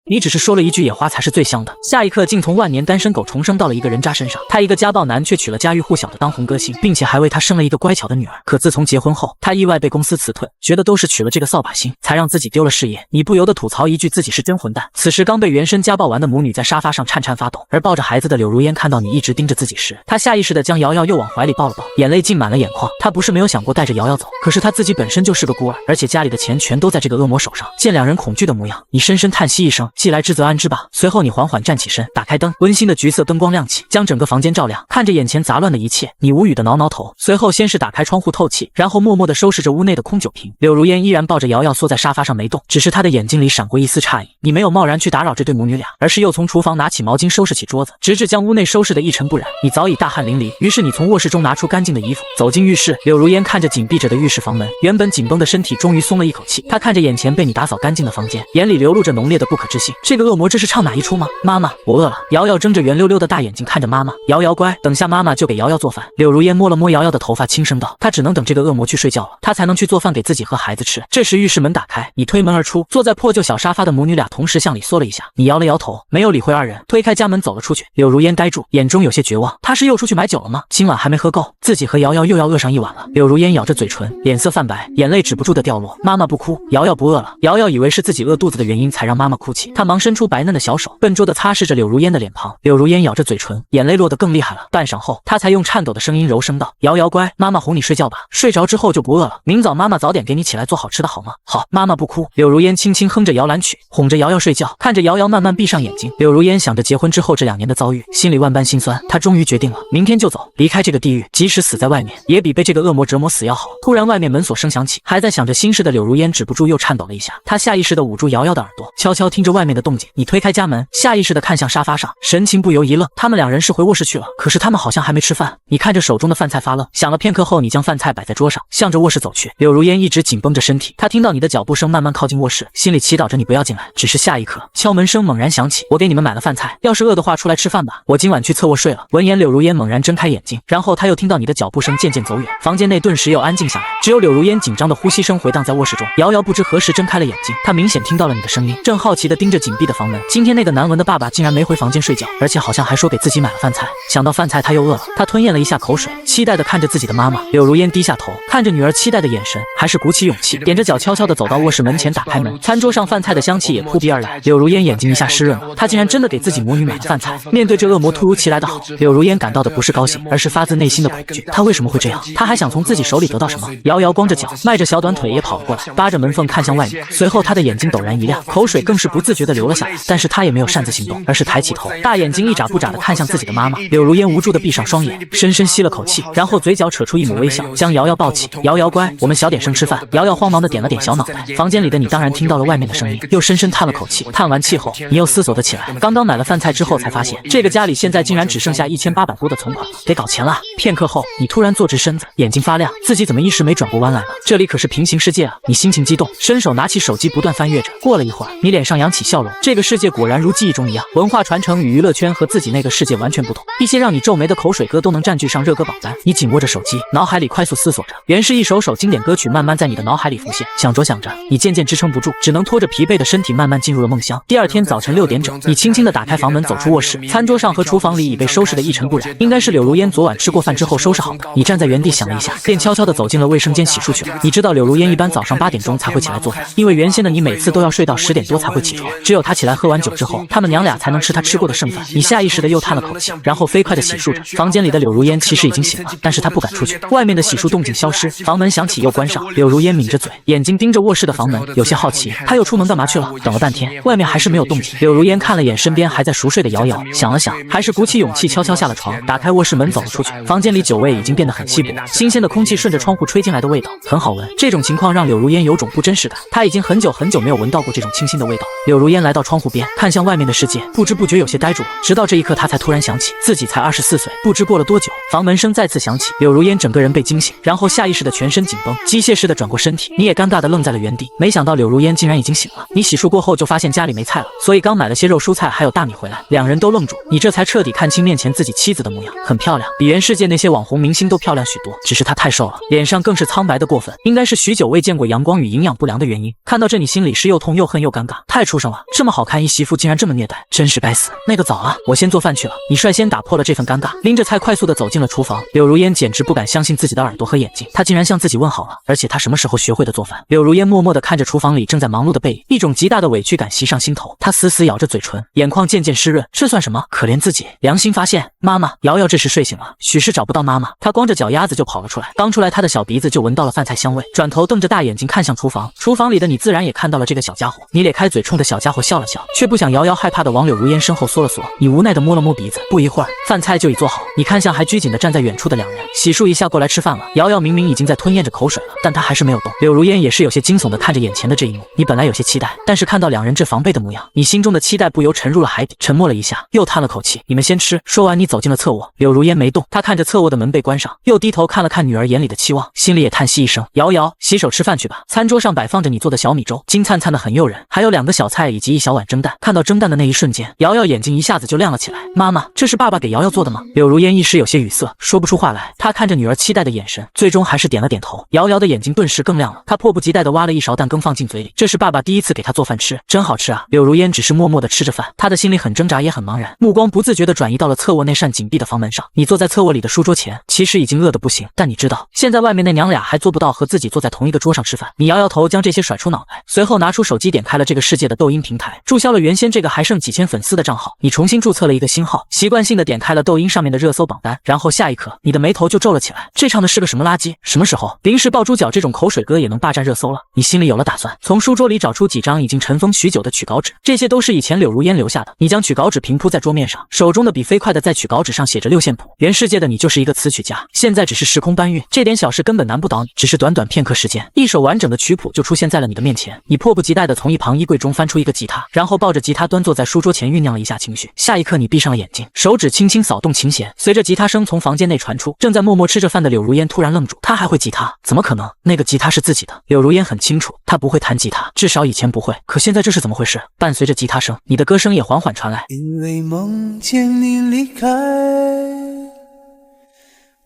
你只是说了一句野花才是最香的，下一刻竟从万年单身狗重生到了一个人渣身上。他一个家暴男却娶了家喻户晓的当红歌星，并且还为他生了一个乖巧的女儿。可自从结婚后，他意外被公司辞退，觉得都是娶了这个扫把星，才让自己丢了事业。你不由得吐槽一句自己是真混蛋。此时刚被原生家暴完的母女在沙发上颤颤发抖，而抱着孩子的柳如烟看到你一直盯着自己时，她下意识地将瑶瑶又往怀里抱了抱，眼泪浸满了眼眶。她不是没有想过带着瑶瑶走，可是她自己本身就是个孤儿，而且家里的钱全都在这个恶魔手上。见两人恐惧的模样，你深深叹息一声，既来之则安之吧。随后你缓缓站起身，打开灯，温馨的橘色灯光亮起，将整个房间照亮。看着眼前杂乱的一切，你无语的挠挠头，随后先是打开窗户透气，然后默默地收拾着屋内的空酒瓶。柳如烟依然抱着瑶瑶缩在沙发上没动，只是她的眼睛里闪过一丝诧异。你没有贸然去打扰这对母女俩，而是又从厨房拿起毛巾收拾起桌子，直至将屋内收拾得一尘不染。你早已大汗淋漓，于是你从卧室中拿出干净的衣服，走进浴室。柳如烟看着紧闭着的浴室房门，原本紧绷的身体终于松了一口气。她看着眼前被你打扫干净的房间，眼里流露着浓烈的不可置信。这个恶魔这是唱哪一出吗？妈妈，我饿了。瑶瑶睁着圆溜溜的大眼睛看着妈妈，瑶瑶乖，等下妈妈就给瑶瑶做饭。柳如烟摸了摸瑶瑶的头发，轻声道：她只能等这个恶魔去睡觉了，她才能去做饭给自己和孩子吃。这时浴室门打开，你推门而出，坐在破旧小沙发的母女俩同时向里缩了一下。你摇了摇头，没有理会二人，推开家门走了出去。柳如烟呆住，眼中有些绝望。她是又出去买酒了吗？今晚还没喝够，自己和瑶瑶又要饿上一晚了。柳如烟咬着嘴唇，脸色泛白，眼泪止不住的掉落。妈妈不哭，瑶瑶不饿了。瑶瑶以为是自己饿肚子的原因才让妈妈哭泣，她忙伸出白嫩的小手，笨拙地擦拭着柳如烟的脸庞。柳如烟咬着嘴唇，眼泪落得更厉害了。半晌后，她才用颤抖的声音柔声道：瑶瑶乖，妈妈哄你睡觉吧，睡着之后就不饿了，明早妈妈早点给你起来做好吃的好吗？好，妈妈不哭。柳如烟轻轻哼着摇篮曲，哄着瑶瑶睡觉。看着瑶瑶慢慢闭上眼睛，柳如烟想着结婚之后这2年的遭遇，心里万般心酸。她终于决定了，明天就走，离开这个地狱，即使死在外面，也比被这个恶魔折磨死要好。突然外面门锁声响起，还在想着心事的柳如烟止不住又颤抖了一下，她下意识地捂住瑶瑶的耳朵，悄悄听着外面的动静。你推开家门，下意识地看向沙发上，神情不由一愣。他们2人是回卧室去了，可是他们好像还没吃饭。你看着手中的饭菜发愣，想了片刻后，你将饭菜摆在桌上，向着卧室走去。柳如烟一直紧绷着身体，她听到你的脚步声慢慢靠近卧室，心里祈祷着你不要进来。只是下一刻，敲门声猛然响起，我给你们买了饭菜，要是饿的话出来吃饭吧，我今晚去侧卧睡了。闻言，柳如烟猛然睁开眼睛，然后她又听到你的脚步声渐渐走远，房间内顿时又安静下来，只有柳如烟紧张的呼吸声回荡在卧室中。瑶瑶不知何时睁开了眼睛，她明显听到了你的声音，正好奇地盯着紧闭的房门。今天那个难闻的爸爸竟然没回房间睡觉，而且好像还说给自己买了饭菜。想到饭菜，她又饿了，她吞咽了一下口水，期待地看着自己的妈妈。柳如烟低下头，看着女儿期待的眼神，还是鼓起勇气，踮着脚悄悄地走到卧室门前，打开门。餐桌上饭菜的香气也扑鼻而来，柳如烟眼睛一下湿润了，她竟然真的给自己母女买了饭菜。面对这恶魔突如其来的好，柳如烟感到的不是高兴，而是发自内心的恐惧。她为什么会这样？她还想从自己手里得到什么？瑶瑶光着脚，迈着小短腿也跑了过来，扒着门缝看向外面。随后她的眼睛陡然一亮，口水更是不自觉地流了下来，但是她也没有擅自行动，而是抬起头，大眼睛一眨不眨地看向自己的妈妈。柳如烟无助地闭上双眼，深深吸了口气，然后嘴角扯出一抹微笑，将瑶瑶抱起。瑶瑶乖，我们小点声吃饭。瑶瑶慌忙地点了点小脑袋。房间里的你当然听到了外面的声音，又深深叹了口气。叹完气后，你又思索得起来，刚刚买了饭菜之后才发现，这个家里现在竟然只剩下1800多的存款，得搞钱了。片刻后，你突然坐直身子，眼睛发亮，自己怎么一时没转过弯来呢？这里可是平行世界啊！你心情激动，伸手拿起手机不断翻阅着。过了一会儿，你脸上扬起笑容，这个世界果然如记忆中一样，文化传承与娱乐圈和自己那个世界完全不同，一些让你皱眉的口水歌都能占据上热歌榜单。你紧握着手机，脑海里快速思索着，原是一首首经典歌曲慢慢在你的脑海里浮现。想着想着，你渐渐支撑不住，只能拖着疲惫的身体慢慢进入了梦乡。第二天早晨6点整，你轻轻地打开房门，走出卧室，餐桌上和厨房里已被收拾得一尘不染，应该是柳如烟昨晚吃过饭之后收拾好的。你站在原地想了一下，便悄悄地走进了卫生间洗漱去了。你知道柳如烟一般早上8点钟才会起来做饭，因为原先的你每次都要睡到10点多才会起床，只有她起来喝完酒之后，他们娘俩才能吃她吃过的剩饭。你下意识地又叹了口气，然后飞快地洗漱着。房间里的柳如烟其实已经醒了，但是她不敢出去。外面的洗漱动静消失，房门响起又关上。柳如烟抿着嘴，眼睛盯着卧室的房门，有些好奇，她又出门干嘛去了？等了半天，外面还是没有动静。柳如烟看了眼身边还在熟睡的瑶瑶，想了想，还是鼓起勇气悄悄下了床，打开卧室门走了出去。房间里酒味已经变得很稀薄，新鲜的空气顺着窗户吹进来的味道很好闻。这种情况让柳如烟有种不真实感，她已经很久没有闻到过这种清新的味道。柳如烟来到窗户边，看向外面的世界，不知不觉有些呆住了。直到这一刻，她才突然想起自己才24岁。不知过了多久，房门声再次响起，柳如烟整个人被惊醒，然后下意识的全身紧绷，机械式的转过身体。你也尴尬的愣在了原地，没想到柳如烟竟然已经醒了。你洗漱过后就发现家里没菜了，所以刚买了些肉蔬菜还有大米回来。两人都愣住，你这才彻底看清面前自己妻子的模样，很漂亮，比原世界那些网红明星都漂亮许多，只是她太瘦了，脸上更是苍白的过分，应该是许久未见过阳光与营养不良的原因。看到这你心里是又痛又恨又尴尬，太畜生了。啊，这么好看一媳妇竟然这么虐待，真是该死。那个早啊，我先做饭去了。你率先打破了这份尴尬，拎着菜快速的走进了厨房。柳如烟简直不敢相信自己的耳朵和眼睛，她竟然向自己问好了，而且她什么时候学会的做饭？柳如烟默默地看着厨房里正在忙碌的背影，一种极大的委屈感袭上心头，她死死咬着嘴唇，眼眶渐渐湿润。这算什么？可怜自己，良心发现。妈妈，瑶瑶这时睡醒了，许是找不到妈妈，她光着脚丫子就跑了出来。刚出来，她的小鼻子就闻到了饭菜香味，转头瞪着大眼睛看向厨房。厨房里的你自然也看到了这个小家伙，你咧开嘴冲着小家伙笑了笑，却不想瑶瑶害怕的往柳如烟身后缩了缩。你无奈的摸了摸鼻子，不一会儿，饭菜就已做好。你看向还拘谨的站在远处的两人，洗漱一下过来吃饭了。瑶瑶明明已经在吞咽着口水了，但她还是没有动。柳如烟也是有些惊悚的看着眼前的这一幕，你本来有些期待，但是看到两人这防备的模样，你心中的期待不由沉入了海底。沉默了一下，又叹了口气，你们先吃。说完，你走进了侧卧。柳如烟没动，她看着侧卧的门被关上，又低头看了看女儿眼里的期望，心里也叹息一声。瑶瑶，洗手吃饭去吧。餐桌上摆放着你做的小米粥，金灿灿的很诱人，还有2个小菜以及一小碗蒸蛋。看到蒸蛋的那一瞬间，瑶瑶眼睛一下子就亮了起来。妈妈，这是爸爸给瑶瑶做的吗？柳如烟一时有些语塞，说不出话来。她看着女儿期待的眼神，最终还是点了点头。瑶瑶的眼睛顿时更亮了，她迫不及待地挖了一勺蛋羹放进嘴里，这是爸爸第一次给她做饭吃，真好吃啊。柳如烟只是默默地吃着饭，她的心里很挣扎也很茫然，目光不自觉地转移到了侧卧那扇紧闭的房门上。你坐在侧卧里的书桌前，其实已经饿得不行，但你知道现在外面那娘俩还做不到和自己坐在同一个桌上吃饭。你摇摇头，将这些甩出脑袋，随后拿出手机点开了这个世界的抖音平台，注销了原先这个还剩几千粉丝的账号，你重新注册了一个新号，习惯性的点开了抖音上面的热搜榜单，然后下一刻你的眉头就皱了起来，这唱的是个什么垃圾？什么时候临时抱猪脚这种口水歌也能霸占热搜了？你心里有了打算，从书桌里找出几张已经尘封许久的取稿纸，这些都是以前柳如烟留下的。你将取稿纸平铺在桌面上，手中的笔飞快的在取稿纸上写着6线谱。原世界的你就是一个词曲家，现在只是时空搬运，这点小事根本难不倒你，只是短短片刻时间，一首完整的曲谱就出现在了你的面前。你迫不及待的从一旁衣柜中翻出一个吉他，然后抱着吉他端坐在书桌前酝酿了一下情绪。下一刻你闭上了眼睛，手指轻轻扫动琴弦，随着吉他声从房间内传出。正在默默吃着饭的柳如烟突然愣住，她还会吉他？怎么可能？那个吉他是自己的。柳如烟很清楚，她不会弹吉他，至少以前不会，可现在这是怎么回事？伴随着吉他声，你的歌声也缓缓传来。因为梦见你离开，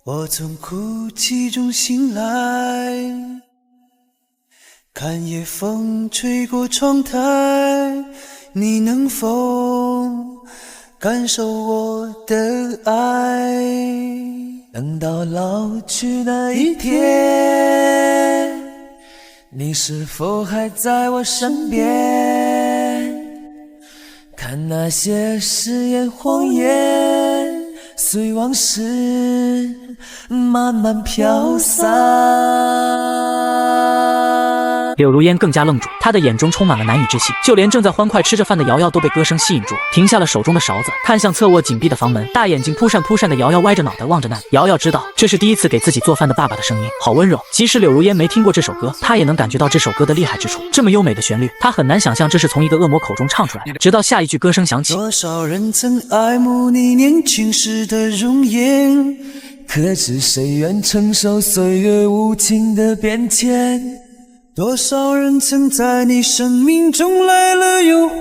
我从哭泣中醒来，看夜风吹过窗台，你能否感受我的爱？等到老去那一天，你是否还在我身边？看那些誓言谎言，随往事慢慢飘散。柳如烟更加愣住，她的眼中充满了难以置信，就连正在欢快吃着饭的瑶瑶都被歌声吸引住，停下了手中的勺子，看向侧卧紧闭的房门，大眼睛扑闪扑闪的瑶瑶歪着脑袋望着那里。瑶瑶知道这是第一次给自己做饭的爸爸的声音，好温柔。即使柳如烟没听过这首歌，她也能感觉到这首歌的厉害之处。这么优美的旋律，她很难想象这是从一个恶魔口中唱出来的。直到下一句歌声响起，多少人曾爱慕你年轻时的容颜，可知谁愿承受岁月无情的变迁？多少人曾在你生命中来了又还，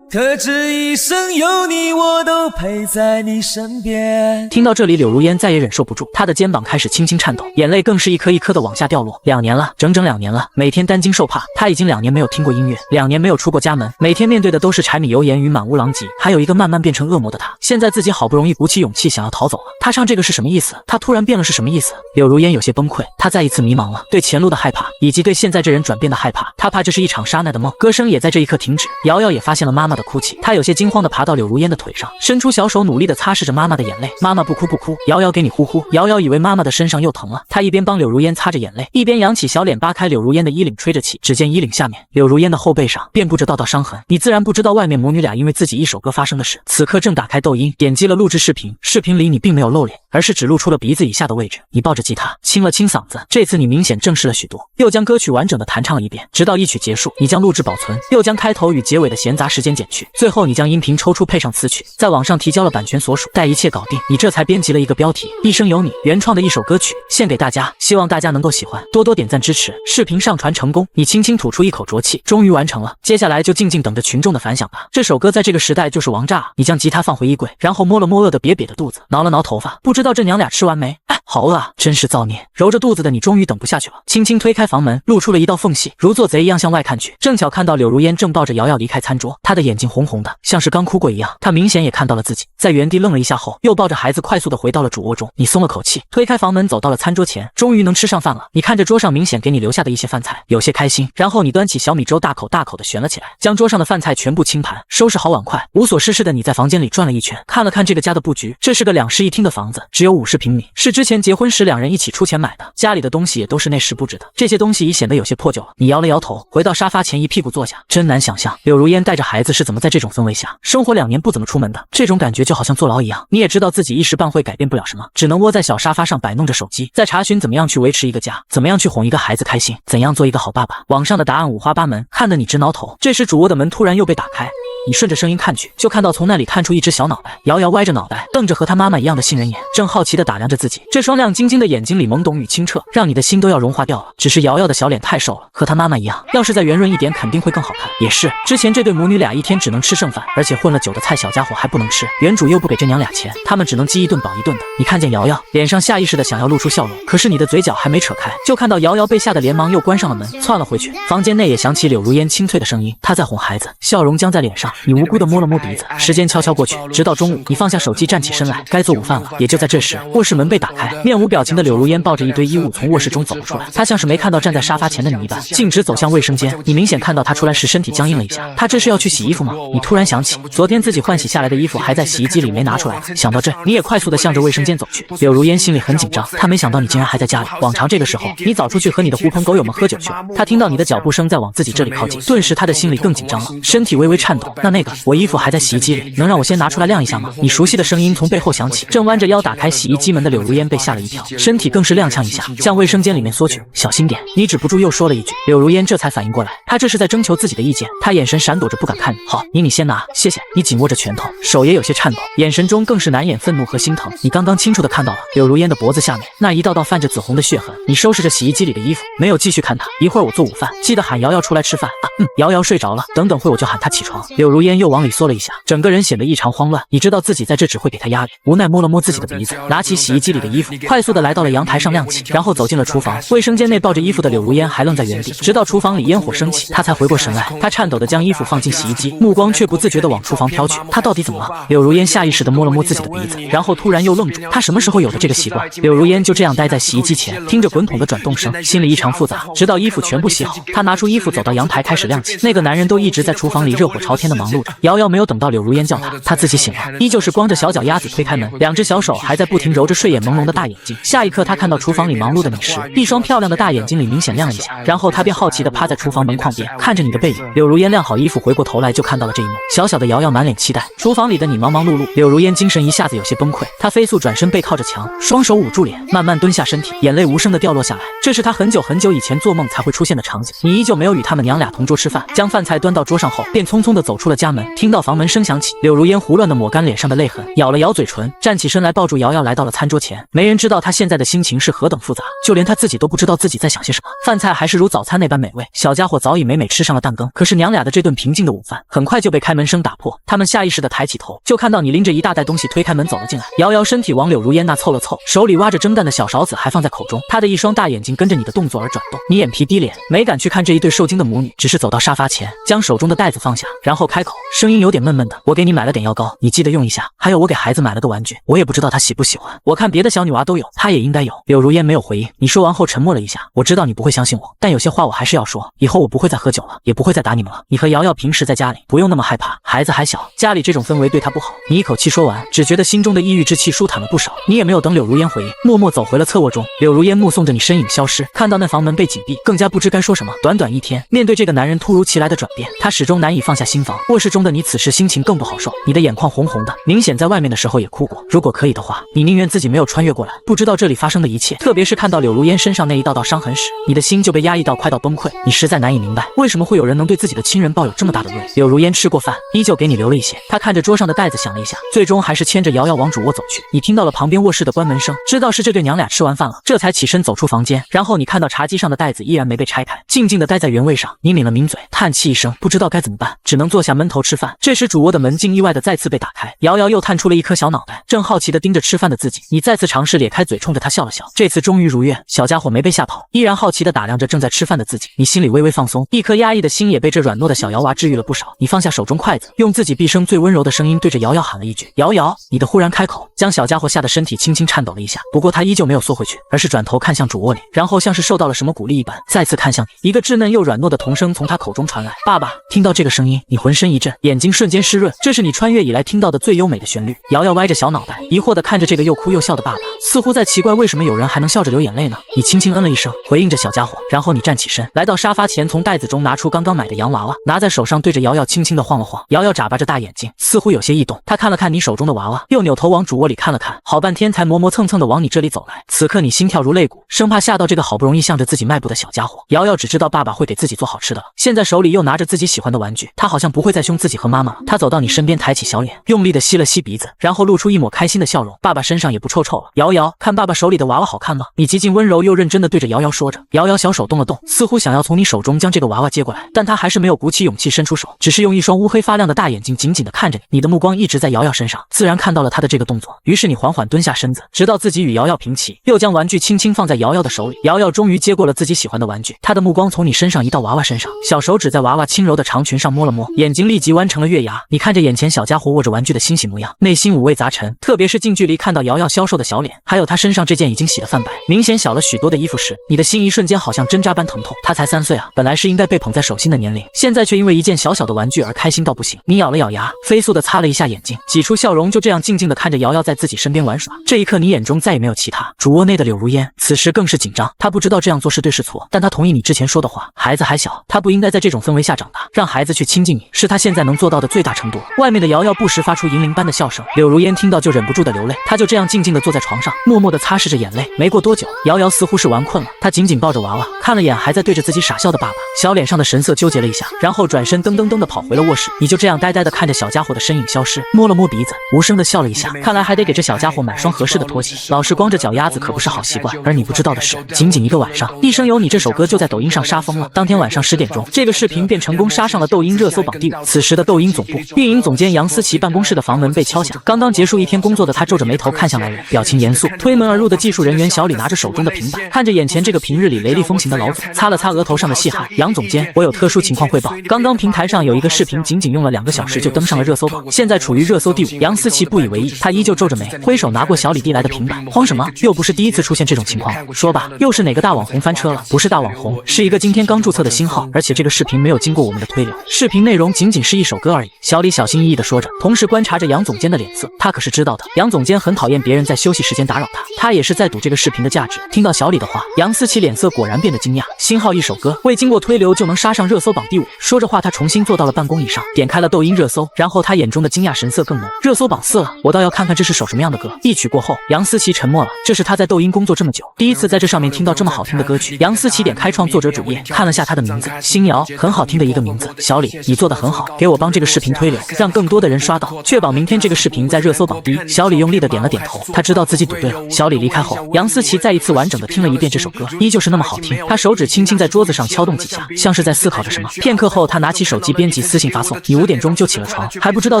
可知一生有你，我都陪在你身边。听到这里，柳如烟再也忍受不住，她的肩膀开始轻轻颤抖，眼泪更是一颗一颗的往下掉落。2年了，整整2年了，每天担惊受怕。她已经2年没有听过音乐，2年没有出过家门，每天面对的都是柴米油盐与满屋狼藉，还有一个慢慢变成恶魔的她。现在自己好不容易鼓起勇气想要逃走了，她唱这个是什么意思？她突然变了是什么意思？柳如烟有些崩溃，她再一次迷茫了，对前路的害怕，以及对现在这人转变的害怕。她怕这是一场刹那的梦。歌声也在这一刻停止。瑶瑶也发现了妈妈的哭泣，她有些惊慌地爬到柳如烟的腿上，伸出小手努力地擦拭着妈妈的眼泪。妈妈不哭不哭，瑶瑶给你呼呼。瑶瑶以为妈妈的身上又疼了，她一边帮柳如烟擦着眼泪，一边扬起小脸扒开柳如烟的衣领吹着气。只见衣领下面，柳如烟的后背上遍布着道道伤痕。你自然不知道外面母女俩因为自己一首歌发生的事。此刻正打开抖音，点击了录制视频，视频里你并没有露脸，而是只露出了鼻子以下的位置。你抱着吉他清了清嗓子，这次你明显正式了许多，又将歌曲完整的弹唱了一遍，直到一曲结束，你将录制保存，又将开头与结尾的闲杂时间剪去。最后你将音频抽出配上词曲，在网上提交了版权所属，待一切搞定，你这才编辑了一个标题《一生有你》原创的一首歌曲，献给大家，希望大家能够喜欢，多多点赞支持。视频上传成功，你轻轻吐出一口浊气，终于完成了。接下来就静静等着群众的反响吧。这首歌在这个时代就是王炸啊！你将吉他放回衣柜，然后摸了摸饿得瘪瘪的肚子，挠了挠头发，不知道这娘俩吃完没？哎，好饿啊，真是造孽！揉着肚子的你终于等不下去了，轻轻推开房门，露出了一道缝隙，如做贼一样向外看去，正巧看到柳如烟正抱着瑶瑶离开餐桌，她的眼睛红红的，像是刚哭过一样。她明显也看到了自己，在原地愣了一下后，又抱着孩子快速的回到了主卧中。你松了口气，推开房门走到了餐桌前，终于能吃上饭了。你看着桌上明显给你留下的一些饭菜，有些开心，然后你端起小米粥大口大口的旋了起来，将桌上的饭菜全部清盘，收拾好碗筷，无所事事的你在房间里转了一圈，看了看这个家的布局，这是个2室1厅的房子，只有50平米，是之前结婚时2人一起出钱买的，家里的东西也都是那时布置的，这些东西已显得有些破旧了。你摇了摇头，回到沙发前一屁股坐下，真难想象柳如烟带着孩子是怎么在这种氛围下生活2年不怎么出门的，这种感觉就好像坐牢一样。你也知道自己一时半会改变不了什么，只能窝在小沙发上摆弄着手机，在查询怎么样去维持一个家，怎么样去哄一个孩子开心，怎样做一个好爸爸。网上的答案五花八门，看得你直挠头。这时主卧的门突然又被打开，你顺着声音看去，就看到从那里探出一只小脑袋，瑶瑶歪着脑袋，瞪着和她妈妈一样的杏仁眼，正好奇地打量着自己。这双亮晶晶的眼睛里懵懂与清澈，让你的心都要融化掉了。只是瑶瑶的小脸太瘦了，和她妈妈一样，要是再圆润一点肯定会更好看。也是，之前这对母女俩一天只能吃剩饭，而且混了酒的菜小家伙还不能吃，原主又不给这娘俩钱，他们只能饥一顿饱一顿的。你看见瑶瑶脸上下意识的想要露出笑容，可是你的嘴角还没扯开，就看到瑶瑶被吓得连忙又关上了门，窜了回去。房间内也响起柳如烟清脆的声音，她在哄孩子，笑容僵在脸上。你无辜的摸了摸鼻子，时间悄悄过去，直到中午，你放下手机站起身来，该做午饭了。也就在这时，卧室门被打开，面无表情的柳如烟抱着一堆衣物从卧室中走了出来，她像是没看到站在沙发前的你一般，径直走向卫生间。你明显看到她出来时身体僵硬了一下，她这是要去洗衣服吗？你突然想起昨天自己换洗下来的衣服还在洗衣机里没拿出来，想到这，你也快速的向着卫生间走去。柳如烟心里很紧张，她没想到你竟然还在家里。往常这个时候，你早出去和你的狐朋狗友们喝酒去了。她听到你的脚步声在往自己这里靠近，顿时她的心里更紧张了，身体微微颤抖。那个，我衣服还在洗衣机里，能让我先拿出来晾一下吗？你熟悉的声音从背后响起，正弯着腰打开洗衣机门的柳如烟被吓了一跳，身体更是踉跄一下，向卫生间里面缩去。小心点！你止不住又说了一句。柳如烟这才反应过来，她这是在征求自己的意见，她眼神闪躲着不敢看你。好，你先拿，谢谢。你紧握着拳头，手也有些颤抖，眼神中更是难掩愤怒和心疼。你刚刚清楚的看到了柳如烟的脖子下面那一道道泛着紫红的血痕。你收拾着洗衣机里的衣服，没有继续看她。一会儿我做午饭，记得喊瑶瑶出来吃饭啊。瑶瑶睡着了，等会我就喊她起床。柳如烟又往里缩了一下，整个人显得异常慌乱。你知道自己在这只会给她压力，无奈摸了摸自己的鼻子，拿起洗衣机里的衣服，快速的来到了阳台上晾起，然后走进了厨房。卫生间内抱着衣服的柳如烟还愣在原地，直到厨房里烟火升起，她才回过神来。她颤抖的将衣服放进洗衣机，目光却不自觉的往厨房飘去。她到底怎么了？柳如烟下意识的摸了摸自己的鼻子，然后突然又愣住。她什么时候有的这个习惯？柳如烟就这样待在洗衣机前，听着滚筒的转动声，心里异常复杂。直到衣服全部洗好，她拿出衣服走到阳台开始晾起。那个男人都一直在厨房里热火朝天的忙碌着。瑶瑶没有等到柳如烟叫她，她自己醒了，依旧是光着小脚丫子推开门，2只小手还在不停揉着睡眼朦胧的大眼睛。下一刻，她看到厨房里忙碌的你时，一双漂亮的大眼睛里明显亮了一下，然后她便好奇地趴在厨房门框边，看着你的背影。柳如烟晾好衣服，回过头来就看到了这一幕。小小的瑶瑶满脸期待，厨房里的你忙忙碌碌。柳如烟精神一下子有些崩溃，她飞速转身背靠着墙，双手捂住脸，慢慢蹲下身体，眼泪无声地掉落下来。这是她很久很久以前做梦才会出现的场景。你依旧没有与他们娘俩同桌吃饭，将饭菜端到桌上后，便匆匆地走出了家门。听到房门声响起，柳如烟胡乱地抹干脸上的泪痕，咬了咬嘴唇，站起身来抱住瑶瑶来到了餐桌前。没人知道她现在的心情是何等复杂，就连她自己都不知道自己在想些什么。饭菜还是如早餐那般美味，小家伙早已美美吃上了蛋羹。可是娘俩的这顿平静的午饭很快就被开门声打破，他们下意识地抬起头，就看到你拎着一大袋东西推开门走了进来。瑶瑶身体往柳如烟那凑了凑，手里挖着蒸蛋的小勺子还放在口中，她的一双大眼睛跟着你的动作而转动。你眼皮低脸，没敢去看这一对受惊的母女，只是走到沙发前，将手中的袋子放下，然后开口，声音有点闷闷的：我给你买了点药膏，你记得用一下。还有我给孩子买了个玩具，我也不知道他喜不喜欢，我看别的小女娃都有，他也应该有。柳如烟没有回应。你说完后沉默了一下，我知道你不会相信我，但有些话我还是要说。以后我不会再喝酒了，也不会再打你们了。你和瑶瑶平时在家里不用那么害怕，孩子还小，家里这种氛围对他不好。你一口气说完，只觉得心中的抑郁之气舒坦了不少。你也没有等柳如烟回应，默默走回了侧卧中。柳如烟目送着你身影消失，看到那房门被紧闭，更加不知该说什么。短短一天，面对这个男人突如其来的转变，她始终难以放下心防。卧室中的你此时心情更不好受，你的眼眶红红的，明显在外面的时候也哭过。如果可以的话，你宁愿自己没有穿越过来，不知道这里发生的一切。特别是看到柳如烟身上那一道道伤痕时，你的心就被压抑到快到崩溃。你实在难以明白，为什么会有人能对自己的亲人抱有这么大的恶意。柳如如烟吃过饭，依旧给你留了一些。他看着桌上的袋子想了一下，最终还是牵着瑶瑶往主卧走去。你听到了旁边卧室的关门声，知道是这对娘俩吃完饭了，这才起身走出房间。然后你看到茶几上的袋子依然没被拆开，静静地待在原位上。你抿了抿嘴，叹气一声，不知道该怎么办，只能坐下闷头吃饭。这时主卧的门竟意外的再次被打开，瑶瑶又探出了一颗小脑袋，正好奇地盯着吃饭的自己。你再次尝试咧开嘴冲着他笑了笑，这次终于如愿，小家伙没被吓跑，依然好奇地打量着正在吃饭的自己。你心里微微放松，一颗压抑的心也被这软糯的小瑶娃治愈了不少。你放下手中筷子，用自己毕生最温柔的声音对着瑶瑶喊了一句：瑶瑶。你的忽然开口将小家伙吓得身体轻轻颤抖了一下，不过他依旧没有缩回去，而是转头看向主卧里，然后像是受到了什么鼓励一般再次看向你。一个稚嫩又软糯的童声从他口中传来，爸爸。听到这个声音，你浑身一震，眼睛瞬间湿润，这是你穿越以来听到的最优美的旋律。瑶瑶歪着小脑袋，疑惑地看着这个又哭又笑的爸爸，似乎在奇怪为什么有人还能笑着流眼泪呢。你轻轻嗯了一声，回应着小家伙，然后你站起身，来到沙发前，从袋子中拿出刚刚买的洋娃娃，拿在手上对着瑶瑶轻轻地晃了晃。瑶瑶眨巴着大眼睛，似乎有些异动，她看了看你手中的娃娃，又扭头往主卧里看了看，好半天才磨磨蹭蹭地往你这里走来。此刻你心跳如肋骨，生怕吓到这个好不容易向着自己迈步的小家伙。瑶瑶只知道爸爸会给自己做好吃的了，现在手里又拿着自己喜欢的玩具，他好像不会再凶自己和妈妈了。他走到你身边，抬起小脸，用力地吸了吸鼻子，然后露出一抹开心的笑容。爸爸身上也不臭臭了。瑶瑶，看爸爸手里的娃娃好看吗？你极尽温柔又认真地对着瑶瑶说着。瑶瑶小手动了动，似乎想要从你手中将这个娃娃接过来，但她还是没有鼓起勇气伸出手，只是用一双乌黑发亮的大眼睛紧紧地看着你。你的目光一直在瑶瑶身上，自然看到了她的这个动作，于是你缓缓蹲下身子，直到自己与瑶瑶平齐，又将玩具轻轻放在瑶瑶的手里。瑶瑶终于接过了自己喜欢的玩具，她的目光从你身上移到娃娃身上，小手指在娃娃轻柔的长裙上摸了摸，眼睛立即弯成了月牙。你看着眼前小家伙握着玩具的欣喜模样，内心五味杂陈，特别是近距离看到瑶瑶消瘦的小脸，还有她身上这件已经洗得泛白，明显小了许多的衣服时，你的心一瞬间好像针扎般疼痛。她才3岁啊，本来是应该被捧在手心的年龄，现在却因为一件小小的玩具而开心到不行。你咬了咬牙，飞速地擦了一下眼睛，挤出笑容，就这样静静地看着瑶瑶在自己身边玩耍。这一刻你眼中再也没有其他。主卧内的柳如烟此时更是紧张，她不知道这样做是对是错，但她同意你之前说的话，孩子还小，她不应该在这种氛围下长大，让孩子去亲近你，是她现在能做到的最大程度。外面的瑶瑶不时发出银铃般的笑声，柳如烟听到就忍不住的流泪，她就这样静静地坐在床上，默默地擦拭着眼泪。没过多久，瑶瑶似乎是玩困了，她紧紧抱着娃娃，看了眼还在对着自己傻笑的爸爸，小脸上的神色纠结了一下，然后转身噔噔噔地跑回了卧室。你就这样呆呆地看着小家伙的身影消失，摸了摸鼻子，无声地笑了一下，看来还得给这小家伙买双合适的拖鞋，老是光着脚丫子可不是好习惯。而你不知道的是，仅仅一个晚上，一生有你这首歌就在抖音上杀疯了。当天晚上10点钟，这个视频便成功杀上了抖音热搜榜第5。此时的抖音总部，运营总监杨思琪办公室的房门被敲响，刚刚结束一天工作的他皱着眉头看向来人，表情严肃。推门而入的技术人员小李拿着手中的平板，看着眼前这个平日里雷厉风行的老总，擦了擦额头上的细汗。杨总监，我有特殊情况汇报，刚刚平台上有一个视频仅仅用了2个小时就登上了热搜榜，现在处于热搜第5。杨思琪不以为意，他依旧皱着眉，挥手拿过小李递来的平板。慌什么？又不是第一次出现这种情况了。说吧，又是哪个大网红翻车了？不是大网红，是一个今天刚注册的新号，而且这个视频没有经过我们的推流，视频内容仅仅是一首歌而已。小李小心翼翼地说着，同时观察着杨总监的脸色，他可是知道的，杨总监很讨厌别人在休息时间打扰他，他也是在赌这个视频的价值。听到小李的话，杨思琪脸色果然变得惊讶，新号一首歌未经过推流就能杀上热搜榜第5。说着话，他重新坐到了办公椅上，点开了抖音热搜，然后他眼中的惊讶神色更浓。热搜榜4了，我倒要看看这是首什么样的歌。一曲过后，杨思琪沉默了，这是他在抖音工作这么久第一次在这上面听到这么好听的歌曲。杨思琪点开创作者主页，看了下他的名字，新瑶，很好听的一个名字。小李，你做得很好，给我帮这个视频推流，让更多的人刷到，确保明天这个视频在热搜榜第1。小李用力的点了点头，他知道自己赌对了。小李离开后，杨思琪再一次完整的听了一遍这首歌，依旧是那么好听。他手指轻轻在桌子上敲动几下，像是在思考着什么。片刻后，他拿起手机编辑私信发送：你5点钟就起了床，还不知道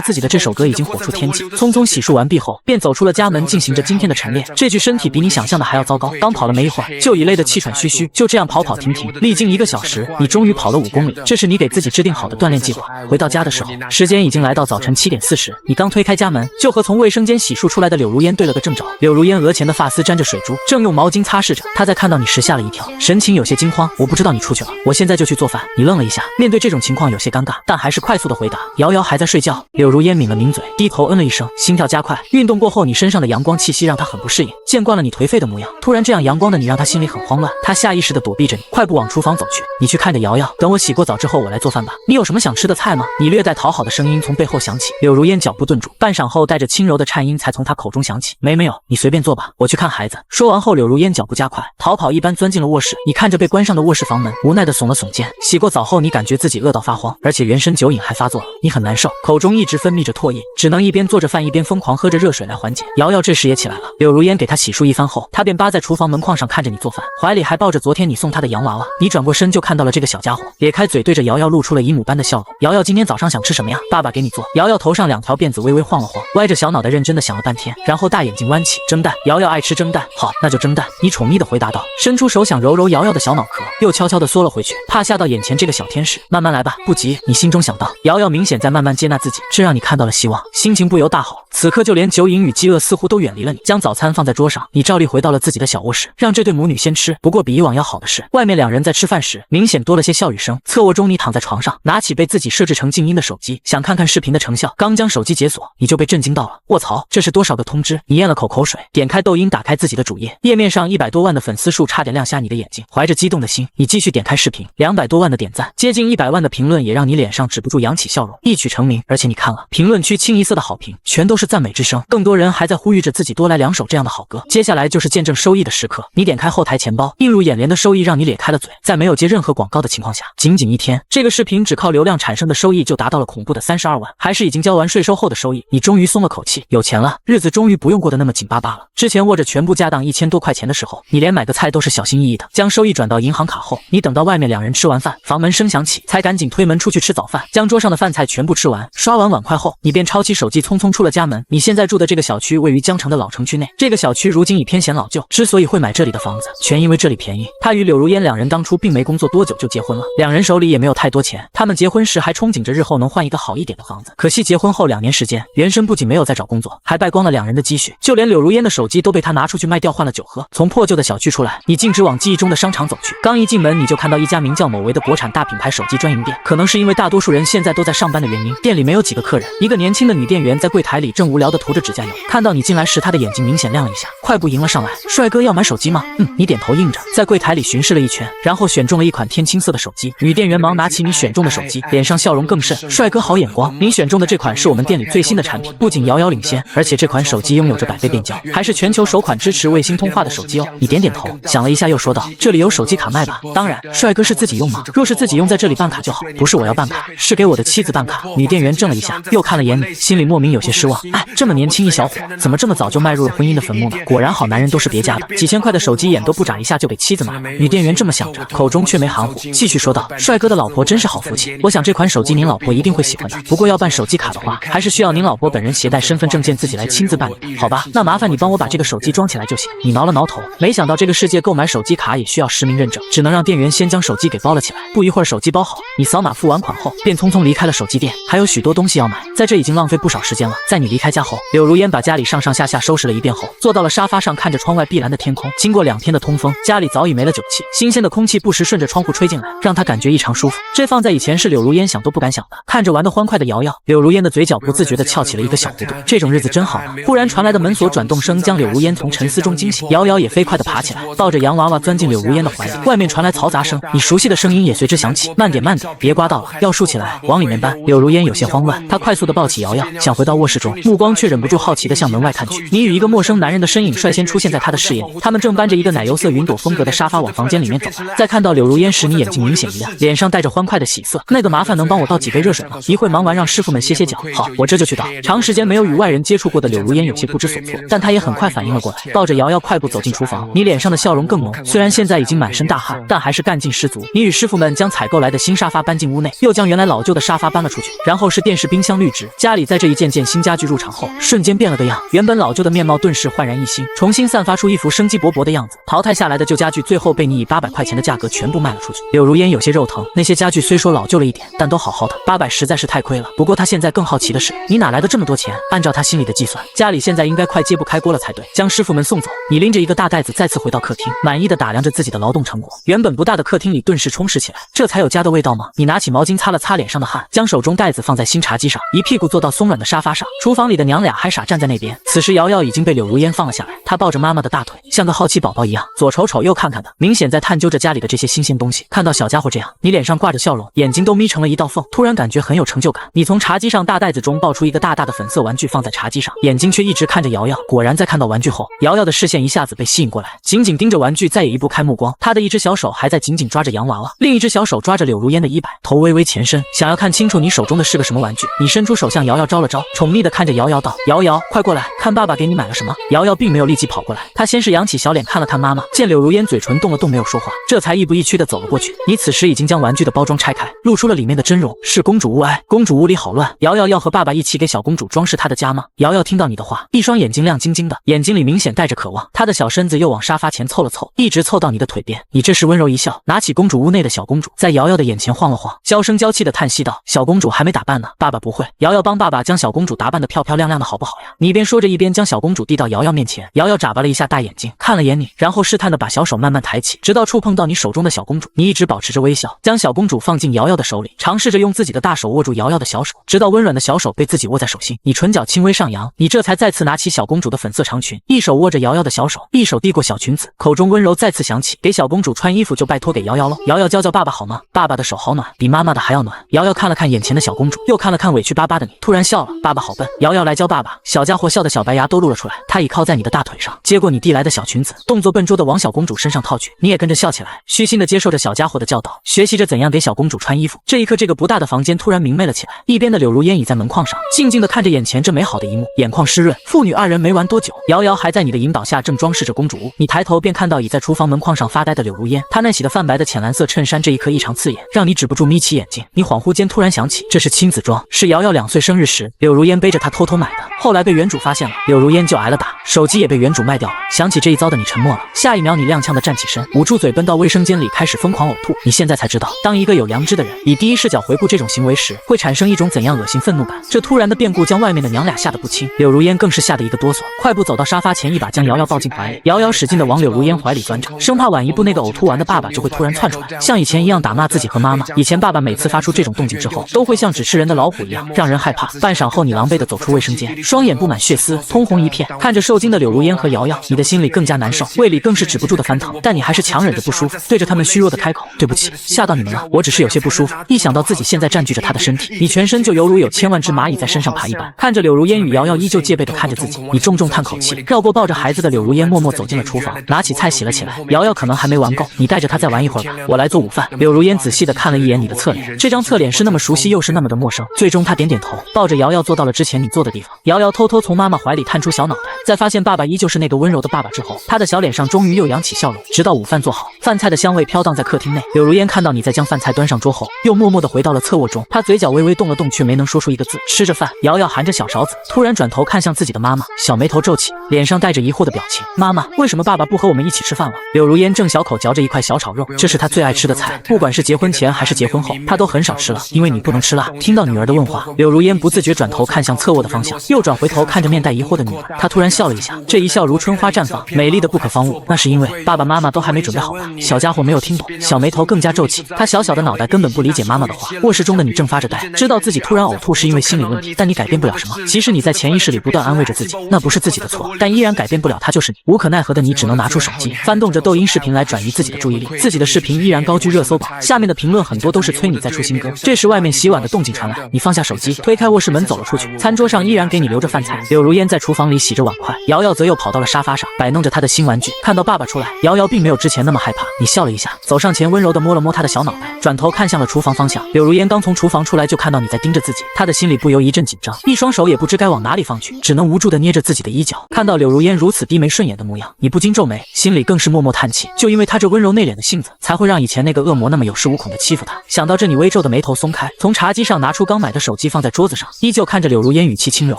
自己的这首歌已经火出天际。匆匆洗漱完毕后，便走出了家门，进行着今天的晨练。这具身体比你想象的还要糟糕，刚跑了没一会儿，就已累得气喘吁吁。就这样跑跑停停，历经1个小时，你终于跑了5公里。这是你给自己制定好的锻炼计划。回到家的时候，时间已经来到早晨7点40，你刚推开家门，就和从卫生间洗漱出来的柳如烟对了个正着。柳如烟额前的发丝沾着水珠，正用毛巾擦拭着。她在看到你时吓了一跳，神情有些惊慌。我不知道你出去了，我现在就去做饭。你愣了一下，面对这种情况有些尴尬，但还是快速的回答：瑶瑶还在睡觉。柳如烟抿了抿嘴，低头嗯了一声，心跳加快。运动过后，你身上的阳光气息让她很不适应，见惯了你颓废的模样，突然这样阳光的你让她心里很慌乱。她下意识的躲避着你，快步往厨房走去。你去看着瑶瑶，等我洗过澡之后我来做饭吧。你有什么想吃的菜吗？你略带讨好的声音从背后响起。柳如烟脚步顿住，半晌后带着轻柔的颤音才从她口中响起：没有，你随便做吧，我去看孩子。说完后，柳如烟脚步加快，逃跑一般钻进了卧室。你看着被关上的卧室房门，无奈的耸了耸肩。洗过澡后，你感觉自己饿到发慌，而且原身身酒瘾还发作了，你很难受，口中一直分泌着唾液，只能一边做着饭一边疯狂喝着热水来缓解。瑶瑶这时也起来了，柳如烟给她洗漱一番后，她便扒在厨房门框上看着你做饭，怀里还抱着昨天你送她的洋娃娃。你转过身就看到了这个小家伙，咧开嘴对着瑶瑶露出了姨母般的笑容。瑶瑶今天早上想吃什么呀？爸爸给你做。瑶瑶头上2条辫子微微晃了晃，歪着小脑袋认真的想了半天，然后大眼睛弯起，蒸蛋。瑶瑶爱吃蒸蛋，好，那就蒸蛋。你宠溺的回答道，伸出手想揉揉瑶瑶的小脑壳，又悄悄地缩了回去，怕吓到眼前这个小天使。慢慢来吧，不急。你心中想到。瑶瑶明显在慢慢接纳自己，这让你看到了希望，心情不由大好。此刻就连酒瘾与饥饿似乎都远离了你。将早餐放在桌上，你照例回到了自己的小卧室，让这对母女先吃。不过比以往要好的是，外面2人在吃饭时明显多了些笑语声。侧卧中你躺在床上，拿起被自己设置成静音的手机，想看看视频的成效。刚将手机解锁，你就被震惊到了。卧槽，这是多少个通知？你咽了口水，点开抖音，打开自己的主页，页面上100多万的粉丝数差点亮瞎你的眼睛。怀着激动的心，你继续点开视频，200多万的点赞，接近100万的评论，也让你脸上止不住扬起笑容。一举成名，而且你看了评论区清一色的好评，全都是赞美之声。更多人还在呼吁着自己多来2首这样的好歌。接下来就是见证收益的时刻，你点开后台钱包，映入眼帘的收益让你咧开了嘴。在没有接任何广告的情况下，仅仅1天，这个视频只靠流量产生的收益就达到了恐怖的32万，还是已经交完税收后的收益。你终于松了口气，有钱了，日子终于不用过得那么紧巴巴了。之前握着全部家当1000多块钱的时候，你连买个菜都是小心翼翼的。将收益转到银行卡后，你等到外面2人吃完饭，房门声响起，才赶紧推门出去吃早饭。将桌上的饭菜全部吃完，刷完碗筷后，你便抄起手机匆匆出了家门。你现在住的这个小区位于江城的老城区内，这个小区如今已偏显老旧，之所以会买这里的房子，全因为这里便宜。他与柳如烟2人当初并没工作多久就结婚了，2人手里也没有太多钱，他们结婚时还憧憬着日后能换一个好一点的房子。可惜结婚后2年时间，原生不仅没有再找工作，还败光了2人的积蓄，就连柳如烟的手机都被他拿出去卖掉换了酒喝。从破旧的小区出来，你径直往记忆中的商场走去。刚一进门，你就看到一家名叫某维的国产大品牌手机专营店。可能是因为大多数人现在都在上班的原因，店里没有几个客人。一个年轻的女店员在柜台里正无聊地涂着指甲油，看到你进来时，她的眼睛明显亮了一下，快步迎了上来。帅哥要买手机吗？你点头应着，在柜台里巡视了一圈，然后选中了一款天青色的手机。女店员忙拿起你选中的手机，脸上笑容更甚。帅哥好眼光，您选中的这款是我们店里最新的产品，不仅遥遥领先，而且这款手机拥有着100倍变焦，还是全球首款支持卫星通话的手机哦。你点点头，想了一下又说道，这里有手机卡卖吧？当然。帅哥是自己用吗？若是自己用，在这里办卡就好。不是我要办卡，是给我的妻子办卡。女店员怔了一下，又看了眼你，心里莫名有些失望。这么年轻一小伙，怎么这么早就迈入了婚姻的坟墓呢？果然好男人都是别家的，几千块的手机眼都不眨一下就给妻子买了。女店员这么想着，口中却没含糊，继续说道，帅哥的老婆真是好福气，我想这款手机您老婆一定会喜欢的。不过要办手机卡的话，还是需要您老婆本人携带身份证件自己来亲自办理。好吧，那麻烦你帮我把这个手机装起来就行。你挠了挠头，没想到这个世界购买手机卡也需要实名认证，只能让店员先将手机给包了起来。不一会儿手机包好，你扫码付完款后便匆匆离开了手机店。还有许多东西要买，在这已经浪费不少时间了。在你离开家后，柳如烟把家里上上下下收拾了一遍后，坐到了沙发上，看着窗外碧蓝的天空。经过2天的通风，家里早已没了酒气，新鲜的空气不时顺着窗户吹进来，让她感觉异常舒服。这放在以前是柳如烟想都不敢想的。看着玩得欢快的瑶瑶，柳如烟的嘴角不自觉地翘起了一个小弧度。这种日子真好啊！忽然传来的门锁转动声将柳如烟从沉思中惊醒，瑶瑶也飞快地爬起来，抱着洋娃娃钻进柳如烟的怀里。外面传来嘈杂声，你熟悉的声音也随之响起，慢点慢点，别刮到了，要竖起来，往里面搬。柳如烟有些慌乱，她快速地抱起瑶瑶，想回到卧室中，目光却忍不住好奇地向门外看去。你与一个陌生男人的身影率先出现在她的视野里，他们正搬着一个奶油色云朵风格的沙发往房间里面走来。在看到柳如烟时，你眼睛明显一亮，脸上带着欢快的喜色。那个麻烦能帮我倒几杯热水吗？一会忙完让师傅们歇歇脚。好，我这就去倒。长时间没有与外人接触过的柳如烟有些不知所措，但她也很快反应了过来，抱着瑶瑶快步走进厨房。你脸上的笑容更浓，虽然现在已经满身大汗，但还是干劲十足。你与师傅们将采购来的新沙发搬进屋内，又将原来老旧的沙发搬了出去，然后是电视、冰箱、绿植。家里在这一件件新家具入场后，瞬间变了个样，原本老旧的面貌顿时焕然一新，重新散发出一副生机勃勃的样子。淘汰下来的旧家具最后被你以800块钱的价格全部卖了出去。柳如烟有些肉疼，那些家具虽说老旧了一点，但都好好的，800实在是太亏了。不过他现在更好奇的是，你哪来的这么多钱？按照他心里的计算，家里现在应该快揭不开锅了才对。将师傅们送走，你拎着一个大袋子再次回到客厅，满意的打量着自己的劳动成果。原本不大的客厅里顿时充实起来，这才有家的味道吗？你拿起毛巾擦了擦脸上的汗，将手中袋子放在新茶几上，一屁股坐到松软的沙发上。厨房里的娘俩还傻站在那边。此时瑶瑶已经被柳如烟放了下来，她抱着妈妈的大腿，像个好奇宝宝一样，左瞅瞅右看看的，明显在探究着家里的这些新鲜东西。看到小家伙这样，你脸上挂着笑容，眼睛都眯成了一道缝，突然感觉很有成就感。你从茶几上大袋子中抱出一个大大的粉色玩具，放在茶几上，眼睛却一直看着瑶瑶。果然在看到玩具后，瑶瑶的视线一下子被吸引过来，紧紧盯着玩具，再也移不开目光。她的一只小手还在紧紧抓着洋娃娃，另一只小手抓着柳如烟的衣摆，头微微前伸。身，想要看清楚你手中的是个什么玩具。你伸出手向瑶瑶招了招，宠溺地看着瑶瑶道：瑶瑶，快过来，看爸爸给你买了什么。瑶瑶并没有立即跑过来，她先是扬起小脸看了看妈妈，见柳如烟嘴唇动了动没有说话，这才亦步亦趋地走了过去。你此时已经将玩具的包装拆开，露出了里面的真容，是公主屋。哎，公主屋里好乱，瑶瑶要和爸爸一起给小公主装饰她的家吗？瑶瑶听到你的话，一双眼睛亮晶晶的，眼睛里明显带着渴望，她的小身子又往沙发前凑了凑，一直凑到你的腿边。你这时温柔一笑，拿起公主屋内的小公主，在瑶瑶的眼前晃了晃，娇声娇气地叹息道：小公主还没打扮呢，爸爸不会。瑶瑶帮爸爸将小公主打扮得漂漂亮亮的，好不好呀？你一边说着，一边将小公主递到瑶瑶面前。瑶瑶眨巴了一下大眼睛，看了眼你，然后试探地把小手慢慢抬起，直到触碰到你手中的小公主。你一直保持着微笑，将小公主放进瑶瑶的手里，尝试着用自己的大手握住瑶瑶的小手，直到温软的小手被自己握在手心。你唇角轻微上扬，你这才再次拿起小公主的粉色长裙，一手握着瑶瑶的小手，一手递过小裙子，口中温柔再次响起：给小公主穿衣服就拜托给瑶瑶喽。瑶瑶教教爸爸好吗？爸爸的手好暖，比妈妈的还要暖。瑶瑶看了看眼前的小公主，又看了看委屈巴巴的你，突然笑了：爸爸好笨。瑶瑶来教爸爸。小家伙笑得小白牙都露了出来，他倚靠在你的大腿上，接过你递来的小裙子，动作笨拙地往小公主身上套去。你也跟着笑起来，虚心地接受着小家伙的教导，学习着怎样给小公主穿衣服。这一刻，这个不大的房间突然明媚了起来。一边的柳如烟倚在门框上，静静地看着眼前这美好的一幕，眼眶湿润。父女二人没玩多久，瑶瑶还在你的引导下正装饰着公主屋。你抬头便看到倚在厨房门框上发呆的柳如烟，她那洗得泛白的浅蓝色衬衫这一刻异常刺眼，让你止不住眯起眼睛。你恍惚间突然想起，这是亲子装，是瑶瑶2岁生日时柳如烟背着她偷偷买的，后来被原主发现了，柳如烟就挨了打，手机也被原主卖掉了。想起这一遭的你沉默了，下一秒你踉跄地站起身，捂住嘴奔到卫生间里开始疯狂呕吐。你现在才知道，当一个有良知的人以第一视角回顾这种行为时，会产生一种怎样恶心愤怒感。这突然的变故将外面的娘俩吓得不轻，柳如烟更是吓得一个哆嗦，快步走到沙发前，一把将瑶瑶抱进怀里。瑶瑶使劲地往柳如烟怀里钻着，生怕晚一步那个呕吐完的爸爸就会突然窜出来，像以前一样打骂自己和妈妈。以前爸爸每次发出这种动静之后，都会像只吃人的老虎一样让人害怕。半晌后，你狼狈地走出卫生间，双眼布满血丝，通红一片，看着受惊的柳如烟和瑶瑶，你的心里更加难受，胃里更是止不住的翻腾，但你还是强忍着不舒服，对着他们虚弱地开口：对不起，吓到你们了，我只是有些不舒服。一想到自己现在占据着他的身体，你全身就犹如有千万只蚂蚁在身上爬一般。看着柳如烟与瑶瑶依旧戒备地看着自己，你重重叹口气，绕过抱着孩子的柳如烟，默默走进了厨房，拿起菜洗了起来。瑶瑶可能还没玩够，你带着她再玩一会儿吧，我来做午饭。柳如烟仔细地看了一眼你的侧脸，这张侧脸是那么熟悉又是那么的陌生。最终她点点头，抱着瑶瑶坐到了之前你坐的地方。瑶瑶偷偷从妈妈怀里探出小脑袋，在发现爸爸依旧是那个温柔的爸爸之后，她的小脸上终于又扬起笑容。直到午饭做好，饭菜的香味飘荡在客厅内，柳如烟看到你在将饭菜端上桌后，又默默地回到了侧卧中。她嘴角微微动了动，却没能说出一个字。吃着饭，瑶瑶含着小勺子，突然转头看向自己的妈妈，小眉头皱起，脸上带着疑惑的表情。妈妈，为什么爸爸不和我们一起吃饭了？柳如烟正小口嚼着一块小炒肉，这是她最爱吃的菜，不管是结婚前还是结婚后，她都很少吃了，因为你不能吃辣。听到女儿的问话，柳如烟不自觉转头看向侧卧的方向，又转回头看着面带疑惑的女儿，她突然笑了一下，这一笑如春花绽放，美丽的不可方物。那是因为爸爸妈妈都还没准备好吧？小家伙没有听懂，小眉头更加皱起，他小小的脑袋根本不理解妈妈的话。卧室中的你正发着呆，知道自己突然呕吐是因为心理问题，但你改变不了什么。其实你在潜意识里不断安慰着自己，那不是自己的错，但依然改变不了他就是你。无可奈何的你只能拿出手机，翻动着抖音视频来转移自己的注意力。自己的视频依然高居热搜榜，下面的评论很多都是催你再出新歌。这时外面洗碗的动静传来，你放下手机，推开卧室门走了出去。餐桌上依然给你留着饭菜，柳如烟在厨房里洗着碗筷，瑶瑶则又跑到了沙发上摆弄着她的新玩具。看到爸爸出来，瑶瑶并没有之前那么害怕，你笑了一下，走上前温柔地摸了摸他的小脑袋，转头看向了厨房方向。柳如烟刚从厨房出来，就看到你在盯着自己，她的心里不由一阵紧张，一双手也不知该往哪里放去，只能无助地捏着自己的衣角。看到柳如烟如此低眉顺眼的模样，你不禁皱眉，心里更是默默叹气，就因为她这温柔内敛的性子，才会让以前那个恶魔那么有恃无恐地欺负她。想到这，你微皱的眉头松开，从茶几上拿出刚买的手机放在桌子上，依旧看着柳如烟，语气轻柔：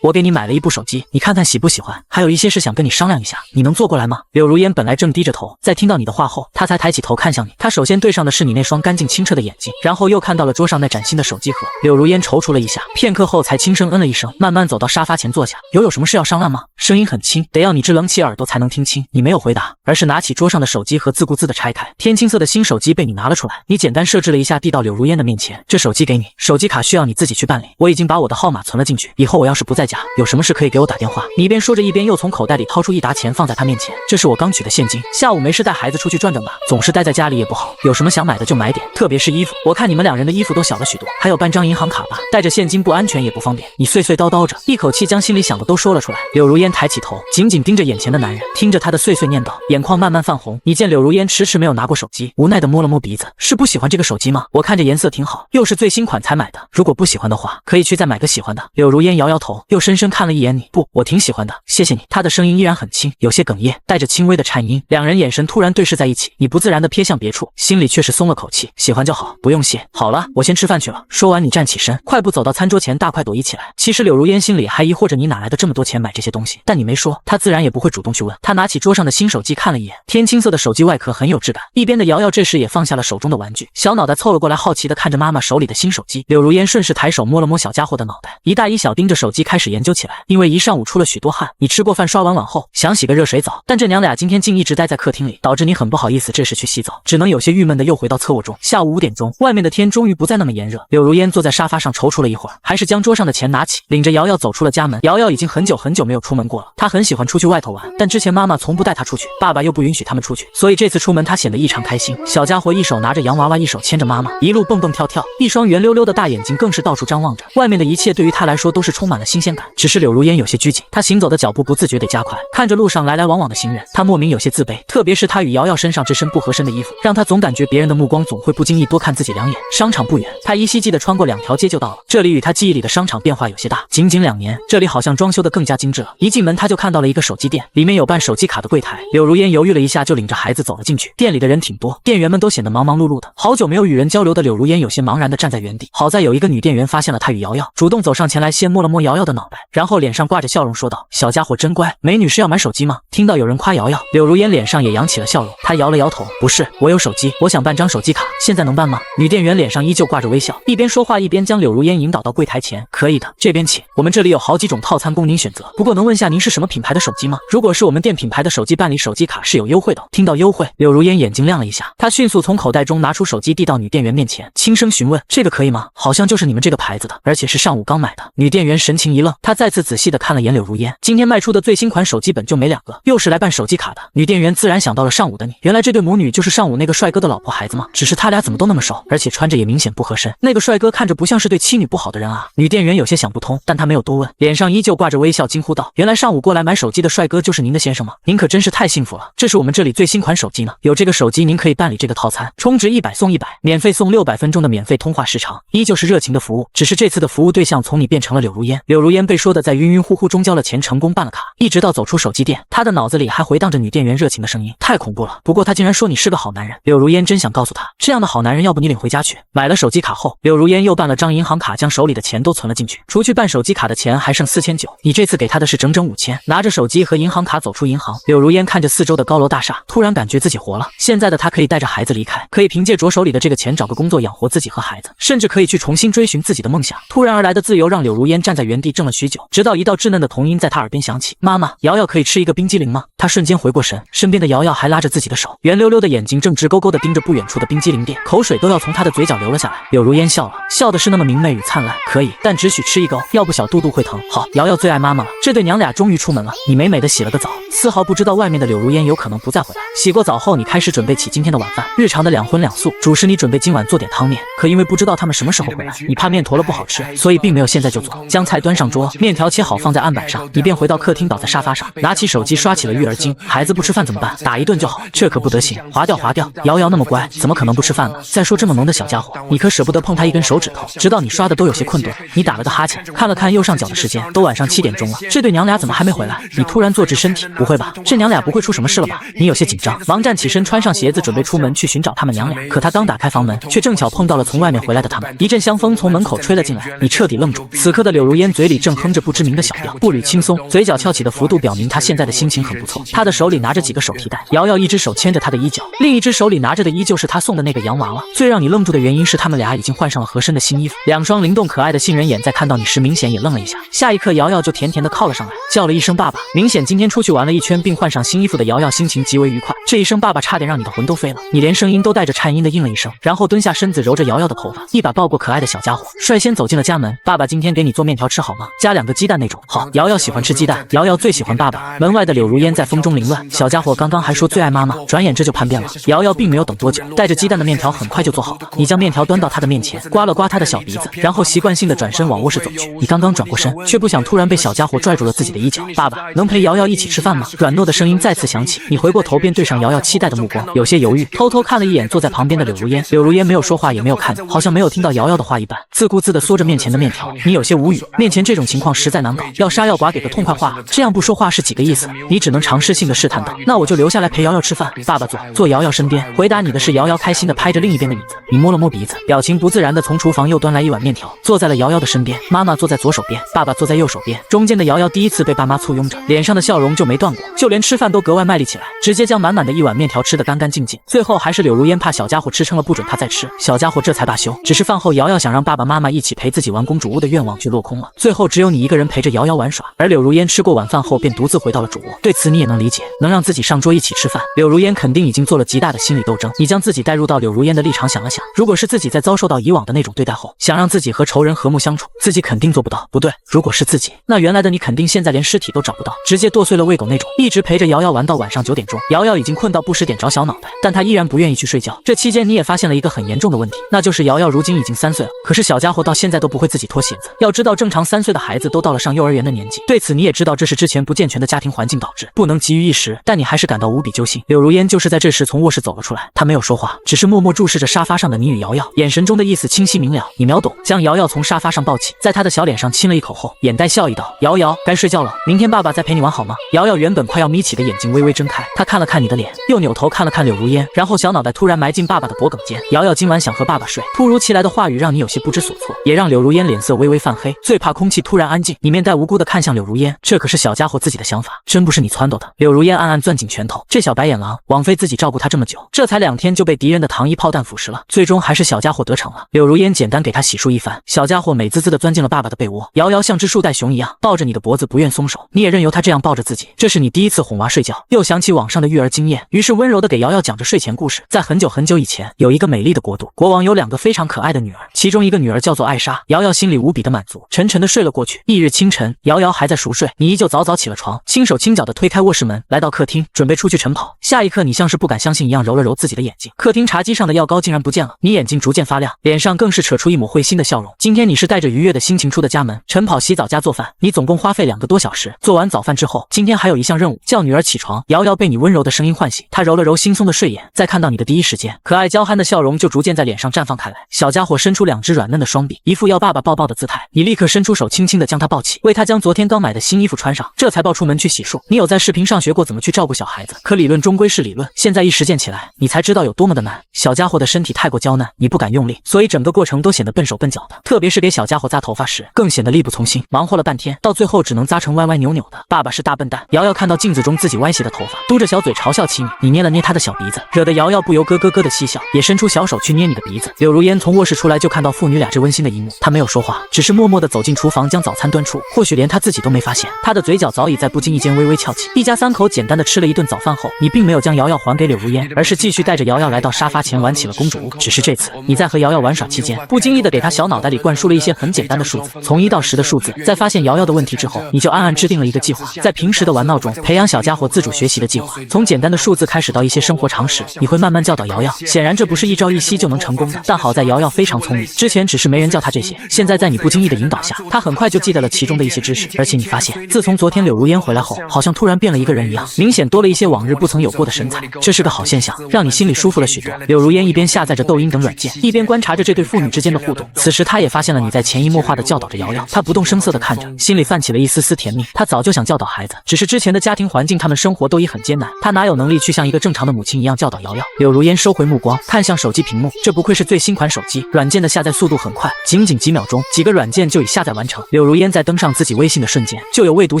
我给你买了一部手机，你看看喜不喜欢？还有一些事想跟你商量一下，你能坐过来吗？柳如烟本来正低着头，在听到你的话后，她才抬起头看向你，她首先对上的是你那双干净清澈的眼睛，然后又看到了桌上那崭新的手机盒。柳如烟踌躇了一下，片刻后才轻声嗯了一声，慢慢走到沙发前坐下。有什么事要商量吗？声音很轻，得要你支棱起耳朵才能听清。你没有回答，而是拿起桌上的手机盒，自顾自地拆开。天青色的新手机被你拿了出来，你简单设置了一下，递到柳如烟的面前。这手机给你，手机卡需要你自己去办理，我已经把我的号码存了进去，以后我要是不在家，有什么事可以给我打电话。你一边说着，一边又从口袋里掏出一沓钱放在他面前，这是我刚取的现金，下午没事带孩子出去转转吧，总是待在家里也不好，有什么想买的就买点，特别是衣服，我看你们两人的衣服都小了许多，还有办张银行卡吧，带着现金不安全也不方便。你碎碎叨叨着，一口气将心里想的都说了出来。柳如烟抬起头，紧紧盯着眼前的男人，听着他的碎碎念叨，眼眶慢慢泛红。你见柳如烟迟迟没有拿过手机，无奈的摸了摸鼻子，是不喜欢这个手机吗？我看着颜色挺好好，又是最新款才买的，如果不喜欢的话，可以去再买个喜欢的。柳如烟摇摇头，又深深看了一眼你。不，我挺喜欢的，谢谢你。他的声音依然很轻，有些哽咽，带着轻微的颤音。两人眼神突然对视在一起，你不自然的瞥向别处，心里却是松了口气。喜欢就好，不用谢。好了，我先吃饭去了。说完，你站起身，快步走到餐桌前，大快朵颐起来。其实柳如烟心里还疑惑着你哪来的这么多钱买这些东西，但你没说，他自然也不会主动去问。他拿起桌上的新手机看了一眼，天青色的手机外壳很有质感。一边的瑶瑶这时也放下了手中的玩具，小脑袋凑了过来，好奇地看着妈妈手里的新手机。柳如烟顺势抬手摸了摸小家伙的脑袋，一大一小盯着手机开始研究起来。因为一上午出了许多汗，你吃过饭刷完碗后想洗个热水澡，但这娘俩今天竟一直待在客厅里，导致你很不好意思这时去洗澡，只能有些郁闷的又回到侧卧中。下午5点钟，外面的天终于不再那么炎热。柳如烟坐在沙发上踌躇了一会儿，还是将桌上的钱拿起，领着瑶瑶走出了家门。瑶瑶已经很久没有出门过了，她很喜欢出去外头玩，但之前妈妈从不带她出去，爸爸又不允许他们出去，所以这次出门她显得异常开心。小家伙一手拿着洋娃娃，一手牵着妈妈，一路蹦蹦跳跳，一双圆溜溜的大眼睛更是到处张望着。外面的一切对于她来说都是充满了新鲜感，只是柳如烟有些拘谨，她行走的脚步不自觉地加快，看着路上来来往往的行人，她莫名有些自卑，特别是她与瑶瑶身上这身不合身的衣服，让她总感觉别人的目光总会不经意多看自己2眼。商场不远，她依稀记得穿过2条街就到了，这里与她记忆里的商场变化有些大，仅仅2年，这里好像装修得更加精致了。一进门她就看到了一个手机店，里面有办手机卡的柜台。柳如烟犹豫了一下，就领着孩子走了进去。店里的人挺多，店员们都显得忙忙碌碌的，好久没有与人交流的柳如烟有些茫然地站在原地。好在有一个女店员发现了她与瑶瑶，主动走上前来，先摸了摸瑶瑶的脑袋，然后脸上挂着笑容说道：“小家伙真乖，美女是要买手机吗？”听到有人夸瑶瑶，柳如烟脸上也扬起了笑容，她摇了摇头：“不是，我有手机，我想办张手机卡，现在能办吗？”女店员脸上依旧挂着微笑，一边说话一边将柳如烟引导到柜台前：“可以的，这边请，我们这里有好几种套餐供您选择，不过能问下您是什么品牌的手机吗？如果是我们店品牌的手机，办理手机卡是有优惠的。”听到优惠，柳如烟眼睛亮了一下，她迅速从口袋中拿出手机递到女店员面前，轻声询问：“这个可以吗？好像就是你们这个牌子的，而且是上午刚买的。”女店员神情一愣，她再次仔细地看了眼柳如烟，今天卖出的最新款手机本就没2个，又是来办手机卡的。女店员自然想到了上午的你，原来这对母女就是上午那个帅哥的老婆孩子吗？只是他俩怎么都那么熟，而且穿着也明显不合身，那个帅哥看着不像是对妻女不好的人啊。女店员有些想不通，但她没有多问，脸上依旧挂着微笑，惊呼道：“原来上午过来买手机的帅哥就是您的先生吗？您可真是太幸福了，这是我们这里最新款手机呢，有这个手机您可以办理这个套餐，充值100送100，免费送600分钟的免费通话时长，依旧是热情的服务，只是这次的服务对象从你变成了柳如烟。”柳如烟被说的在晕晕乎乎中交了钱，成功办了卡，一直到走出手机店，她的脑子里还回荡着女店员热情的声音，太恐怖了。不过她竟然说你是个好男人，柳如烟真想告诉她，这样的好男人要不你领回家去。买了手机卡后，柳如烟又办了张银行卡，将手里的钱都存了进去，除去办手机卡的钱还剩4900，你这次给她的是整整5000。拿着手机和银行卡走出银行，柳如烟看着四周的高楼大厦，突然感觉自己活了。现在的她可以带着孩子离开，可以凭借着手里的这个钱找个工作养活自己和孩子，甚至可以去重新追寻自己的梦想。突然而来的自由让柳如烟站在原地怔了许久，直到一道稚嫩的童音在她耳边响起：“妈妈，瑶瑶可以吃一个冰激凌吗？”她瞬间回过神，身边的瑶瑶还拉着自己的手，圆溜溜的眼睛正直勾勾地盯着不远处的冰激凌店，口水都要从她的嘴角流了下来。柳如烟笑了，笑的是那么明媚与灿烂：“可以，但只许吃一个哦，要不小肚肚会疼。”好，瑶瑶最爱妈妈了。这对娘俩终于出门了，你美美的洗了个澡，丝毫不知道外面的柳如烟有可能不再回来。洗过澡后，你开始准备起今天的晚饭，日常的2荤2素，主食你准备今晚做点汤面，可因为不知道他们什么时候回来，你怕面坨了不好吃，所以并没有现在就做。将菜端上桌，面条切好放在案板上，你便回到客厅，倒在沙发上，拿起手机刷起了育儿经。孩子不吃饭怎么办？打1顿就好，这可不得行，划掉划掉。瑶瑶那么乖，怎么可能不吃饭呢？再说这么萌的小家伙，你可舍不得碰他1根手指头。直到你刷的都有些困顿，你打了个哈欠，看了看右上角的时间，都晚上7点钟了，这对娘俩怎么还没回来？你突然坐直身体，不会吧？这娘俩不会出什么事了吧？你有些紧张，忙站起身，穿上鞋子准备出门去寻找他们娘俩。可他刚打开房门，却正巧碰到了从外面回来的他们，一阵香风从门口吹了进来，你彻底愣住。此刻的柳如烟嘴里正哼着不知名的小调，步履轻松，嘴角翘起的幅度表明她现在的心情很不错。她的手里拿着几个手提袋，瑶瑶一只手牵着她的衣角，另一只手里拿着的依旧是她送的那个洋娃娃。最让你愣住的原因是他们俩已经换上了合身的新衣服，2双灵动可爱的杏仁眼在看到你时明显也愣了一下，下一刻瑶瑶就甜甜的靠了上来，叫了一声爸爸。明显今天出去玩了一圈并换上新衣服的瑶瑶心情极为愉快，这一声爸爸差点让你的魂都飞了，你连声音都带着颤音的应了一声，然后蹲下身子揉着瑶瑶的头发，一把抱过可爱的小家伙，率先走进了家门。爸爸今天给你做面条吃好吗？加2个鸡蛋那种。好，瑶瑶喜欢吃鸡蛋，瑶瑶最喜欢爸爸。门外的柳如烟在风中凌乱，小家伙刚刚还说最爱妈妈，转眼这就叛变了。瑶瑶并没有等多久，带着鸡蛋的面条很快就做好了，你将面条端到他的面前，刮了刮他的小鼻子，然后习惯性的转身往卧室走去。你刚刚转过身，却不想突然被小家伙拽住了自己的衣角。爸爸，能陪瑶瑶一起吃饭吗？软糯的声音再次响起，你回过头便对上瑶瑶期待的目光，有些犹豫，偷偷看了一眼坐在旁边的柳如烟。柳如烟没有说话，也没有看你，好像没有听到瑶瑶的话一般，自顾自地嗦着面前的面条。你有些无语，面前这种情况实在难搞，要杀要剐给个痛快话，这样不说话是几个意思？你只能尝试性的试探道：“那我就留下来陪瑶瑶吃饭。”爸爸坐瑶瑶身边，回答你的是瑶瑶开心地拍着另一边的椅子。你摸了摸鼻子，表情不自然地从厨房又端来一碗面条，坐在了瑶瑶的身边。妈妈坐在左手边，爸爸坐在右手边，中间的瑶瑶第一次被爸妈簇拥着，脸上的笑容就没断过，就连吃饭都格外卖力起来，直接将满满的一碗面条吃得干干净净。最后还是柳如烟怕小家伙吃撑了不准他再吃，小家伙这才罢休。只是饭后瑶瑶想让爸爸妈妈一起陪自己玩公主屋的愿望却落空了，最后只有你一个人陪着瑶瑶玩耍。而柳如烟吃过晚饭后便独自回到了主卧，对此你也能理解，能让自己上桌一起吃饭，柳如烟肯定已经做了极大的心理斗争。你将自己带入到柳如烟的立场想了想，如果是自己在遭受到以往的那种对待后，想让自己和仇人和睦相处，自己肯定做不到。不对，如果是自己，那原来的你肯定现在连尸体都找不到，直接剁碎了喂狗那种。一直陪着瑶瑶玩到晚上9点钟，瑶瑶已经困到不时点着小脑袋，但她依然不愿意去睡觉。这期间你也发现了一个很严重的问题，那就是瑶瑶如今已经3岁了，可是小家伙到现在都不会自己脱鞋子。要知道正常3岁的孩子都到了上幼儿园的年纪，对此你也知道这是之前不健全的家庭环境导致，不能急于一时，但你还是感到无比揪心。柳如烟就是在这时从卧室走了出来，她没有说话，只是默默注视着沙发上的你与瑶瑶，眼神中的意思清晰明了。你秒懂，将瑶瑶从沙发上抱起，在她的小脸上亲了一口后，眼带笑意道：“瑶瑶，该睡觉了，明天爸爸再陪你玩好吗？”瑶瑶原本快要眯起的眼睛微微睁开，她看了看你的脸，又扭头看了看柳如烟，然后小脑袋突然埋进爸爸的脖颈间。瑶瑶今晚想和爸爸睡，突如其来的话语让你有些不知所措，也让柳如烟脸色微微泛黑。最怕空气突然安静，你面带无辜的看向柳如烟，这可是小家伙自己的想法，真不是你撺掇的。柳如烟暗暗攥紧拳头，这小白眼狼，枉费自己照顾他这么久，这才2天就被敌人的糖衣炮弹腐蚀了，最终还是小家伙得逞了。柳如烟简单给他洗漱一番，小家伙美滋滋的钻进了爸爸的被窝，瑶瑶像只树袋熊一样抱着你的脖子不愿松手，你也任由他这样抱着自己。这是你第一次哄娃睡觉，又想起网上的育儿经验，于是温柔的给瑶瑶讲着睡前故事。在很久很久以前，有一个美丽的国度，国王有2个非常可爱的女儿，其中一个女儿叫做艾莎。瑶瑶心里无比的满足，沉沉的睡了过去。翌日清晨，瑶瑶还在熟睡，你依旧早早起了床，轻手轻脚的推开卧室门，来到客厅，准备出去晨跑。下一刻，你像是不敢相信一样揉了揉自己的眼睛，客厅茶几上的药膏竟然不见了，你眼睛逐渐发亮，脸上更是扯出一抹会心的笑容。今天你是带着愉悦的心情出的家门，晨跑、洗澡加做饭，你总共花费2个多小时。做完早饭之后，今天还有一项任务，叫女儿起床。瑶瑶被你温柔的声音唤醒，她揉了揉惺忪的睡眼，在看到你的第一时间，可爱娇憨的笑容就逐渐在脸上绽放开来。小家伙伸出2只软嫩的双臂，一副要爸爸抱抱的姿态，你立刻伸出手轻轻地将他抱起，为他将昨天刚买的新衣服穿上，这才抱出门去洗漱。你有在视频上学过怎么去照顾小孩子，可理论终归是理论，现在一实践起来，你才知道有多么的难。小家伙的身体太过娇嫩，你不敢用力，所以整个过程都显得笨手笨脚的，特别是给小家伙扎头发时，更显得力不从心，忙活了半天，到最后只能扎成歪歪扭扭的。爸爸是大笨蛋。瑶瑶看到镜子中自己歪斜的头发，嘟着小嘴嘲笑起你捏了捏他的小鼻子，惹得瑶瑶不由咯咯咯的嬉笑，也伸出小手去捏你的鼻子。柳如烟从卧室出来就看到父女俩这温馨的一幕，她没有说话，只是默默地走进厨房将早餐端出，或许连她自己都没发现，她的嘴角早已在不经意间微微翘起。一家3口简单的吃了一顿早饭后，你并没有将瑶瑶还给柳如烟，而是继续带着瑶瑶来到沙发前玩起了公主屋。只是这次你在和瑶瑶玩耍期间，不经意地给她小脑袋里灌输了一些很简单的数字，从1到10的数字。在发现瑶瑶的问题之后，你就暗暗制定了一个计划，在平时的玩闹中培养小家伙自主学习的计划，从简单的数字开始到一些生活常识，你会慢慢教导瑶瑶。显然这不是一朝一夕就能成功的，但好在瑶瑶非常聪明，之前只是没人教她这些，现在在你不经意的引导下，她很快就记得了其中的一些知识。而且你发现，自从昨天柳如烟回来后，好像突然变了一个人一样，明显多了一些往日不曾有过的神采，这是个好现象，让你心里舒服了许多。柳如烟一边下载着抖音等软件，一边观察着这对父女之间的互动，此时她也发现了你在潜移默化的教导着瑶瑶，她不动声色的看着，心里泛起了一丝丝甜蜜。她早就想教导孩子，只是之前的家庭环境他们生活都已很艰难，她哪有能力去像一个正常的母亲一样教导瑶瑶。柳如烟收回目光，看向手机屏幕，这不愧是最新款手机，软件的下载速度很快，仅几秒钟，几个软件就已下载完成。柳如烟在登上自己微信的瞬间，就有未读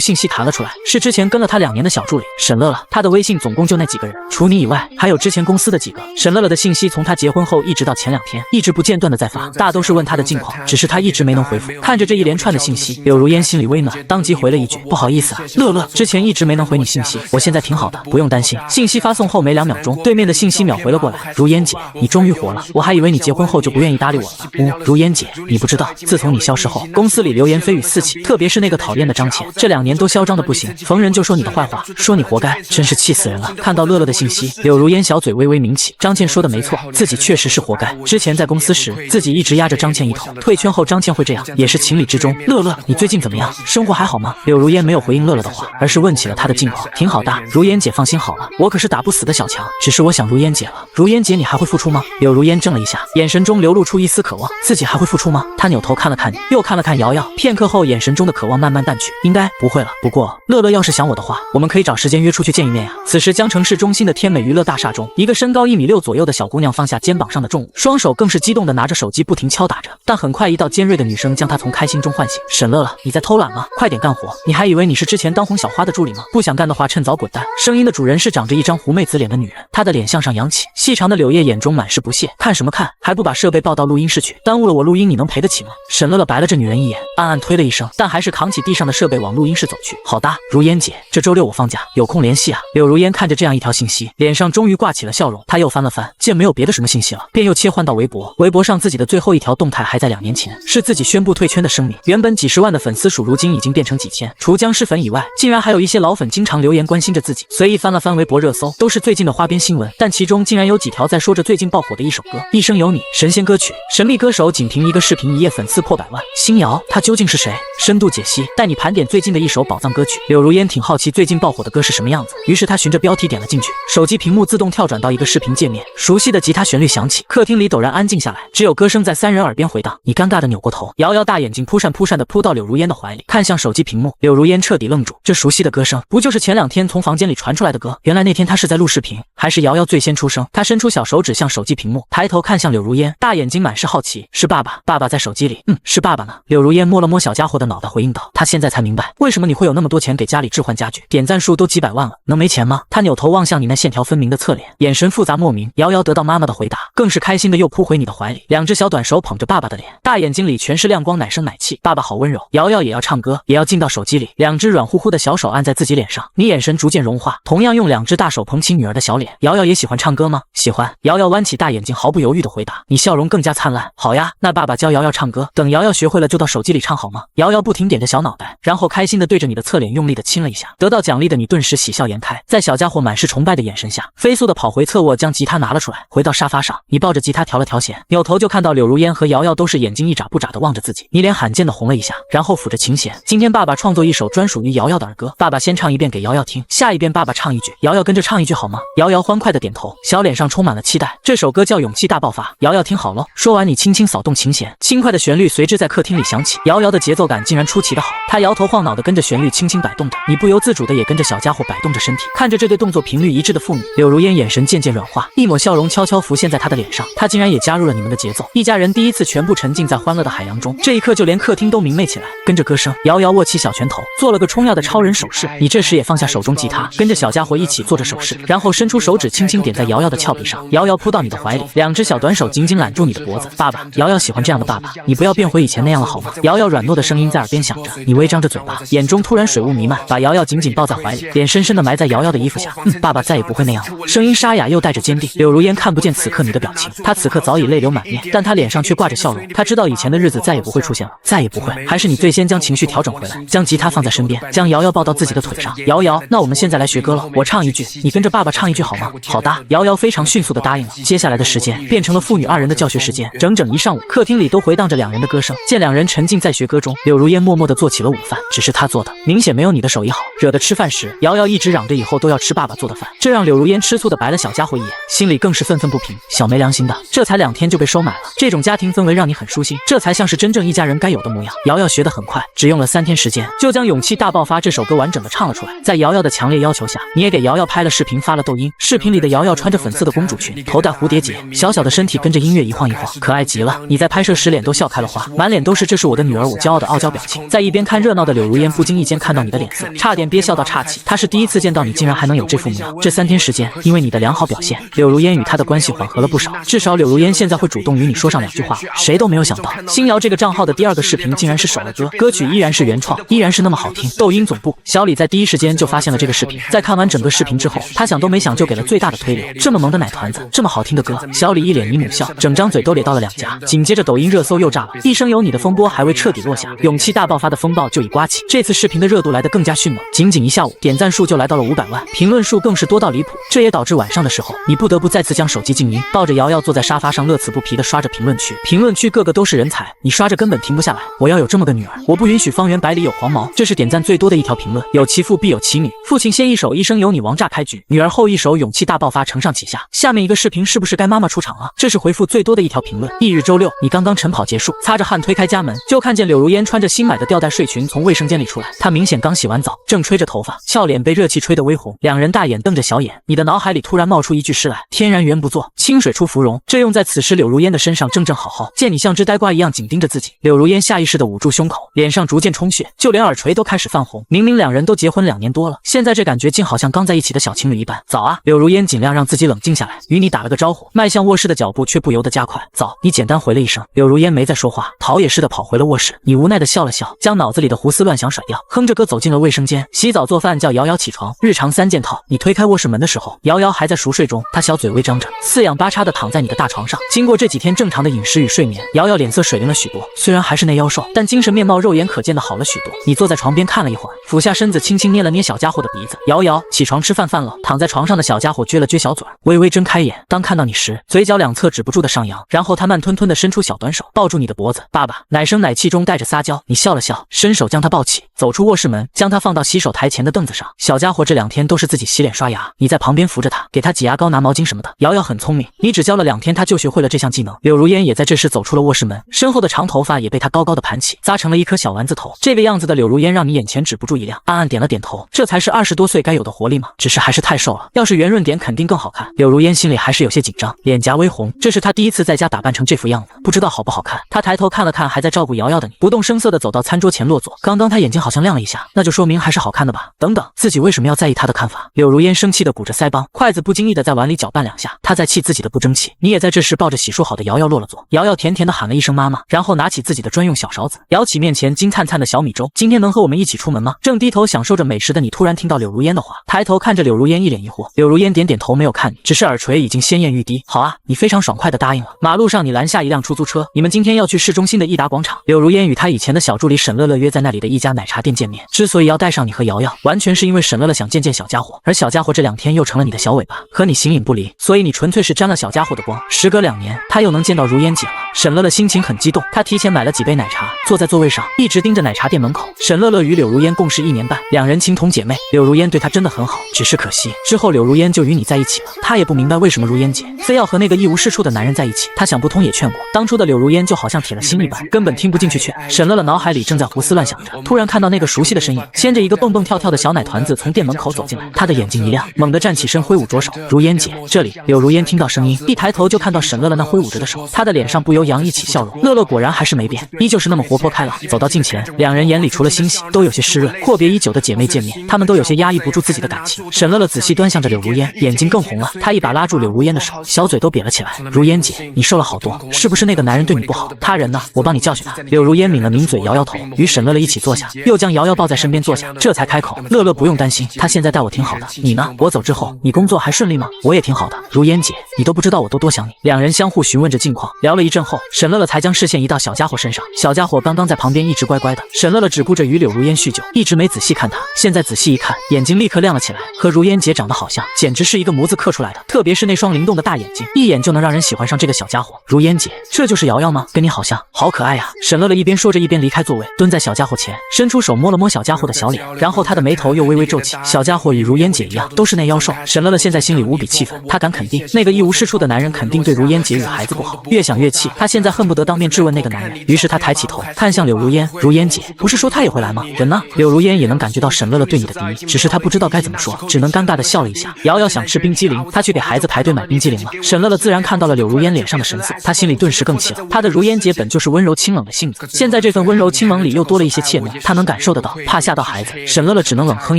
信息弹了出来，是之前跟了她2年的小助理沈乐乐。她的微信总共就那几个人，除你以外，还有之前公司的几个。沈乐乐的信息从她结婚后一直到前2天，一直不间断的在发，大都是问她的近况，只是她一直没能回复。看着这一连串的信息，柳如烟心里微暖，当即回了一句：“不好意思啊，乐乐，之前一直没能回你信息，我现在挺好的，不用担心。”信息发送后没2秒钟，对面的信息秒回了过来：“如烟姐，你终于活了，我还以为你结婚后就不愿意搭理我了。”如烟姐，你不知道，自从你消失后，公司里流言蜚语四起，特别是那个讨厌的张倩，这2年都嚣张的不行，逢人就说你的坏话，说你活该，真是气死人了。看到乐乐的信息，柳如烟小嘴微微抿起，张倩说的没错，自己确实是活该。之前在公司时，自己一直压着张倩一头，退圈后张倩会这样，也是情理之中。乐乐，你最近怎么样？生活还好吗？柳如烟没有回应乐乐的话，而是问起了她的近况。挺好的，如烟姐放心好了，我可是打不死的小强，只是我想如烟姐了。如烟姐，你还会复出吗？柳如烟怔了一下，眼神中流露出一丝渴望，自己还会付出吗？他扭头看了看你，又看了看瑶瑶，片刻后眼神中的渴望慢慢淡去，应该不会了。不过乐乐要是想我的话，我们可以找时间约出去见一面呀。此时江城市中心的天美娱乐大厦中，一个身高1.6米左右的小姑娘放下肩膀上的重物，双手更是激动地拿着手机不停敲打着，但很快一道尖锐的女声将她从开心中唤醒。沈乐乐，你在偷懒吗？快点干活！你还以为你是之前当红小花的助理吗？不想干的话趁早滚蛋！声音的主人是长着一张狐媚子脸的女人，她的脸向上扬起，细长的柳叶眼中满是不屑。看什么看？还不把设备抱到录音室去，耽误了我录音你能赔得起吗？沈乐乐白了这女人一眼，暗暗推了一声，但还是扛起地上的设备往录音室走去。好的，如烟姐，这周六我放假，有空联系啊。柳如烟看着这样一条信息，脸上终于挂起了笑容。她又翻了翻，见没有别的什么信息了，便又切换到微博。微博上自己的最后一条动态还在2年前，是自己宣布退圈的声明。原本几十万的粉丝数，如今已经变成几千。除僵尸粉以外，竟然还有一些老粉经常留言关心着自己。随意翻了翻微博热搜，都是最近的花边新闻，但其中竟然有几条在说着最近爆火的一首歌《一生有你》，神仙歌曲。神秘歌手仅凭一个视频一夜粉丝破100万。新瑶，他究竟是谁？深度解析，带你盘点最近的一首宝藏歌曲。柳如烟挺好奇最近爆火的歌是什么样子，于是她循着标题点了进去，手机屏幕自动跳转到一个视频界面，熟悉的吉他旋律响起，客厅里陡然安静下来，只有歌声在3人耳边回荡。你尴尬的扭过头，瑶瑶大眼睛扑闪扑闪的扑到柳如烟的怀里，看向手机屏幕，柳如烟彻底愣住，这熟悉的歌声不就是前2天从房间里传出来的歌？原来那天她是在录视频，还是瑶瑶最先出声？她伸出小手指向手机屏幕，抬头看向柳如烟，大眼睛满是好奇。是爸爸，爸爸在手机里。是爸爸呢。柳如烟摸了摸小家伙的脑袋，回应道，她现在才明白为什么你会有那么多钱给家里置换家具，点赞数都几百万了，能没钱吗？她扭头望向你那线条分明的侧脸，眼神复杂莫名。瑶瑶得到妈妈的回答，更是开心的又扑回你的怀里，2只小短手捧着爸爸的脸，大眼睛里全是亮光，奶声奶气。爸爸好温柔。瑶瑶也要唱歌，也要进到手机里，2只软乎乎的小手按在自己脸上，你眼神逐渐融化，同样用2只大手捧起女儿的小脸。瑶瑶也喜欢唱歌吗？喜欢。瑶瑶弯起大眼睛，毫不犹豫的回答。你笑容更加灿烂。好呀，那爸爸教瑶瑶唱歌，等瑶瑶学会了就到手机里唱好吗？瑶瑶不停点着小脑袋，然后开心的对着你的侧脸用力的亲了一下。得到奖励的你顿时喜笑颜开，在小家伙满是崇拜的眼神下，飞速的跑回侧卧，将吉他拿了出来，回到沙发上，你抱着吉他调了调弦，扭头就看到柳如烟和瑶瑶都是眼睛一眨不眨的望着自己，你脸罕见的红了一下，然后抚着琴弦。今天爸爸创作一首专属于瑶瑶的儿歌，爸爸先唱一遍给瑶瑶听，下一遍爸爸唱一句，瑶瑶跟着唱一句好吗？瑶瑶欢快的点头，小脸上充满了期待。这首歌叫勇气大爆发，瑶瑶听好咯。说完，你轻轻扫动琴弦，轻快的旋律随之在客厅里响起。瑶瑶的节奏感竟然出奇的好，她摇头晃脑的跟着旋律轻轻摆动着，你不由自主的也跟着小家伙摆动着身体。看着这对动作频率一致的父女，柳如烟眼神渐渐软化，一抹笑容悄悄浮现在她的脸上，她竟然也加入了你们的节奏，一家人第一次全部沉浸在欢乐的海洋中。这一刻就连客厅都明媚起来，跟着歌声，瑶瑶握起小拳头，做了个冲要的超人手势。你这时也放下手中吉他，跟着小家伙一起做着手势，然后伸出手指轻轻点在瑶瑶的俏皮上。瑶瑶扑到你的怀里，2只小短手紧紧揽住你的脖子。爸爸，瑶瑶喜欢这样的爸爸，你不要变回以前那样了好吗？瑶瑶软糯的声音在耳边响着，你微张着嘴巴，眼中突然水雾弥漫，把瑶瑶紧紧抱在怀里，脸深深的埋在瑶瑶的衣服下。爸爸再也不会那样了。声音沙哑又带着坚定。柳如烟看不见此刻你的表情，她此刻早已泪流满面，但她脸上却挂着笑容。她知道以前的日子再也不会出现了，再也不会。还是你最先将情绪调整回来，将吉他放在身边，将瑶瑶抱到自己的腿上。瑶瑶，那我们现在来学歌了，我唱一句，你跟着爸爸唱一句好吗？好的。瑶瑶非常迅速的答应了。接下来的时间变成了父女2人的教学时间，整整1上午，客厅里都回荡着2人的歌声。见2人沉浸在学歌中，柳如烟默默地做起了午饭，只是她做的明显没有你的手艺好，惹得吃饭时瑶瑶一直嚷着以后都要吃爸爸做的饭，这让柳如烟吃醋的白了小家伙一眼，心里更是愤愤不平。小没良心的，这才2天就被收买了，这种家庭氛围让你很舒心，这才像是真正一家人该有的模样。瑶瑶学得很快，只用了3天时间，就将《勇气大爆发》这首歌完整的唱了出来。在瑶瑶的强烈要求下，你也给瑶瑶拍了视频发了抖音。视频里的瑶瑶穿着粉色的公主裙，头戴蝴蝶结，小小的身体跟着音乐一晃一晃，可爱极了。你在拍摄时脸都笑开了花，满脸都是这是我的女儿我骄傲的傲娇表情。在一边看热闹的柳如烟不经意间看到你的脸色，差点憋笑到岔气。她是第一次见到你竟然还能有这副模样。这3天时间，因为你的良好表现，柳如烟与她的关系缓和了不少，至少柳如烟现在会主动与你说上2句话。谁都没有想到，新瑶这个账号的第2个视频竟然是首了歌，歌曲依然是原创，依然是那么好听。抖音总部小李在第一时间就发现了这个视频，在看完整个视频之后，他想都没想就给了最大的推流。这么萌的奶团子，这么好听的歌，小李一脸姨母笑，整张嘴都咧到了2颊。紧接着抖音热搜又炸了，一生有你的风波还未彻底落下，勇气大爆发的风暴就已刮起。这次视频的热度来得更加迅猛，仅仅1下午，点赞数就来到了500万，评论数更是多到离谱。这也导致晚上的时候，你不得不再次将手机静音，抱着瑶瑶坐在沙发上乐此不疲地刷着评论区。评论区个个都是人才，你刷着根本停不下来。我要有这么个女儿，我不允许方圆百里有黄毛。这是点赞最多的一条评论。有其父必有其女，父亲先一首一生有你王炸开局，女儿后一首勇气大爆发承上启下。下面一个视频是不是该妈妈出场了？这是回复最多的一条评论。翌日周六，你刚刚晨跑结束，擦着汗推开家门，就看见柳如烟穿着新买的吊带睡裙从卫生间里出来。她明显刚洗完澡，正吹着头发，俏脸被热气吹得微红，两人大眼瞪着小眼。你的脑海里突然冒出一句诗来：天然缘不做，清水出芙蓉。这用在此时柳如烟的身上正正好好。见你像只呆瓜一样紧盯着自己，柳如烟下意识地捂住胸口，脸上逐渐充血，就连耳垂都开始泛红。明明两人都结婚2年多了，现在这感觉竟好像刚在一起的小情侣一般。早啊！柳如烟尽量让自己冷静下来，与你打了个招呼，迈向卧室的脚步却不由得加快。早，你简单回了一声。柳如烟没再说话，逃也似的跑回了卧室。你无奈地笑了笑，将脑子里的胡思乱想甩掉，哼着歌走进了卫生间，洗澡做饭叫瑶瑶起床，日常3件套。你推开卧室门的时候，瑶瑶还在熟睡中，她小嘴微张着，四仰八叉地躺在你的大床上。经过这几天正常的饮食与睡眠，瑶瑶脸色水灵了许多，虽然还是那妖兽，但精神面貌肉眼可见的好了许多。你坐在床边看了一会儿，俯下身子轻轻捏了捏小家伙的鼻子。瑶瑶，起床吃饭了。躺在床上的小家伙撅了撅小嘴，微微睁开眼，当看到你时，嘴角两侧止不住的上扬，然后他慢吞吞地伸出小短手，抱住你的脖子。爸爸，奶声奶气中带着撒娇。你笑了笑，伸手将他抱起，走出卧室门，将他放到洗手台前的凳子上。小家伙这2天都是自己洗脸刷牙，你在旁边扶着他，给他挤牙膏拿毛巾什么的。瑶瑶很聪明，你只教了2天他就学会了这项技能。柳如烟也在这时走出了卧室门，身后的长头发也被他高高的盘起，扎成了一颗小丸子头。这个样子的柳如烟让你眼前止不住一亮，暗暗点了点头，这才是20多岁该有的活力吗？只是还是太瘦了，要是圆润点肯定更好看。柳如烟心里还是有些紧张，脸颊微红，这是她第一次在家打扮成这副样子，不知道好不好看。她抬头看了看还在照顾瑶瑶的你，不动声色地走到餐桌前落座。刚刚她眼睛好像亮了一下，那就说明还是好看的吧。等等，自己为什么要在意她的看法？柳如烟生气地鼓着腮帮，筷子不经意地在碗里搅拌2下，她在气自己的不争气。你也在这时抱着洗漱好的瑶瑶落了座。瑶瑶甜甜地喊了一声妈妈，然后拿起自己的专用小勺子，舀起面前金灿灿的小米粥。今天能和我们一起出门吗？正低头享受着美食的你突然听到柳如烟的话，抬头看着柳如烟一脸疑惑。柳如烟点点头没有看你，只是耳垂已经鲜艳欲滴。好啊，你非常爽快地答应了。马路上你拦下一辆出租车，你们今天要去市中心的益达广场。柳如烟与她以前的小助理沈乐乐约在那里的一家奶茶店见面。之所以要带上你和瑶瑶，完全是因为沈乐乐想见见小家伙，而小家伙这2天又成了你的小尾巴，和你形影不离，所以你纯粹是沾了小家伙的光。时隔2年，他又能见到如烟姐了。沈乐乐心情很激动，他提前买了几杯奶茶，坐在座位上一直盯着奶茶店门口。沈乐乐与柳如烟共事1年半，两人情同姐妹，柳如烟对他真的很好，只是可惜之后柳如烟就与你在一起了。他也不明白为什么如烟姐非要和那个一无是处的男人在一起，他想不通也劝过，当初的柳如烟就好像铁了心一般，根本听不进去劝。沈乐乐脑海里正在胡思乱想着，突然看到那个熟悉的身影，牵着一个蹦蹦跳跳的小奶团子从店门口走进来，他的眼睛一亮，猛地站起身挥舞左手。如烟姐，这里。柳如烟听到声音，一抬头就看到沈乐乐那挥舞着的手，他的脸上不由洋溢起笑容。乐乐果然还是没变，依旧是那么活泼开朗。走到近前，两人眼里除了欣喜都有些湿润，阔别已久的姐妹见面，她们都有些压抑不住自己的感情。沈乐乐仔细端详着柳如烟，眼睛更红了，她一把拉住柳如烟的手，小嘴都瘪了起来。如烟姐，你瘦了好多，是不是那个男人对你不好？他人呢？我帮你教训他。柳如烟抿了抿嘴，摇摇头，与沈乐乐一起坐下，又将瑶瑶抱在身边坐下，这才开口：乐乐不用担心，他现在待我挺好的。你呢？我走之后，你工作还顺利吗？我也挺好的。如烟姐，你都不知道我多想你。两人相互询问着近况，聊了一阵后，沈乐乐才将视线移到小家伙身上。小家伙刚刚在旁边一直乖乖的，沈乐乐只顾着与柳如烟叙旧，一直没仔细看他。现在仔细一看，眼睛立刻亮了起来，和如烟姐长得好像，简直是一个模子刻出来的。特别是那双灵动的大眼睛，一眼就能让人喜欢上这个小家伙。如烟姐，这就是瑶瑶吗？跟你好像，好可爱呀！沈乐乐一边说着，一边离开座位，蹲在小家伙前，伸出手摸了摸小家伙的小脸，然后他的眉头又微微皱起。小家伙与如烟姐一样，都是那妖兽。沈乐乐现在心里无比气愤，他敢肯定，那个一无是处的男人肯定对如烟姐与孩子不好。越想越气，他现在恨不得当面质问那个男人。于是他抬起头，看向柳如烟，如烟姐，不是说他也会来吗？人呢？柳如烟也能感觉到沈乐乐对你的敌意，只是他不知道该怎么说，只能尴尬地笑了一下。瑶瑶想吃冰激凌，他去给孩子排队买冰激凌了。沈乐乐自然看到了柳如烟脸上的神色，他心里顿时更气了。他的如烟姐本就是温柔清冷的性子，现在这份温柔清冷里又多了一些怯懦，他能感受得到，怕吓到孩子。沈乐乐只能冷哼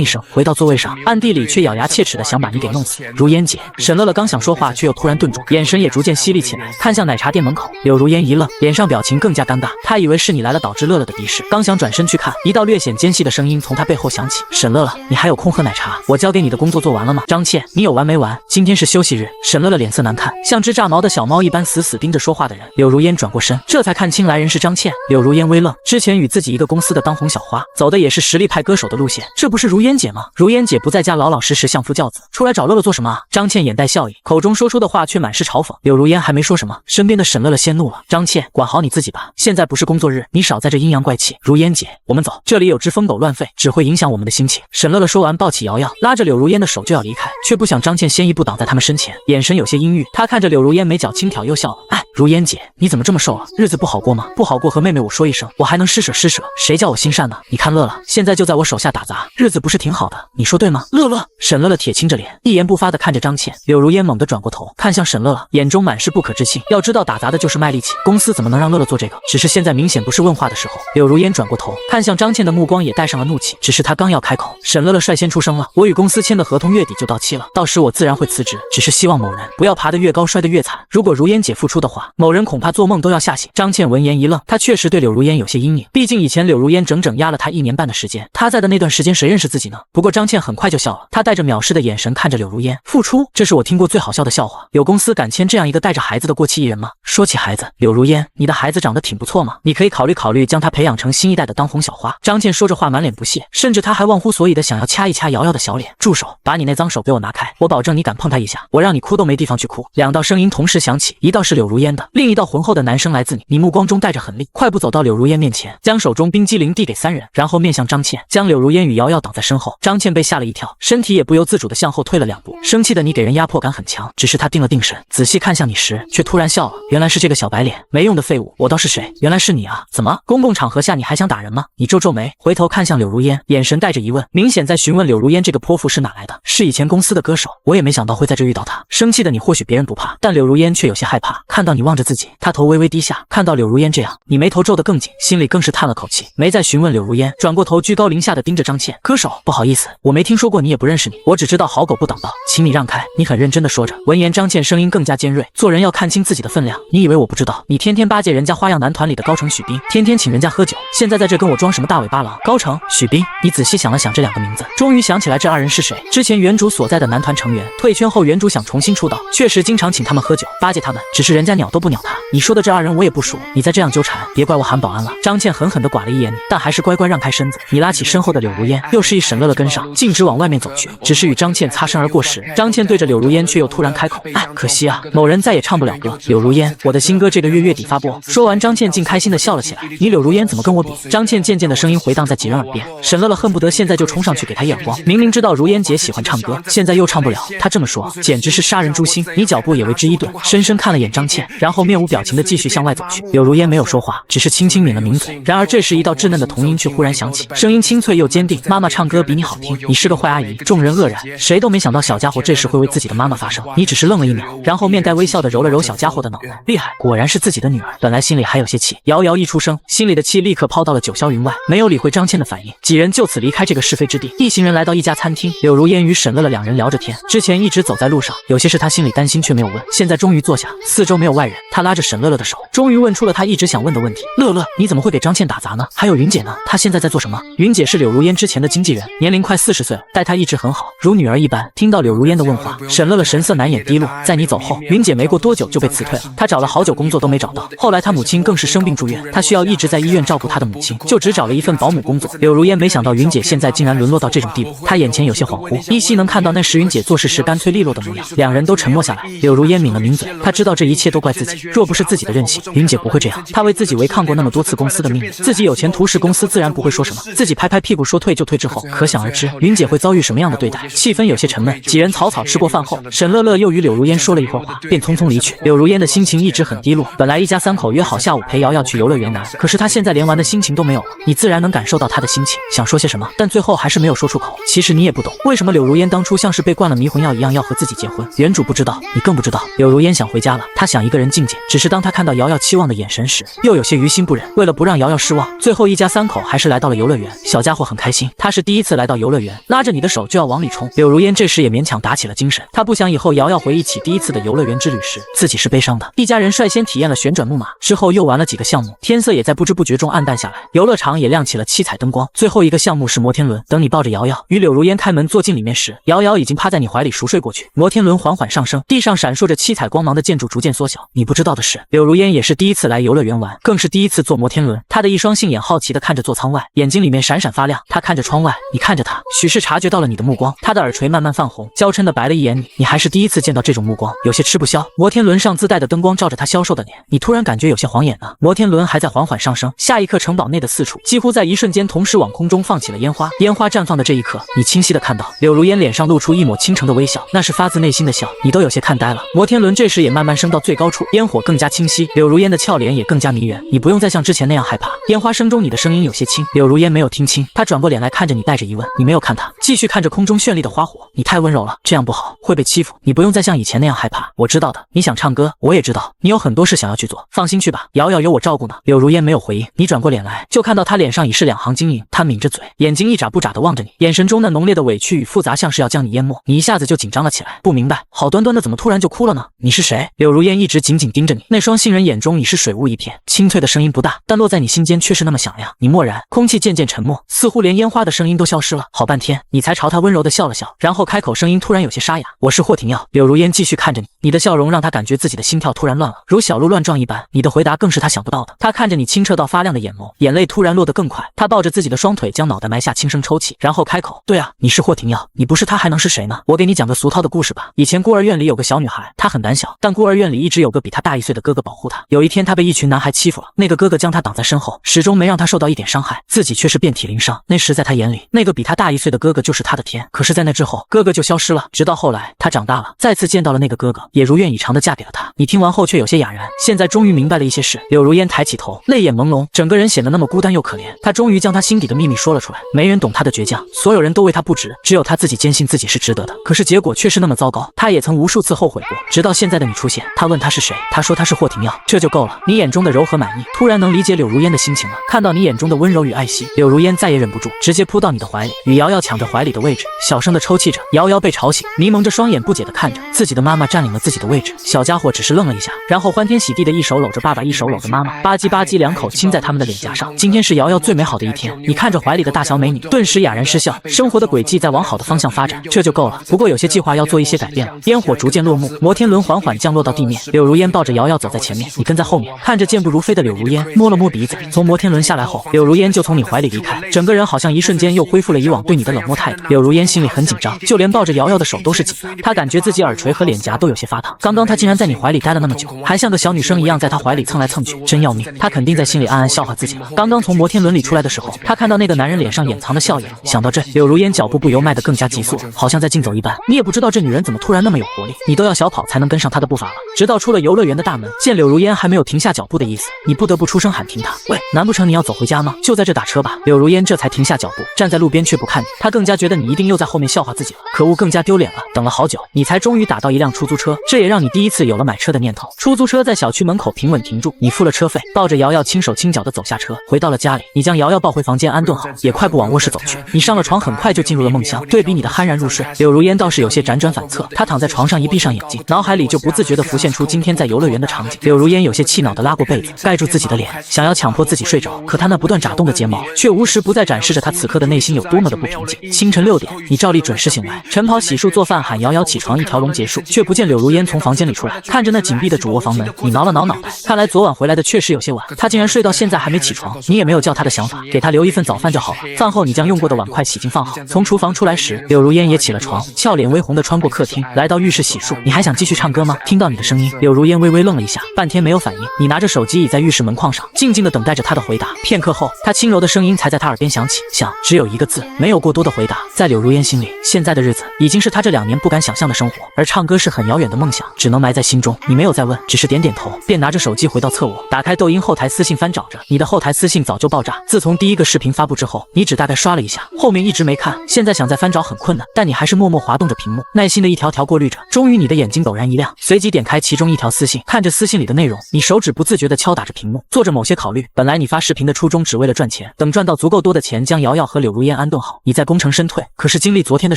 一声，回到座位上，暗地里却咬牙切齿地想把你给弄死。如烟姐，沈乐乐刚想说话，却又突然顿住，眼神也逐渐犀利起来，看向奶茶店门口。柳如烟一愣，脸上表情更加尴尬，他以为是你来了导致乐乐的敌视，刚想转身去看，一道略显尖细的声音从他背后响起：沈乐乐，你还有空喝奶茶？我交给你的工作做完了吗？张倩，你有完没完？今天是休息日。沈乐乐脸色难看，像只炸毛的小猫一般死死盯着说话的人。柳如烟转过身，这才看清来人是张倩。柳如烟微愣，之前与自己一个公司的当红小花，走的也是实力派歌手的路线，这不是如烟姐吗？如烟姐不在家老老实实相夫教子，出来找乐乐做什么啊？张倩眼带笑意，口中说出的话却满是嘲讽。柳如烟还没说什么，身边的沈乐乐先怒了：张倩，管好你自己吧，现在不是工作日，你少在这阴阳怪气。如烟姐，我们走，这里有只疯狗乱吠，只会影响我们的心情。沈乐乐说完，抱起瑶瑶，拉着柳如烟的手就要离开，却不想张倩先一步挡在他们身前，眼神有些阴郁。他看着柳如烟眉角轻挑又笑了，哎，如烟姐，你怎么这么瘦了？日子不好过吗？不好过和妹妹我说一声，我还能施舍施舍，谁叫我心善呢？你看乐乐现在就在我手下打杂，日子不是挺好的，你说对吗？乐乐，沈乐乐铁青着脸，一言不发地看着张倩。柳如烟猛地转过头，看向沈乐乐，眼中满是不可置信。要知道打杂的就是卖力气，公司怎么能让乐乐做这个？只是现在明显不是问话的时候。柳如烟转过头，看向张倩的目光也带上了怒气。只是她刚要开口，沈乐乐率先出声了：“我与公司签的合同月底就到期了，到时我自然会辞职，只是希望某人不要爬得越高摔得越惨。如果如烟姐复出的话，某人恐怕做梦都要吓醒。”张倩闻言一愣，她确实对柳如烟有些阴影，毕竟以前柳如烟整整压了她1年半的时间，她在的那段时间谁认识自己呢？不过张倩很快就笑了，她带着藐视的眼神看着柳如烟。复出，这是我听过最好笑的笑话。有公司敢签这样一个带着孩子的过气艺人吗？说起孩子，柳如烟，你的孩子长得挺不错嘛，你可以考虑将他培养成新一代的当红小花。张倩说着话满脸不屑，甚至她还忘乎所以的想要掐一掐瑶瑶的小脸。住手，把你那脏手给我拿开，我保证你敢碰她一下，我让你哭都没地方去哭。两道声音同时响起，一道是柳如烟的，另一道浑厚的男声来自你目光中带着狠厉，快步走到柳如烟面前，将手中冰激凌递给3人，然后面向张倩，将柳如烟与瑶瑶挡在身后。张倩被吓了一跳，身体也不由自主地向后退了2步。生气的你给人压迫感很强，只是她定了定神，仔细看向你时，却突然笑了。原来是这个小白脸，没用的废物，我倒是谁？原来是你啊！怎么，公共场合下你还想打人吗？你皱皱眉，回头看向柳如烟，眼神带着疑问，明显在询问柳如烟这个泼妇是哪来的。是以前公司的歌手，我也没想到会在这遇到他。生气的你或许别人不怕，但柳如烟却有些害怕。看到你望着自己，他头微微低下，看到柳如烟这样，你眉头皱得更紧，心里更是叹了口气，没再询问柳如烟，转过头居高临下的盯着张倩。歌手，不好意思，我没听说过你，也不认识你，我只知道好狗不挡道，请你让开。你很认真的说着。闻言，张倩声音更加尖锐，做人要看清自己的分量，你以为我不知道？你天天巴结人家花样男团里的高成许冰，天天请人家喝酒，现在在这跟我装什么大尾巴狼？高成、许冰，你仔细想了想这2个名字，终于想起来这2人是谁。之前原主所在的男团成员退圈后，原主想重新出道，确实经常请他们喝酒，巴结他们，只是人家鸟都不鸟他。你说的这2人我也不熟，你再这样纠缠，别怪我喊保安了。张倩狠狠地剐了一眼你，但还是乖乖让开身子。你拉起身后的柳如烟，又是一沈乐乐跟上，径直往外面走去。只是与张倩擦身而过时，张倩对着柳如烟却又突然开口：“哎，可惜啊，某人再也唱不了歌。柳如烟，我的新歌这个月月底发播。”说完，张倩竟开心地笑了起来。你柳如烟怎么跟我比？张倩渐渐的声音回荡在几人耳边。沈乐乐恨不得现在就冲上去给她一耳光。明明知道如烟姐喜欢唱歌，现在又唱不了，她这么说简直是杀人诛心。你脚步也为之一顿，深深看了眼张倩，然后面无表情地继续向外走去。柳如烟没有说话，只是轻轻抿了抿嘴。然而这时一道稚嫩的童音却忽然响起，声音清脆又坚定：“妈妈唱歌比你好听，你是个坏阿姨。”众人愕然，谁都没想到小家伙这时会为自己的妈妈发声。你只是愣了1秒，然后面带微笑地揉了揉小家伙的脑袋。厉害，果然是自己的女儿。本来心里还有些气，瑶瑶一出声，心里的气立刻抛到了九霄云外，没有理会张倩的反应。几人就此离开这个是非之地。一行人来到一家餐厅，柳如烟与沈乐乐2人聊着天。之前一直走在路上，有些事他心里担心却没有问，现在终于坐下，四周没有外人。他拉着沈乐乐的手，终于问出了他一直想问的问题：乐乐，你怎么会给张倩打杂呢？还有云姐呢？她现在在做什么？云姐是柳如烟之前的经纪人，年龄快40岁了，待她一直很好，如女儿一般。听到柳如烟的问话，沈乐乐神色难掩低落。在你走后，云姐没过多久就被辞退了，她找了好久工作都没找到，后来她母亲更是生病住院，她需要一直在医院照顾她的母亲，就只找了一份保姆工作。柳如烟没想到云姐现在竟然沦落到这种地步，她眼前有些恍惚，依稀能看到那时云姐做事时干脆利落的模样。2人都沉默下来，柳如烟抿了抿嘴，她知道这一切都怪自己，若不是自己的任性，云姐不会这样。她为自己违抗过那么多次公司的命令，自己有钱图使公司自然不会说什么，自己拍拍屁股说退就退之后，可想而知云姐会遭遇什么样的对待。气氛有些沉闷，几人草草吃过饭后，沈乐乐又与柳如烟说了一会儿话，便匆匆离去。柳如烟的心情一直很低落，本来一家3口约好下午陪瑶瑶去游乐园玩，可是她现在连玩的心情都没有了。你自然能感受到她的心情，想说些什么，但最后还是没有说出口。其实你也不懂，为什么柳如烟当初像是被灌了迷魂药一样要和自己结婚，原主不知道，你更不知道。柳如烟想回家了，她想一个人静静，只是当她看到瑶瑶期望的眼神时，又有些于心不忍。为了不让瑶瑶失望，最后一家3口还是来到了游乐园。小家伙很开心，他是第一次来到游乐园，拉着你的手就要往里冲。柳如烟这时也勉强打起了精神，她不想以后瑶瑶回忆起第一次的游乐园之旅时，自己是悲伤的。一家人率先体验了旋转木马，之后又玩了几个项目，天色也在不知不觉中暗淡下来，游乐场也亮起了七彩灯光。最后一个项目是摩天轮，等你抱着瑶瑶与柳如烟开门坐进里面时，瑶瑶已经趴在你怀里熟睡过去。摩天轮缓缓上升，地上闪烁着七彩光芒的建筑逐渐缩小，你不知道的是，柳如烟也是第一次来游乐园玩，更是第一次坐摩天轮。她的一双杏眼好奇地看着座舱外，眼睛里面闪闪发亮。她看着窗外，你看着她，许是察觉到了你的目光，她的耳垂慢慢泛红，娇嗔地白了一眼你。你还是第一次见到这种目光，有些吃不消。摩天轮上自带的灯光照着她消瘦的脸，你突然感觉有些晃眼呢。摩天轮还在缓缓上升，下一刻城堡内的四处几乎在一瞬间同时往空中放起了烟花。烟花绽放的这一刻，你清晰地看到柳如烟脸上露出一抹倾城的微笑，那是发自内心的笑，你都有些看呆了。摩天轮这时也慢慢升到最高处，烟火更加清晰，柳如烟的俏脸也更加迷人。你不用再像之前那样害怕。烟花声中你的声音有些轻，柳如烟没有听清，她转过脸来看着你，带着疑问。你没有看她，继续看着空中绚丽的花火。你太温柔了，这样不好，会被欺负。你不用再像以前那样害怕，我知道的。你想唱歌，我也知道，你有很多事想要去做，放心去吧，瑶瑶有我照顾呢。柳如烟没有回应，你转过脸来，就看到她脸上已是两行晶莹，她抿着嘴，眼睛一眨不眨地望着你，眼神中那浓烈的委屈与复杂像是要将你淹没。你一下子就紧张了起来，不明白，好端端的怎么突然就哭了呢？你是谁？柳如烟一直紧紧盯着你，那双杏仁眼中已是水雾一片，清脆的声音不大，但落在你心间却是那么响亮。你默然，空气渐渐沉默，似乎连烟花的声音都消失了。好半天，你才朝他温柔地笑了笑，然后开口，声音突然有些沙哑：“我是霍廷耀。”柳如烟继续看着你，你的笑容让他感觉自己的心跳突然乱了，如小鹿乱撞一般。你的回答更是他想不到的。他看着你清澈到发亮的眼眸，眼泪突然落得更快。他抱着自己的双腿，将脑袋埋下，轻声抽泣，然后开口：“对啊，你是霍廷耀，你不是他还能是谁呢？我给你讲个俗套的故事吧。以前孤儿院里有个小女孩，她很胆小，但孤儿院里一直有个比她大1岁的哥哥保护她。有一天，她被一群男孩欺负了，那个哥哥将她挡在身后，始终没让她受到一点伤害，自己却是遍体鳞伤。那时在她眼里，那个比她大1岁的哥哥就是她的天。可是，在那之后，哥哥就消失了。直到后来，她长大了，再次见到了那个哥哥，也如愿以偿地嫁给了他。你听完后却有些哑然，现在终于明白了一些事。柳如烟抬起头，泪眼朦胧，整个人显得那么孤单又可怜。她终于将她心底的秘密说了出来，没人懂她的倔强，所有人都为她不值，只有她自己坚信自己是值得的。可是结果却是那么糟糕，她也曾无数次后悔过，直到现在的你出现。她问他是谁，他说他是霍廷耀，这就够了。你眼中的柔和满意，突然能理解柳如烟的心情了。看到你眼中的温柔与爱惜，柳如烟再也忍不住，直接扑到你的怀里，与瑶瑶抢着怀里的位置，小声的抽泣着。瑶瑶被吵醒，迷蒙着双眼，不解的看着自己的妈妈占领了自己的位置。小家伙只是愣了一下，然后欢天喜地的一手搂着爸爸，一手搂着妈妈，吧唧吧唧两口亲在他们的脸颊上。今天是瑶瑶最美好的一天。你看着怀里的大小美女，顿时哑然失笑。生活的轨迹在往好的方向发展，这就够了。不过有些计划要做一些改变了。烟火逐渐落幕，摩天轮缓缓降落到地面，柳如烟抱着瑶瑶走在前面，你跟在后面。看着健步如飞的柳如烟，摸了摸鼻子。从摩天轮下来后，柳如烟就从你怀里离开，整个人好像一瞬间又恢复了以往对你的冷漠态度。柳如烟心里很紧张，就连抱着瑶瑶的手都是紧的。她感觉自己耳垂和脸颊都有些发烫。刚刚她竟然在你怀里待了那么久，还像个小女生一样在她怀里蹭来蹭去，真要命。她肯定在心里暗暗笑话自己了。刚刚从摩天轮里出来的时候，她看到那个男人脸上掩藏的笑颜，想到这，柳如烟脚步不由迈得更加急速，好像在竞走一般。你也不知道这女人怎么突然那么有活力，你都要小跑才能跟上她的步伐了。直到出了游乐园的大门，见柳如烟还没有停下脚步的意思，你不得不出声喊停她。喂，难不成你要走回家吗？就在这打车吧。柳如烟这才停下脚步，站在路边却不看你，她更加觉得你一定又在后面笑话自己了。可恶，更加丢脸了。等了好久，你才终于打到一辆出租车，这也让你第一次有了买车的念头。出租车在小区门口平稳停住，你付了车费，抱着瑶瑶轻手轻脚地走下车，回到了家里。你将瑶瑶抱回房间安顿好，也快步往卧室走去。你上了床，很快就进入了梦乡。对比你的酣然入睡，柳如烟倒是有些辗转反侧。她躺在床上，一闭上眼睛，脑海里就不自觉地浮现出今天在游乐园的场景。柳如烟有些气恼地拉过被子，盖住自己的脸，想要强迫自己睡着，可她那不断眨动的睫毛却无时不在展示着她此刻的内心有多么的不平静。清晨6点，你照例准时醒来，晨跑洗漱做饭，喊瑶瑶起床，一条龙结束，却不见柳如烟从房间里出来。看着那紧闭的主卧房门，你挠了挠脑袋，看来昨晚回来的确实有些晚，她竟然睡到现在还没起床。你也没有叫她的想法，给她留一份早饭就好了。饭后你将用过的碗筷洗净放好。从厨房出来时，柳如烟也起了床，俏脸微红地穿过客厅，来到浴室洗漱。你还想继续唱歌吗？听到你的声音，柳如烟微微愣了一下，半天没有反应。你拿着手机倚在浴室门框上，静静地等待着她的回答。片刻后，她轻柔的声音才在她耳边响起，想，只有一个字，没有过多的回答。在柳如烟心里，现在的日子已经是她这2年不敢想象的生活，而唱歌是很遥远的梦想，只能埋在心中。你没有再问，只是点点头，便拿着手机回到侧卧，打开抖音后台私信翻找着。你的后台私信早就爆炸，自从第一个视频发布之后，你只大概刷了一下，后面一直没看，现在想再翻找很困难，但你还是默默滑动着屏幕，耐心的一条条过滤着。终于你的眼睛陡然一亮，随即点开其中一条私信，看着私信里的内容，你手指不自觉地敲打着屏幕，做着某些考虑。本来你发视频的初衷只为了赚钱，等赚到足够多的钱将瑶瑶和柳如烟安顿好，你再功成身退。可是经历昨天的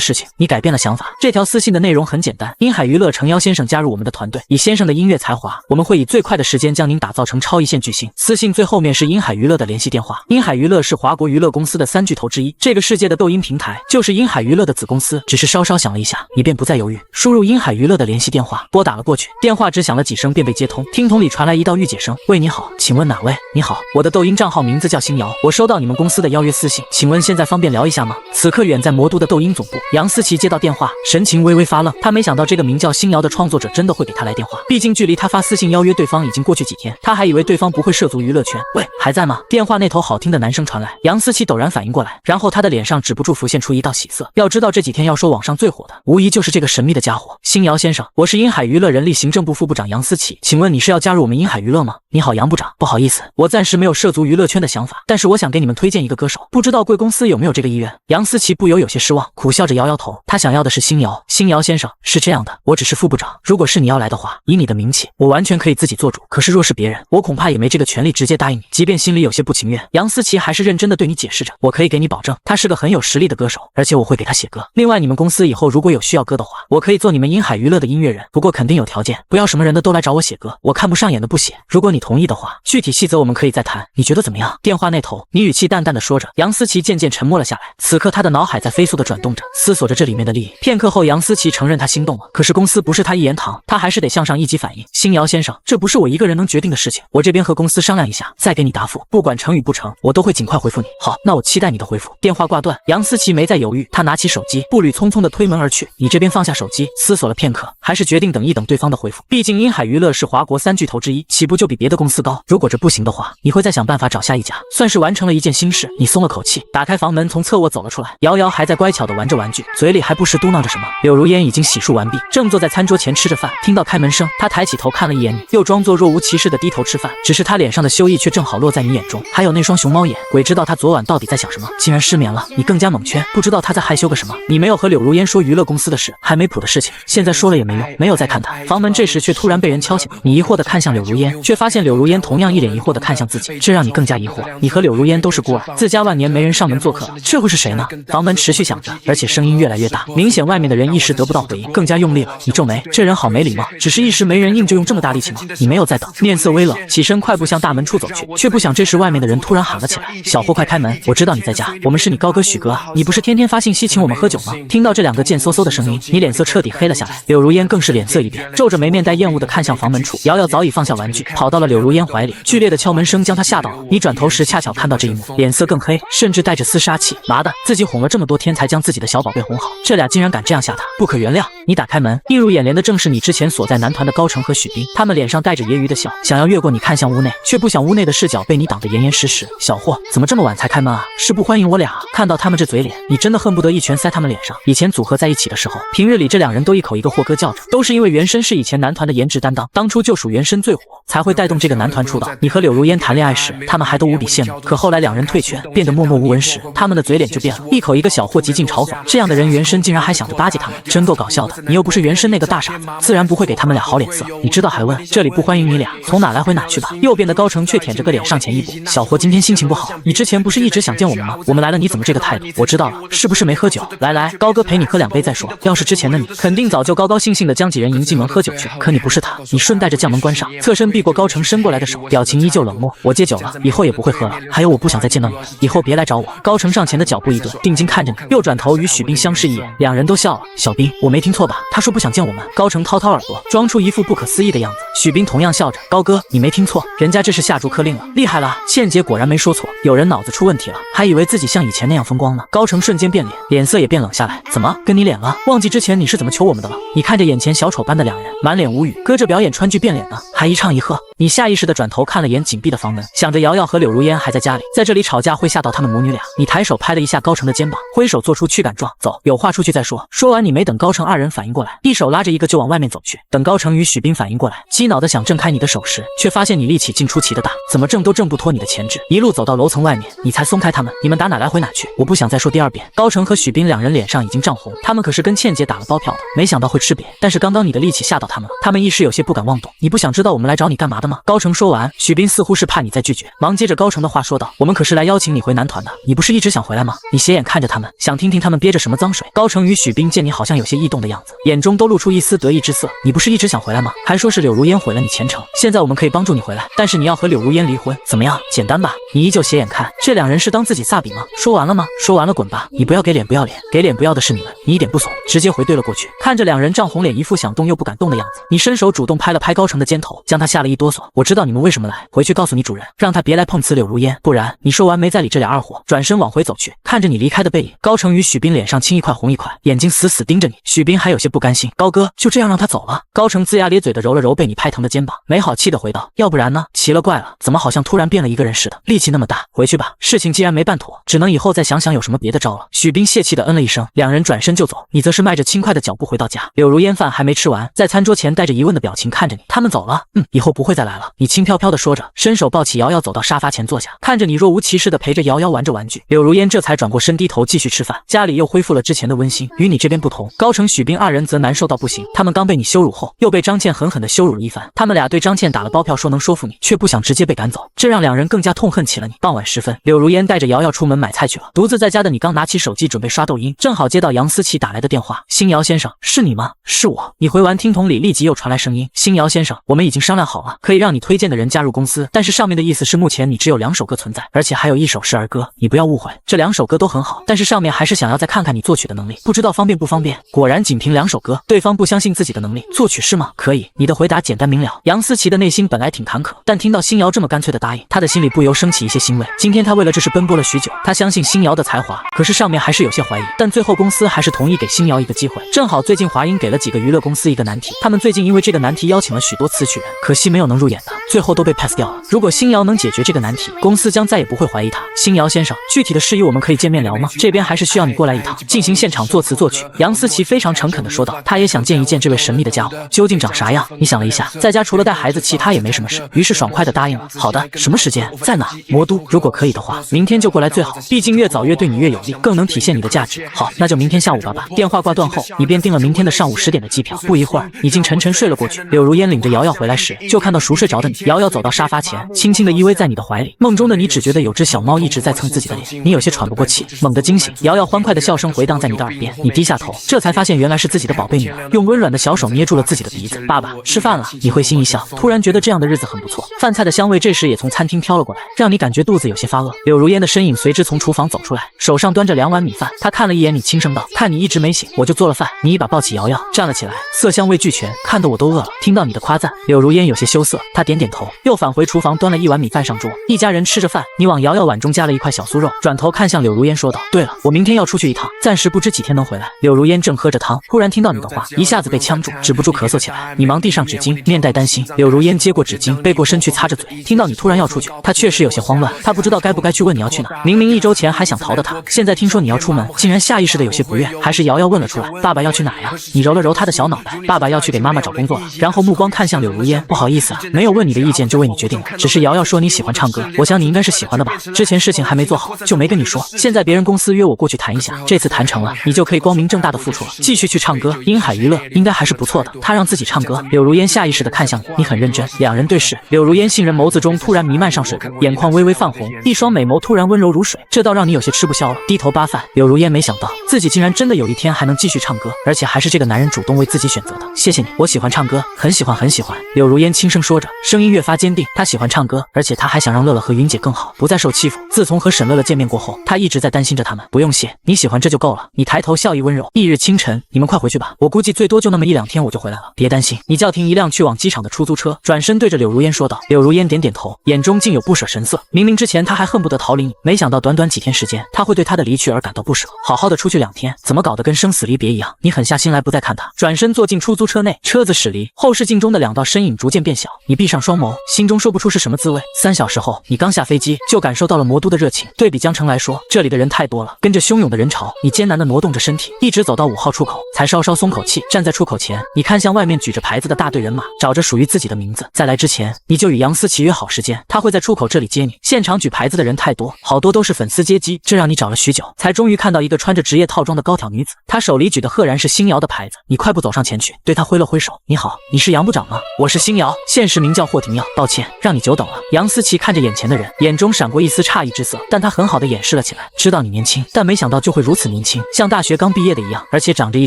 事情，你改变了想法。这条私信的内容很简单：殷海娱乐诚邀先生加入我们的团队，以先生的音乐才华，我们会以最快的时间将您打造成超一线巨星。私信最后面是殷海娱乐的联系电话。殷海娱乐是华国娱乐公司的3巨头之一，这个世界的抖音平台就是殷海娱乐的子公司。只是稍稍想了一下，你便不再犹豫，输入殷海娱乐的联系电话，拨打了过去。电话只响了几声便被接通，听筒里传来一道御姐声：喂，你好，请问哪位？你好，我的抖音账号名字叫星瑶，我收到你们公司的邀约私信，请问现在方便聊一下吗？此刻远在魔都的抖音总部，杨思琪接到电话，神情微微发愣。他没想到这个名叫星瑶的创作者真的会给他来电话，毕竟距离他发私信邀约对方已经过去几天，他还以为对方不会涉足娱乐圈。喂，还在吗？电话那头好听的男声传来，杨思琪陡然反应过来，然后他的脸上止不住浮现出一道喜色。要知道这几天要说网上最火的，无疑就是这个神秘的家伙。星瑶先生，我是殷海娱乐人力行政部副部长杨思琪，请问你是要加入我们殷海娱乐吗？你好，杨部长，不好意思，我暂时没有涉足娱乐圈的想法，但是我想给你们推荐一个歌手，不知道贵公司有没有这个意愿？杨思琪不由有些失望，苦笑着摇摇头，他想要的是星瑶。星瑶先生，是这样的，我只是副部长，如果是你要来的话，以你的名气，我完全可以自己做主，可是若是别人，我恐怕也没这个权利直接答应你，即便心里有些不情愿。杨思琪还是认真的对你解释着，我可以给你保证，他是个很有实力的歌手，而且我会给他写歌。另外，你们公司以后如果有需要歌的话，我可以做你们殷海娱乐的音乐人，不过肯定有条件，不要什么人的都来找我写歌，我看不上眼的不写。如果你同意的话，具体细则我们可以再谈，你觉得怎么样？电话那头，你语气淡淡的说着。杨思琪渐渐沉默了下来，此刻他的脑海在飞速的转动着，思索着这里面的利益。片刻后，杨思琪承认他心动了，可是公司不是他一言堂，他还是得向上一级反映。星瑶先生，这不是我一个人能决定的事情，我这边和公司商量一下，再给你答复，不管成与不成，我都会尽快回复你。好，那我期待你的回复。电话挂断，杨思琪没再犹豫，他拿起手机，步履匆匆的推门而去。你这边放下手机，思索了片刻，还是决定等一等对方的回复。毕竟殷海娱乐是华国3巨头之一，起步就比别的公司高。如果这不行的话，你会再想办法找下一家，算是完成了一件心事。你松了口气，打开房门，从侧卧走了出来。瑶瑶还在乖巧的玩着玩具，嘴里还不时嘟囔着什么。柳如烟已经洗漱完毕，正坐在餐桌前吃着饭，听到开门声，她抬起头看了一眼你，又装作若无其事的低头吃饭。只是她脸上的羞意却正好落在你眼中，还有那双熊猫眼，鬼知道她昨晚到底在想什么，竟然失眠了。你更加蒙圈，不知道她在害羞个什么。你没有和柳如烟说娱乐公司的事，还没谱的事情，现在说了也没用，没有再看她。房门这时却突然被人敲醒，你疑惑的看向柳如烟，却发现柳如烟同样一脸疑惑的看向自己，这让你更加疑惑。你和柳如烟都是孤儿，自家万年没人上门做客，这会是谁呢？房门持续响着，而且声音越来越大，明显外面的人一时得不到回应，更加用力了。你皱眉，这人好没礼貌，只是一时没人应就用这么大力气吗？你没有再等，面色微冷，起身快步向大门处走去，却不想这时外面的人突然喊了起来：小霍，快开门，我知道你在家，我们是你高哥许哥啊，你不是天天发信息请我们喝酒吗？听到这2个贱嗖嗖的声音，你脸色彻底黑了下来。柳如烟更是脸色一变，皱着眉面带厌恶的看向房门处。瑶瑶早已放下玩具，跑到了柳如烟怀里，剧烈的敲门声将她吓到了。你转头时恰巧看到这一幕，脸色更黑，甚至带着厮杀气。妈的，自己哄了这么多天才将自己的小宝贝哄好，这俩竟然敢这样吓他，不可原谅。你打开门，映入眼帘的正是你之前所在男团的高成和许斌，他们脸上带着揶揄的笑，想要越过你看向屋内，却不想屋内的视角被你挡得严严实实。小霍，怎么这么晚才开门啊？是不欢迎我俩啊？看到他们这嘴脸，你真的恨不得一拳塞他们脸上。以前组合在一起的时候，平日里这2人都一口一个霍哥叫着，都是因为原深是以前男团的颜值担当，当初就属原深最火，才会带动这个男团出道。你和柳如烟谈恋爱时，他们还都无比羡慕，可后来2人退圈，变得默默无闻时，他们的嘴脸就变了，一口一个小霍，极尽嘲讽。这样的人原深竟然还想着巴结他们，真够搞笑的。你又不是原深那个大傻子，自然不会给他们俩好脸色。你知道还问，这里不欢迎你俩，从哪来回哪去吧。右边的高成却舔着个脸上前一步，小霍今天心情不好，你之前不是一直想见我们吗？我们来了你怎么这个态度？我知道了，是不是没喝酒？来，高哥陪你喝2杯再说。要是之前的你，肯定早就高高兴兴的将几人迎进门喝酒去，可你不是他，你顺带着将门关上，侧身避过高成伸过来的手，表情依旧冷漠。我戒酒了，以后也不会喝了，还有我不想再见到你们，以后别来找我。高成上前的脚步一顿，定睛看着你，又转头与许斌相视一眼，2人都笑了。小斌，我没听错吧？他说不想见我们。高成掏耳朵，装出一副不可思议的样子。许斌同样笑着，高哥，你没听错，人家这是下逐客令了，厉害了。倩姐果然没说错，有人脑子出问题了，还以为自己像以前那样风光呢。高成瞬间变脸，脸色也变冷下来。怎么跟你脸了？忘记之前你是怎么求我们的了？你看着眼前小丑般的2人，满脸无语，搁着表演川剧变脸呢，还一唱一和。你下意识的转头看了眼紧闭的房门，想着瑶瑶和柳如烟还在家里，在这里吵架会吓到他们母女俩。你抬手拍了一下高成的肩膀，挥手做出驱赶状，走，有话出去再说。说完，你没等高成2人反应过来，一手拉着一个就往外面走去。等高成与许斌反应过来，激恼的想挣开你的手时，却发现你力气竟出奇的大，怎么挣都挣不脱你的前肢。一路走到楼层外面，你才松开他们。你们打哪来回哪去？我不想再说第2遍。高成和许斌2人脸上已经涨红，他们可是跟倩姐打了包票的，没想到会吃瘪。但是刚刚你的力气吓到他们了，他们一时有些不敢妄动。你不想知道我们来找你干嘛的吗？高成说完，许斌似乎是怕你再拒绝，忙接着高成的话说道：我们可是来邀请你回男团的，你不是一直想回来吗？你斜眼看着他们，想听听他们憋着什么脏水。水。高成与许冰见你好像有些异动的样子，眼中都露出一丝得意之色。你不是一直想回来吗？还说是柳如烟毁了你前程，现在我们可以帮助你回来，但是你要和柳如烟离婚，怎么样？简单吧？你依旧斜眼看，这两人是当自己萨比吗？说完了吗？说完了滚吧！你不要给脸不要脸，给脸不要的是你们。你一点不怂，直接回对了过去。看着两人涨红脸，一副想动又不敢动的样子，你伸手主动拍了拍高成的肩头，将他吓了一哆嗦。我知道你们为什么来，回去告诉你主人，让他别来碰瓷柳如烟，不然……你说完没再理这俩二货，转身往回走去。看着你离开的背影，高成与许冰脸上青一块红一块，眼睛死死盯着你。许冰还有些不甘心，高哥就这样让他走了？高成龇牙咧嘴的揉了揉被你拍疼的肩膀，没好气的回道：要不然呢？奇了怪了，怎么好像突然变了一个人似的，力气那么大。回去吧，事情既然没办妥，只能以后再想想有什么别的招了。许冰泄气的嗯了一声，两人转身就走，你则是迈着轻快的脚步回到家。柳如烟饭还没吃完，在餐桌前带着疑问的表情看着你。他们走了，以后不会再来了。你轻飘飘的说着，伸手抱起瑶瑶走到沙发前坐下，看着你若无其事的陪着瑶瑶玩着玩具，柳如烟这才转过身低头继续吃饭。家里又恢复了之前的温馨。与你这边不同，高成许冰二人则难受到不行，他们刚被你羞辱后，又被张倩狠狠的羞辱了一番。他们俩对张倩打了包票说能说服你，却不想直接被赶走，这让两人更加痛恨起了你。傍晚时分，柳如烟带着瑶瑶出门买菜去了，独自在家的你刚拿起手机准备刷抖音，正好接到杨思琪打来的电话。星瑶先生，是你吗？是我。你回完听筒里立即又传来声音，星瑶先生，我们已经商量好了，可以让你推荐的人加入公司，但是上面的意思是目前你只有2首歌存在，而且还有1首是儿歌，你不要误会，这2首歌都很好，但是上面还是想要再看看你作曲的能力，不知道方便不方便。果然仅凭2首歌，对方不相信自己的能力，作曲是吗？可以。你的回答简单明了。杨思琪的内心本来挺坎坷，但听到星瑶这么干脆的答应，他的心里不由升起一些欣慰。今天他为了这事奔波了许久，他相信星瑶的才华，可是上面还是有些怀疑，但最后公司还是同意给星瑶一个机会。正好最近华音给了几个娱乐公司一个难题，他们最近因为这个难题邀请了许多词曲人，可惜没有能入演的，最后都被 pass 掉了。如果星瑶能解决这个难题，公司将再也不会怀疑他。星瑶先生，具体的事宜我们可以见面聊吗？这边还是需要你过来一趟，进行现场作词作曲。杨思琪非常诚恳地说道，他也想见一见这位神秘的家伙，究竟长啥样？你想了一下，在家除了带孩子，其他也没什么事，于是爽快地答应了。好的，什么时间？在哪？魔都。如果可以的话，明天就过来最好，毕竟越早越对你越有利，更能体现你的价值。好，那就明天下午吧。电话挂断后，你便订了明天的上午10点的机票。不一会儿，你竟沉沉睡了过去。柳如烟领着瑶瑶回来时，就看到熟睡着的你。瑶瑶走到沙发前，轻轻地依偎在你的怀里。梦中的你只觉得有只小猫一直在蹭自己的脸，你有些喘不过气，猛地惊醒。瑶瑶欢快的笑声回荡在你的耳边，你低下头，这才发现原来是自己的宝贝女儿，用温软的小手捏住了自己的鼻子。爸爸，吃饭了。你会心一笑，突然觉得这样的日子很不错。饭菜的香味这时也从餐厅飘了过来，让你感觉肚子有些发饿。柳如烟的身影随之从厨房走出来，手上端着2碗米饭。她看了一眼你，轻声道：看你一直没醒，我就做了饭。你一把抱起瑶瑶，站了起来，色香味俱全，看得我都饿了。听到你的夸赞，柳如烟有些羞涩，她点点头，又返回厨房端了1碗米饭上桌。一家人吃着饭，你往瑶瑶碗中加了1块小酥肉，转头看向柳如烟说道：对了，我明天要出去一趟，暂时不知几天能回来。柳如烟正喝着汤，突然听到你的话，一下子被呛住，止不住咳嗽起来。你忙递上纸巾，面带担心。柳如烟接过纸巾，背过身去擦着嘴。听到你突然要出去，她确实有些慌乱，她不知道该不该去问你要去哪。明明1周前还想逃的她，现在听说你要出门，竟然下意识的有些不悦。还是瑶瑶问了出来，爸爸要去哪呀？你揉了揉她的小脑袋，爸爸要去给妈妈找工作了。然后目光看向柳如烟，不好意思啊，没有问你的意见就为你决定了，只是瑶瑶说你喜欢唱歌，我想你应该是喜欢的吧，之前事情还没做好就没跟你说，现在别人公司约我过去谈一下，这次谈成了，你就可以光明正大的付出了，继续去唱歌。英海娱乐应该还是不错的。他让自己唱歌。柳如烟下意识的看向你，你很认真。两人对视，柳如烟杏仁眸子中突然弥漫上水雾，眼眶微微泛红，一双美眸突然温柔如水，这倒让你有些吃不消了。低头扒饭，柳如烟没想到自己竟然真的有一天还能继续唱歌，而且还是这个男人主动为自己选择的。谢谢你，我喜欢唱歌，很喜欢很喜欢。柳如烟轻声说着，声音越发坚定。她喜欢唱歌，而且她还想让乐乐和云姐更好，不再受欺负。自从和沈乐乐见面过后，她一直在担心着他们。不用谢，你喜欢这就够了。你抬头笑意温柔。翌日清晨，你们快回去吧，我估计最多就那么1-2天我就回来了，别担心。你叫停一辆去往机场的出租车，转身对着柳如烟说道。柳如烟点点头，眼中竟有不舍神色。明明之前她还恨不得逃离你，没想到短短几天时间，她会对她的离去而感到不舍。好好的出去2天，怎么搞得跟生死离别一样？你狠下心来不再看他，转身坐进出租车内，车子驶离，后视镜中的2道身影逐渐变小。你闭上双眸，心中说不出是什么滋味。3小时后，你刚下飞机就感受到了魔都的热情。对比江城来说，这里的人太多了。跟着汹涌的人潮，你艰难地挪动着身体，一直走到5号出口，才稍稍松口气。站在出口前，你看向外面举着牌子的大队人马，找着属于自己的名字。在来之前，你就与杨思琪约好时间，他会在出口这里接你。现场举牌子的人太多，好多都是粉丝接机，这让你找了许久，才终于看到一个穿着职业套装的高挑女子。她手里举的赫然是星瑶的牌子。你快步走上前去，对她挥了挥手。你好，你是杨部长吗？我是星瑶，现实名叫霍廷耀，抱歉让你久等了。杨思琪看着眼前的人，眼中闪过一丝诧异之色，但她很好的掩饰了起来。知道你年轻，但没想到就会如此年轻。像大学刚毕业的一样，而且长着一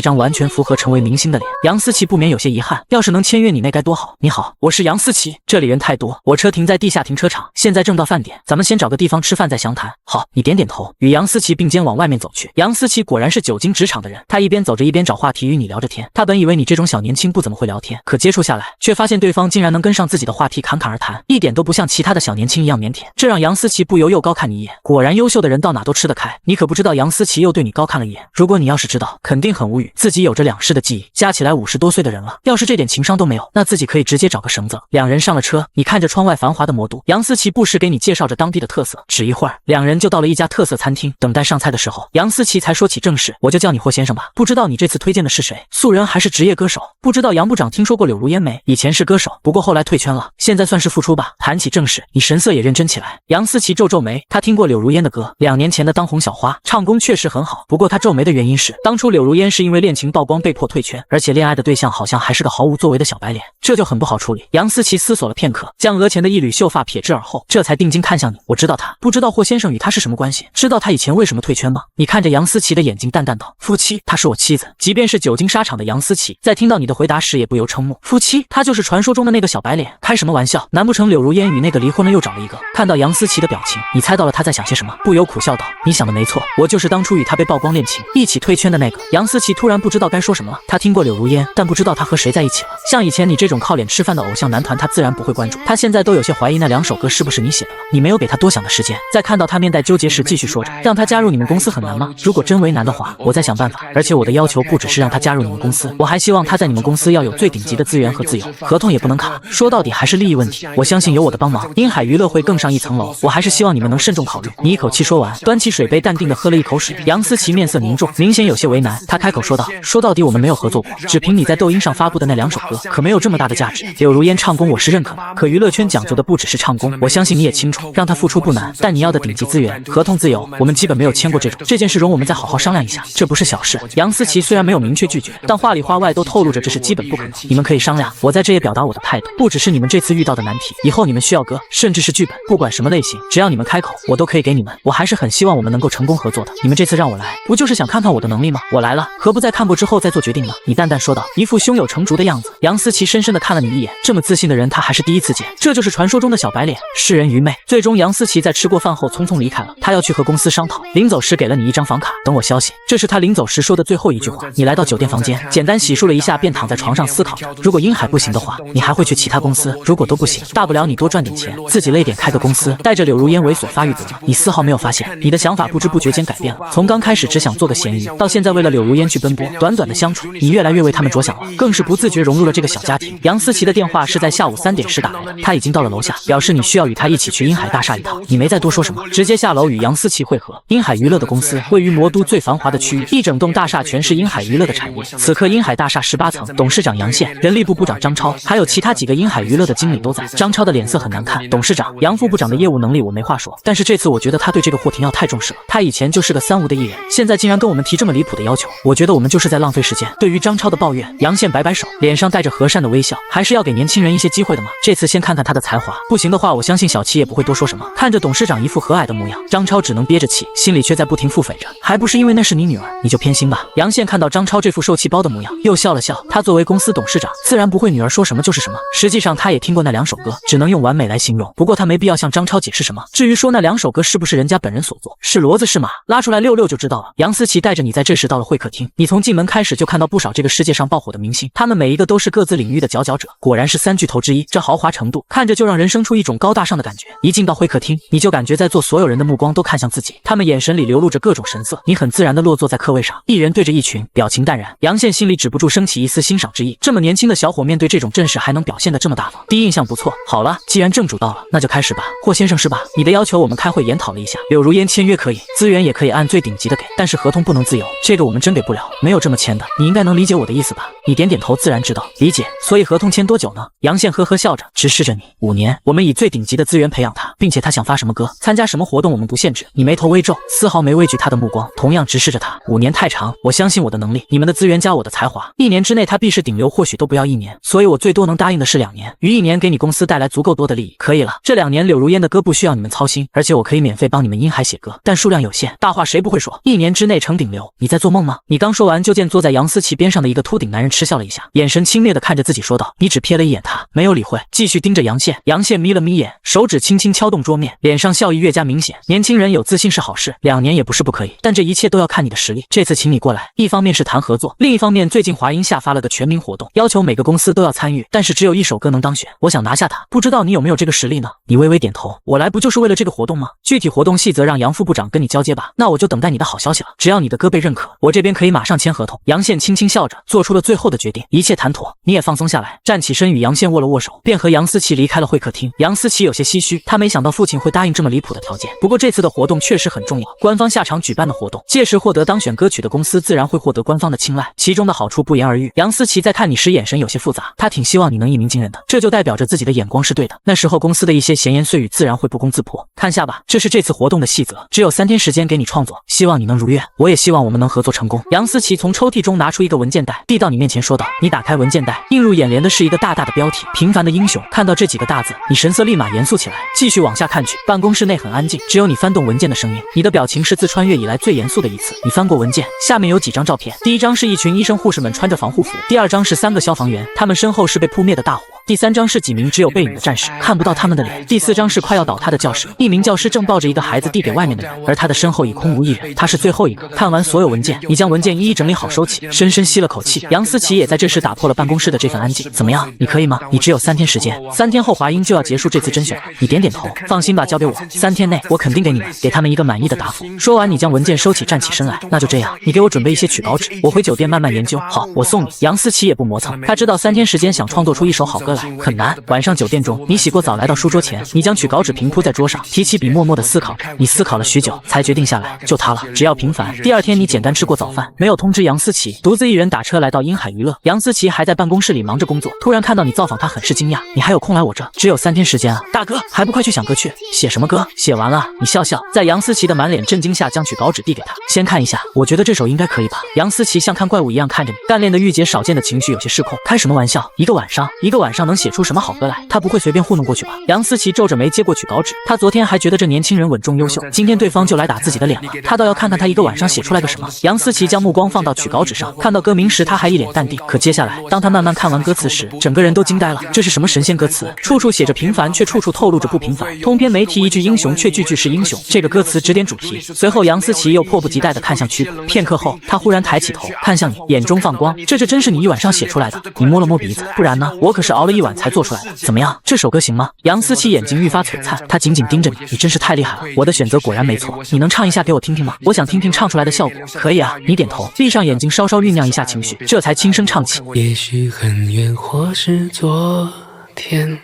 张完全符合成为明星的脸。杨思琪不免有些遗憾，要是能签约你那该多好。你好，我是杨思琪，这里人太多，我车停在地下停车场，现在正到饭点，咱们先找个地方吃饭再详谈。好，你点点头，与杨思琪并肩往外面走去。杨思琪果然是久经职场的人，他一边走着一边找话题与你聊着天。他本以为你这种小年轻不怎么会聊天，可接触下来，却发现对方竟然能跟上自己的话题侃侃而谈，一点都不像其他的小年轻一样腼腆，这让杨思琪不由又高看你一眼。果然优秀的人到哪都吃得开，你可不知道杨思琪又对你高看了一眼。如果你要是知道，肯定很无语，自己有着2世的记忆，加起来50多岁的人了，要是这点情商都没有，那自己可以直接找个绳子。两人上了车，你看着窗外繁华的魔都，杨思琪不时给你介绍着当地的特色。只一会儿，两人就到了一家特色餐厅，等待上菜的时候，杨思琪才说起正事，我就叫你霍先生吧，不知道你这次推荐的是谁，素人还是职业歌手？不知道杨部长听说过柳如烟没？以前是歌手，不过后来退圈了，现在算是复出吧。谈起正事，你神色也认真起来。杨思琪皱皱眉，他听过柳如烟的歌，2年前的当红小花，唱功确实很好，不过他皱眉的原因是，当初柳如烟是因为恋情曝光被迫退圈，而且恋爱的对象好像还是个毫无作为的小白脸，这就很不好处理。杨思琪思索了片刻，将额前的一缕秀发撇至耳后，这才定睛看向你。我知道他，不知道霍先生与他是什么关系？知道他以前为什么退圈吗？你看着杨思琪的眼睛淡淡道，夫妻，她是我妻子。即便是久经沙场的杨思琪，在听到你的回答时也不由瞠目。夫妻，他就是传说中的那个小白脸？开什么玩笑，难不成柳如烟与那个离婚了又找了一个？看到杨思琪的表情，你猜到了他在想些什么，不由苦笑道，你想的没错，我就是当初与他被曝光恋情一起退圈的那个。杨思琪突然不知道该说什么了，他听过柳如烟，但不知道他和谁在一起了。像以前你这种靠脸吃饭的偶像男团，他自然不会关注。他现在都有些怀疑那2首歌是不是你写的了。你没有给他多想的时间，在看到他面带纠结时继续说着，让他加入你们公司很难吗？如果真为难的话，我再想办法。而且我的要求不只是让他加入你们公司，我还希望他在你们公司要有最顶级的资源和自由，合同也不能卡。说到底还是利益问题，我相信有我的帮忙，滨海娱乐会更上一层楼。我还是希望你们能慎重考虑。你一口气说完，端起水杯淡定地喝了一口水。杨思琪面色凝重，明显有些为难。他开口说道，说到底我们没有合作过，只凭你在抖音上发布的那2首歌，可没有这么大的价值。柳如烟唱功我是认可的，可娱乐圈讲究的不只是唱功，我相信你也清楚，让他付出不难，但你要的顶级资源、合同自由，我们基本没有签过这种。这件事容我们再好好商量一下，这不是小事。杨思琪虽然没有明确拒绝，但话里话外都透露着这是基本不可能。你们可以商量，我在这也表达我的态度，不只是你们这次遇到的难题，以后你们需要歌，甚至是剧本，不管什么类型，只要你们开口，我都可以给你们。我还是很希望我们能够成功合作的。你们这次让我来，不就是想看看我的能力吗？我来了，何不在看过之后再做决定呢？你淡淡说道，一副胸有成竹的样子。杨思琪深深地看了你一眼，这么自信的人他还是第一次见，这就是传说中的小白脸，世人愚昧。最终杨思琪在吃过饭后匆匆离开了，他要去和公司商讨，临走时给了你一张房卡，等我消息。这是他临走时说的最后一句话。你来到酒店房间，简单洗漱了一下，便躺在床上思考着，如果英海不行的话，你还会去其他公司，如果都不行，大不了你多赚点钱，自己累点开个公司，带着柳如烟为所发育得了。你丝毫没有发现，你的想法不知不觉间改变了，从刚开始只想做个咸鱼，到现在为了柳如烟去奔波，短短的相处，你越来越为他们着想了，更是不自觉融入了这个小家庭。杨思琪的电话是在下午3点时打来的，他已经到了楼下，表示你需要与他一起去英海大厦一趟。你没再多说什么，直接下楼与杨思琪会合。英海娱乐的公司位于魔都最繁华的区域，一整栋大厦全是英海娱乐的产业。此刻英海大厦18层，董事长杨宪、人力部部长张超，还有其他几个英海娱乐的经理都在。张超的脸色很难看，董事长杨副部长的业务能力我没话说，但是这次我觉得他对这个霍廷耀太重视了。他以前就是个3无的艺人，现在竟然跟我们提这么离谱的要求，我觉得我们就是在浪费时间。对于张超的抱怨，杨宪摆摆手，脸上带着和善的微笑，还是要给年轻人一些机会的嘛。这次先看看他的才华，不行的话，我相信小齐也不会多说什么。看着董事长一副和蔼的模样，张超只能憋着气，心里却在不停腹诽着，还不是因为那是你女儿，你就偏心吧。杨宪看到张超这副受气包的模样，又笑了笑。他作为公司董事长，自然不会女儿说什么就是什么。实际上他也听过那2首歌，只能用完美来形容，不过他没必要向张超解释什么。至于说那2首歌是不是人家本人所作，是骡子是马，拉出来溜溜就知道了。杨思琪带着你在这时到了会客厅，你从进门开始就看到不少这个世界上爆火的明星，他们每一个都是各自领域的佼佼者，果然是3巨头之一，这豪华程度看着就让人生出一种高大上的感觉。一进到会客厅，你就感觉在座所有人的目光都看向自己，他们眼神里流露着各种神色。你很自然地落坐在客位上，一人对着一群，表情淡然。杨宪心里止不住升起一丝欣赏之意，这么年轻的小伙面对这种阵势还能表现得这么大方，第一印象不错。好了，既然正主到了，那就开始吧。霍先生是吧？你的要求我们开会研讨了一下，柳如烟签约可以，资源也可以按最顶级的给，但是合同不能自由，这个我们真给不了，没有这么签的，你应该能理解我的意思吧？你点点头，自然知道，理解。所以合同签多久呢？杨宪呵呵笑着，直视着你，5年，我们以最顶级的资源培养他，并且他想发什么歌，参加什么活动我们不限制。你眉头微皱，丝毫没畏惧他的目光，同样直视着他。5年太长，我相信我的能力，你们的资源加我的才华，1年之内他必是顶流，或许都不要1年，所以我最多能答应的是2年，于1年给你公司带来足够多的利益，可以了。这2年柳如烟的歌不需要你们操心，而且我可以免费帮你们英海写歌，但数量有限，大话谁不会说？1年之内内成顶流，你在做梦吗？你刚说完，就见坐在杨思琪边上的一个秃顶男人嗤笑了一下，眼神轻蔑地看着自己说道：“你只瞥了一眼他，没有理会，继续盯着杨宪。”杨宪眯了眯眼，手指轻轻敲动桌面，脸上笑意越加明显。年轻人有自信是好事，2年也不是不可以，但这一切都要看你的实力。这次请你过来，一方面是谈合作，另一方面最近华音下发了个全民活动，要求每个公司都要参与，但是只有一首歌能当选，我想拿下他，不知道你有没有这个实力呢？你微微点头，我来不就是为了这个活动吗？具体活动细则让杨副部长跟你交接吧，那我就等待你的好消息了。只要你的歌被认可，我这边可以马上签合同。杨宪轻轻笑着，做出了最后的决定，一切谈妥，你也放松下来。站起身与杨宪握了握手，便和杨思琪离开了会客厅。杨思琪有些唏嘘，他没想到父亲会答应这么离谱的条件。不过这次的活动确实很重要，官方下场举办的活动，届时获得当选歌曲的公司自然会获得官方的青睐，其中的好处不言而喻。杨思琪在看你时眼神有些复杂，他挺希望你能一鸣惊人的，这就代表着自己的眼光是对的，那时候公司的一些闲言碎语自然会不攻自破。看下吧，这是这次活动的细则，只有3天时间给你创作，希望你能如愿，我也希望我们能合作成功。杨思琪从抽屉中拿出一个文件袋，递到你面前说道：“你打开文件袋，映入眼帘的是一个大大的标题：平凡的英雄。”看到这几个大字，你神色立马严肃起来，继续往下看去。办公室内很安静，只有你翻动文件的声音。你的表情是自穿越以来最严肃的一次。你翻过文件，下面有几张照片，第一张是一群医生护士们穿着防护服，第二张是3个消防员，他们身后是被扑灭的大火，第3张是几名只有背影的战士，看不到他们的脸，第4张是快要倒塌的教室，一名教师正抱着一个孩子递给外面的人，而他的身后已空无一人，他是最后一个。看完所有文件，你将文件一一整理好收起，深深吸了口气。杨思琪也在这时打破了办公室的这份安静。怎么样，你可以吗？你只有3天时间，3天后华音就要结束这次甄选了。你点点头，放心吧，交给我，3天内我肯定给你们，给他们一个满意的答复。说完，你将文件收起，站起身来。那就这样，你给我准备一些曲稿纸，我回酒店慢慢研究。好，我送你。杨思琪也不磨蹭，他知道3天时间想创作出一首好歌来很难。晚上酒店中，你洗过澡来到书桌前，你将曲稿纸平铺在桌上，提起笔默默地思考着。你思考了许久，才决定下来，就它了，只要平凡。第2天，你简单吃过早饭，没有通知杨思琪，独自一人打车来到鹰海娱乐。杨思琪还在办公室里忙着工作，突然看到你造访，他很是惊讶。你还有空来我这？只有3天时间啊，大哥，还不快去想歌去？写什么歌？写完了。你笑笑，在杨思琪的满脸震惊下，将曲稿纸递给他，先看一下，我觉得这首应该可以吧。杨思琪像看怪物一样看着你，干练的御姐少见的情绪有些失控。开什么玩笑？一个晚上能写出什么好歌来？他不会随便糊弄过去吧？杨思琪皱着眉接过曲稿纸，他昨天还觉得这年轻人稳重优秀，今天对方就来打自己的脸了，他倒要看看他一个晚上写出来个什么。杨思琪将目光放到曲稿纸上，看到歌名时他还一脸淡定，可接下来当他慢慢看完歌词时，整个人都惊呆了。这是什么神仙歌词？处处写着平凡，却处处透露着不平凡，通篇没提一句英雄，却句句是英雄。这个歌词指点主题。随后杨思琪又迫不及待地看向曲谱，片刻后他忽然抬起头看向你，眼中放光。这真是你一晚上写出来的？你摸了摸鼻子，不然呢？我可是熬了一晚才做出来的。怎么样，这首歌行吗？杨思琪眼睛愈发璀璨，他紧紧盯着你，你真是太厉害了，我的选择果然没错。你能唱一下给我听听吗？我想听听唱出来的效果。可以啊，你点头，闭上眼睛，稍稍酝酿一下情绪，这才轻声唱起。也许很远，或是昨天，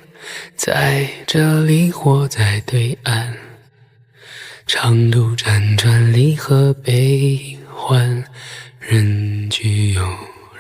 在这里或在对岸，长途辗转，离合悲欢，人聚又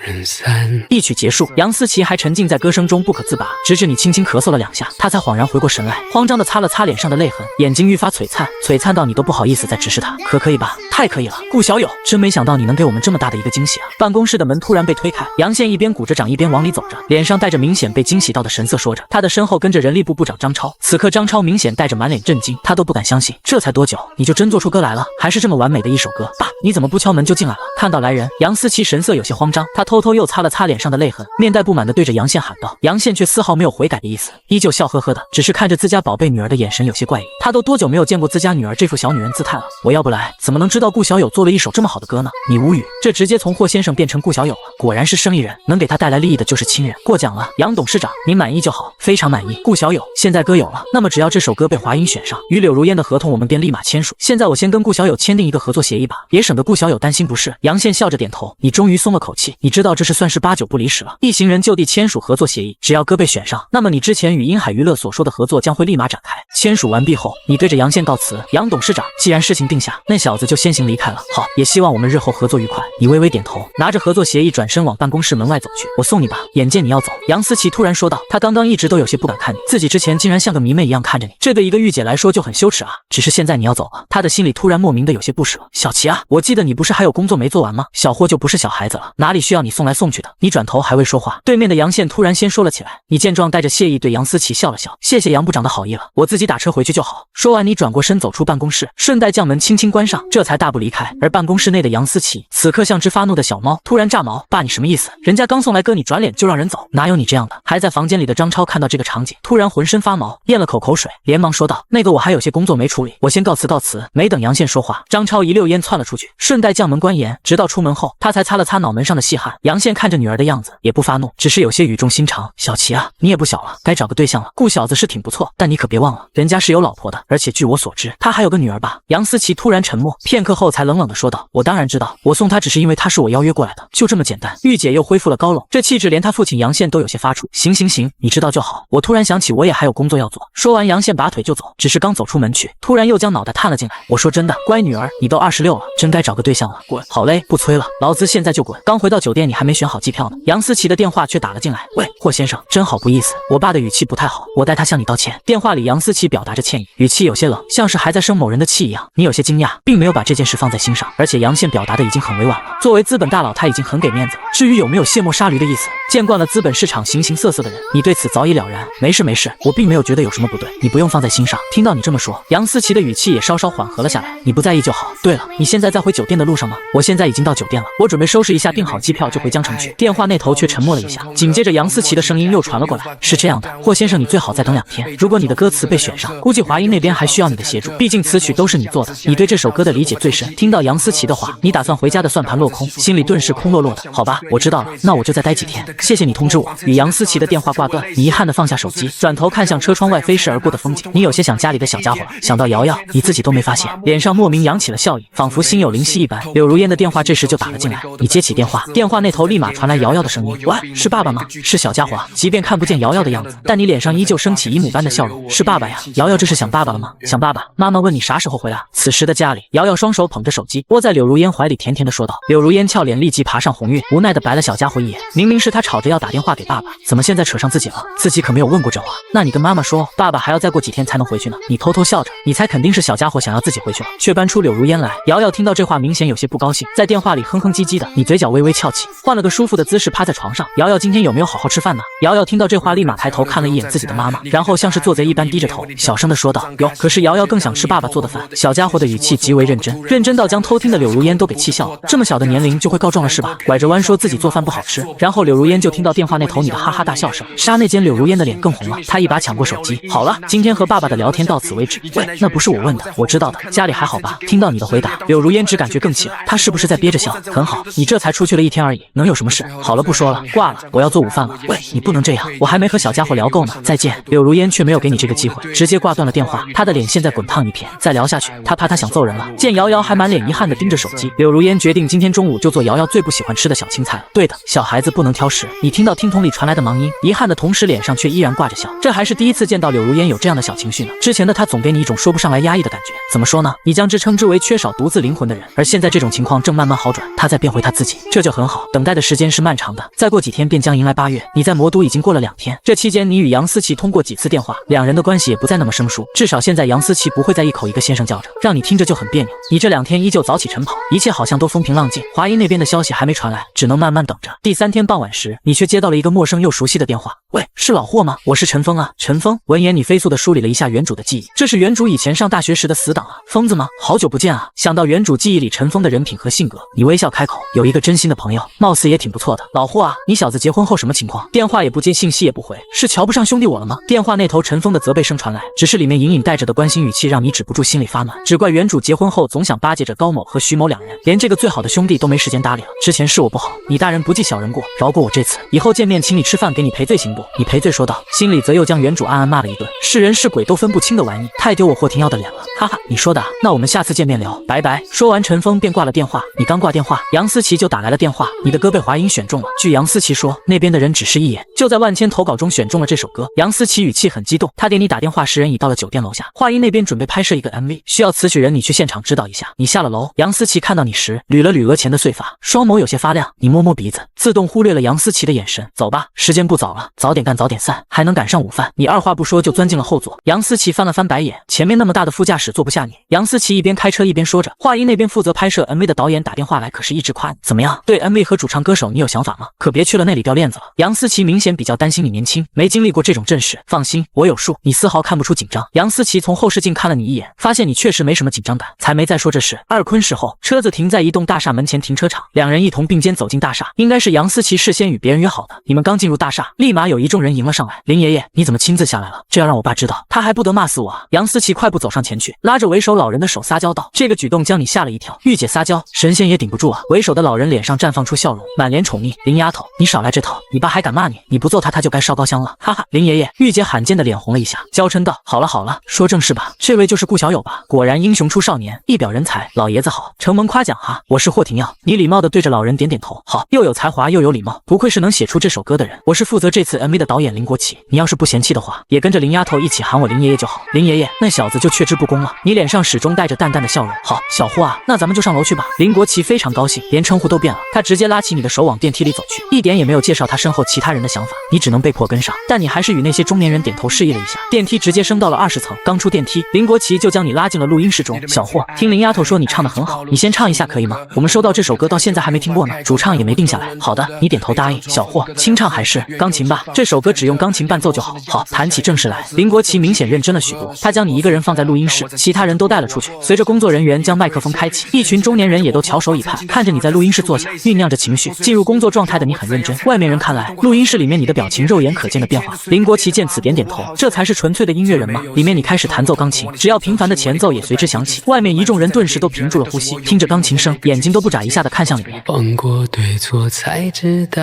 人散。一曲结束，杨思琪还沉浸在歌声中不可自拔，直至你轻轻咳嗽了2下，他才恍然回过神来，慌张地擦了擦脸上的泪痕，眼睛愈发璀璨，璀璨到你都不好意思再直视他。可以吧？太可以了，顾小友，真没想到你能给我们这么大的一个惊喜啊！办公室的门突然被推开，杨宪一边鼓着掌一边往里走着，脸上带着明显被惊喜到的神色说着，他的身后跟着人力部部长张超。此刻张超明显带着满脸震惊，他都不敢相信，这才多久你就真做出歌来了，还是这么完美的一首歌。爸，你怎么不敲门就进来了？看到来人，杨思琪神色有些慌张，他偷偷又擦了擦脸上的泪痕，面带不满地对着杨宪喊道。杨宪却丝毫没有悔改的意思，依旧笑呵呵的，只是看着自家宝贝女儿的眼神有些怪异。他都多久没有见过自家女儿这副小女人姿态了？我要不来，怎么能知道顾小友做了一首这么好的歌呢？你无语，这直接从霍先生变成顾小友了，果然是生意人，能给他带来利益的就是亲人。过奖了，杨董事长，您满意就好，非常满意。顾小友，现在歌有了，那么只要这首歌被华音选上，与柳如烟的合同我们便立马签署。现在我先跟顾小友签订一个合作协议吧，也省得顾小友担心不是。杨宪笑着点头，你终于松了口气，你知道这是算是8、9不离10了。一行人就地签署合作协议，只要歌被选上，那么你之前与鹰海娱乐所说的合作将会立马展开。签署完毕后，你对着杨宪告辞，杨董事长，既然事情定下，那小子就先行离开了。好，也希望我们日后合作愉快。你微微点头，拿着合作协议转身往办公室门外走去。我送你吧，眼见你要走，杨思琪突然说道，他刚刚一直都有些不敢看你，自己之前竟然像个迷妹一样看着你，这对一个御姐来说就很羞耻啊。只是现在你要走了，他的心里突然莫名的有些不舍。小琪啊，我记得你不是还有工作没做完吗？小霍就不是小孩子了，哪里需要你你送来送去的。你转头还未说话，对面的杨宪突然先说了起来。你见状带着谢意对杨思琪笑了笑，谢谢杨部长的好意了，我自己打车回去就好。说完你转过身走出办公室，顺带将门轻轻关上，这才大步离开。而办公室内的杨思琪此刻像只发怒的小猫，突然炸毛，爸你什么意思？人家刚送来哥你转脸就让人走，哪有你这样的？还在房间里的张超看到这个场景，突然浑身发毛，咽了口水，连忙说道，那个我还有些工作没处理，我先告辞告辞。没等杨宪说话，张超一溜烟窜了出去，顺带将门关严，直到出门后他才擦了擦脑门上的细汗。杨宪看着女儿的样子也不发怒，只是有些语重心长，小琪啊，你也不小了，该找个对象了，顾小子是挺不错，但你可别忘了人家是有老婆的，而且据我所知他还有个女儿吧。杨思琪突然沉默片刻后才冷冷地说道，我当然知道，我送他只是因为他是我邀约过来的，就这么简单。玉姐又恢复了高冷，这气质连他父亲杨宪都有些发怵。行行行，你知道就好，我突然想起我也还有工作要做。说完杨宪拔腿就走，只是刚走出门去，突然又将脑袋探了进来。我说真的，乖女儿，你都26了，真该找个对象了。滚！好嘞，不催了，老子现在就滚。刚回到酒店，你还没选好机票呢。杨思琪的电话却打了进来，喂，霍先生，真好不意思，我爸的语气不太好，我代他向你道歉。电话里杨思琪表达着歉意，语气有些冷，像是还在生某人的气一样。你有些惊讶，并没有把这件事放在心上，而且杨宪表达的已经很委婉了，作为资本大佬他已经很给面子了，至于有没有卸磨杀驴的意思，见惯了资本市场形形色色的人，你对此早已了然。没事没事，我并没有觉得有什么不对，你不用放在心上。听到你这么说，杨思琪的语气也稍稍缓和了下来，你不在意就好。对了，你现在在回酒店的路上吗？我现在已经到酒店了，我准备收拾一下订好机票就回江城去。电话那头却沉默了一下，紧接着杨思琪的声音又传了过来，是这样的，霍先生你最好再等2天，如果你的歌词被选上，估计华音那边还需要你的协助，毕竟词曲都是你做的，你对这首歌的理解最深。听到杨思琪的话，你打算回家的算盘落空，心里顿时空落落的。好吧，我知道了，那我就再待几天，谢谢你通知我。与杨思琪的电话挂断，你遗憾地放下手机，转头看向车窗外飞逝而过的风景，你有些想家里的小家伙了。想到瑶瑶，你自己都没发现，脸上莫名扬起了笑意，仿佛心有灵犀一般。柳如烟的电话这时就打了进来，你接起电话，电话那头立马传来瑶瑶的声音，喂，是爸爸吗？是小家伙啊。即便看不见瑶瑶的样子，但你脸上依旧升起姨母般的笑容，是爸爸呀。瑶瑶这是想爸爸了吗？想爸爸。妈妈问你啥时候回来。此时的家里，瑶瑶双手捧着手机，窝在柳如烟怀里，甜甜的说道。柳如烟俏脸立即爬上红晕，无奈的白了小家伙一眼，明明是他吵着要打电话给爸爸，怎么现在扯上自己了？自己可没有问过这话。那你跟妈妈说，爸爸还要再过几天才能回去呢。你偷偷笑着，你猜肯定是小家伙想要自己回去了，却搬出柳如烟来。瑶瑶听到这话明显有些不高兴，在电话里哼哼唧唧的，你嘴角微微翘起，换了个舒服的姿势趴在床上。瑶瑶今天有没有好好吃饭呢？瑶瑶听到这话立马抬头看了一眼自己的妈妈，然后像是做贼一般低着头，小声的说道，有。可是瑶瑶更想吃爸爸做的饭。小家伙的语气极为认真，认真到将偷听的柳如烟都给气笑了。这么小的年龄就会告状了是吧？拐着弯说自己做饭不好吃，然后柳如烟就听到电话那头你的哈哈大笑声，刹那间柳如烟的脸更红了，她一把抢过手机，好了，今天和爸爸的聊天到此为止。喂，那不是我问的，我知道的，家里还好吧？听到你的回答，柳如烟只感觉更气了，她是不是在憋着笑？很好，你这才出去了1天而已，能有什么事？好了，不说了，挂了，我要做午饭了。喂，你不能这样，我还没和小家伙聊够呢。再见。柳如烟却没有给你这个机会，直接挂断了电话，她的脸现在滚烫一片，再聊下去，她怕她想揍人了。见瑶瑶还满脸遗憾地盯着手机，柳如烟决定今天中午就做瑶瑶最不喜欢吃的小青菜了。对的，小孩子不能挑食。你听到听筒里传来的忙音，遗憾的同时脸上却依然挂着笑，这还是第一次见到柳如烟有这样的小情绪呢。之前的她总给你一种说不上来压抑的感觉，怎么说呢？你将之称之为缺少独自灵魂的人，而现在这种情况正慢慢好转，她在变回她自己，这就很好。等待的时间是漫长的，再过几天便将迎来8月。你在魔都已经过了2天，这期间你与杨思琪通过几次电话，两人的关系也不再那么生疏，至少现在杨思琪不会再一口一个先生叫着，让你听着就很别扭。你这2天依旧早起晨跑，一切好像都风平浪静。华音那边的消息还没传来，只能慢慢等着。第3天傍晚时，你却接到了一个陌生又熟悉的电话。喂，是老霍吗？我是陈峰啊。陈峰。闻言你飞速地梳理了一下原主的记忆，这是原主以前上大学时的死党啊。疯子吗？好久不见啊。想到原主记忆里陈峰的人品和性格，你微笑开口，有一个真心的朋友，貌似也挺不错的。老霍啊，你小子结婚后什么情况？电话也不接，信息也不回，是瞧不上兄弟我了吗？电话那头陈峰的责备声传来，只是里面隐隐带着的关心语气让你止不住心里发暖。只怪原主结婚后总想巴结着高某和徐某2人，连这个最好的兄弟都没时间搭理了。之前是我不好，你大人不计小人过，饶过我这次，以后见面请你吃饭给你赔罪行不？你赔罪说道，心里则又将原主暗暗骂了一顿，是人是鬼都分不清的玩意，太丢我霍廷耀的脸了，哈哈，你说的啊，那我们下次见面聊，拜拜。说完陈峰便挂了电话。你刚挂电话，杨思琪就打来了电话，你的歌被华音选中了。据杨思琪说，那边的人只是一眼就在万千投稿中选中了这首歌。杨思琪语气很激动，他给你打电话时人已到了酒店楼下，华音那边准备拍摄一个 MV， 需要词曲人你去现场指导一下。你下了楼，杨思琪看到你时捋了捋额前的碎发，双眸有些发亮，你摸摸鼻子，自动忽略了杨思琪的眼神。走吧，时间不早了，早点干早点散，还能赶上午饭。你二话不说就钻进了后座。杨思琪翻了翻白眼，前面那么大的副驾驶使坐不下你。杨思琪一边开车一边说着，话音那边负责拍摄 MV 的导演打电话来，可是一直夸你，怎么样？对 MV 和主唱歌手你有想法吗？可别去了那里掉链子了。杨思琪明显比较担心你年轻，没经历过这种阵势，放心，我有数，你丝毫看不出紧张。杨思琪从后视镜看了你一眼，发现你确实没什么紧张感，才没再说这事。二坤事后，车子停在一栋大厦门前停车场，两人一同并肩走进大厦，应该是杨思琪事先与别人约好的。你们刚进入大厦，立马有一众人迎了上来。林爷爷，你怎么亲自下来了？这要让我爸知道，他还不得骂死我啊！杨思琪快步走上前去，拉着为首老人的手撒娇道：“这个举动将你吓了一跳，玉姐撒娇，神仙也顶不住啊！”为首的老人脸上绽放出笑容，满脸宠溺：“林丫头，你少来这套，你爸还敢骂你，你不揍他，他就该烧高香了。”哈哈，林爷爷，玉姐罕见的脸红了一下，娇嗔道：“好了好了，说正事吧，这位就是顾小友吧？果然英雄出少年，一表人才，老爷子好，承蒙夸奖哈。我是霍廷耀。”你礼貌地对着老人点点头，好，又有才华又有礼貌，不愧是能写出这首歌的人。我是负责这次 MV 的导演林国奇，你要是不嫌弃的话，也跟着林丫头一起喊我林爷爷就好。林爷爷，那小子就却之不恭了。你脸上始终带着淡淡的笑容。好，小霍啊，那咱们就上楼去吧。林国奇非常高兴，连称呼都变了，他直接拉起你的手往电梯里走去，一点也没有介绍他身后其他人的想法，你只能被迫跟上。但你还是与那些中年人点头示意了一下，电梯直接升到了20层。刚出电梯，林国奇就将你拉进了录音室中。小霍，听林丫头说你唱得很好，你先唱一下可以吗？我们收到这首歌到现在还没听过呢，主唱也没定下来。好的，你点头答应。小霍，清唱还是钢琴吧？这首歌只用钢琴伴奏就好。好，谈起正事来。林国奇明显认真了许多，他将你一个人放在录音室，其他人都带了出去。随着工作人员将麦克风开启，一群中年人也都翘首以盼，看着你在录音室坐下，酝酿着情绪。进入工作状态的你很认真，外面人看来，录音室里面你的表情肉眼可见的变化。林国奇见此点点头，这才是纯粹的音乐人吗？里面你开始弹奏钢琴，只要平凡的前奏也随之响起，外面一众人顿时都屏住了呼吸，听着钢琴声，眼睛都不眨一下的看向里面。忘过对错才知答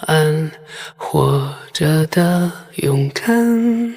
案，活着的勇敢，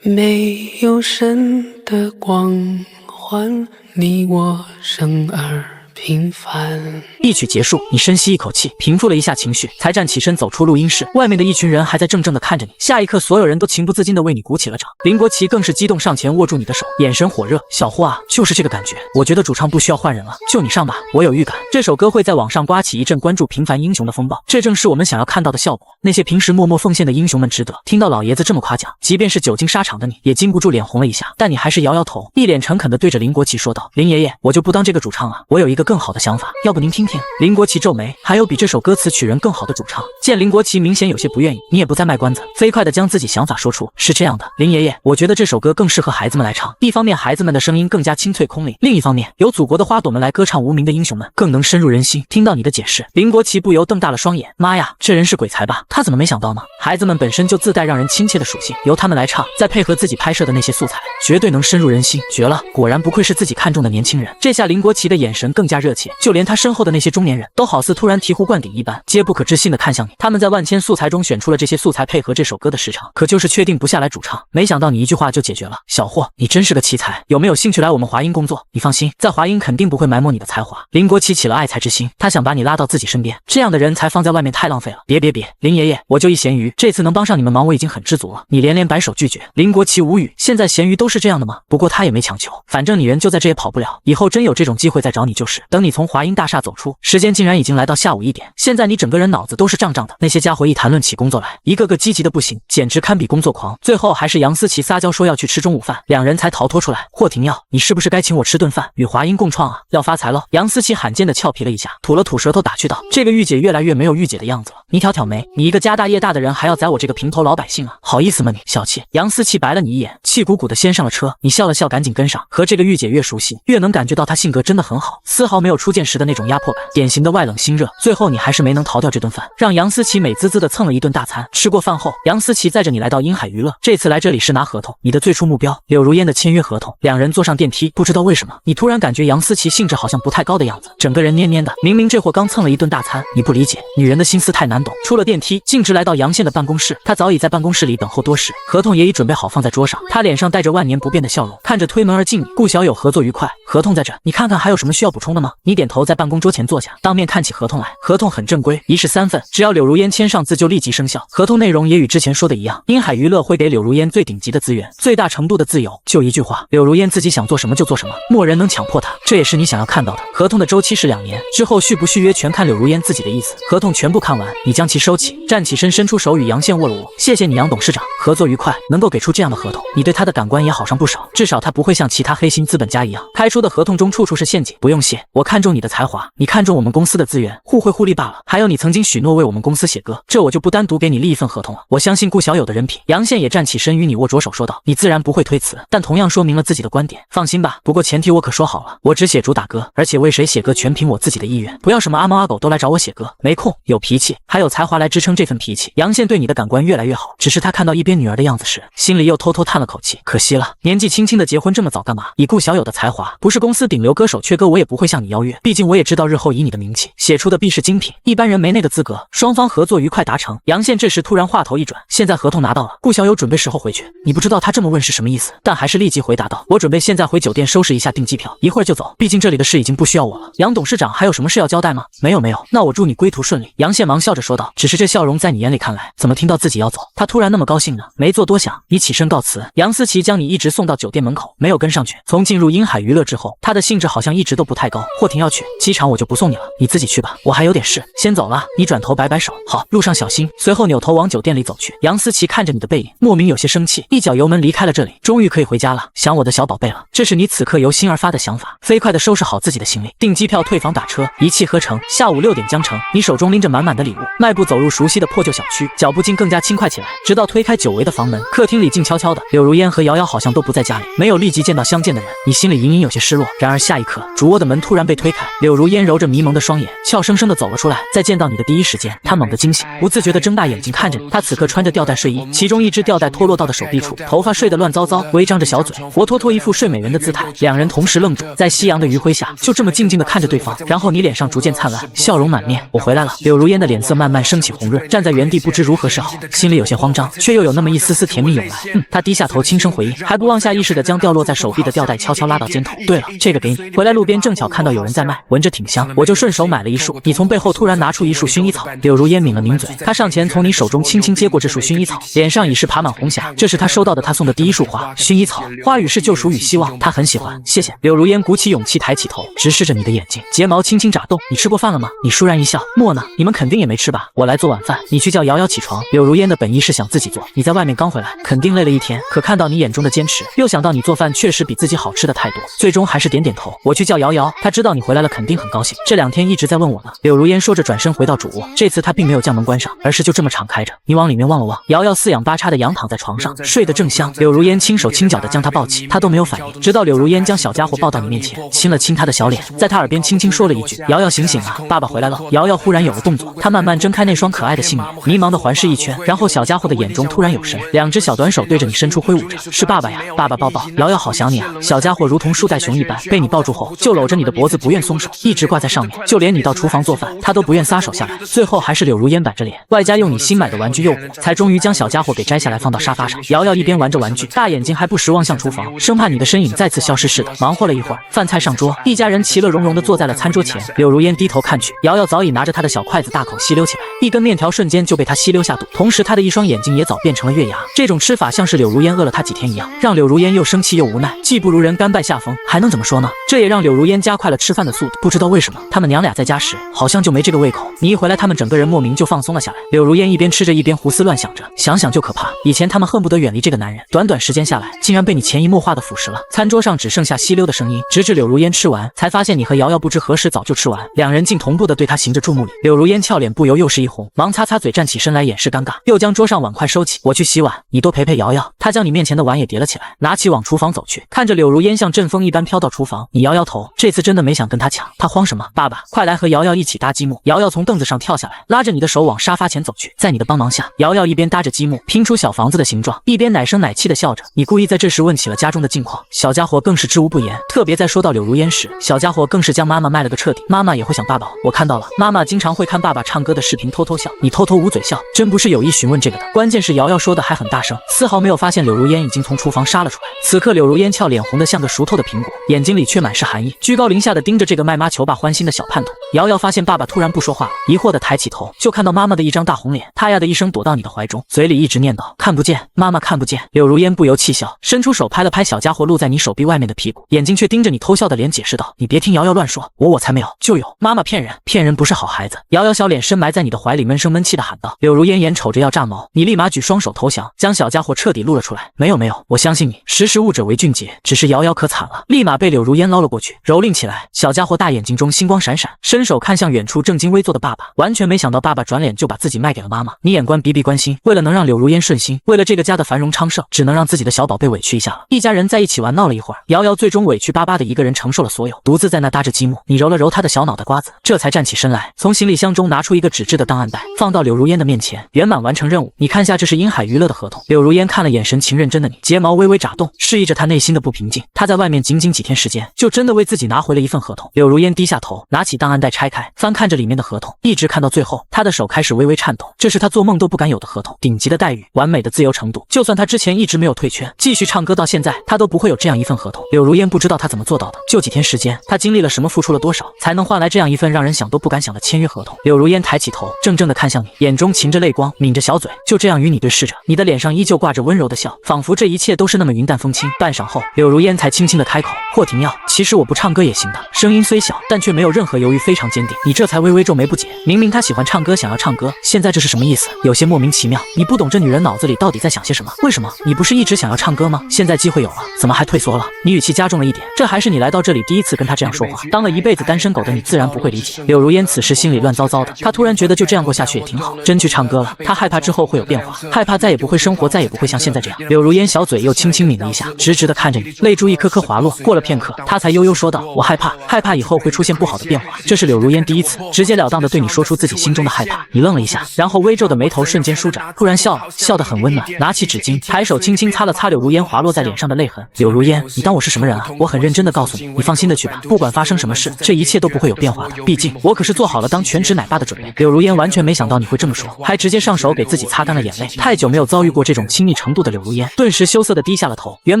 没有神的光环，你我生而平凡。一曲结束，你深吸一口气，平复了一下情绪，才站起身走出录音室。外面的一群人还在怔怔地看着你，下一刻所有人都情不自禁地为你鼓起了掌。林国奇更是激动上前握住你的手，眼神火热。小霍啊，就是这个感觉，我觉得主唱不需要换人了，就你上吧。我有预感，这首歌会在网上刮起一阵关注平凡英雄的风暴，这正是我们想要看到的效果。那些平时默默奉献的英雄们值得。听到老爷子这么夸奖，即便是久经沙场的你也禁不住脸红了一下，但你还是摇摇头，一脸诚恳地对着林国奇说道：“林爷爷，我就不当这个主唱啊，我有一个更好的想法，要不您听听。”林国奇皱眉，还有比这首歌词曲人更好的主唱？见林国奇明显有些不愿意，你也不再卖关子，飞快地将自己想法说出。是这样的，林爷爷，我觉得这首歌更适合孩子们来唱，一方面孩子们的声音更加清脆空灵，另一方面由祖国的花朵们来歌唱无名的英雄们，更能深入人心。听到你的解释，林国奇不由瞪大了双眼，妈呀，这人是鬼才吧？他怎么没想到呢？孩子们本身就自带让人亲切的属性，由他们来唱，再配合自己拍摄的那些素材，绝对能深入人心，绝了！果然不愧是自己看中的年轻人。这下林国奇的眼神更加热切，就连他身后的那些中年人都好似突然醍醐灌顶一般，皆不可置信地看向你。他们在万千素材中选出了这些素材配合这首歌的时长，可就是确定不下来主唱。没想到你一句话就解决了。小霍，你真是个奇才，有没有兴趣来我们华音工作？你放心，在华音肯定不会埋没你的才华。林国奇起了爱才之心，他想把你拉到自己身边，这样的人才放在外面太浪费了。别，林爷爷，我就一咸鱼，这次能帮上你们忙我已经很知足了。你连连摆手拒绝。林国奇无语，现在咸鱼都是这样的吗？不过他也没强求，反正你人就在这也跑不了，以后真有这种机会再找你就是。等你从华音大厦走出，时间竟然已经来到下午1点，现在你整个人脑子都是胀胀的。那些家伙一谈论起工作来，一个个积极的不行，简直堪比工作狂。最后还是杨思琪撒娇说要去吃中午饭，两人才逃脱出来。霍廷耀，你是不是该请我吃顿饭，与华音共创啊？要发财了。杨思琪罕见的俏皮了一下，吐了吐舌头打趣道：“这个御姐越来越没有御姐的样子了。你挑挑眉，你一个家大业大的人还要宰我这个平头老百姓啊？好意思吗你，小气！”杨思琪白了你一眼，气鼓鼓的先上了车。你笑了笑，赶紧跟上。和这个御姐越熟悉，越能感觉到她性格真的很好，丝毫没有初见时的那种压迫感，典型的外冷心热。最后你还是没能逃掉这顿饭，让杨思琪美滋滋的蹭了一顿大餐。吃过饭后，杨思琪载着你来到鹰海娱乐，这次来这里是拿合同，你的最初目标柳如烟的签约合同。两人坐上电梯，不知道为什么，你突然感觉杨思琪兴致好像不太高的样子，整个人蔫蔫的。明明这货刚蹭了一顿大餐，你不理解，女人的心思太难懂。出了电梯，径直来到杨宪的办公室，他早已在办公室里等候多时，合同也已准备好放在桌上，他脸上带着万年不变的笑容，看着推门而进你。顾小友，合作愉快，合同在这，你看看还有什么需要补充的吗？吗？你点头，在办公桌前坐下，当面看起合同来。合同很正规，一式3份，只要柳如烟签上字就立即生效。合同内容也与之前说的一样，滨海娱乐会给柳如烟最顶级的资源，最大程度的自由。就一句话，柳如烟自己想做什么就做什么，没人能强迫她。这也是你想要看到的。合同的周期是2年，之后续不续约全看柳如烟自己的意思。合同全部看完，你将其收起，站起身，伸出手与杨宪握了握。谢谢你，杨董事长，合作愉快。能够给出这样的合同，你对他的感官也好上不少，至少他不会像其他黑心资本家一样，开出的合同中处处是陷阱。不用谢，我看中你的才华，你看中我们公司的资源，互惠互利罢了。还有你曾经许诺为我们公司写歌，这我就不单独给你立一份合同了。我相信顾小友的人品。杨宪也站起身与你握着手说道，你自然不会推辞，但同样说明了自己的观点。放心吧，不过前提我可说好了，我只写主打歌，而且为谁写歌全凭我自己的意愿，不要什么阿猫阿狗都来找我写歌，没空，有脾气还有才华来支撑这份脾气。杨宪对你的感官越来越好，只是他看到一边女儿的样子时，心里又偷偷叹了口气，可惜了，年纪轻轻的结婚这么早干嘛？以顾小友的才华，不是公司顶流歌手缺歌我也不会向你邀约，毕竟我也知道日后以你的名气，写出的必是精品，一般人没那个资格。双方合作愉快达成。杨宪这时突然话头一转，现在合同拿到了，顾小友准备时候回去。你不知道他这么问是什么意思，但还是立即回答道，我准备现在回酒店收拾一下订机票，一会儿就走，毕竟这里的事已经不需要我了。杨董事长还有什么事要交代吗？没有，那我祝你归途顺利。杨宪忙笑着说道，只是这笑容在你眼里看来，怎么听到自己要走，他突然那么高兴呢？没做多想，你起身告辞。杨思琪将你一直送到酒店门口，没有跟上去。从进入滨海娱乐之后，他的兴致好像一直都不太高。霍婷要去机场，我就不送你了，你自己去吧，我还有点事，先走了。你转头摆摆手，好，路上小心。随后扭头往酒店里走去。杨思琪看着你的背影，莫名有些生气，一脚油门离开了这里。终于可以回家了，想我的小宝贝了，这是你此刻由心而发的想法。飞快地收拾好自己的行李，订机票、退房、打车，一气呵成。下午6点将成，你手中拎着满满的礼物，迈步走入熟悉的破旧小区，脚步竟更加轻快起来。直到推开久违的房门，客厅里静悄悄的，柳如烟和瑶瑶好像都不在家里，没有立即见到相见的人，你心里隐隐有些失落。然而下一刻，主卧的门突然被推开，柳如烟揉着迷蒙的双眼，俏生生地走了出来。在见到你的第一时间，她猛地惊醒，不自觉地睁大眼睛看着你。她此刻穿着吊带睡衣，其中一只吊带脱落到的手臂处，头发睡得乱糟糟，微张着小嘴，活脱脱一副睡美人的姿态。两人同时愣住，在夕阳的余晖下，就这么静静地看着对方。然后你脸上逐渐灿烂，笑容满面。我回来了。柳如烟的脸色慢慢升起红润，站在原地不知如何是好，心里有些慌张，却又有那么一丝丝甜蜜涌来。她低下头轻声回应，还不忘下意识地将掉落在手臂的吊带悄悄拉到肩头。对了，这个给你。回来路边正巧看到有人在卖，闻着挺香，我就顺手买了一束。你从背后突然拿出一束薰衣草，柳如烟抿了抿嘴，她上前从你手中轻轻接过这束薰衣草，脸上已是爬满红霞。这是她收到的，她送的第一束花，薰衣草，花语是救赎与希望，她很喜欢，谢谢。柳如烟鼓起勇气抬起头，直视着你的眼睛，睫毛轻轻眨动。你吃过饭了吗？你倏然一笑，莫呢？你们肯定也没吃吧？我来做晚饭，你去叫瑶瑶起床。柳如烟的本意是想自己做，你在外面刚回来，肯定累了一天，可看到你眼中的坚持，又想到你做饭确实比自己好吃的太多，最终还是点点头。我去叫瑶瑶，她知道你回来了肯定很高兴，这2天一直在问我呢。柳如烟说着转身回到主卧，这次她并没有将门关上，而是就这么敞开着。你往里面望了望，瑶瑶四仰八叉的仰躺在床上，睡得正香。柳如烟轻手轻脚的将她抱起，她都没有反应，直到柳如烟将小家伙抱到你面前，亲了亲她的小脸，在她耳边轻轻说了一句，瑶瑶醒醒啊，爸爸回来了。瑶瑶忽然有了动作，她慢慢睁开那双可爱的杏眼，迷茫的环视一圈，然后小家伙的眼中突然有神，2只小短手对着你伸出挥舞着，是爸爸呀，爸爸抱抱，瑶瑶好想你啊。小家伙如同树袋熊一般，被你抱住后就搂着你的脖子不愿松手，一直挂在上面，就连你到厨房做饭他都不愿撒手下来。最后还是柳如烟板着脸，外加用你新买的玩具诱惑，才终于将小家伙给摘下来放到沙发上。瑶瑶一边玩着玩具，大眼睛还不时望向厨房，生怕你的身影再次消失似的。忙活了一会儿，饭菜上桌，一家人其乐融融地坐在了餐桌前。柳如烟低头看去，瑶瑶早已拿着她的小筷子大口吸溜起来，一根面条瞬间就被她吸溜下肚，同时她的一双眼睛也早变成了月牙。这种吃法像是柳如烟饿了她几天一样，让柳如烟又生气又无奈，技不如人甘拜下风，还能怎么说呢？这也让柳如烟加快了吃饭的速度。不知道为什么，他们娘俩在家时好像就没这个胃口，你一回来他们整个人莫名就放松了下来。柳如烟一边吃着一边胡思乱想着，想想就可怕，以前他们恨不得远离这个男人，短短时间下来竟然被你潜移默化的腐蚀了。餐桌上只剩下吸溜的声音，直至柳如烟吃完才发现你和瑶瑶不知何时早就吃完，两人竟同步的对她行着注目礼。柳如烟俏脸不由又是一红，忙擦擦嘴站起身来掩饰尴尬，又将桌上碗筷收起，我去洗碗，你多陪陪瑶瑶。她将你面前的碗也叠了起来，拿起往厨房走去。看着柳如烟像阵风一般飘到厨房，你摇摇头，这次真的没想跟她抢。她慌什么？爸爸，快来和瑶瑶一起搭积木。瑶瑶从凳子上跳下来，拉着你的手往沙发前走去。在你的帮忙下，瑶瑶一边搭着积木拼出小房子的形状，一边奶声奶气的笑着。你故意在这时问起了家中的近况，小家伙更是知无不言。特别在说到柳如烟时，小家伙更是将妈妈卖了个彻底。妈妈也会想爸爸，我看到了，妈妈经常会看爸爸唱歌的视频偷偷笑。你偷偷捂嘴笑，真不是有意询问这个的。关键是瑶瑶说的还很大声，丝毫没有发现柳如烟已经从厨房杀了出来。此刻柳如烟俏脸红得像个熟透的苹果，眼睛里却满是寒意，居高临下的地盯着这个卖妈求爸欢心的小叛徒。瑶瑶发现爸爸突然不说话了，疑惑地抬起头，就看到妈妈的一张大红脸，她呀的一声躲到你的怀中，嘴里一直念叨看不见，妈妈看不见。柳如烟不由气笑，伸出手拍了拍小家伙露在你手臂外面的屁股，眼睛却盯着你偷笑的脸解释道：“你别听瑶瑶乱说，我才没有，就有，妈妈骗人，骗人不是好孩子。”瑶瑶小脸深埋在你的怀里，闷声闷气地喊道。柳如烟眼瞅着要炸毛，你立马举双手投降，将小家伙彻底露了出来。没有，我相信你，识时务者为俊杰，只是瑶瑶可惨了，立马被柳如烟捞了过去，蹂躏起来。小家伙大眼睛中星光闪闪，伸手看向远处正襟危坐的爸爸，完全没想到爸爸转脸就把自己卖给了妈妈。你眼观鼻鼻关心，为了能让柳如烟顺心，为了这个家的繁荣昌盛，只能让自己的小宝贝委屈一下了。一家人在一起玩闹了一会儿，瑶瑶最终委屈巴巴的一个人承受了所有，独自在那搭着积木。你揉了揉他的小脑袋瓜子，这才站起身来，从行李箱中拿出一个纸质的档案袋，放到柳如烟的面前，圆满完成任务。你看下，这是英海娱乐的合同。柳如烟看了眼神情认真的你，睫毛微微眨动，示意着她内心的不平静。她在外面仅几天时间，就真的为自己拿回了一份合同。柳如烟低下头，拿起档案袋拆开，翻看着里面的合同，一直看到最后，她的手开始微微颤抖。这是她做梦都不敢有的合同，顶级的待遇，完美的自由程度，就算她之前一直没有退圈，继续唱歌到现在，她都不会有这样一份合同。柳如烟不知道她怎么做到的，就几天时间，她经历了什么，付出了多少，才能换来这样一份让人想都不敢想的签约合同。柳如烟抬起头，怔怔地看向你，眼中噙着泪光，抿着小嘴，就这样与你对视着，你的脸上依旧挂着温柔的笑，仿佛这一切都是那么云淡风轻。半晌后，柳如烟才轻轻地开口：“霍廷耀，其实我不唱歌也行的。”声音虽小，但却没有任何犹豫，非常坚定。你这才微微皱眉不解，明明他喜欢唱歌，想要唱歌，现在这是什么意思？有些莫名其妙。你不懂这女人脑子里到底在想些什么？为什么？你不是一直想要唱歌吗？现在机会有了，怎么还退缩了？你语气加重了一点，这还是你来到这里第一次跟他这样说话。当了一辈子单身狗的你自然不会理解。柳如烟此时心里乱糟糟的，她突然觉得就这样过下去也挺好，真去唱歌了。她害怕之后会有变化，害怕再也不会生活，再也不会像现在这样。柳如烟小嘴又轻轻抿了一下，直直地看着你，泪珠一颗颗滑落。过了片刻，她才悠悠说道：“我害怕以后会出现不好的变化。”这是柳如烟第一次直截了当地对你说出自己心中的害怕。你愣了一下，然后微皱的眉头瞬间舒展，突然笑了，笑得很温暖，拿起纸巾，抬手轻轻擦了擦柳如烟滑落在脸上的泪痕。柳如烟，你当我是什么人啊？我很认真地告诉你，你放心的去吧，不管发生什么事，这一切都不会有变化的。毕竟我可是做好了当全职奶爸的准备。柳如烟完全没想到你会这么说，还直接上手给自己擦干了眼泪。太久没有遭遇过这种亲密程度的柳如烟，顿时羞涩地低下了头，原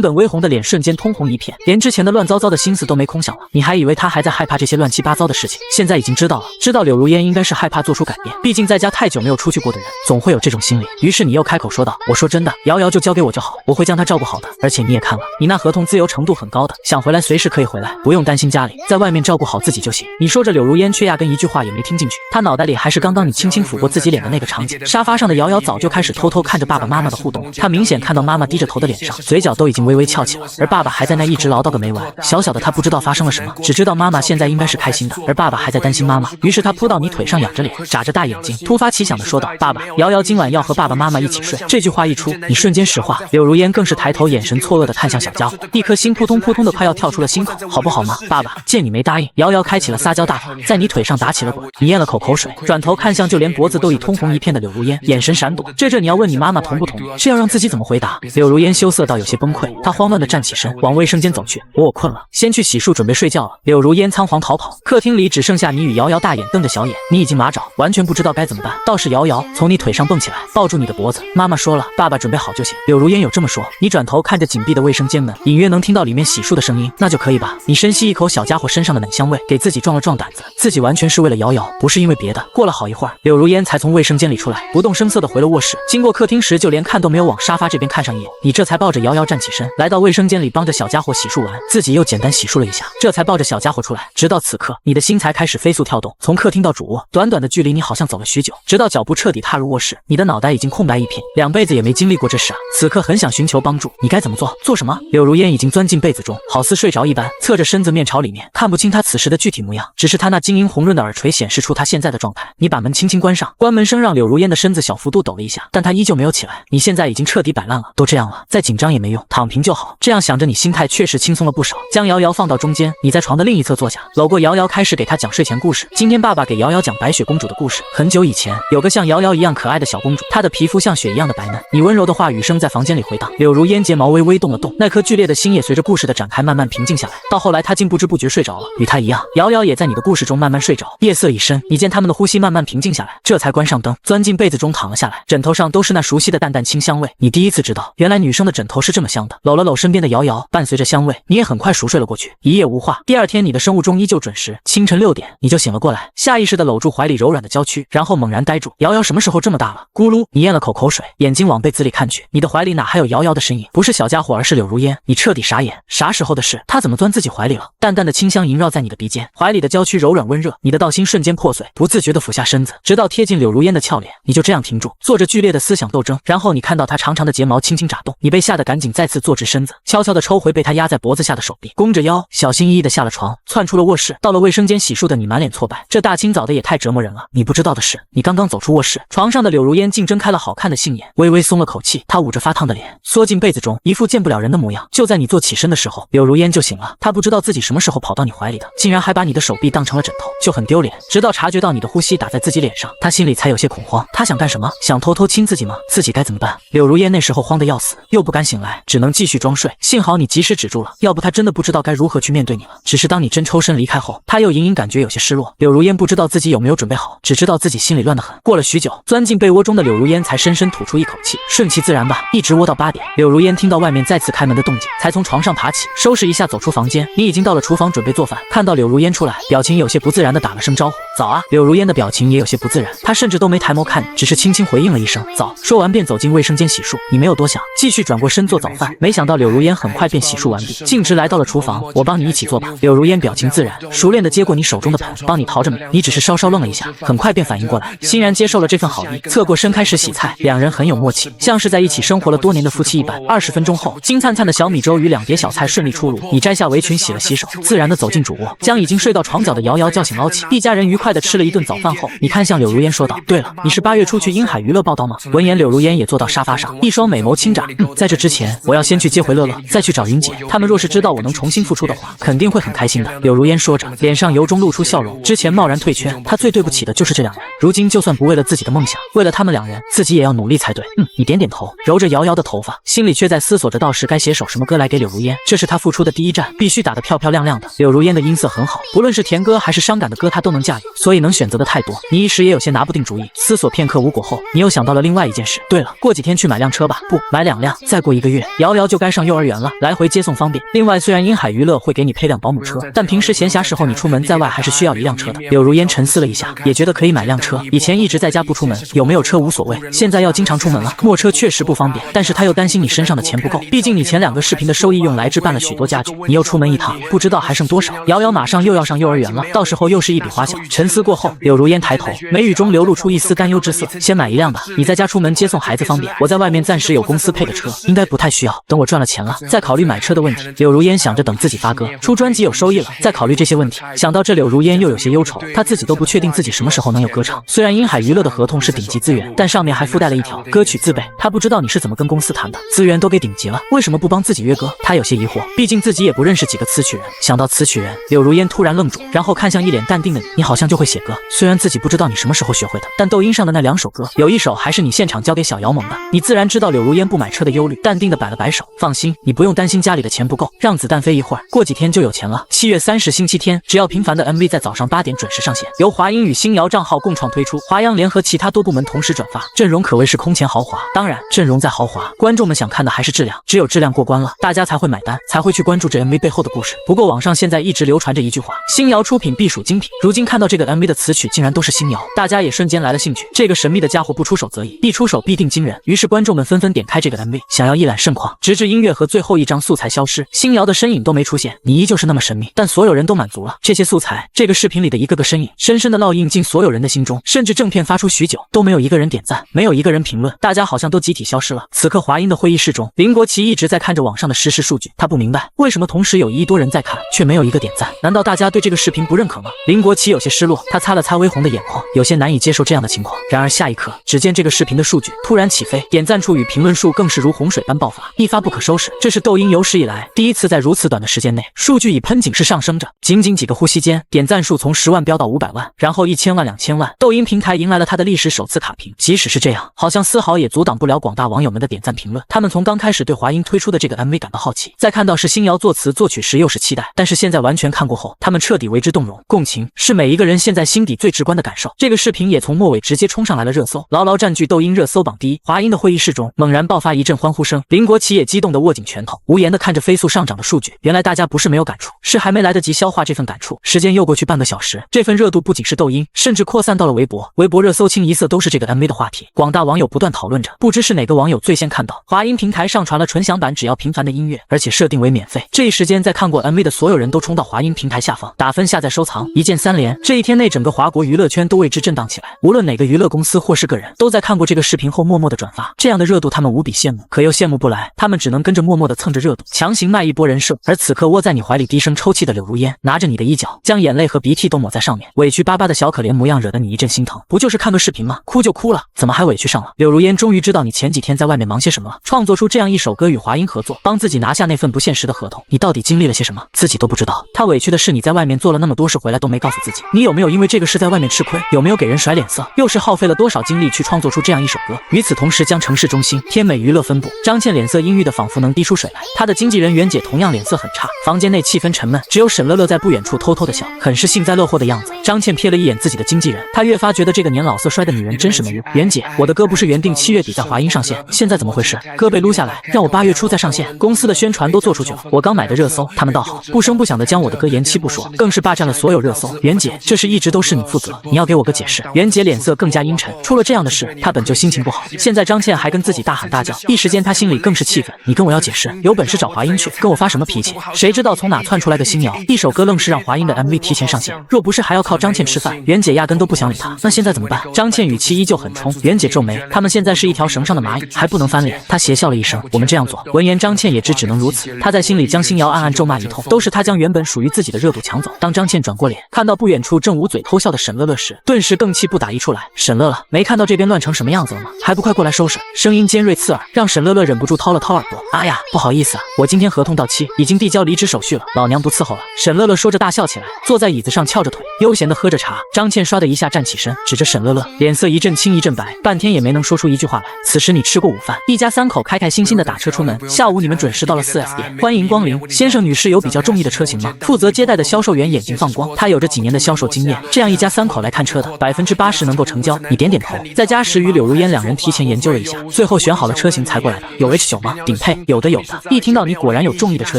本微红的脸瞬间通红一片，连之前的乱糟糟的心思都没空想了。你还以为他还在害怕这些乱七八糟的事情，现在已经知道了，知道柳如烟应该是害怕做出改变，毕竟在家太久没有出去过的人，总会有这种心理。于是你又开口说道：“我说真的，瑶瑶就交给我就好，我会将她照顾好的。而且你也看了，你那合同自由程度很高的，想回来随时可以回来，不用担心家里，在外面照顾好自己就行。”你说着，柳如烟却压根一句话也没听进去，她脑袋里还是刚刚你轻轻抚过自己脸的那个场景。沙发上的瑶瑶早就开始偷偷看着爸爸妈妈的互动，她明显看到妈妈低着头的脸上，嘴角都已经微微翘起了，而爸爸还在那一直唠叨个没完。小小的她不知道发生了什么，只知道妈妈现在应该是开心的，而爸爸还在担心妈妈。于是她扑到你腿上，仰着脸，眨着大眼睛，突发奇想的说道：“爸爸，瑶瑶今晚要和爸爸妈妈一起睡。”这句话一出，你瞬间石化。柳如烟更是抬头，眼神错愕的看向小家伙，一颗心扑通扑通的快要跳出了心口。好不好吗，爸爸？见你没答应，瑶瑶开启了撒娇大法，在你腿上打起了滚。你咽了口水，转头看向就连脖子都已通红一片的柳如烟，眼神闪躲。这你要问你妈妈同不同意，这要让自己怎么回答？柳如烟羞涩到有些崩溃，她慌乱的站起身，往卫生间走去。我困了，先去洗漱准备睡觉了。柳如烟仓皇逃跑，客厅里只剩下你与瑶瑶大眼瞪着小眼，你已经麻爪，完全不知道该怎么办。倒是瑶瑶从你腿上蹦起来，抱住你的脖子。妈妈说了，爸爸准备好就行。柳如烟有这么说。你转头看着紧闭的卫生间门，隐约能听到里面洗漱的声音，那就可以吧。你深吸一口小家伙身上的奶香味，给自己壮了壮胆子，自己完全是为了瑶瑶，不是因为别的。过了好一会儿，柳如烟才从卫生间里出来，不动声色的回了卧室。经过客厅时，就连看都没有往沙发这边看上一眼。你这才抱着瑶瑶站起身，来到卫生间里帮着小家伙洗漱完，自己又简单洗漱了一下，这才抱着小家伙出来。直到此刻，你的心才开始飞速跳动，从客厅到主卧，短短的距离，你好像走了许久，直到脚步彻底踏入卧室，你的脑袋已经空白一片，两辈子也没经历过这事啊。此刻很想寻求帮助，你该怎么做？做什么？柳如烟已经钻进被子中，好似睡着一般，侧着身子面朝里面，看不清她此时的具体模样，只是她那晶莹红润的耳垂显示出她现在的状态。你把门轻轻关上，关门声让柳如烟的身子小幅度抖了一下，但她依旧没有起来。你现在已经彻底摆烂了，都这样了，再紧张也没用，躺平就好。这样想着，你心态确实轻松了不少。将瑶瑶放到中间，你在床的另一侧坐下，搂过瑶瑶，开始给她讲睡前故事。今天爸爸给瑶瑶讲白雪公主的故事。很久以前，有个像瑶瑶一样可爱的小公主，她的皮肤像雪一样的白嫩。你温柔的话语声在房间里回荡，柳如烟睫毛微微动了动，那颗剧烈的心也随着故事的展开慢慢平静下来。到后来，她竟不知不觉睡着了。与她一样，瑶瑶也在你的故事中慢慢睡着。夜色已深，你见他们的呼吸慢慢平静下来，这才关上灯，钻进被子中躺了下来。枕头上都是那熟悉的淡淡清香味。你第一次知道，原来女生的枕头是这么香的。搂了搂身边的瑶瑶，伴随着香味，你也很快熟睡了过去。一夜无话。第二二天你的生物钟依旧准时，清晨6点你就醒了过来，下意识地搂住怀里柔软的娇躯，然后猛然呆住。瑶瑶什么时候这么大了？咕噜，你咽了口水，眼睛往被子里看去，你的怀里哪还有瑶瑶的身影？不是小家伙，而是柳如烟。你彻底傻眼，啥时候的事？她怎么钻自己怀里了？淡淡的清香萦绕在你的鼻尖，怀里的娇躯柔软温热，你的道心瞬间破碎，不自觉地俯下身子，直到贴近柳如烟的俏脸，你就这样停住，做着剧烈的思想斗争。然后你看到她长长的睫毛轻轻眨动，你被吓得赶紧再次坐直身子，悄悄地抽回被她压在脖子下的手臂，弓着腰，小心翼翼地下了床，窜出了卧室。到了卫生间洗漱的你满脸挫败，这大清早的也太折磨人了。你不知道的是，你刚刚走出卧室，床上的柳如烟竟睁开了好看的杏眼，微微松了口气，她捂着发烫的脸，缩进被子中，一副见不了人的模样。就在你坐起身的时候，柳如烟就醒了，她不知道自己什么时候跑到你怀里的，竟然还把你的手臂当成了枕头，就很丢脸。直到察觉到你的呼吸打在自己脸上，她心里才有些恐慌。她想干什么？想偷偷亲自己吗？自己该怎么办？柳如烟那时候慌得要死，又不敢醒来，只能继续装睡。幸好你及时止住了，要不她真的不知道该如何去面对你了。只是当你真抽身离开后，她又隐隐感觉有些失落。柳如烟不知道自己有没有准备好，只知道自己心里乱得很。过了许久，钻进被窝中的柳如烟才深深吐出一口气，顺其自然吧，一直窝到8点。柳如烟听到外面再次开门的动静，才从床上爬起，收拾一下走出房间。你已经到了厨房准备做饭，看到柳如烟出来，表情有些不自然的打了声招呼，早啊。柳如烟的表情也有些不自然，她甚至都没抬眸看你，只是轻轻回应了一声早，说完便走进卫生间洗漱。你没有多想，继续转过身做早饭。没想到柳如烟很快便洗漱完毕，径直来到了厨房，我帮你一起做吧。柳如烟表情自然，熟练的接过你手中的盆，帮你淘着米。你只是稍稍愣了一下，很快便反应过来，欣然接受了这份好意，侧过身开始洗菜。两人很有默契，像是在一起生活了多年的夫妻一般。20分钟后，金灿灿的小米粥与2碟小菜顺利出炉。你摘下围裙洗了洗手，自然的走进主卧，将已经睡到床角的瑶瑶叫醒捞起。一家人愉快的吃了一顿早饭后，你看向柳如烟说道：“对了，你是8月初去英海娱乐报道吗？”闻言，柳如烟也坐到沙发上，一双美眸轻眨。在这之前，我要先去接回乐乐，再去找云姐。他们若是知道我能重新复出的话，肯定会很开心的。柳如烟说着，脸上由衷露出笑容。之前贸然退圈，她最对不起的就是这2人。如今就算不为了自己的梦想，为了他们2人，自己也要努力才对。你点点头，揉着瑶瑶的头发，心里却在思索着到时该写首什么歌来给柳如烟。这是她复出的第一站，必须打得漂漂亮亮的。柳如烟的音色很好，不论是甜歌还是伤感的歌，她都能驾驭，所以能选择的太多。你一时也有些拿不定主意。思索片刻无果后，你又想到了另外一件事。对了，过几天去买辆车吧，不，买2辆。再过1个月，瑶瑶就该上幼儿园了，来回接送方便。另外，虽然英海娱乐会给你配辆保姆车，但平时闲暇时候你出门在外还是需要一辆车的。柳如烟沉思了一下，也觉得可以买辆车。以前一直在家不出门，有没有车无所谓，现在要经常出门了，没车确实不方便。但是她又担心你身上的钱不够，毕竟你前2个视频的收益用来置办了许多家具，你又出门一趟，不知道还剩多少。瑶瑶马上又要上幼儿园了，到时候又是一笔花销。沉思过后，柳如烟抬头，眉宇中流露出一丝担忧之色。先买1辆吧，你在家出门接送孩子方便。我在外面暂时有公司配的车，应该不太需要。等我赚了钱了，再考虑买车的问题。柳如烟想着等自己发歌、出专辑有收益了，再考虑这些问题。想到这，柳如烟又有些忧愁，她自己都不确定自己什么时候能有歌唱。虽然英海娱乐的合同是顶级资源，但上面还附带了一条歌曲自备。她不知道你是怎么跟公司谈的，资源都给顶级了，为什么不帮自己约歌？她有些疑惑，毕竟自己也不认识几个词曲人。想到词曲人，柳如烟突然愣住，然后看向一脸淡定的你，你好像就会写歌。虽然自己不知道你什么时候学会的，但抖音上的那2首歌，有一首还是你现场交给小姚萌的。你自然知道柳如烟不买车的忧虑，淡定的摆了摆手，放心，你不用担心家里的钱不够，让子弹飞一会儿，过几天就有钱了。7月30星期天，只要平凡的 MV 在早上8点准时上线，由华英与星瑶账号共创推出，华央联合其他多部门同时转发，阵容可谓是空前豪华。当然，阵容再豪华，观众们想看的还是质量，只有质量过关了，大家才会买单，才会去关注这 MV 背后的故事。不过网上现在一直流传着一句话，星瑶出品必属精品。如今看到这个 MV 的词曲竟然都是星瑶，大家也瞬间来了兴趣。这个神秘的家伙不出手则已，一出手必定惊人。于是观众们纷纷点开这个 MV， 想要一览盛况，直至音乐和最后一张素材消失，星瑶的身影都没出现，你依旧是那么神秘。但所有人都满足了，这些素材，这个视频里的一个个身影，深深的烙印进所有人的心中。甚至正片发出许久，都没有一个人点赞，没有一个人评论，大家好像都集体消失了。此刻华英的会议室中，林国奇一直在看着网上的实时数据，他不明白为什么同时有1亿多人在看，却没有一个点赞。难道大家对这个视频不认可吗？林国奇有些失落，他擦了擦微红的眼眶，有些难以接受这样的情况。然而下一刻，只见这个视频的数据突然起飞，点赞数与评论数更是如洪水般爆发，一发不可收拾。这是抖音有史以来第一次在如此短的时间内，数据以喷井式上升着，仅仅几个呼吸间，点赞数从10万飙到500万，然后1000万、2000万，抖音平台迎来了它的历史首次卡屏。即使是这样，好像丝毫也阻挡不了广大网友们的点赞评论。他们从刚开始对华英推出的这个 MV 感到好奇，在看到是星瑶作词作曲时又是期待，但是现在完全看过后，他们彻底为之动容。共情是每一个人现在心底最直观的感受。这个视频也从末尾直接冲上来了热搜，牢牢占据抖音热搜榜第一。华英的会议室中猛然爆发一阵欢呼声，林国奇也激动地握紧拳头，无言地看着飞速上涨的数据。原来大家不是没有感触，是还没来得及消化这份感触，时间又过去半个小时，这份热度不仅是抖音，甚至扩散到了微博，微博热搜清一色都是这个 MV 的话题，广大网友不断讨论着，不知是哪个网友最先看到，华音平台上传了纯享版只要平凡的音乐，而且设定为免费。这一时间在看过 MV 的所有人都冲到华音平台下方打分、下载、收藏，一键三连。这一天内，整个华国娱乐圈都为之震荡起来，无论哪个娱乐公司或是个人，都在看过这个视频后默默的转发，这样的热度他们无比羡慕，可又羡慕不来，他们只能跟着默默的蹭着热度，强行卖一波人设。而此刻窝在你怀里低声抽泣的柳如烟，拿着你的衣角，将眼泪和鼻涕都抹在上面，委屈巴巴的小可怜模样惹得你一阵心疼。不就是看个视频吗？哭就哭了，怎么还委屈上了？柳如烟终于知道你前几天在外面忙些什么了，创作出这样一首歌与华音合作，帮自己拿下那份不现实的合同，你到底经历了些什么？自己都不知道。他委屈的是你在外面做了那么多事回来都没告诉自己，你有没有因为这个事在外面吃亏？有没有给人甩脸色？又是耗费了多少精力去创作出这样一首歌？与此同时，将城市中心天美娱乐分部张倩脸色阴郁的仿佛能滴出水来，她的经纪人袁姐同样脸色很差，房间内气氛沉闷，只有沈乐乐在不远处偷偷的笑，很是幸灾乐祸的样子。张倩瞥了一眼自己的经纪人，她越发觉得这个年老色衰的女人真是没用。袁姐，我的歌不是原定7月底在华音上线，现在怎么回事？歌被撸下来，让我8月初再上线，公司的宣传都做出去了，我刚买的热搜，他们倒好，不声不响的将我的歌延期不说，更是霸占了所有热搜。袁姐，这事一直都是你负责，你要给我个解释。袁姐脸色更加阴沉，出了这样的事，她本就心情不好，现在张倩还跟自己大喊大叫，一时间她心里更是气愤。你跟我要解释，有本事找华音去，跟我发什么脾气？谁知道从哪窜出来个新谣，一首歌愣是让华音的 MV 提前上线，若不是还要靠张倩吃饭，袁姐压根都不想理她。那现在怎么办？张倩语气依旧很冲，袁姐皱眉，他们现在是一条绳上的蚂蚁，还不能翻脸。她邪笑了一声，我们这样做。闻言，张倩也只能如此。她在心里将新谣暗暗咒骂一通，都是她将原本属于自己的热度抢走。当张倩转过脸，看到不远处正捂嘴偷笑的沈乐乐时，顿时更气不打一处来。沈乐乐，没看到这边乱成什么样子了吗？还不快过来收拾！声音尖锐刺耳，让沈乐乐忍不住掏了掏耳朵。哎呀，不好意思啊，我今天合同到期，已经递交离职手续了，老娘不伺候了。沈乐乐说着大笑起来，坐在椅子上翘着腿，悠闲的喝着茶。张倩唰的一下站起身，指着沈乐乐，脸色一阵青一阵白，半天也没能说出一句话来。此时你吃过午饭，一家三口开开心心的打车出门，下午你们准时到了 4S 店，欢迎光临。先生女士有比较中意的车型吗？负责接待的销售员眼睛放光，他有着几年的销售经验，这样一家三口来看车的80%能够成交。你点点头。在家时与柳如烟两人提前研究了一下，最后选好了车型才过来的。有 H9 吗？顶配？有的有的。一听到你果然有中意的车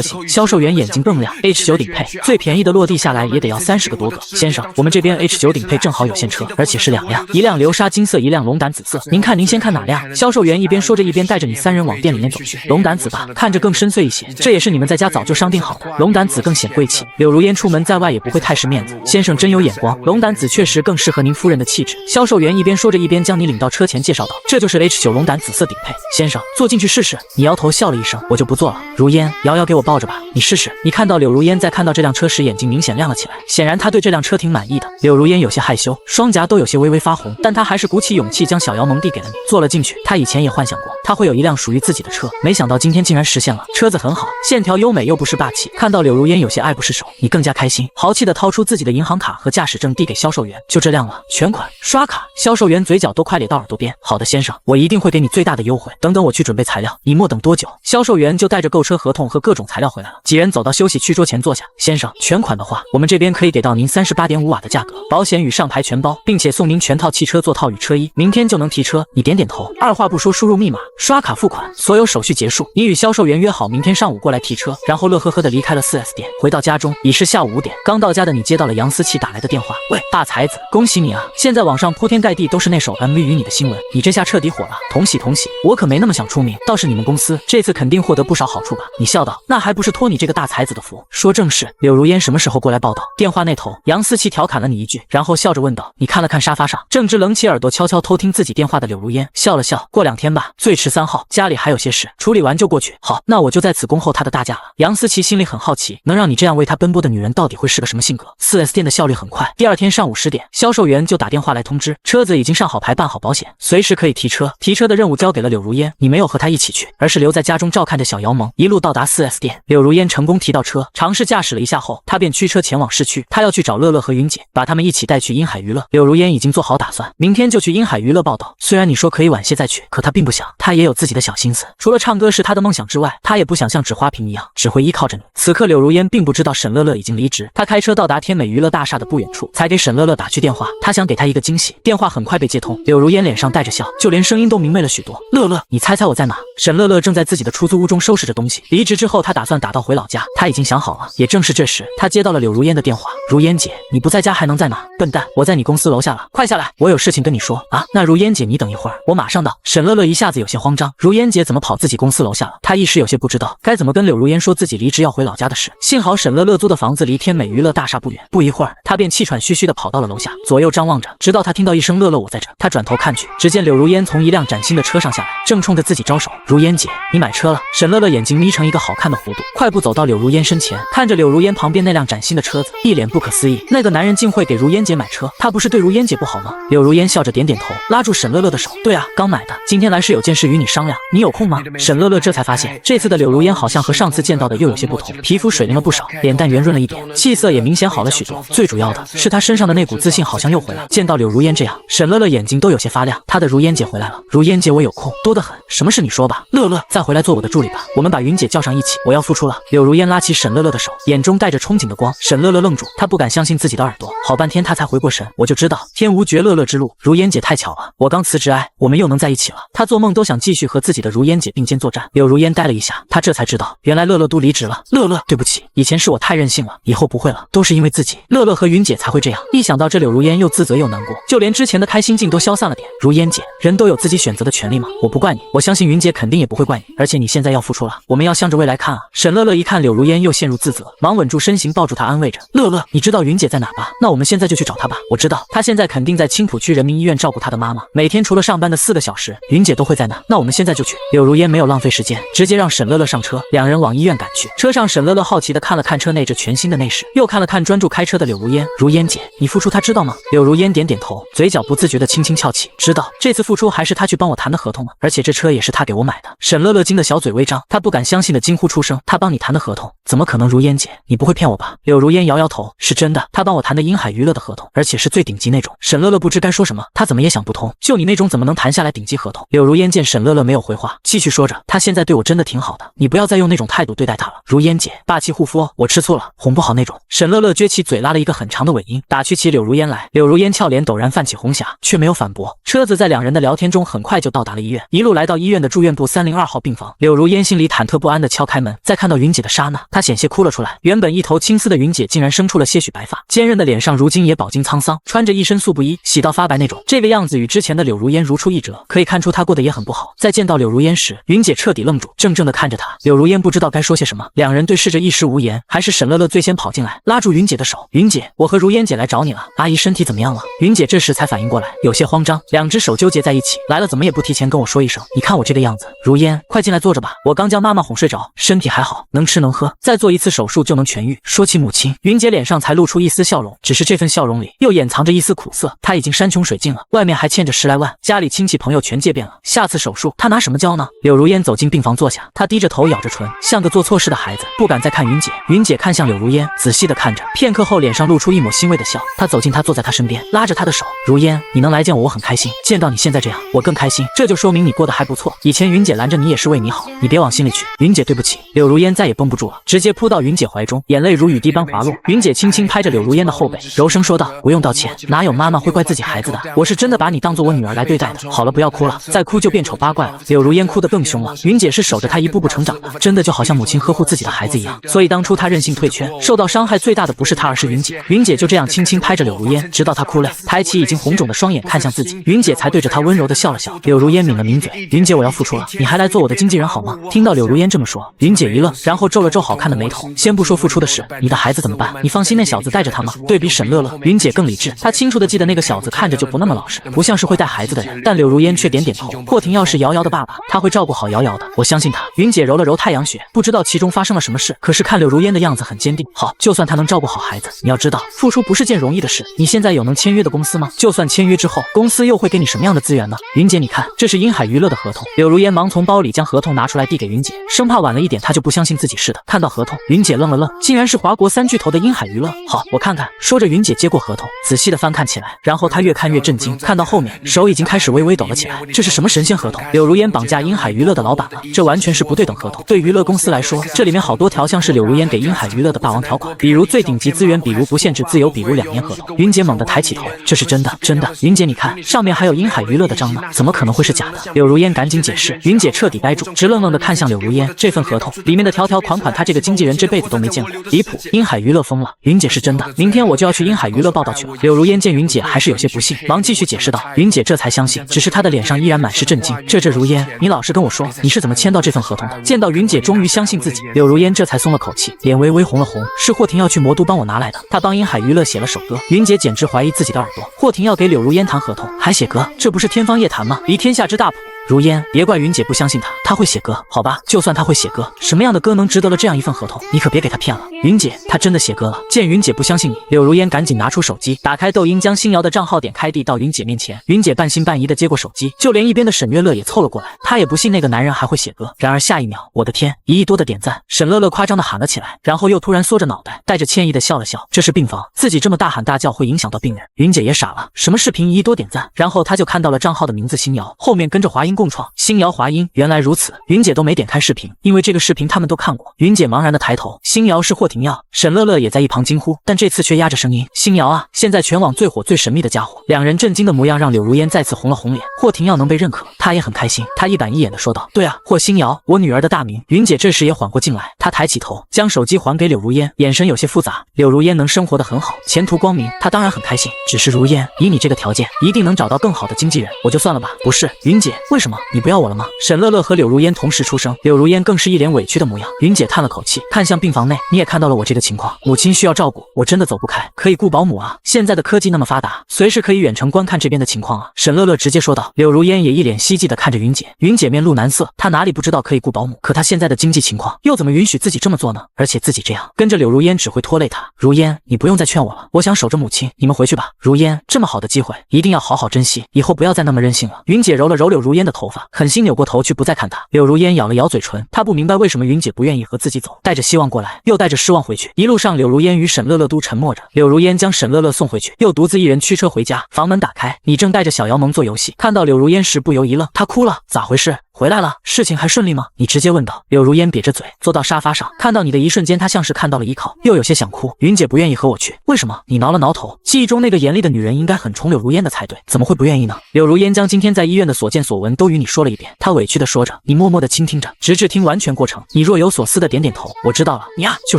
型，销售员眼睛更亮。H9 顶配最便宜的落地下来也得要30个多个。先生，我们这边 H9 顶配正好有现车，而且是2辆，一辆流沙金色，一辆龙胆紫色。您看您先看哪辆？销售员一边说着一边带着你3人往店里面走去。龙胆紫吧，看着更深邃一些，这也是你们在家早就商定好的。龙胆紫更显贵气，柳如烟出门在外也不会太失面子。先生真有眼光，龙胆紫确实更适合您夫人的气质。销售员一边说着一边将你领到车前介绍道，这就是 H9 龙胆紫色顶配，先生坐进去试试。你摇头笑了一声，我就不坐了。如烟，瑶瑶给我抱着吧，你试试。你看到柳如烟在看到这辆车时眼睛明显亮了起来，显然她对这辆车挺满意的。柳如烟有些害羞，双颊都有些微微发红，但她还是鼓起勇气将小摇萌递给了你，坐了进去。她以前也幻想过她会有一辆属于自己的车，没想到今天竟然实现了。车子很好，线条优美又不失霸气。看到柳如烟有些爱不释手，你更加开心，豪气的掏出自己的银行卡和驾驶证递给销售员，就这辆了，全款刷卡。销售员嘴角都快咧到耳朵边。好的先生，我一定会给你最大的优惠，等等我去准备材料。你莫等多久，销售员就带着购车合同和各种材料回来了。几人走到休息区桌前坐下。先生，全款的话我们这边可以给到您38.5瓦的价格，保险与上牌全包，并且送您全套汽车座套与车衣，明天就能提车。你点点头，二话不说输入密码，刷卡付款，所有手续结束。你与销售员约好明天上午过来提车，然后乐呵呵的离开了 4S 店。回到家中已是下午5点，刚到家的你接到了杨思琪打来的电话。喂，大才子，恭喜你啊，现在网上铺天盖地都是那首 MV 与你的新闻，你这下彻底火了，同喜同喜。我可没那么想出名，倒是你们公司这次肯定获得不少好处吧。你笑道，那还不是托你这个大才子的福。说正事，柳如烟什么时候过来报道？电话那头杨思琪调侃了你一句，然后笑着问道，你看了看沙发上正直冷起耳朵悄悄偷听自己电话的柳如烟，笑了笑，过2天吧，最迟3号，家里还有些事，处理完就过去。好，那我就在此恭候他的大驾了。杨思琪心里很好奇，能让你这样为他奔波的女人到底会是个什么性格。4S 店的效率很快，第2天上午10点，销售员就打电话来通知，车子已经上好牌，办好保险，随时可以提车。提车的任务交给了柳如烟，你没有和他一起去，而是留在家中照看着小姚萌，一路到达 4S 店。柳如烟成功提到车，尝试驾驶了一下后，他便驱车前往市区。他要去找乐乐和云姐，把他们一起带去滨海娱乐。柳如烟已经做好打算，明天就去滨海娱乐报道。虽然你说可以晚些再去，可他并不想，他也有自己的小心思，除了唱歌是他的梦想之外，他也不想像纸花瓶一样只会依靠着你。此刻柳如烟并不知道沈乐乐已经离职，他开车到达天美娱乐大厦的不远处，才给沈乐乐打去电话，他想给他一个惊喜。电话很快被接通，柳如烟脸上带着笑，就连声音都明媚了许多。乐乐，你猜猜我在哪？沈乐乐正在自己的出租屋中收拾着东西，离职之后他打算打道回老家，他已经想好了。也正是这时，他接到了柳如烟的电话。如烟姐，你不在家还能在哪？笨蛋，我在你公司楼下了，快下来，我有事情跟你说啊。那如烟姐你等一会儿，我马上到。沈乐乐一下子有些慌张，如烟姐怎么跑自己公司楼下了？他一时有些不知道该怎么跟柳如烟说自己离职要回老家的事。幸好沈乐乐租的房子离天美娱乐大厦不远，不一会儿他便气喘吁吁地跑到了楼下，左右张望着，直到他听到一声乐乐我在这。他转头看去，只见柳如烟从一辆崭新的车上下来，正冲着自己招手。如烟姐，你买车了？沈乐乐眼睛眯成一个好看的弧度，快步走到柳如烟身前，看着柳如烟旁边那辆崭新的车子，一脸不可思议，那个男人竟会给如烟姐买车，他不是对如烟姐不好吗？柳如烟笑着点点头，拉住沈乐乐的手，对啊，刚买的，今天来是有件事与你商量，你有空吗？沈乐乐这才发现，这次的柳如烟好像和上次见到的又有些不同，皮肤水灵了不少，脸蛋圆润了一点，气色也明显好了许多，最主要的是她身上的那股自信好像又回来。见到柳如烟这样，沈乐乐眼睛都有些发亮，她的如烟姐回来了。如烟姐，我有空，多得很，什么事你说吧。乐乐，再回来做我的助理吧，我们把云姐叫上一起，我要复出了。柳如烟拉起沈乐乐的手，眼中带着憧憬的光。沈乐乐愣住，他不敢相信自己的耳朵，好半天他才回过神，我就知道天无绝乐乐之路，如烟姐太巧了，我刚辞职我们又能在一起了。他做梦都想继续和自己的如烟姐并肩作战。柳如烟呆了一下，他这才知道原来乐乐都离职了。乐乐，对不起，以前是我太任性了，以后不会了，都是因为自己。乐乐和云姐才会这样。一想到这，柳如烟又自责又难过，就连之前的开心劲都消散了点。如烟姐，人都有自己选择的权利吗？我不怪你，我相信云姐肯定也不会怪你，而且你现在要复出了，我们要向着未来看啊。沈乐乐一看柳如烟又陷入自责，忙稳住身形抱住她安慰着。乐乐，你知道云姐在哪吧？那我们现在就去找她吧。我知道她现在肯定在青浦区人民医院照顾她的妈妈，每天除了上班的4个小时，云姐都会在那。那我们现在就去。柳如烟没有浪费时间，直接让沈乐乐上车，两人往医院赶去。车上沈乐乐好奇地看了看车内这全新的内饰，又看了看专注开车的柳如烟。如烟姐，你复出她知道吗？柳如烟点点头，嘴角不自觉地轻轻翘起，知道，这次复出还是她去帮我谈的合同吗？而且这车也是她给我买的。沈乐乐惊得小嘴微张，她不敢相信地惊呼出声，她帮你谈的合同？怎么可能？如烟姐，你不会骗我吧？柳如烟摇摇头，是真的，她帮我谈的鹰海娱乐的合同，而且是最顶级那种。沈乐乐不知该说什么，她怎么也想不通，就你那种怎么能谈下来顶级合同？柳如烟见沈乐乐没有回话，继续说着，她现在对我真的挺好的，你不要再用那种态度对待她了。如烟姐，霸气护肤哦，我吃醋了，哄不好那种。沈乐乐撅起嘴拉了一个很长的尾音，打趣起柳如烟来。柳如烟俏脸陡然泛起红霞，却没有反驳。车子在两人的聊天中很快就到达了医院，一路来到医院的住院部302号病房。柳如烟心里忐忑不安地敲开门，在看到云姐的刹那，她险些哭了出来。原本一头青丝的云姐竟然生出了些许白发，坚韧的脸上如今也饱经沧桑，穿着一身素布衣，洗到发白那种，这个样子与之前的柳如烟如出一辙，可以看出她过得也很不好。在见到柳如烟时，云姐彻底愣住，怔怔地看着她。柳如烟不知道该说些什么，两人对视着一时无言。还是沈乐乐最先跑进来，拉住云姐的手，云姐，我和如烟姐来找你了，阿姨身体怎么样了？云姐这时才反应过来，有些慌张，两只手纠结在一起，来了怎么也不提前跟我说一声，你看我这个样子。如烟，快进来坐着吧，我刚将妈妈哄睡着，身体还好，能吃能喝，再做一次手术就能痊愈。说起母亲，云姐脸上才露出一丝笑容，只是这份笑容里又掩藏着一丝苦涩。她已经山穷水尽了，外面还欠着10来万，家里亲戚朋友全借遍了，下次手术她拿什么交呢？柳如烟走进病房坐下，她低着头咬着唇，像个做错事的孩子，不敢再看云姐。云姐看向柳如烟，仔细地看着，片刻后脸上露出一抹欣慰的笑。她走近她，坐在她身边，拉着她的手，如烟，你能来见我，我很开心，见到你现在这样，我更开心，这就说明你过得还不错。以前云姐拦着你也是为你好，你别往心里去。云姐对不起。柳如烟再也绷不住了，直接扑到云姐怀中，眼泪如雨滴般滑落。云姐轻轻拍着柳如烟的后背，柔声说道，不用道歉，哪有妈妈会怪自己孩子的，我是真的把你当做我女儿来对待的。好了，不要哭了，再哭就变丑八怪了。柳如烟哭得更凶了，云姐是守着她一步步成长的，真的就好像母亲呵护自己的孩子一样，所以当初她任性退圈，受到伤害最大的不是她，而是云姐。云姐就这样轻轻拍着柳如烟，直到她哭累，抬起已经红肿的双眼看向自己，云姐才对着她温柔地笑了笑。柳如烟抿了抿嘴，云姐，我要复出了，你还来做我的经纪人好吗？听到柳如烟这么说，云姐一愣，然后皱了皱好看的眉头。先不说复出的事，你的孩子怎么办？你放心，那小子带着他吗？对比沈乐乐，云姐更理智，她清楚地记得那个小子看着就不那么老实，不像是会带孩子的人。但柳如烟却点点头，霍廷耀是瑶瑶的爸爸，他会照顾好瑶瑶的，我相信他。云姐揉了揉太阳穴，不知道其中发生了什么事，可是看柳如烟的样子很坚定。好，就算他能照顾好孩子，你要知道复出不是件容易的事。你现在有能签约的公司吗？就算签约之后，公司又会给你什么样的资源呢？云姐，你看，这是鹰海娱乐的合同。柳如烟忙从包里将合同拿出来递给云姐，生怕晚了一点她就不相信自己似的。看到合同，云姐愣了愣，竟然是华国3巨头的鹰海娱乐。好，我看看。说着，云姐接过合同，仔细的翻看起来，然后她越看越震惊，看到后面手已经开始微微抖了起来。这是什么神仙合同？柳如烟绑架鹰海娱乐的老板了，这完全是不对等合同。对娱乐公司来说，这里面好多条像是柳如烟给鹰海娱乐的霸王条款，比如最顶级资源，比如不限制自由，比如2年合同。云姐猛地抬起头，这是真的，真的。云姐你看，上面还有鹰海娱乐的章呢，怎么可能会是假的？柳如烟赶紧解释。云姐彻底呆住，直愣愣地看向柳如烟，这份合同里面的条条款款，她这个经纪人这辈子都没见过，离谱！鹰海娱乐疯了，云姐是真的，明天我就要去鹰海娱乐报道去了。柳如烟见云姐还是有些不信，忙继续解释道。云姐这才相信，只是她的脸上依然满是震惊。这如烟，你老实跟我说，你是怎么签到这份合同的？见到云姐终于相信自己，柳如烟这才松了口气，脸微微红了红。是霍廷耀去魔都帮我拿来的，他帮鹰海娱乐写了首歌。云姐简直怀疑自己的耳朵，霍廷耀给柳如烟谈合同还写歌，这不是天方夜谭吗？离天下之大谱。如烟，别怪云姐不相信他会写歌，好吧，就算他会写歌，什么样的歌能值得了这样一份合同？你可别给他骗了。云姐，他真的写歌了。见云姐不相信你，柳如烟赶紧拿出手机，打开抖音，将新瑶的账号点开，递到云姐面前。云姐半信半疑的接过手机，就连一边的沈月乐也凑了过来，她也不信那个男人还会写歌。然而下一秒，我的天，1亿多的点赞！沈乐乐夸张的喊了起来，然后又突然缩着脑袋，带着歉意的笑了笑。这是病房，自己这么大喊大叫会影响到病人。云姐也傻了，什么视频1亿多点赞？然后她就看到了账号的名字新瑶，后面跟着华音共创，新瑶华音，原来如此。云姐都没点开视频，因为这个视频他们都看过。云姐茫然的抬头，新瑶是霍廷耀，沈乐乐也在一旁惊呼，但这次却压着声音：新瑶啊，现在全网最火最神秘的家伙。两人震惊的模样让柳如烟再次红了红脸。霍廷耀能被认可，他也很开心。他一板一眼的说道：对啊，霍新瑶，我女儿的大名。云姐这时也缓过劲来，她抬起头，将手机还给柳如烟，眼神有些复杂。柳如烟能生活得很好，前途光明，她当然很开心。只是如烟，以你这个条件，一定能找到更好的经纪人，我就算了吧。不是，云姐，为什么你不要我了吗？沈乐乐和柳如烟同时出声，柳如烟更是一脸委屈的模样。云姐叹了口气，看向病房内，你也看到了我这个情况，母亲需要照顾，我真的走不开，可以雇保姆啊。现在的科技那么发达，随时可以远程观看这边的情况啊。沈乐乐直接说道。柳如烟也一脸希冀的看着云姐，云姐面露难色，她哪里不知道可以雇保姆，可她现在的经济情况又怎么允许自己这么做呢？而且自己这样跟着柳如烟只会拖累她。如烟，你不用再劝我了，我想守着母亲，你们回去吧。如烟，这么好的机会一定要好好珍惜，以后不要再那么任性了。云姐揉了揉柳如烟的头发，狠心扭过头去不再看她。柳如烟咬了咬嘴唇，她不明白为什么云姐不愿意和自己走，带着希望过来，又带着失望回去。一路上柳如烟与沈乐乐都沉默着，柳如烟将沈乐乐送回去，又独自一人驱车回家。房门打开，你正带着小姚萌做游戏，看到柳如烟时不由一愣，她哭了，咋回事？回来了，事情还顺利吗？你直接问道。柳如烟瘪着嘴坐到沙发上，看到你的一瞬间，她像是看到了依靠，又有些想哭。云姐不愿意和我去，为什么？你挠了挠头，记忆中那个严厉的女人应该很宠柳如烟的才对，怎么会不愿意呢？柳如烟将今天在医院的所见所闻都与你说了一遍，她委屈的说着，你默默的倾听着，直至听完全过程。你若有所思的点点头，我知道了，你啊就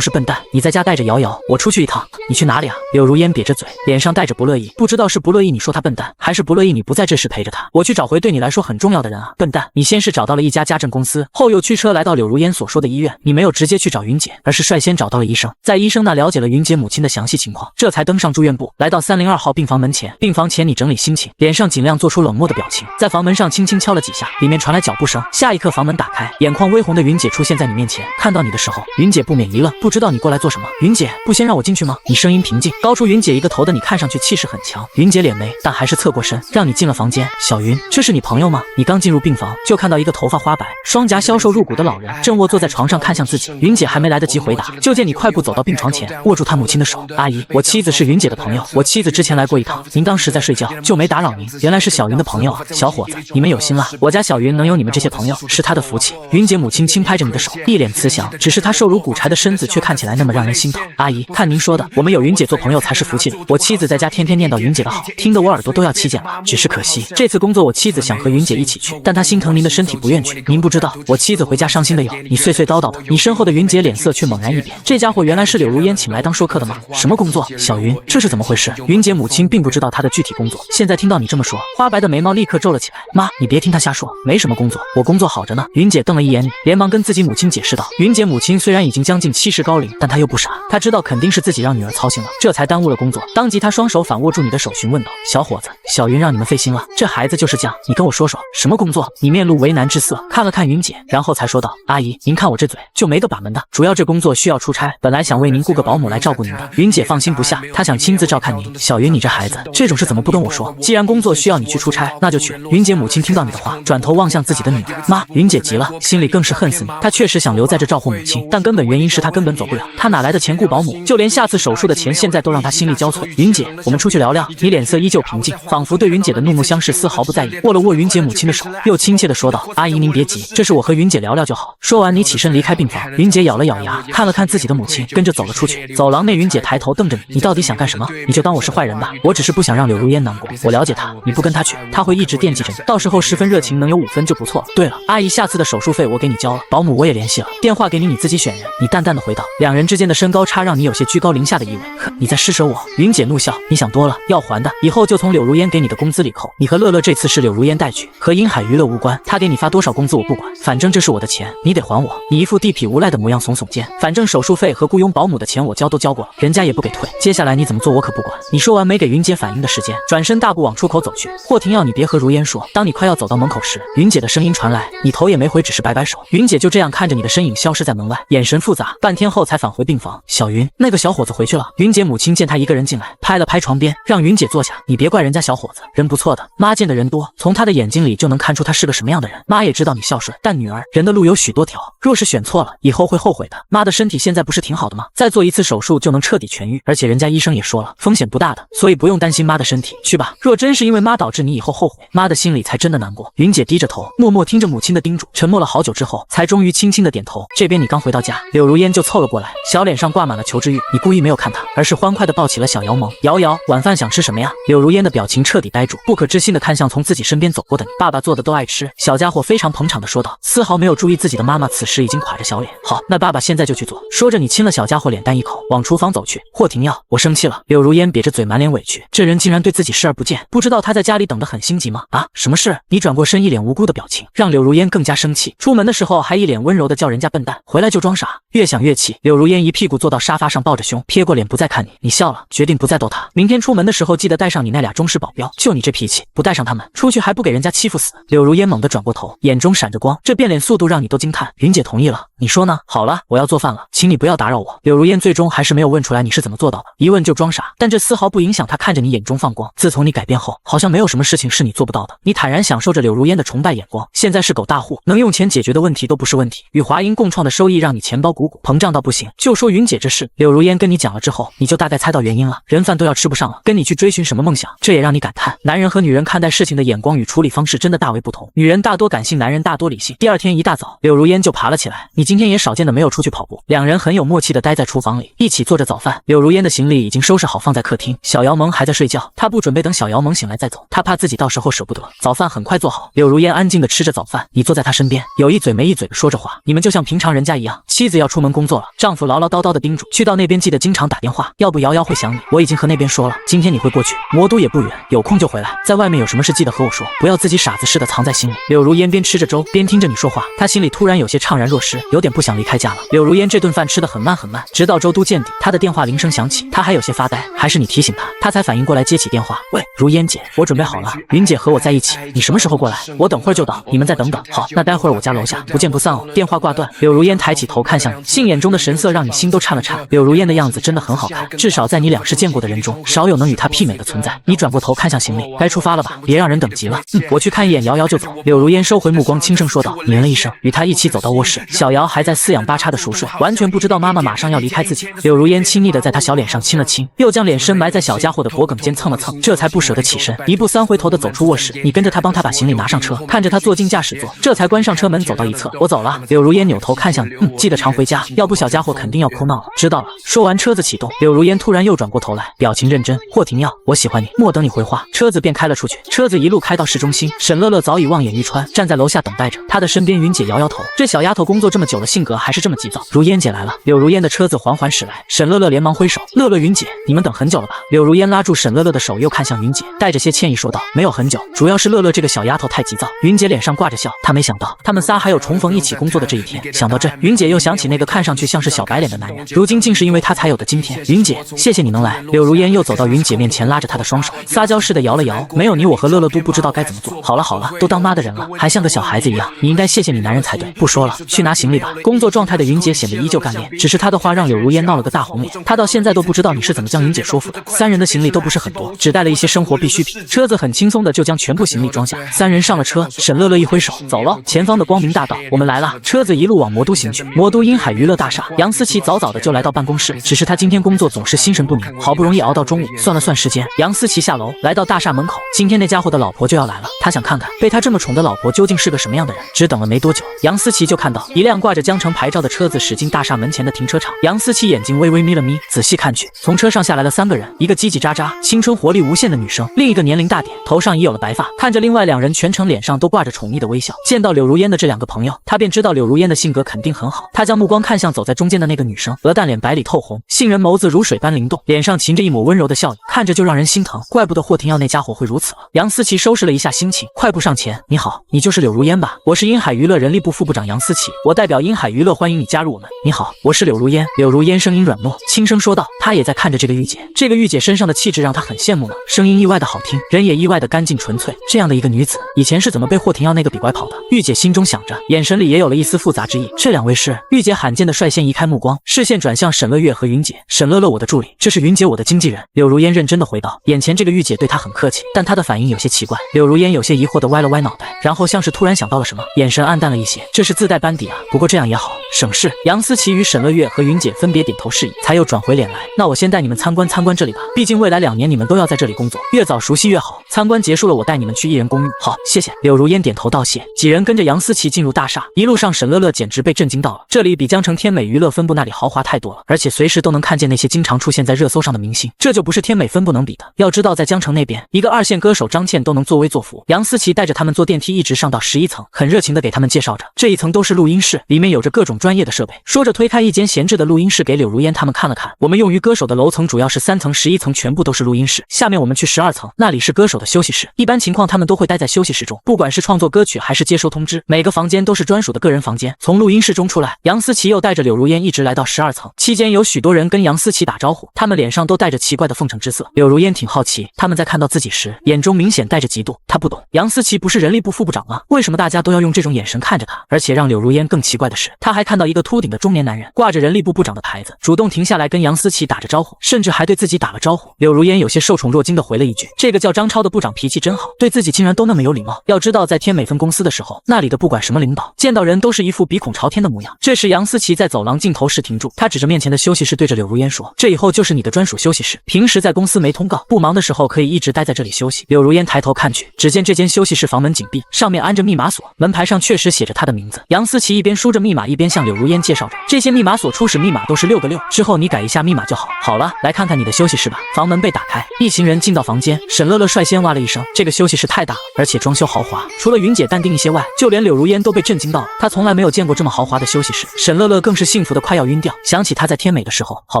是笨蛋，你在家带着瑶瑶，我出去一趟。你去哪里啊？柳如烟瘪着嘴，脸上带着不乐意，不知道是不乐意你说她笨蛋，还是不乐意你不在这时陪着她。我去找回对你来说很重要的人啊，笨蛋！你先是找到了一家家政公司，后又驱车来到柳如烟所说的医院，你没有直接去找云姐，而是率先找到了医生，在医生那了解了云姐母亲的详细情况，这才登上住院部，来到302号病房门前。病房前你整理心情，脸上尽量做出冷漠的表情，在房门上轻轻敲了几下，里面传来脚步声。下一刻房门打开，眼眶微红的云姐出现在你面前。看到你的时候，云姐不免一愣，不知道你过来做什么。云姐，不先让我进去吗？你声音平静，高出云姐一个头的你看上去气势很强。云姐脸眉，但还是侧过身，让你进了房间。小云，这是你朋友吗？你刚进入病房，就看到一个头发花白、双颊消瘦入骨的老人，正卧坐在床上看向自己。云姐还没来得及回答，就见你快步走到病床前，握住他母亲的手。阿姨，我妻子是云姐的朋友，我妻子之前来过一趟，您当时在睡觉，就没打扰您。原来是小云的朋友啊，小伙子，你们有心了，我家小云能有你们这些朋友，是她的福气。云姐母亲轻拍着你的手，一脸慈祥，只是她瘦如骨柴的身子却看起来那么让人心疼。阿姨，看您说的，我们有云姐做朋友才是福气的。我妻子在家天天念叨云姐的好，听得我耳朵都要起茧了。只是可惜，这次工作我妻子想和云姐一起去，但她心疼您的身体不愿去。您不知道，我妻子回家伤心的有，你碎碎叨叨的。你身后的云姐脸色却猛然一变，这家伙原来是柳如烟请来当说客的吗？什么工作？小云，这是怎么回事？云姐母亲并不知道她的具体工作，现在听到你这么说，花白的眉毛立刻皱了起来。妈，你别听她瞎说，没什么工作，我工作好着呢。云姐瞪了一眼你，连忙跟自己母亲解释道。云姐母亲虽然已经将近70高龄，但她又不傻，她知道肯定是自己让女儿操心了，这才耽误了工作。当即她双手反握住你的手询问道：小伙子，小云让你们费心了，这孩子就是犟，你跟我说说什么工作？你面露为难难之色，看了看云姐，然后才说道：“阿姨，您看我这嘴就没个把门的，主要这工作需要出差，本来想为您雇个保姆来照顾您的。云姐放心不下，她想亲自照看您。小云，你这孩子，这种事怎么不跟我说？既然工作需要你去出差，那就去。”云姐母亲听到你的话，转头望向自己的女儿，妈。云姐急了，心里更是恨死你。她确实想留在这照顾母亲，但根本原因是她根本走不了，她哪来的钱雇保姆？就连下次手术的钱，现在都让她心力交瘁。云姐，我们出去聊聊。你脸色依旧平静，仿佛对云姐的怒目相视丝毫不在意，握了握云姐母亲的手，又亲切地说道：“阿姨您别急，这是我和云姐聊聊就好。”说完，你起身离开病房。云姐咬了咬牙，看了看自己的母亲，跟着走了出去。走廊内，云姐抬头瞪着你：“你到底想干什么？你就当我是坏人吧。我只是不想让柳如烟难过。我了解她，你不跟她去，她会一直惦记着你。到时候10分热情能有5分就不错了。对了，阿姨，下次的手术费我给你交了，保姆我也联系了，电话给你，你自己选人。”你淡淡的回道：“两人之间的身高差让你有些居高临下的意味。哼，你在施舍我。”云姐怒笑：“你想多了，要还的，以后就从柳如烟给你的工资里扣。你和乐乐这次是柳如烟带去，和殷海娱乐无关，他给你发多少工资我不管，反正这是我的钱，你得还我。”你一副地痞无赖的模样，耸耸肩：“反正手术费和雇佣保姆的钱我交都交过了，人家也不给退，接下来你怎么做我可不管。”你说完没给云姐反应的时间，转身大步往出口走去。霍廷耀，你别和如烟说。当你快要走到门口时，云姐的声音传来，你头也没回，只是摆摆手。云姐就这样看着你的身影消失在门外，眼神复杂，半天后才返回病房。小云，那个小伙子回去了。云姐母亲见他一个人进来，拍了拍床边，让云姐坐下。你别怪人家小伙子，人不错的，妈见的人多，从他的眼睛里就能看出他是个什么样的人。妈也知道你孝顺，但女儿，人的路有许多条，若是选错了，以后会后悔的。妈的身体现在不是挺好的吗？再做一次手术就能彻底痊愈，而且人家医生也说了，风险不大的，所以不用担心妈的身体。去吧，若真是因为妈导致你以后后悔，妈的心里才真的难过。云姐低着头，默默听着母亲的叮嘱，沉默了好久之后，才终于轻轻的点头。这边你刚回到家，柳如烟就凑了过来，小脸上挂满了求知欲。你故意没有看她，而是欢快的抱起了小姚萌。瑶瑶，晚饭想吃什么呀？柳如烟的表情彻底呆住，不可置信的看向从自己身边走过的你。爸爸做的都爱吃。小家伙非常捧场的说道，丝毫没有注意自己的妈妈此时已经垮着小脸。好，那爸爸现在就去做。说着，你亲了小家伙脸蛋一口，往厨房走去。霍廷耀，我生气了。柳如烟瘪着嘴，满脸委屈，这人竟然对自己视而不见，不知道他在家里等得很心急吗？啊，什么事？你转过身，一脸无辜的表情，让柳如烟更加生气。出门的时候还一脸温柔的叫人家笨蛋，回来就装傻。越想越气，柳如烟一屁股坐到沙发上，抱着胸，撇过脸不再看你。你笑了，决定不再逗他。明天出门的时候记得带上你那俩忠实保镖。就你这脾气，不带上他们，出去还不给人家欺负死？柳如烟猛地转过头，眼中闪着光，这变脸速度让你都惊叹。云姐同意了，你说呢？好了，我要做饭了，请你不要打扰我。柳如烟最终还是没有问出来你是怎么做到的，一问就装傻，但这丝毫不影响他看着你眼中放光。自从你改变后，好像没有什么事情是你做不到的。你坦然享受着柳如烟的崇拜眼光。现在是狗大户，能用钱解决的问题都不是问题。与华银共创的收益让你钱包鼓鼓，膨胀到不行。就说云姐这事，柳如烟跟你讲了之后，你就大概猜到原因了。人饭都要吃不上了，跟你去追寻什么梦想？这也让你感叹，男人和女人看待事情的眼光与处理方式真的大为不同。女人大多感性，男人大多理性。第二天一大早，柳如烟就爬了起来。你今天也少见的没有出去跑步。两人很有默契的待在厨房里，一起做着早饭。柳如烟的行李已经收拾好放在客厅，小姚萌还在睡觉，她不准备等小姚萌醒来再走，她怕自己到时候舍不得。早饭很快做好，柳如烟安静的吃着早饭，你坐在她身边，有一嘴没一嘴的说着话。你们就像平常人家一样，妻子要出门工作了，丈夫唠唠叨叨的叮嘱，去到那边记得经常打电话，要不瑶瑶会想你。我已经和那边说了，今天你会过去，魔都也不远，有空就回来，在外面有什么事记得和我说，不要自己傻子似的藏在心里。柳如烟边吃着粥边听着你说话，她心里突然有些怅然若失，有点不想离开家了。柳如烟这顿饭吃得很慢很慢，直到粥都见底，她的电话铃声响起，她还有些发呆，还是你提醒她，她才反应过来接起电话。喂，如烟姐，我准备好了，云姐和我在一起，你什么时候过来？我等会儿就到，你们再等等。好，那待会儿我家楼下，不见不散哦。电话挂断，柳如烟抬起头看向你，杏眼中的神色让你心都颤了颤。柳如烟的样子真的很好看，至少在你两世见过的人中，少有能与她媲美的存在。你转过头看向行李，该出发了吧？别让人等急了。我去看一眼瑶瑶就走。柳如烟收回目光，轻声说道，您了一声，与她一起走到卧室。小瑶还在四仰八叉的熟睡，完全不知道妈妈马上要离开自己。柳如烟亲昵的在她小脸上亲了亲，又将脸深埋在小家伙的脖颈间蹭了蹭，这才不舍得起身，一步三回头的走出卧室。你跟着她帮她把行李拿上车，看着她坐进驾驶座，这才关上车门走到一侧。我走了。柳如烟扭头看向你，记得常回家，要不小家伙肯定要哭闹了。知道了。说完车子启动，柳如烟突然又转过头来，表情认真。霍廷耀，我喜欢你。莫等你回话，车子便开了出去。车子一路开到市中心，沈乐乐早已望眼欲穿，站在楼下等待着。她的身边云姐摇摇头，这小丫头工作这么久了，性格还是这么急躁。如烟姐来了。柳如烟的车子缓缓驶来，沈乐乐连忙挥手，乐乐云姐，你们等很久了吧？柳如烟拉住沈乐乐的手，又看向云姐，带着些歉意说道，没有很久，主要是乐乐这个小丫头太急躁。云姐脸上挂着笑，她没想到他们仨还有重逢一起工作的这一天。想到这，云姐又想起那个看上去像是小白脸的男人，如今竟是因为他才有的今天。云姐，谢谢你能来。柳如烟又走到云姐面前，拉着她的双手，撒娇似的摇了摇，没有你我和乐乐都不知道该怎么做。好了好了，都当妈的人了，还像个小孩子一样，你应该谢谢你男人才对。不说了，去拿行李吧。工作状态的云姐显得依旧干练，只是她的话让柳如烟闹了个大红脸。她到现在都不知道你是怎么将云姐说服的。三人的行李都不是很多，只带了一些生活必需品，车子很轻松的就将全部行李装下。三人上了车，沈乐乐一挥手，走了。前方的光明大道，我们来了。车子一路往魔都行去。魔都滨海娱乐大厦，杨思琪早早的就来到办公室，只是他今天工作总是心神不宁，好不容易熬到中午，算了算时间，杨思琪下楼来到大厦门口。今天那家伙的老婆就要来了，他想看看被他这么宠的老婆究竟是个什么样的人。只等了没多久，杨思琪就看到一辆挂着江城牌照的车子驶进大厦门前的停车场。杨思琪眼睛微微眯了眯，仔细看去，从车上下来了3个人，一个叽叽喳喳、青春活力无限的女生，另一个年龄大点，头上已有了白发，看着另外2人全程脸上都挂着宠溺的微笑。见到柳如烟的这2个朋友，他便知道柳如烟的性格肯定很好。他将目光看向走在中间的那个女生，鹅蛋脸白里透红，杏仁眸子如水般灵动，脸上噙着一抹温柔的笑意，看着就让人心疼。怪不得霍廷耀那家伙会如此了。杨思琪收拾了一下心情，快步上前：“你好，你就是柳如烟吧？我是滨海娱乐人力部副部长杨思琪，我代表滨海娱乐欢迎你加入我们。”“你好，我是柳如烟。”柳如烟声音软糯，轻声说道。她也在看着这个御姐，这个御姐身上的气质让她很羡慕呢，声音意外的好听，人也意外的干净纯粹。这样的一个女子，以前是怎么被霍廷耀那个比怪跑的？御姐心中想着，眼神里也有了一丝复杂之意。这2位是？御姐罕见的率先移开目光，视线转向沈乐月和云姐。沈乐乐，我的助理，这是云姐，我的经纪人。柳如烟认真的回道。眼前这个御姐对她很客气，但她的反应有些奇怪。柳如烟有些疑惑的歪了歪脑袋，然后像是突然想到了什么，眼神暗淡了一些。这是自带班底啊，不过这样也好，省事。杨思琪与沈乐月和云姐分别点头示意，才又转回脸来。那我先带你们参观参观这里吧，毕竟未来2年你们都要在这里工作，越早熟悉越好。参观结束了，我带你们去艺人公寓。好，谢谢。柳如烟点头道谢。几人跟着杨思琪进入大厦，一路上沈乐乐简直被震惊到了，这里比江城天美娱乐分部那里豪华太多了，而且随时都能看见那些经常出现在热搜上的明星，这就不是天美分部能比的。要知道在江城那边，一个2线歌手张倩都能作威作福。杨思琪带着他们坐电梯一直上到11层，很热情的给他们介绍着，这一层都是录音室，里面有着各种专业的设备。说着推开一间闲置的录音室给柳如烟他们看了看，我们用于歌手的楼层主要是3层，11层全部都是录音室，下面我们去12层，那里是歌手的休息室。一般情况他们都会待在休息室中，不管是创作歌曲还是接收通知，每个房间都是专属的个人房间。从录音室中出来，杨思琪又带着柳如烟一直来到12层，期间有许多人跟杨思琪打招呼，他们脸上都带着奇怪的奉承之色。柳如烟挺好奇，他们在看到自己时，眼中明显带着嫉妒。他不懂，杨思琪不是人力部副部长吗？为什么大家都要用这种眼神看着他？而且让柳如烟更奇怪的是，他还看到一个秃顶的中年男人挂着人力部部长的牌子，主动停下来跟杨思琪打着招呼，甚至还对自己打了招呼。柳如烟有些受宠若惊的回了一句：“这个叫张超的部长脾气真好，对自己竟然都那么有礼貌。”要知道在天美分公司的时候，那里的不管什么领导，见到人都是一副鼻孔朝天的模样。这时杨思琪在走廊尽头时停住，他指着面前的休息室对着柳如烟说：“这以后就是你的专属休息室，平时在公司没通告，不忙的时候可以一直待在这里休息。”柳如烟抬头看去，只见这间休息室房门紧闭，上面安着密码锁，门牌上确实写着他的名字。杨思琪一边输着密码，一边向柳如烟介绍着，这些密码锁初始密码都是6个6，之后你改一下密码就好。好了，来看看你的休息室吧。房门被打开，一行人进到房间，沈乐乐率先哇了一声，这个休息室太大了，而且装修豪华，除了云姐淡定一些外，就连柳如烟都被震惊到了，她从来没有见过这么豪华的休息室。沈乐乐更是幸福的快要晕掉，想起她在天美的时候，好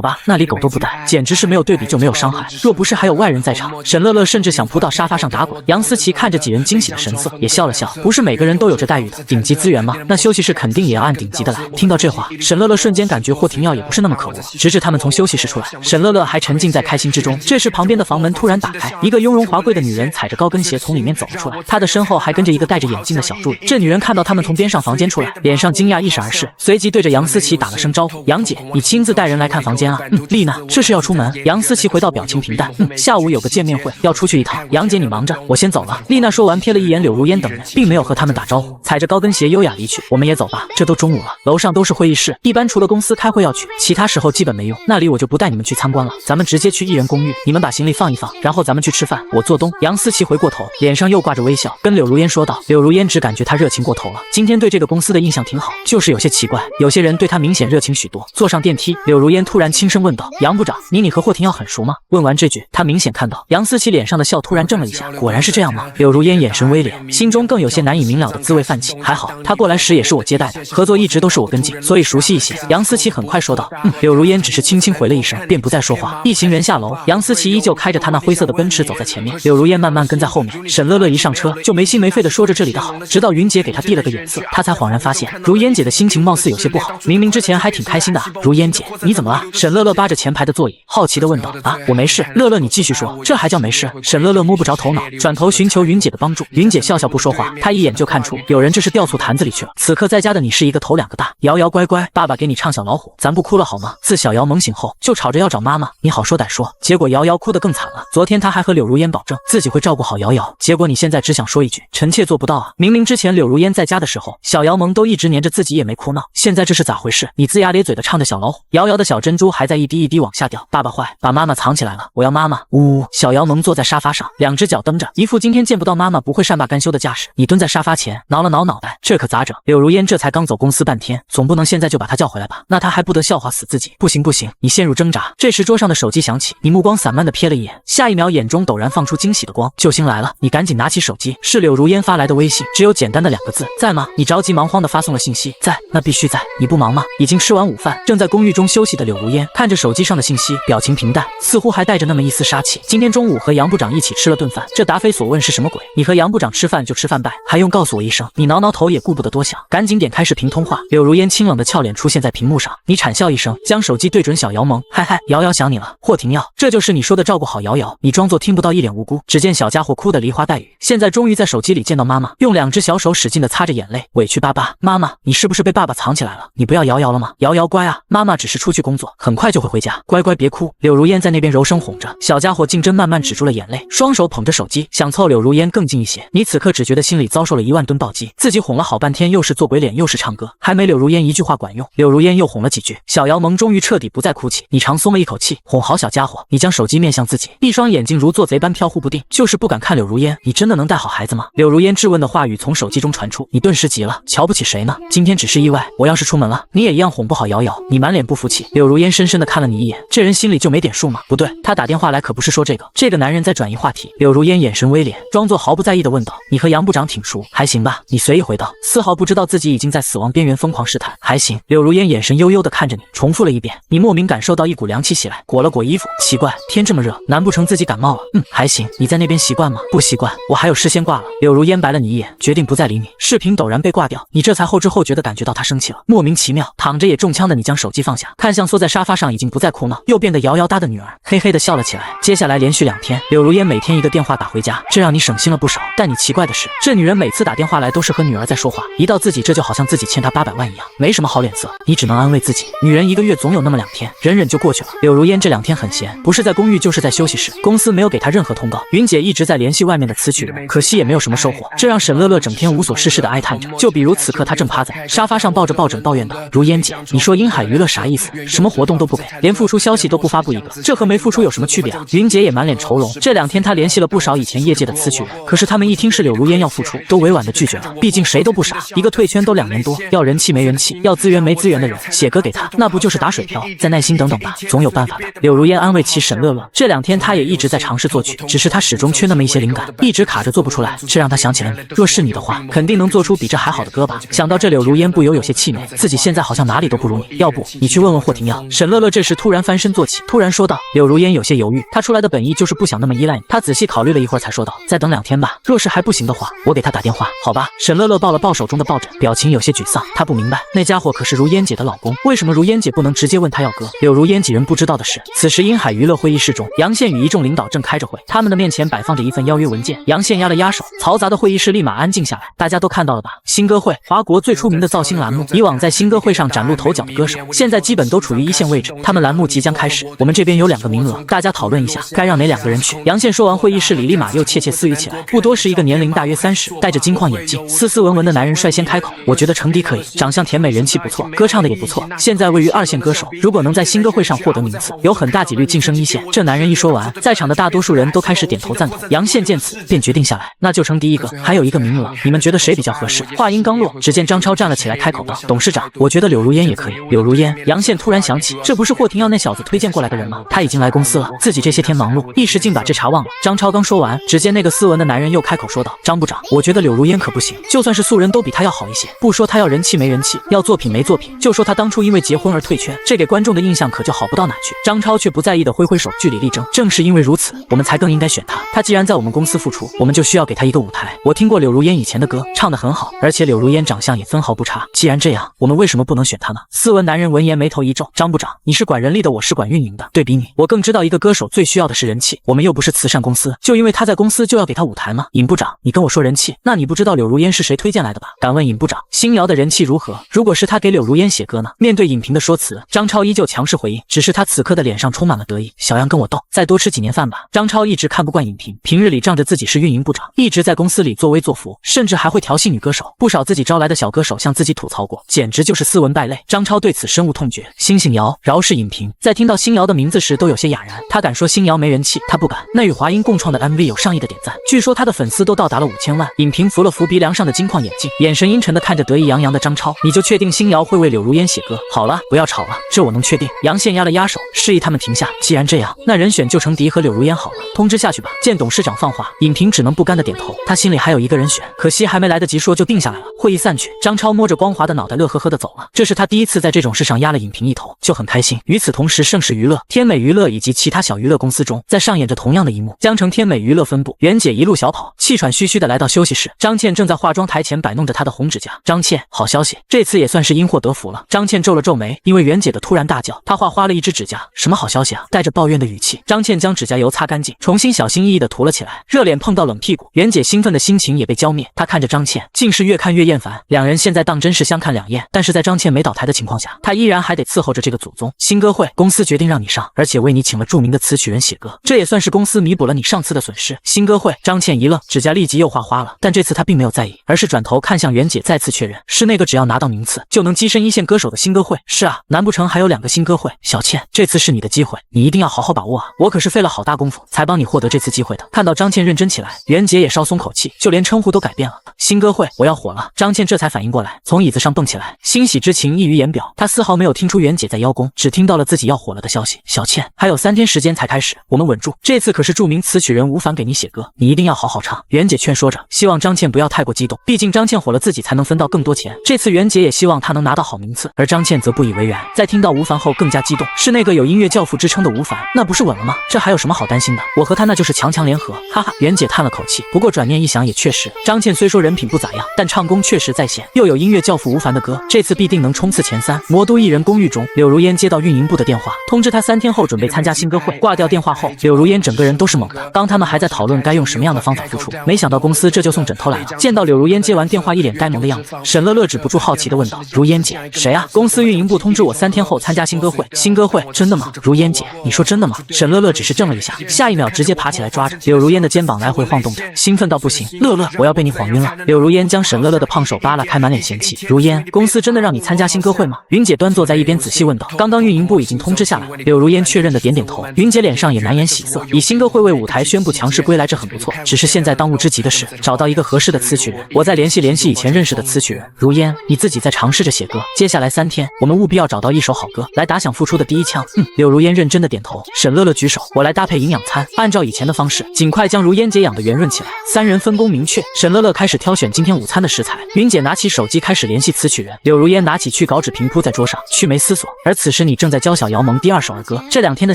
吧，那里狗都不带，简直是没有对比就没有伤害，若不是还有外人在场，沈乐乐甚至想扑到沙发上打滚。杨思琪看着几人惊喜的神色，也笑了笑，不是每个人都有这待遇的，顶级资源吗？那休息室肯定也要按顶级的来。听到这话，沈乐乐瞬间感觉霍廷耀也不是那么可恶。直至他们从休息室出来，沈乐乐还沉浸在开心之中。这时旁边的房门突然打开，一个雍容华贵的女人踩着高跟鞋从里面走了出来，她的身后还跟着一个戴着眼镜的小助理。这女人看到他们从边上房间出来，脸上惊讶一闪而逝，随即对着杨思琪打了声招呼：“杨姐，你亲自带人来看房间啊？”“丽娜，这是要出门？”杨思琪回到表情平淡：“下午有个见面会，要出去一趟。杨姐你忙着，我先走了。”丽娜说完瞥了一眼柳如烟等人，并没有和他们打招呼，踩着高跟鞋优雅离去。“我们也走吧，这都中午了，楼上都是会议室，一般除了公司开会要去，其他时候基本没用，那里我就不带你们去参观了，咱们直接去艺人公寓，你们把行李放一放，然后咱们去吃饭，我做东。”杨思琪回过头，脸上又挂着微笑，跟柳如烟说道。柳如烟只感觉她热情过头了，今天对这个公司的印象挺好，就是有些奇怪，有些人对她明显热情许多。坐上电梯，柳如烟突然轻声问道：“杨部长，你和霍廷耀很熟吗？”问完这句，她明显看到杨思琪脸上的笑突然怔了一下，果然是这样吗？柳如烟眼神微敛，心中更有些难以明了的滋味泛起。还好他过来时也是我接待的，合作一直都是我跟进，所以熟悉一些。杨思琪很快说道：“柳如烟只是轻轻回了一声，便不再说话。一行人下楼，杨思琪依旧开着他那灰色的奔驰走在前面。柳如燕慢慢跟在后面。沈乐乐一上车就没心没肺地说着这里的好，直到云姐给她递了个眼色，她才恍然发现如烟姐的心情貌似有些不好，明明之前还挺开心的啊。如烟姐，你怎么了？沈乐乐扒着前排的座椅，好奇地问道。啊，我没事。乐乐，你继续说，这还叫没事？沈乐乐摸不着头脑，转头寻求云姐的帮助。云姐笑笑不说话，她一眼就看出有人这是掉醋坛子里去了。此刻在家的你是一个头两个大。瑶瑶乖乖，爸爸给你唱小老虎，咱不哭了好吗？自小瑶猛醒后就吵着要找妈妈，你好说歹说，结果瑶瑶哭得更惨了。昨天她还和柳如烟保证自己会照顾好瑶瑶，结果你现在只想说一句，臣妾做不到啊！明明之前柳如烟在家的时候，小瑶萌都一直黏着自己也没哭闹，现在这是咋回事？你龇牙咧嘴的唱着小老虎，瑶瑶的小珍珠还在一滴一滴往下掉。爸爸坏，把妈妈藏起来了，我要妈妈！呜呜！小瑶萌坐在沙发上，两只脚蹬着，一副今天见不到妈妈不会善罢甘休的架势。你蹲在沙发前挠了挠脑袋，这可咋整？柳如烟这才刚走公司半天，总不能现在就把她叫回来吧？那她还不得笑话死自己？不行不行！你陷入挣扎。这时桌上的手机响起，你目光散漫的瞥了一眼，下一秒眼中陡然放出惊喜的光，救星来了！你赶紧拿起手机，是柳如烟发来的微信，只有简单的2个字，在吗？你着急忙慌的发送了信息，在，那必须在。你不忙吗？已经吃完午饭，正在公寓中休息的柳如烟看着手机上的信息，表情平淡，似乎还带着那么一丝杀气。今天中午和杨部长一起吃了顿饭，这答非所问是什么鬼？你和杨部长吃饭就吃饭拜，还用告诉我一声？你挠挠头也顾不得多想，赶紧点开视频通话。柳如烟清冷的俏脸出现在屏幕上，你惨笑一声，将手机对准小瑶萌，嗨嗨，瑶瑶想你了。霍廷耀，这就是你说的照顾好瑶瑶？你装作听不到，一脸无辜。只见小家伙哭得梨花带雨，现在终于在手机里见到妈妈，用2只小手使劲地擦着眼泪，委屈巴巴。妈妈，你是不是被爸爸藏起来了？你不要瑶瑶了吗？瑶瑶乖啊，妈妈只是出去工作，很快就会回家，乖乖别哭。柳如烟在那边柔声哄着，小家伙竟真慢慢止住了眼泪，双手捧着手机，想凑柳如烟更近一些。你此刻只觉得心里遭受了10000吨暴击，自己哄了好半天，又是做鬼脸又是唱歌，还没柳如烟一句话管用。柳如烟又哄了几句，小瑶萌终于彻底不再哭泣，你长松了一口气，哄好小家伙。你将手机面向自己，一双眼睛如做贼般飘忽不定，就是不敢看柳如烟。你真的能带好孩子吗？柳如烟质问的话语从手机中传出，你顿时急了，瞧不起谁呢？今天只是意外，我要是出门了，你也一样哄不好瑶瑶。你满脸不服气。柳如烟深深的看了你一眼，这人心里就没点数吗？不对，他打电话来可不是说这个。这个男人在转移话题。柳如烟眼神微敛，装作毫不在意的问道，你和杨部长挺熟？还行吧。你随意回道，丝毫不知道自己已经在死亡边缘疯狂试探。还行。柳如烟眼神悠悠的看着你，重复了一遍。你莫名感受到一股凉气袭来，裹了裹衣服，奇怪，天这么热，难不成自己感冒了？还行。你在那边习惯吗？不习惯，我还有事先挂了。柳如烟白了你一眼，决定不再理你。视频陡然被挂掉，你这才后知后觉的感觉到他生气了，莫名其妙。躺着也中枪的你将手机放下，看向缩在沙发上已经不再哭闹又变得摇摇搭的女儿，嘿嘿的笑了起来。接下来连续2天，柳如烟每天一个电话打回家，这让你省心了不少。但你奇怪的是，这女人每次打电话来都是和女儿在说话，一到自己这就好像自己欠她800万一样，没什么好脸色。你只能安慰自己，女人1个月总有那么2天，忍忍就过去了。柳如烟这2天很闲，不是在公寓就是在休息室，公司没有给她任何通告。云姐一直在联系外面的词曲人，可惜也没有什么收获，这让沈乐乐整天无所事事的哀叹着。就比如此刻她正趴在沙发上抱着抱枕抱怨道，如烟姐，你说鹰海娱乐啥意思？什么活动都不给，连复出消息都不发布一个，这和没复出有什么区别啊？云姐也满脸愁容，这2天她联系了不少以前业界的词曲人，可是他们一听是柳如烟要复出，都委婉的拒绝了。毕竟谁都不傻，一个退圈都2年多，要人气没人气，要资源没资源的人，写歌给他，那不就是打水漂？再耐心等等吧，总有办法的。柳如烟安慰起沈乐乐，这2天他也一直在尝试作曲，只是他始终缺那么一些灵感，一直卡着做不出来，这让他想起了你。若是你的话，肯定能做出比这还好的歌吧？想到这，柳如烟不由有些气馁，自己现在好像哪里都不如你，要不你去问问霍廷耀。沈乐乐这时突然翻身坐起，突然说道。柳如烟有些犹豫，他出来的本意就是不想那么依赖你。他仔细考虑了一会儿才说道，再等2天吧，若是还不行的话，我给他打电话，好吧？沈乐乐抱了抱手中的抱枕，表情有些沮丧。他不明白，那家伙可是如烟姐的老公，为什么如烟姐不能直接问他要歌？柳如烟几人不知道的是，此时鹰海娱乐会议室中，杨宪与一众领导正开着会，他们的面前摆放着一份邀约文件。杨宪压了压手，嘈杂的会议室立马安静下来。大家都看到了吧？新歌会，华国最出名的造星栏目，以往在新歌会上崭露头角的歌手，现在基本都处于1线位置。他们栏目即将开始，我们这边有2个名额，大家讨论一下，该让哪2个人去？杨宪说完，会议室里立马又窃窃私语起来。不多时，一个年龄大约30，戴着金框眼镜，斯斯文文的男人率先开口：“我觉得程迪可以，长相甜美，人气不错，歌唱的也不错，现在位于2线歌手，如果能在新歌会上获得名次，有很大几率晋升1线。”这男人一说完，在场的大多数人都开始点头赞同。杨宪见此便决定下来，那就程迪1个，还有1个名额，你们觉得谁比较合适？话音刚落，只见张超站了起来，开口道：“董事长，我觉得柳如烟也可以。”柳如烟，杨宪突然想起，这不是霍廷耀那小子推荐过来的人吗？他已经来公司了，自己这些天忙碌，一时竟把这茬忘了。张超刚说完，只见那个斯文的男人又开口说道：“张部长，我觉得柳如烟可不行，就算是素人都比他要好一些。不说他要人气没人气，要作品没作品，就说他当初因为结婚而退圈，这给观众的印象可就好不到哪去。”张超却不在意的挥挥手，据理力争。正是因为如此，我们才更应该选他。他。他既然在我们公司付出，我们就需要给他一个舞台。我听过柳如烟以前的歌，唱得很好，而且柳如烟长相也分毫不差。既然这样，我们为什么不能选他呢？斯文男人闻言眉头一皱，张部长，你是管人力的，我是管运营的，对比你，我更知道一个歌手最需要的是人气。我们又不是慈善公司，就因为他在公司就要给他舞台吗？尹部长，你跟我说人气，那你不知道柳如烟是谁推荐来的吧？敢问尹部长，新瑶的人气如何？如果是他给柳如烟写歌呢？面对尹平的说辞，张超依旧强势回应，只是他此刻的脸上充满了得意。小杨跟我斗，再多吃几年饭吧。张超一直看不惯尹平，平日里仗着自己是运营部长，一直在公司里作威作福，甚至还会调戏女歌手，不少自己招来的小歌手向自己吐槽过，简直就是斯文败类。张超对此深恶痛绝。星星瑶，饶是尹平在听到星瑶的名字时都有些哑然，他敢说星瑶没人气，他不敢。那与华英共创的 MV 有上亿的点赞，据说他的粉丝都到达了5000万。尹平扶了扶鼻梁上的金框眼镜，眼神阴沉地看着得意洋洋的张超，你就确定星瑶会为柳如烟写歌？好了，不要吵了，这我能确定。杨宪压了压手，示意他们停下。既然这样，那人选就程迪和柳如烟好了，通知下去吧。见董事长放话，尹平只能不甘地点头。他心里还有一个人选，可惜还没来得及说就定下来了。会议散去，张超摸着光滑的脑袋乐呵呵地走了。这是他第一次在这种事上压了尹平一头，就很开心。与此同时，盛世娱乐、天美娱乐以及其他小娱乐公司中在上演着同样的一幕。江城天美娱乐分部，袁姐一路小跑，气喘吁吁地来到休息室。张倩正在化妆台前摆弄着她的红指甲。张倩，好消息，这次也算是因祸得福了。张倩皱了皱眉，因为袁姐的突然大叫，她画花了一只指甲。什么好消息啊？带着抱怨的语气，张倩将指甲油擦干净，重新小心翼翼地涂了起来。热脸碰到冷屁股，袁姐兴奋的心情也被浇灭。她看着张倩，竟是越看越厌烦。两人现在当真是相看两厌。但是在张倩没倒台的情况下，她依然还得伺候着这个祖宗。新歌会，公司决定让你上，而且为你请了著名的词曲人写歌，这也算是公司弥补了你上次的损失。新歌会，张倩一愣，指甲立即又画花了，但这次她并没有在意，而是转头看向袁姐，再次确认，是那个只要拿到名次就能跻身一线歌手的新歌会。是啊，难不成还有2个新歌会？小倩，这次是你的机会，你一定要好好把握啊！我可是费了好大功夫才帮你获得这次机会的。看到张倩认真起来，袁姐也稍松口气，就连称呼都改变了。新歌会，我要火了！张倩这才反应过来，从椅子上蹦起来，欣喜之情溢于言表。她丝毫没有听出袁姐在邀功，只听到了自己要火了的消息。小倩，还有3天时间才开始，我们稳住。这次可是著名词曲人吴凡给你写歌，你一定要好好唱。袁姐劝说着，希望张倩不要太过激动，毕竟张倩火了，自己才能分到更多钱。这次袁姐也希望她能拿到好名次，而张倩则不以为然。在听到吴凡后更加激动，是那个有音乐教父之称的吴凡，那不是稳了吗？这还有什么好担心的？我和他那就是强强联合，哈哈。袁姐叹了口气，不过转念一想也确实，张倩虽说人品不咋样，但唱功确实在线，又有音乐教父吴凡的歌，这次必定能冲刺前3。魔都艺人公寓中，柳如烟接到运营部的电话，通知她3天后准备参加新歌会。挂掉电话后，柳如烟整个人都是懵的。刚他们还在讨论该用什么样的方法复出，没想到公司这就送枕头来了。见到柳如烟接完电话一脸呆萌的样子，沈乐乐止不住好奇地问道：如烟姐，谁啊？公司运营部通知我3天后参加新歌会。新歌会？真的吗？如烟姐，你说真的吗？沈乐乐只是怔了一下，下一秒直接爬起来抓着柳如烟的肩膀来回晃动着，兴奋到不行。乐乐，我要被你晃晕了。柳如烟将沈乐乐的胖手扒拉开，满脸嫌弃。如烟，公司真的让你参加新歌会吗？云姐端坐在一边仔细问道。刚刚运营部已经通知下来了。柳如烟确认的点点头，云姐脸上也难掩喜色。以新歌会为舞台宣布强势归来，这很不错，只是现在当务之急的是找到一个合适的词曲人，我再联系以前认识的词曲人。如烟，你自己在尝试着写歌，接下来3天我们务必要找到一首好歌来打响复出的第一枪。柳如烟认真的点头。沈乐乐举手，我来搭配营养餐，按照以前的方式尽快将如烟姐养得圆润起来。3人分工明确，沈乐乐开始挑选今天午餐的食材，云姐拿起手机开始联系词曲人，柳如烟拿起去稿纸平铺在桌上，去眉思索。而此时你正在教小姚萌第2首儿歌，这2天的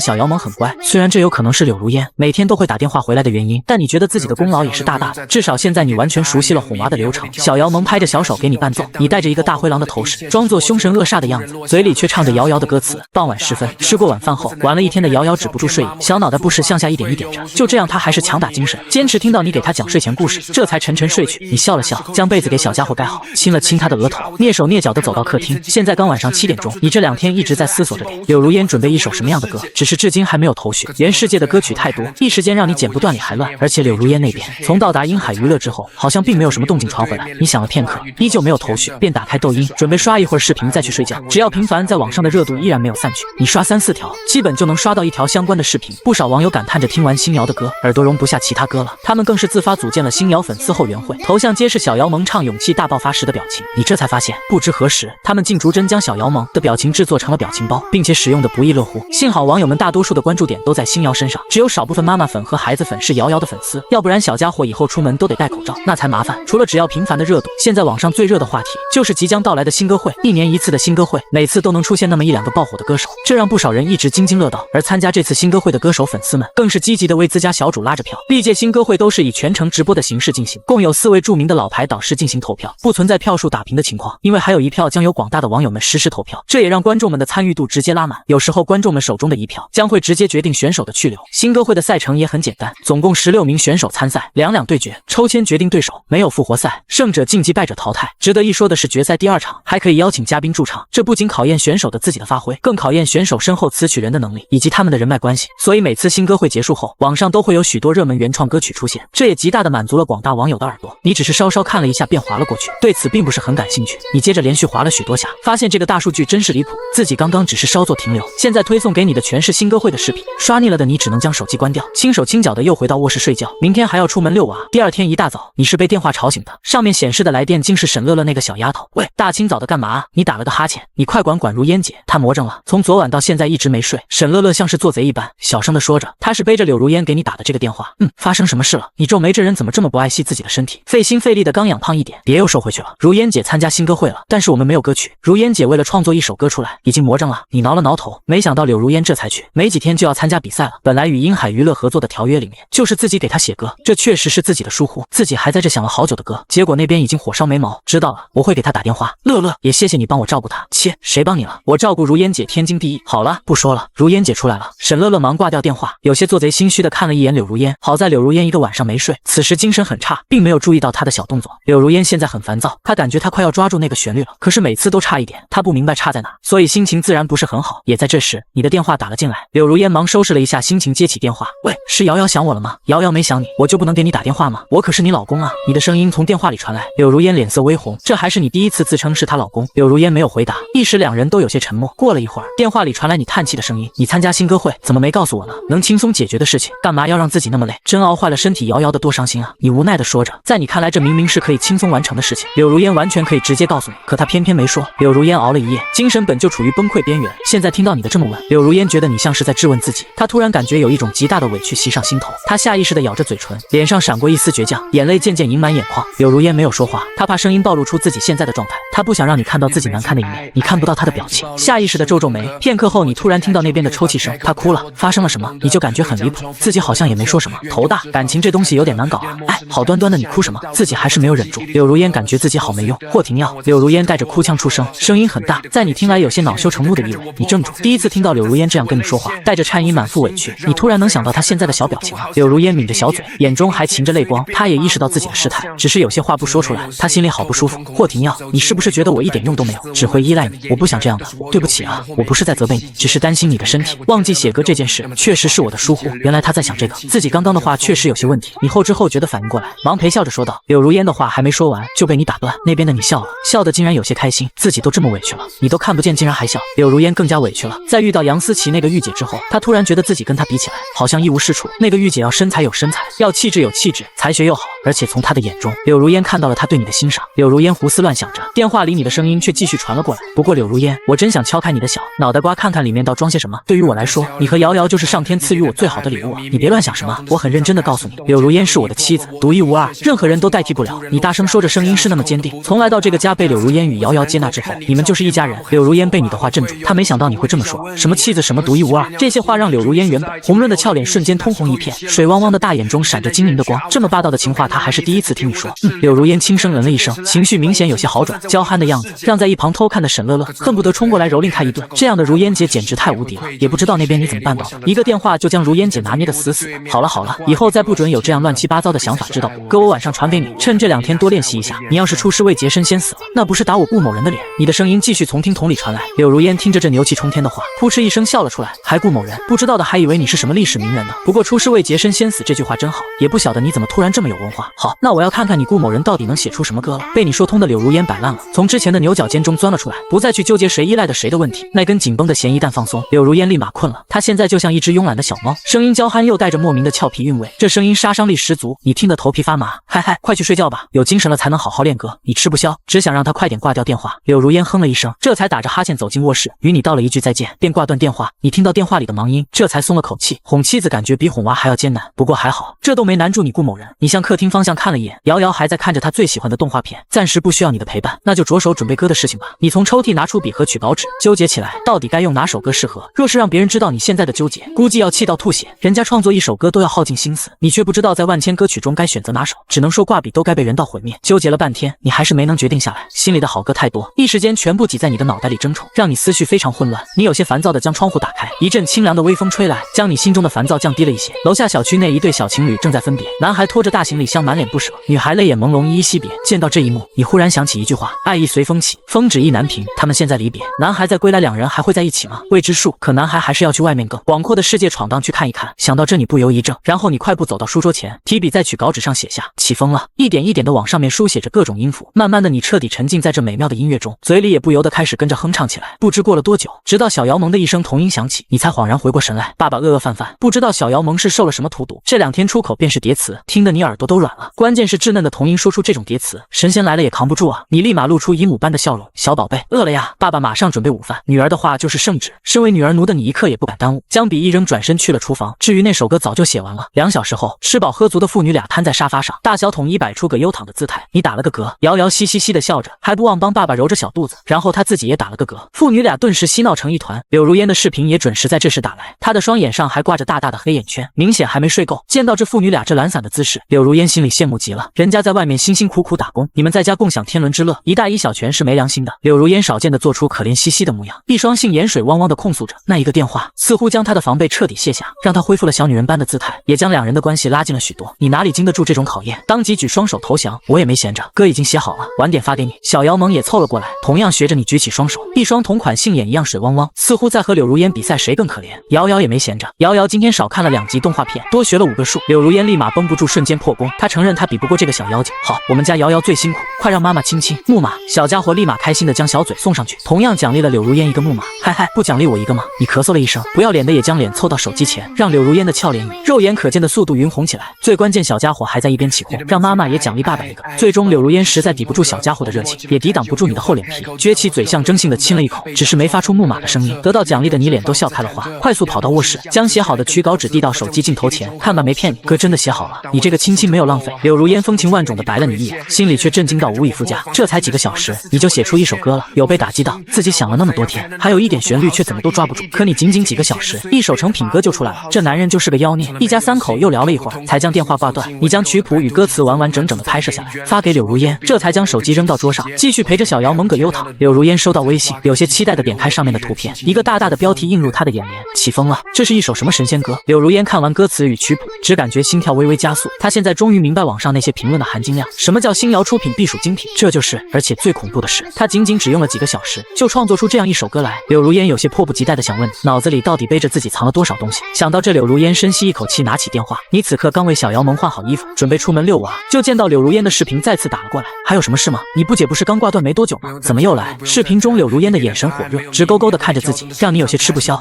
小姚萌很乖，虽然这有可能是柳如烟每天都会打电话回来的原因，但你觉得自己的功劳也是大大的，至少现在你完全熟悉了哄娃的流程。小姚萌拍着小手给你伴奏，你戴着一个大灰狼的头饰，装作凶神恶煞的样子，嘴里却唱着瑶瑶的歌词。傍晚时分，吃过晚饭后，玩了一天的瑶瑶止不住睡意，小脑袋不时向下一点一点着。就这样，他还是强打精神，坚持听到你给他讲睡前故事，这才沉沉睡去。你笑了笑，将被子给小家伙盖好，亲了亲他的额头，蹑手蹑脚地走到客厅。现在刚晚上7点钟，你这2天一直在思索着点柳如烟准备一首什么样的歌，只是至今还没有头绪。原世界的歌曲太多，一时间让你剪不断理还乱。而且柳如烟那边从到达英海娱乐之后，好像并没有什么动静传回来。你想了片刻，依旧没有头绪，便打开抖音，准备刷一会儿视频再去睡觉。只要频繁在网上的热度依然没有散去，你刷3、4条，基本就能刷到1条相关的视频。不少网友感叹着听完新瑶的歌，耳朵容不下其他歌了。他们更是自发组建了新瑶粉丝后援会，头像皆是小姚萌唱勇气大爆发时的表情。你这才发现，不知何时，他们竟逐帧将小姚萌的表情制作成了表情包，并且使用的不亦乐乎。幸好网友们大多数的关注点都在新瑶身上，只有少部分妈妈粉和孩子粉是瑶瑶的粉丝，要不然小家伙以后出门都得戴口罩，那才麻烦。除了只要频繁的热度，现在网上最热的话题就是即将到来的新歌会。1年1次的新歌会，每次都能出现那么1、2个爆火的歌手，这让不少人一直津津乐道。而参加这次新歌会的歌手粉丝们，更是积极的为自家家小主拉着票。历届新歌会都是以全程直播的形式进行，共有4位著名的老牌导师进行投票，不存在票数打平的情况，因为还有一票将由广大的网友们实时投票，这也让观众们的参与度直接拉满。有时候观众们手中的一票将会直接决定选手的去留。新歌会的赛程也很简单，总共16名选手参赛，2两对决，抽签决定对手，没有复活赛，胜者晋级，败者淘汰。值得一说的是，决赛第2场还可以邀请嘉宾驻场，这不仅考验选手的自己的发挥，更考验选手身后词曲人的能力以及他们的人脉关系。所以每次新歌会结束后，网上都会有许多热门原创歌曲出现，这也极大的满足了广大网友的耳朵。你只是稍稍看了一下便滑了过去，对此并不是很感兴趣，你接着连续滑了许多下，发现这个大数据真是离谱，自己刚刚只是稍作停留，现在推送给你的全是新歌会的视频，刷腻了的你只能将手机关掉，轻手轻脚的又回到卧室睡觉。明天还要出门遛娃。第2天一大早，你是被电话吵醒的，上面显示的来电竟是沈乐乐那个小丫头。喂，大清早的干嘛？你打了个哈欠，你快管如烟姐，她魔怔了，从昨晚到现在一直没睡。沈乐乐像是做贼一般，小声的说着，她是背着柳如烟给你打的这个电话。发生什么事了？你皱眉，这人怎么这么不爱惜自己的身体，费心费力的刚养胖一点，别又瘦回去了。如烟姐参加新歌会了，但是我们没有歌曲。如烟姐为了创作一首歌出来，已经魔怔了。你挠了挠头，没想到柳如烟这才去，没几天就要参加比赛了。本来与英海娱乐合作的条约里面，就是自己给她写歌，这确实是自己的疏忽，自己还在这想了好久的歌，结果那边已经火烧眉毛。知道了，我会给她打电话。乐乐，也谢谢你帮我照顾她。切，谁帮你了？我照顾如烟姐天经地义。好了，不说了，如烟姐出来了。沈乐乐忙挂掉电话，有些做贼心虚的看了一眼柳如烟，好在柳如烟一个晚上没睡，此时精神很差，并没有注意到她的小动作。柳如烟现在很烦躁，她感觉她快要抓住那个旋律了，可是每次都差一点，她不明白差在哪，所以心情自然不是很好。也在这时，你的电话打了进来，柳如烟忙收拾了一下心情，接起电话。喂，是瑶瑶想我了吗？瑶瑶没想你，我就不能给你打电话吗？我可是你老公啊！你的声音从电话里传来。柳如烟脸色微红，这还是你第一次自称是她老公。柳如烟没有回答，一时两人都有些沉默。过了一会儿，电话里传来你叹气的声音。你参加新歌会，怎么没告诉我呢？能轻松解决的事情，干嘛要让自己那么累？真熬坏了身体，瑶瑶的多伤心啊！你无奈的说着，在你看来，这明明是可以轻松完成的事情，柳如烟完全可以直接告诉你，可她偏偏没说。柳如烟熬了一夜，精神本就处于崩溃边缘，现在听到你的这么问，柳如烟觉得你像是在质问自己。她突然感觉有一种极大的委屈袭上心头，她下意识的咬着嘴唇，脸上闪过一丝倔强，眼泪渐渐盈满眼眶。柳如烟没有说话，她怕声音暴露出自己现在的状态，她不想让你看到自己难看的一面，你看不到她的表情，下意识的皱皱眉。片刻后，你突然听到那边的抽泣声，她哭了，发生了什么？你就感觉很离谱，自己好像也没说什么，头大，感情这东西有点难搞啊。哎，好端端的你哭什么？自己还是没有忍住。柳如烟感觉自己好没用。霍廷耀，柳如烟带着哭腔出声，声音很大，在你听来有些恼羞成怒的意味。你怔住，第一次听到柳如烟这样跟你说话，带着颤音满腹委屈，你突然能想到她现在的小表情了。柳如烟抿着小嘴，眼中还噙着泪光，她也意识到自己的失态，只是有些话不说出来，她心里好不舒服。霍廷耀，你是不是觉得我一点用都没有，只会依赖你？我不想这样的，对不起啊，我不是在责备你，只是担心你的身体。忘记写歌这件事确实是我的疏忽，原来他在想这个，自己刚刚的话确实有些问题。你后知后觉的反应过来，忙陪笑着说道。柳如烟的话还没说完就被你打断，那边的你笑了，笑的竟然有些开心，自己都这么委屈了，你都看不见竟然还笑。柳如烟更加委屈了，在遇到杨思琦那个御姐之后，她突然觉得自己跟她比起来好像一无是处。那个御姐要身材有身材，要气质有气质，才学又好，而且从她的眼中，柳如烟看到了她对你的欣赏。柳如烟胡思乱想着，电话里你的声音却继续传了过来。不过柳如烟，我真想敲开你的小脑袋瓜看看里面倒装些什么。对于我来说，你和瑶瑶就是上天赐予我最好的礼物啊！你别乱想什么，我很认真的告诉你，柳如烟是我的妻子，独一无二，任何人都代替不了。你大声说着，声音是那么坚定。从来到这个家被柳如烟与瑶瑶接纳之后，你们就是一家人。柳如烟被你的话镇住，她没想到你会这么说，什么妻子，什么独一无二，这些话让柳如烟原本红润的俏脸瞬间通红一片，水汪汪的大眼中闪着晶莹的光。这么霸道的情话，她还是第一次听你说。柳如烟轻声嗯了一声，情绪明显有些好转，娇憨的样子让在一旁偷看的沈乐乐恨不得冲过来蹂躏她一顿。这样的如烟姐简直太无敌了，也不知道那边你怎么办到的，一个电话就将如烟姐拿捏得死死的。好了好了，以后再不准有这样乱七八糟的想法，知道不？哥，我晚上传给你，趁这2天多练习一下。你要是出师未捷身先死了，那不是打我顾某人的脸。你的声音继续从听筒里传来。柳如烟听着这牛气冲天的话，扑哧一声笑了出来。还顾某人，不知道的还以为你是什么历史名人呢。不过出师未捷身先死这句话真好，也不晓得你怎么突然这么有文化。好，那我要看看你顾某人到底能写出什么歌了。被你说通的柳如烟摆烂了，从之前的牛角尖中钻了出来，不再去纠结谁依赖的谁的问题。那根紧绷的弦一旦放松，柳如烟立马困了。她现在就像一只慵懒的小猫，声音娇憨又带着莫名的俏皮韵味，这声音杀伤力十足，你听得头皮发麻。嗨嗨，快去睡觉吧，有精神了才能好好练歌。你吃不消，只想让他快点挂掉电话。柳如烟哼了一声，这才打着哈欠走进卧室，与你道了一句再见，便挂断电话。你听到电话里的忙音，这才松了口气。哄妻子感觉比哄娃还要艰难，不过还好，这都没难住你顾某人。你向客厅方向看了一眼，瑶瑶还在看着她最喜欢的动画片，暂时不需要你的陪伴，那就着手准备歌的事情吧。你从抽屉拿出笔和曲稿纸，纠结起来，到底该用哪首歌适合。若是让别人知道你现在的纠结，估计要气到吐血。人家创作一首歌都要耗尽心思，你却不知道在万千歌曲中该选择哪首，只能说挂笔都该被人道毁灭。纠结了半天，你还是没能决定下来，心里的好歌太多，一时间全部挤在你的脑袋里争宠，让你思绪非常混乱。你有些烦躁的将窗户打开，一阵清凉的微风吹来，将你心中的烦躁降低了一些。楼下小区内一对小情侣正在分别，男孩拖着大行李箱满脸不舍，女孩泪眼朦胧依依惜别。见到这一幕，你忽然想起一句话，爱意随风起，风止意难平。他们现在离别，男孩在归来，两人还会在一起吗？未知数。可男孩还是要去外面更广阔的世界闯荡去看一看。想到这你不由一怔，然后你快步走到书桌前，提笔在曲稿纸上写下，起风了，一点一点的往上面书写着各种音符。慢慢的你彻底沉浸在这美妙的音乐中，嘴里也不由得开始跟着哼唱起来。不知过了多久，直到小姚萌的一声童音响起，你才恍然回过神来。爸爸饿饭饭，不知道小姚萌是受了什么荼毒，这2天出口便是叠词，听得你耳朵都软了。关键是稚嫩的童音说出这种叠词，神仙来了也扛不住啊！你立马露出姨母般的笑容，小宝贝，饿了呀？爸爸马上准备午饭。女儿的话就是圣旨，身为女儿奴的你一刻也不敢耽误，将笔一扔，转身去了厨房。至于那首歌早就写完了。2小时后，吃饱喝足的父女俩瘫在沙发上，大小统一摆出个悠躺的姿态。你打了个嗝，瑶瑶嘻嘻嘻的笑着，还不忘帮爸爸揉着小肚子，然后他自己也打了个嗝。父女俩顿时嬉闹成一团。柳如烟的视频也准时在这时打来，她的双眼上还挂着大大的黑眼圈，明显还没睡够。见到这父女俩这懒散的姿势，柳如烟心里羡慕极了。人家在外面辛辛苦苦打工，你们在家共享天伦之乐，一大一小全是没良心的。柳如烟少见的做出可怜兮兮的模样，一双杏眼水汪汪的控诉着。那一个电话似乎将她的防备彻底卸下，让她恢复了小女人般的姿态，也将两人的关系拉近了许多。你哪里经得住这种考验？当即举双手投降。我也没闲着，歌已经写好了，晚点发给你。小姚萌也凑了过来，同样学着你举起双手，一双同款杏眼一样水汪汪，似乎在和柳如烟比赛谁更可怜。瑶瑶也没闲着，瑶瑶今天少看了2集动画片，多学了5个数。柳如烟立马绷不住，瞬间破功。她承认她比不过这个小妖精。好，我们家瑶瑶最辛苦，快让妈妈亲亲。木马，小家伙立马开心的将小嘴送上去，同样奖励了柳如烟一个木马。嗨嗨，不奖励我一个吗？你咳嗽了一声，不要脸的也将脸凑到手机前，让柳如烟的俏脸以肉眼可见的速度晕红起来。最关键，小家伙还在一边起哄，让妈妈也奖励爸爸一个。最终柳如烟实在抵不住小家伙的热情，也抵挡不住你的厚脸皮，撅起嘴象征性的亲了一口，只是没发出木马的声音。得到奖励的你脸都笑开了花，快速跑到卧室，将写好的曲稿纸递到手机镜头前，看吧，没骗你，哥真的写好了，你这个亲亲没有浪费。柳如烟风情万种的白了你一眼，心里却震惊到无以复加。这才几个小时，你就写出一首歌了，有被打击到？自己想了那么多天，还有一点旋律却怎么都抓不住。可你仅仅几个小时，一首成品歌就出来了。这男人就是个妖孽。一家3口又聊了一会儿，才将电话挂断。你将曲谱与歌词完完整整的拍摄下来，发给柳如烟，这才将手机扔到桌上，继续陪着小姚萌葛优躺。柳如烟收到微信，有些期待的点开上面的图片，一个大大的标题映入她的眼帘：起风了。这是一首什么神仙歌？柳如烟看完歌词与曲谱，只感觉心跳微微加速。她现在终于明白网上那些评论的含金量，什么叫新瑶出品必属精品，这就是。而且最恐怖的是，她仅仅只用了几个小时，就创作出这样一首歌来。柳如烟有些迫不及待的想问你，脑子里到底背着自己藏了多少东西？想到这，柳如烟深吸一口气，拿起电话。你此刻刚为小姚萌换好衣服，准备出门遛娃，就见到柳如烟的视频再次打了过来。还有什么事吗？你不姐不是刚挂断没多久吗？怎么又来？视频中柳如烟的眼神火热，直勾勾的看着自己，让你有些吃不消。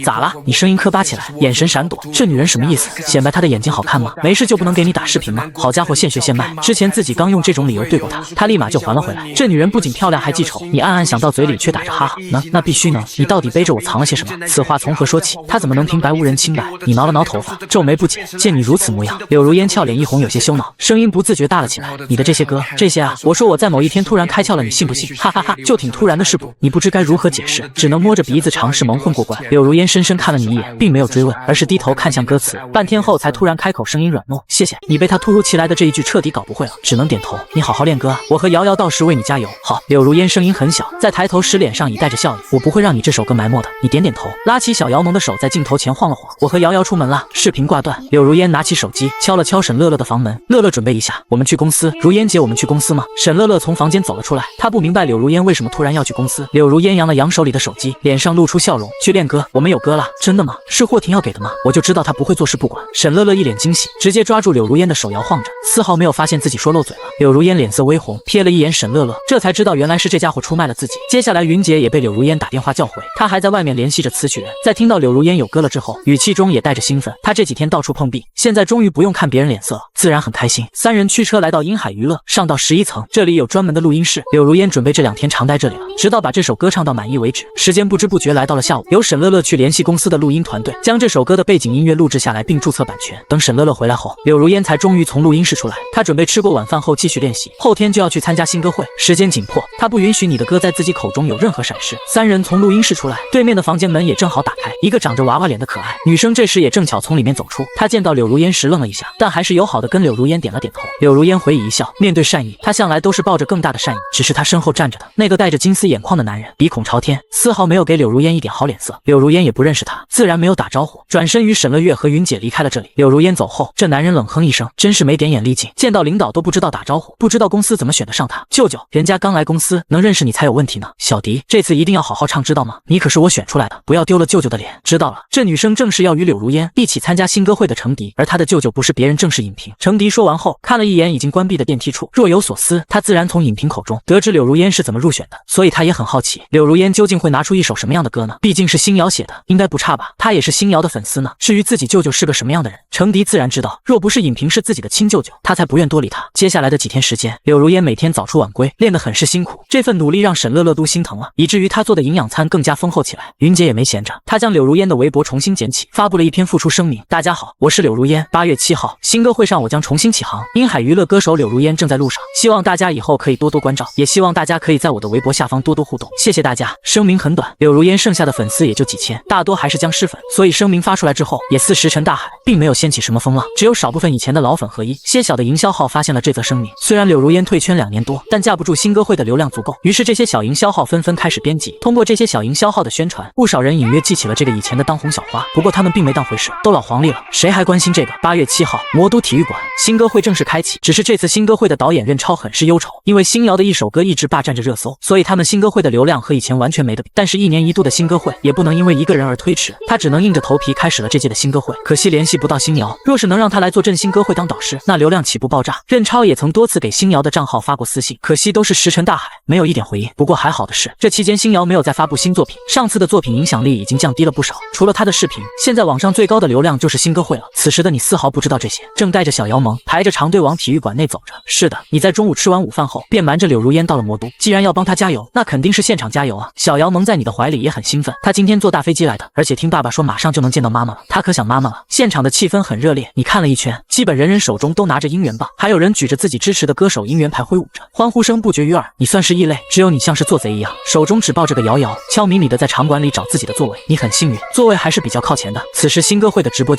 咋了？你声音磕巴起来，眼神闪躲，这女人什么意思？显摆她的眼睛好看吗？没事就不能给你打视频吗？好家伙，现学现卖！之前自己刚用这种理由对过她，她立马就还了回来。这女人不仅漂亮还记仇，你暗暗想到嘴里却打着哈哈。那必须呢，你到底背着我藏了些什么？此话从何说起？她怎么能平白无人清白？你挠了挠头发，皱眉不解。见你如此模样，柳如烟俏脸一红，有些羞恼，声音不自觉大了起来。你的这些歌，这些啊，我说我在某一天突然开窍了，你信不信？哈哈哈，就挺突然的是不？你不知该如何解释，只能摸着鼻子尝试蒙混过关。柳如烟深深看了你一眼，并没有追问，而是低头看向歌词，半天后才突然开口，声音软糯：谢谢。你被他突如其来的这一句彻底搞不会了，只能点头。你好好练歌啊，我和瑶瑶到时为你加油。好。柳如烟声音很小，在抬头时脸上已带着笑意。我不会让你这首歌埋没的。你点点头，拉起小姚萌的手，在镜头前晃了晃。我和瑶瑶出门了。视频挂断，柳如烟拿起手机敲了敲沈乐乐的房门。乐乐准备一下，我们去公司。如烟姐，我们去公司吗？沈乐乐从房间走了出来，他不明白柳如烟为什么突然要去公司。柳如烟扬了扬手里的手机，脸上露出笑容。去练歌，我们有歌了。真的吗？是霍婷要给的吗？我就知道他不会坐视不管。沈乐乐一脸惊喜，直接抓住柳如烟的手摇晃着，丝毫没有发现自己说漏嘴了。柳如烟脸色微红，瞥了一眼沈乐乐，这才知道原来是这家伙出卖了自己。接下来云姐也被柳如烟打电话叫回，她还在外面联系着词曲人。在听到柳如烟有歌了之后，语气中也带着兴奋。她这几天到处碰壁，现在终于不用看别人脸色了，自然很开心。3人驱车来到滨海娱乐，上到11层，这里有专门的录音室。柳如烟准备这2天常待这里了，直到把这首歌唱到满意为止。时间不知不觉来到了下午，由沈乐乐去联系公司的录音团队，将这首歌的背景音乐录制下来并注册版权。等沈乐乐回来后，柳如烟才终于从录音室出来。她准备吃过晚饭后继续练习，后天就要去参加新歌会，时间紧迫，她不允许你的歌在自己口中有任何闪失。3人从录音室出来，对面的房间门也正好打开，一个长着娃娃脸的可爱女生这时也正正巧从里面走出。他见到柳如烟时愣了一下，但还是友好的跟柳如烟点了点头。柳如烟回以一笑，面对善意，他向来都是抱着更大的善意。只是他身后站着的那个带着金丝眼眶的男人，鼻孔朝天，丝毫没有给柳如烟一点好脸色。柳如烟也不认识他，自然没有打招呼，转身与沈乐月和云姐离开了这里。柳如烟走后，这男人冷哼一声，真是没点眼力劲，见到领导都不知道打招呼，不知道公司怎么选得上他。舅舅，人家刚来公司，能认识你才有问题呢。小迪，这次一定要好好唱，知道吗？你可是我选出来的，不要丢了舅舅的脸。知道了。这女生正是要与柳如烟一起参加新歌会的程迪，而她的舅舅不是别人，正是尹平。程迪说完后，看了一眼已经关闭的电梯处，若有所思。他自然从尹平口中得知柳如烟是怎么入选的，所以他也很好奇，柳如烟究竟会拿出一首什么样的歌呢？毕竟是新瑶写的，应该不差吧？他也是新瑶的粉丝呢。至于自己舅舅是个什么样的人，程迪自然知道，若不是尹平是自己的亲舅舅，他才不愿多理他。接下来的几天时间，柳如烟每天早出晚归，练得很是辛苦。这份努力让沈乐乐都心疼了，以至于他做的营养餐更加丰厚起来。云姐也没闲着，她将柳如烟的微博重新捡起，发布了一篇复出声明：大家好，我是柳如烟，8月7号新歌会上我将重新起航，滨海娱乐歌手柳如烟正在路上，希望大家以后可以多多关照，也希望大家可以在我的微博下方多多互动，谢谢大家。声明很短，柳如烟剩下的粉丝也就几千，大多还是僵尸粉，所以声明发出来之后也似石沉大海，并没有掀起什么风浪，只有少部分以前的老粉和一些小的营销号发现了这则声明。虽然柳如烟退圈2年多，但架不住新歌会的流量足够，于是这些小营销号纷纷开始编辑，通过这些小营销号的宣传，不少人隐约记起了这个以前的当红小花，不过他们并没当回事，都老黄历了，谁还关心这个？8月7号，魔都体育馆新歌会正式开启，只是这次新歌会的导演任超很是忧愁，因为新瑶的一首歌一直霸占着热搜，所以他们新歌会的流量和以前完全没得比。但是1年1度的新歌会也不能因为一个人而推迟，他只能硬着头皮开始了这届的新歌会。可惜联系不到新瑶，若是能让他来做振兴歌会当导师，那流量岂不爆炸？任超也曾多次给新瑶的账号发过私信，可惜都是石沉大海，没有一点回应。不过还好的是，这期间新瑶没有再发布新作品，上次的作品影响力已经降低了不少。除了他的视频，现在网上最高的流量就是新歌会了。此时的你丝毫不知道这些，正带着小姚萌排着长队往体育馆内走着。是的，你在中午吃完午饭后，便瞒着柳如烟到了魔都。既然要帮他加油，那肯定是现场加油啊！小姚萌在你的怀里也很兴奋，他今天坐大飞机来的，而且听爸爸说马上就能见到妈妈了，他可想妈妈了。现场的气氛很热烈，你看了一圈，基本人人手中都拿着姻缘棒，还有人举着自己支持的歌手姻缘牌挥舞着，欢呼声不绝于耳。你算是异类，只有你像是做贼一样，手中只抱着个摇摇，悄咪咪的在场馆里找自己的座位。你很幸运，座位还是比较靠前的。此时新歌会的直播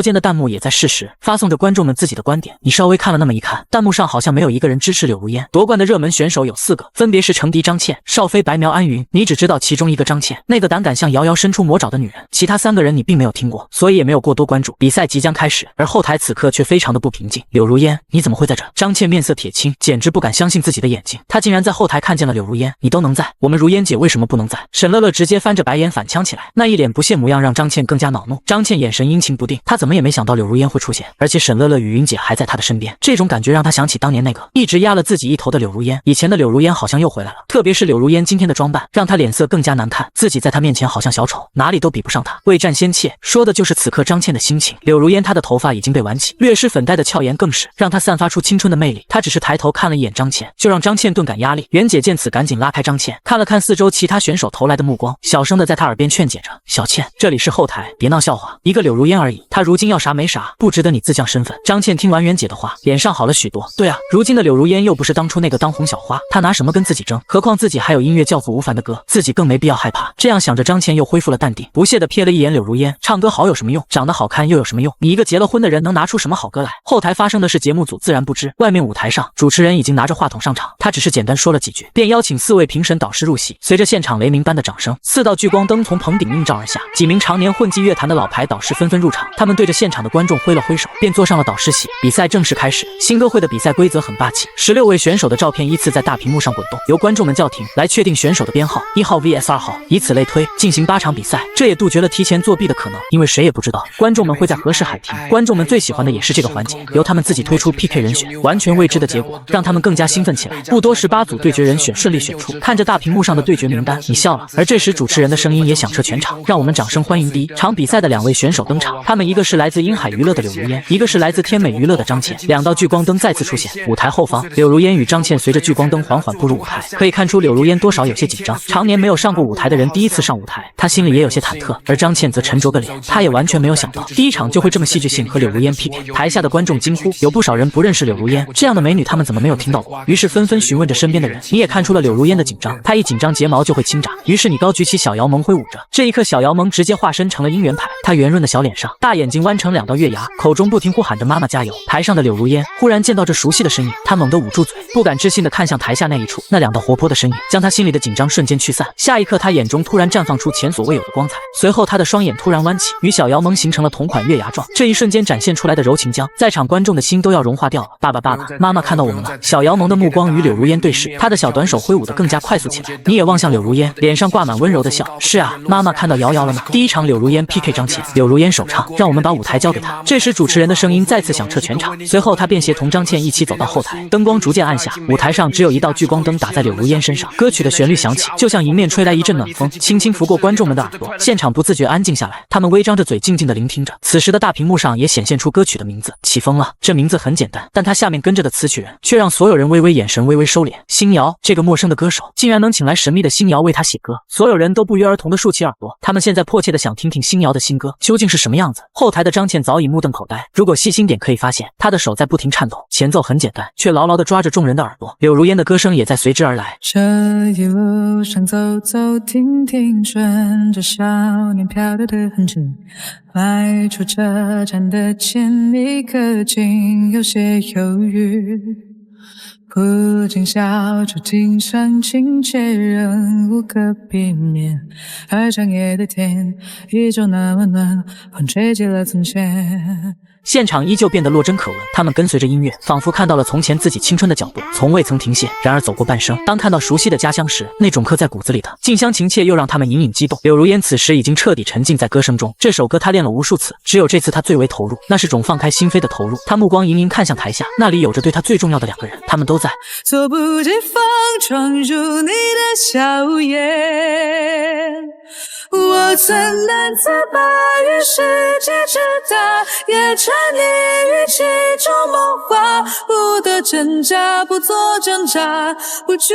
间的弹幕也在适时发送着观众们自己的观点。你稍微看了那么一看，弹幕上好像没有一个人支持柳如烟。夺冠的热门选手有4个，分别是程迪、张倩、邵飞、白苗、安云。你只知道其中一个张倩，那个胆敢向瑶瑶伸出魔爪的女人，其他3个人你并没有听过，所以也没有过多关注。比赛即将开始，而后台此刻却非常的不平静。柳如烟，你怎么会在这？张倩面色铁青，简直不敢相信自己的眼睛，她竟然在后台看见了柳如烟。你都能在，我们如烟姐为什么不能在？沈乐乐直接翻着白眼反呛起来，那一脸不屑模样让张倩更加恼怒。张倩眼神阴晴不定，她怎么也没想到柳如烟会出现，而且沈乐乐与云姐还在她的身边，这种感觉让她想起当年那个一直压了自己一头的柳如烟。以前的柳如烟好像又回来了，特别是柳如烟今天的装扮，让她脸色更加难看，自己在她面前好像小丑，哪里都比不上她。未战先怯，说的就是此刻张倩的心情。柳如烟她的头发已经被挽起，略施粉黛的俏颜更是让她散发出青春的魅力。她只是抬头看了一眼张倩，就让张倩顿感压力。袁姐见此赶紧拉开张倩，看了看四周其他选手投来的目光，小声的在她耳边劝解着：小倩，这里是后台，别闹笑话，一个柳如烟而已，她如今要啥没啥，不值得你自降身份。张倩听完袁姐的话，脸上好了许多。对啊，如今的柳如烟又不是当初那个当红小花，她拿什么跟自己争？何况自己还有音乐教父吴凡的歌，自己更没必要害怕。这样想着，张倩又恢复了淡定，不屑的瞥了一眼柳如烟，唱歌好有什么用？长得好看又有什么用？你一个结了婚的人能拿出什么好歌来？后台发生的事节目组自然不知，外面舞台上主持人已经拿着话筒上场，他只是简单说了几句，便邀请4位评审导师入席。随着现场雷鸣般的掌声，4道聚光灯从棚顶映照而下，几名常年混迹乐坛的老牌导师纷纷入场，他们对着现场的观众挥了挥手，便坐上了导师席。比赛正式开始，新歌会的比赛规则很霸气，16位选手的照片依次在大屏幕上滚动，由观众们叫停来确定选手的编号，1号 vs 2号，以此类推，进行8场比赛。这也杜绝了提前作弊的可能，因为谁也不知道观众们会在何时喊停。观众们最喜欢的也是这个环节，由他们自己推出 PK 人选，完全未知的结果让他们更加兴奋起来。不多18组对决人选顺利选出，看着大屏幕上的对决名单，你笑了。而这时主持人的声音也响彻全场，让我们掌声欢迎第一场比赛的2位选手登场。他们一个是来自鹰海娱乐的柳如烟，一个是来自天美娱乐的张倩。2道聚光灯再次出现，舞台后方，柳如烟与张倩随着聚光灯缓缓步入舞台。可以看出柳如烟多少有些紧张，常年没有上过舞台的人第一次上舞台，她心里也有些忐忑。而张倩则沉着个脸，她也完全没有想到第一场就会这么戏剧性和柳如烟 PK。台下的观众惊呼，有不少人不认识柳如烟，这样的美女他们怎么没有听到过？于是纷纷询问着身边的人。你也看出了柳如烟的紧张，她一紧张睫毛就会轻眨。于是你高举起小姚萌挥舞着，这一刻小姚萌直接化身成了姻缘牌，她圆润润的小脸上，大眼睛弯成2道月牙，口中不停呼喊着妈妈加油。台上的柳如烟忽然见到这熟悉的身影，她猛地捂住嘴，不敢置信地看向台下那一处，那2道活泼的身影将她心里的紧张瞬间驱散。下一刻，她眼中突然绽放出前所未有的光彩，随后她的双眼突然弯起，与小姚萌形成了同款月牙状。这一瞬间展现出来的柔情将在场观众的心都要融化掉了。爸爸，妈妈看到我们了。小姚萌的目光与柳如烟对视，她的小短手挥舞得更加快速起来。你也望向柳如烟，脸上挂满温柔的笑。是啊，妈妈看到瑶瑶了吗？第一场柳如烟 PK 张倩，柳如烟首唱，让我们把舞台交给她。这时主持人的声音再次响彻全场，随后他便协同张倩一起走到后台，灯光逐渐暗下，舞台上只有一道聚光灯打在柳如烟身上。歌曲的旋律响起，就像迎面吹来一阵暖风，轻轻拂过观众们的耳朵，现场不自觉安静下来，他们微张着嘴静静地聆听着。此时的大屏幕上也显现出歌曲的名字，起风了。这名字很简单，但他下面跟着的词曲人却让所有人微微眼神微微收敛。星瑶，这个陌生的歌手竟然能请来神秘的星瑶为他写歌，所有人都不约而同地竖起耳朵，他们现在迫切地想听听星瑶的新歌究竟是什么样子。后台的张倩早已目瞪口呆，如果细心点可以发现，她的手在不停颤抖，前奏很简单，却牢牢地抓着众人的耳朵。柳如烟的歌声也在随之而来。这一路上走走停停，顺着少年漂流的痕迹，迈出车站的前一刻，竟有些犹豫。不禁笑出景象亲切，仍无可避免。而长夜的天依旧那么暖，风吹起了从前。现场依旧变得落针可闻，他们跟随着音乐，仿佛看到了从前自己青春的脚步，从未曾停歇。然而走过半生，当看到熟悉的家乡时，那种刻在骨子里的近乡情切又让他们隐隐激动。柳如烟此时已经彻底沉浸在歌声中，这首歌她练了无数次，只有这次她最为投入，那是种放开心扉的投入。她目光盈盈看向台下，那里有着对她最重要的2个人，他们都在。猝不及防闯入你的笑颜，我曾难自拔于世界之大，也沉溺于其中梦话，不得挣扎，不做挣扎，不惧